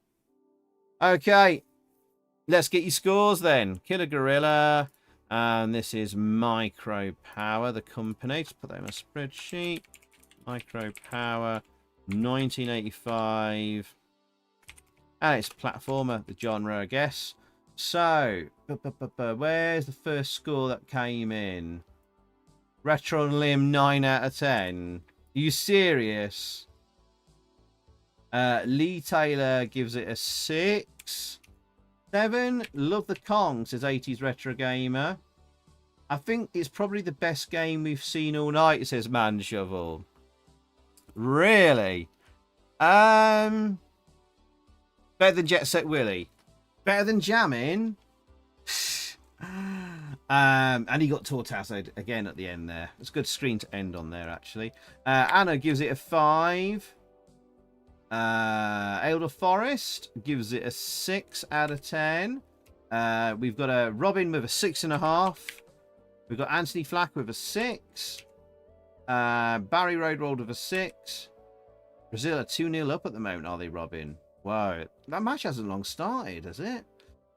Okay. Let's get your scores then. Killer Gorilla. And this is Micro Power, the company. Let's put that in a spreadsheet. Micro Power, 1985. And it's platformer, the genre, I guess. So, where's the first score that came in? Retro Limb, 9 out of 10. Are you serious? Lee Taylor gives it a 6. 7. Love the Kong, says 80s Retro Gamer. I think it's probably the best game we've seen all night, says Man Shovel. Really? Better than Set Willy. Better than Jammin. And he got tortassoed again at the end there. It's a good screen to end on there, actually. Anna gives it a 5. Elder Forest gives it a 6 out of 10. We've got a Robin with a 6.5. We've got Anthony Flack with a 6. Barry Roadroll with a 6. Brazil are 2-0 up at the moment, are they, Robin? Wow, that match hasn't long started, has it?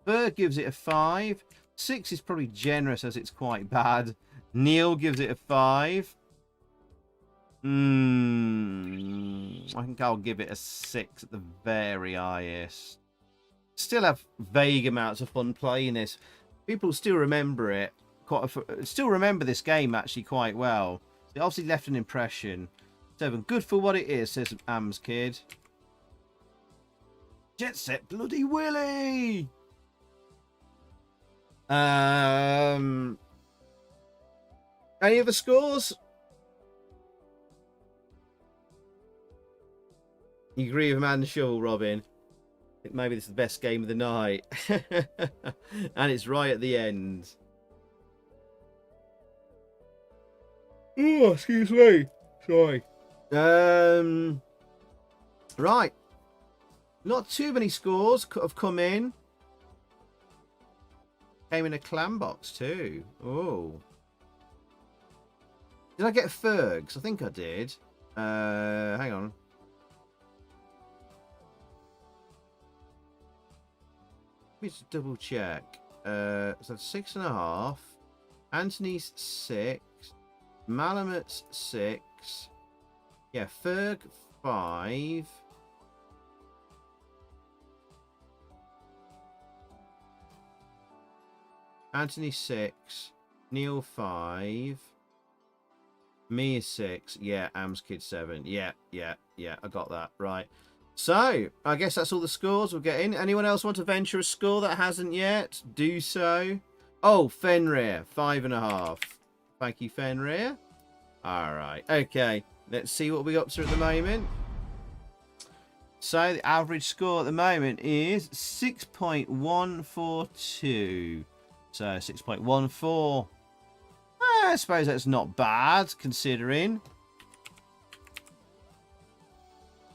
Berg gives it a 5. 6 is probably generous as it's quite bad. Neil gives it a 5. I think I'll give it a 6 at the very highest. Still have vague amounts of fun playing this. People still remember it. Still remember this game actually quite well. It obviously left an impression. 7, good for what it is, says Am's Kid. Jet Set Bloody Willy! Any other scores? You agree with Man Shovel, Robin? I think maybe this is the best game of the night. And it's right at the end. Oh, excuse me. Sorry. Right. Not too many scores have come in. Came in a clam box too. Oh. Did I get Fergs? I think I did. Hang on. Let me just double check. So 6.5. Anthony's 6. Malamat's 6. Yeah, Ferg 5. Anthony 6. Neil 5. Me is 6. Yeah, Am's Kid 7. Yeah. I got that. Right. So, I guess that's all the scores we're getting. Anyone else want to venture a score that hasn't yet? Do so. Oh, Fenrir. 5.5. Thank you, Fenrir. Alright. Okay. Let's see what we're up to at the moment. So, the average score at the moment is 6.142. So, 6.14. I suppose that's not bad, considering.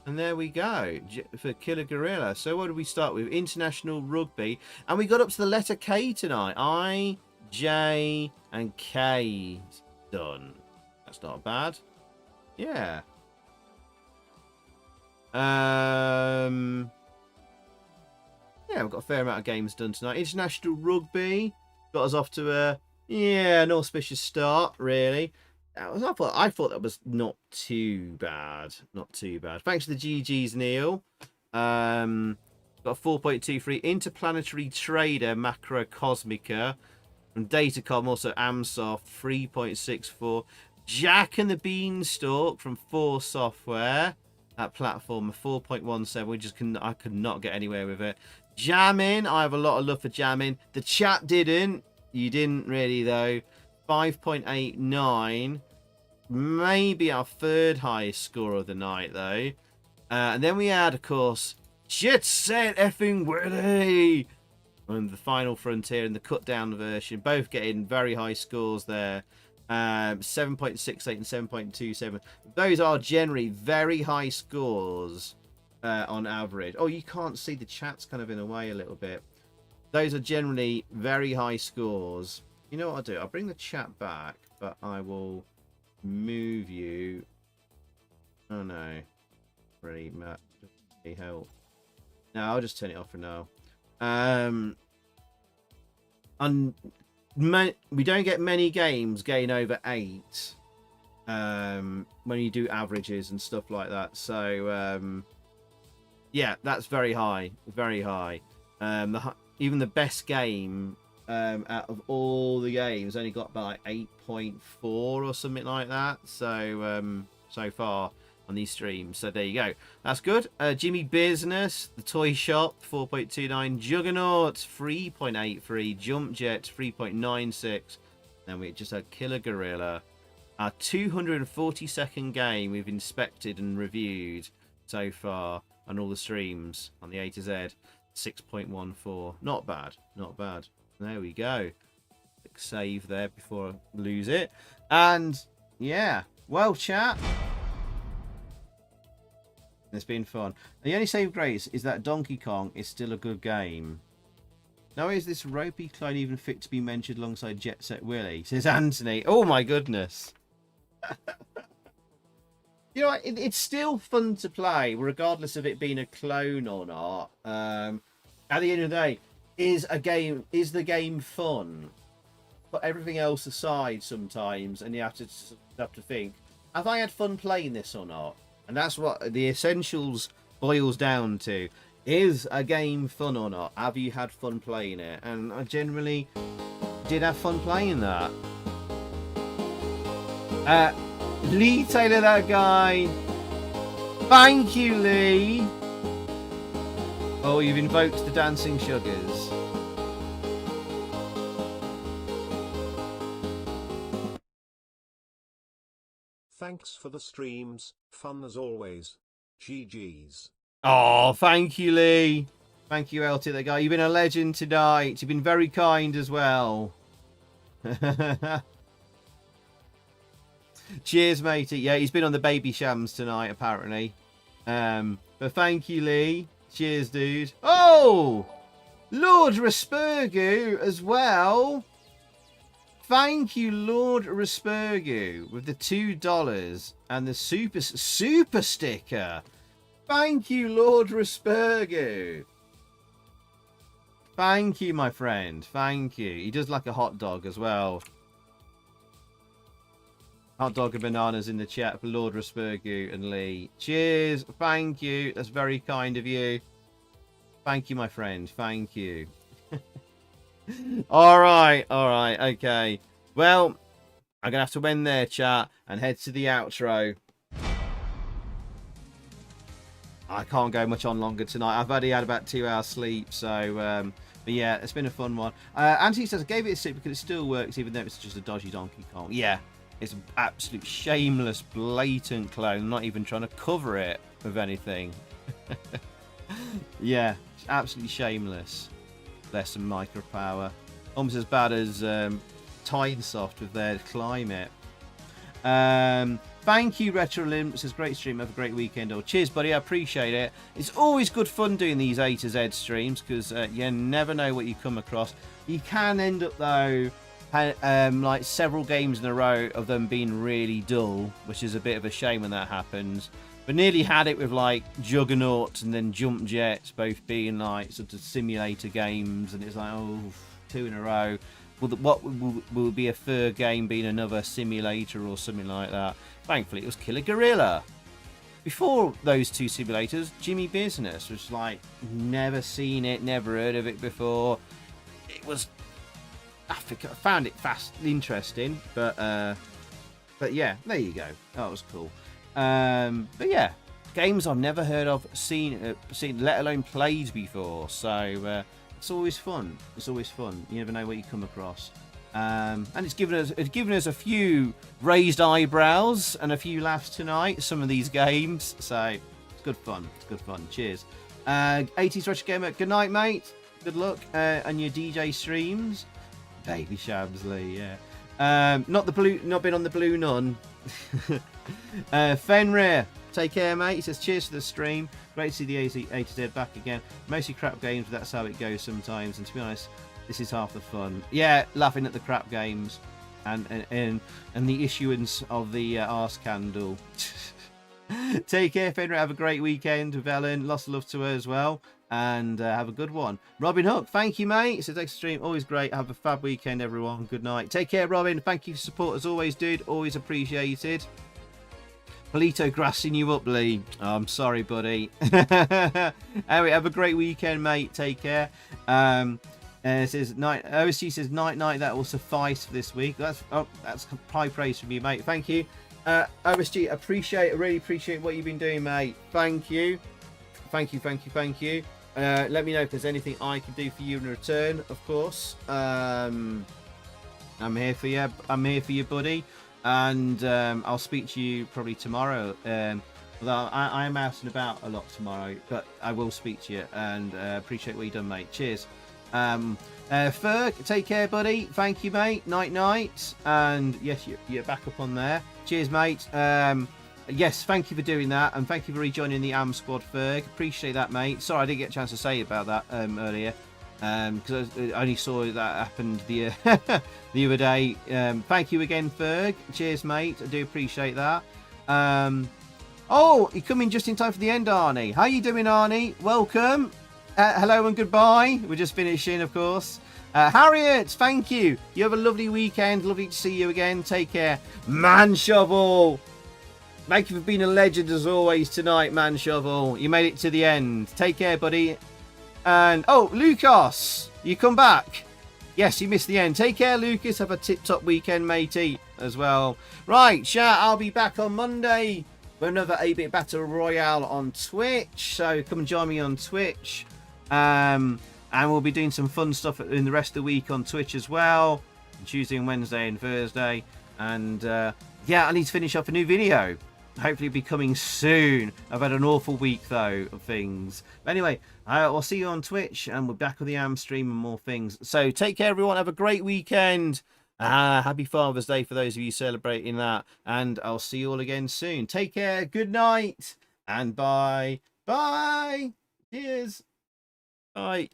And there we go for Killer Gorilla. So what did we start with? International Rugby. And we got up to the letter K tonight. I, J, and K done. That's not bad. Yeah. Yeah, we've got a fair amount of games done tonight. International Rugby got us off to a, an auspicious start, really. I thought that was not too bad. Not too bad. Thanks to the GGs, Neil. Got a 4.23 Interplanetary Trader Macrocosmica from Datacom, also Amsoft 3.64. Jack and the Beanstalk from 4 Software. That platform, a 4.17. I could not get anywhere with it. Jammin, I have a lot of love for Jammin. The chat didn't. You didn't really, though. 5.89. Maybe our third highest score of the night, though. And then we had, of course, Set Willy and the Final Frontier and the cut down version, both getting very high scores there. 7.68 and 7.27. Those are generally very high scores on average. Oh, you can't see the chat's kind of in a way a little bit. Those are generally very high scores. You know what I'll do? I'll bring the chat back, but I will move you. Oh no. Really, Matt. Really help. No, I'll just turn it off for now. We don't get many games getting over 8 when you do averages and stuff like that. So, yeah, that's very high. Very high. Even the best game out of all the games only got about like 8.4 or something like that. So, so far on these streams. So there you go. That's good. Jimmy Business, the toy shop, 4.29. Juggernaut, 3.83. Jump Jet, 3.96. Then we just had Killer Gorilla. Our 242nd game we've inspected and reviewed so far on all the streams on the A to Z. 6.14. Not bad. Not bad. There we go. Click save there before I lose it. And yeah, well, chat. It's been fun. The only save grace is that Donkey Kong is still a good game. Now, is this ropey clone even fit to be mentioned alongside Jet Set Willy? Says Anthony. Oh my goodness. You know, it's still fun to play, regardless of it being a clone or not. At the end of the day, is the game fun? Put everything else aside sometimes, and you have to think: have I had fun playing this or not? And that's what the essentials boils down to. Is a game fun or not? Have you had fun playing it? And I generally did have fun playing that. Lee Taylor, that guy. Thank you, Lee. Oh, you've invoked the dancing sugars. Thanks for the streams, fun as always. GG's. Oh, thank you, Lee. Thank you, LT, that guy. You've been a legend tonight. You've been very kind as well. Cheers, matey. Yeah, he's been on the baby shams tonight, apparently. But thank you, Lee. Cheers, dude. Oh! Lord Respergu as well. Thank you, Lord Respergu, with the $2 and the super sticker. Thank you, Lord Respergu. Thank you, my friend. Thank you. He does like a hot dog as well. Hot dog and bananas in the chat for Lord Respergu and Lee. Cheers. Thank you. That's very kind of you. Thank you, my friend. Thank you. All right, okay. Well, I'm gonna have to end there, chat, and head to the outro. I can't go much on longer tonight. I've only had about 2 hours sleep, so but yeah, it's been a fun one. Anthony says I gave it a 6 because it still works, even though it's just a dodgy Donkey Kong. Yeah, it's an absolute shameless, blatant clone. Not even trying to cover it with anything. Yeah, it's absolutely shameless. Less than micro power. Almost as bad as Tidesoft with their climate. Thank you, Retro Limp. Says great stream. Have a great weekend. Oh, cheers, buddy. I appreciate it. It's always good fun doing these A to Z streams because you never know what you come across. You can end up though, like several games in a row of them being really dull, which is a bit of a shame when that happens. But nearly had it with like Juggernaut and then Jump Jets both being like sort of simulator games, and it's like, oh, 2 in a row. What will be a third game being another simulator or something like that? Thankfully, it was Killer Gorilla. Before those 2 simulators, Jimmy Business was like, never seen it, never heard of it before. It was, I found it interesting, but yeah, there you go. That was cool. But yeah, games I've never heard of, seen, let alone played before. So it's always fun. It's always fun. You never know what you come across. And it's given us a few raised eyebrows and a few laughs tonight. Some of these games, so it's good fun. It's good fun. Cheers. 80s Retro Gamer. Good night, mate. Good luck on your DJ streams. Baby Shamsley, yeah. Not been on the Blue Nun. Fenrir, take care, mate. He says cheers for the stream. Great to see the A to Z back again. Mostly crap games, but that's how it goes sometimes. And to be honest, this is half the fun. Yeah, laughing at the crap games and the issuance of the arse candle. Take care, Fenrir. Have a great weekend with Ellen. Lots of love to her as well. And have a good one. Robin Hook, thank you, mate. It says next stream, always great. Have a fab weekend, everyone. Good night. Take care, Robin. Thank you for support as always, dude. Always appreciated. Polito grassing you up, Lee. Oh, I'm sorry, buddy. Anyway, have a great weekend, mate. Take care. It says night. OSG says night. That will suffice for this week. That's high praise from you, mate. Thank you. OSG, really appreciate what you've been doing, mate. Thank you. Thank you. Let me know if there's anything I can do for you in return, of course. I'm here for you. I'm here for you, buddy. And I'll speak to you probably tomorrow. Although I am out and about a lot tomorrow, but I will speak to you and appreciate what you've done, mate. Cheers. Ferg, take care, buddy. Thank you, mate. Night. And yes, you're back up on there. Cheers, mate. Yes, thank you for doing that, and thank you for rejoining the AM squad, Ferg. Appreciate that, mate. Sorry I didn't get a chance to say about that earlier, because I only saw that happened the the other day. Thank you again, Ferg. Cheers, mate. I do appreciate that. Oh, you're coming just in time for the end, Arnie. How you doing, Arnie? Welcome. Hello and goodbye. We're just finishing, of course. Harriet, thank you. You have a lovely weekend. Lovely to see you again. Take care. Man Shovel. Thank you for being a legend as always tonight, Man Shovel. You made it to the end. Take care, buddy. And, oh, Lucas, you come back. Yes, you missed the end. Take care, Lucas. Have a tip-top weekend, matey, as well. Right, chat, I'll be back on Monday with another 8-Bit Battle Royale on Twitch. So come and join me on Twitch. And we'll be doing some fun stuff in the rest of the week on Twitch as well. Tuesday and Wednesday and Thursday. And, yeah, I need to finish up a new video. Hopefully it'll be coming soon. I've had an awful week though of things. But anyway, I'll see you on Twitch, and we're back with the AMSTREAM and more things. So take care, everyone. Have a great weekend. Happy Father's Day for those of you celebrating that. And I'll see you all again soon. Take care. Good night. And bye. Bye. Cheers. Bye.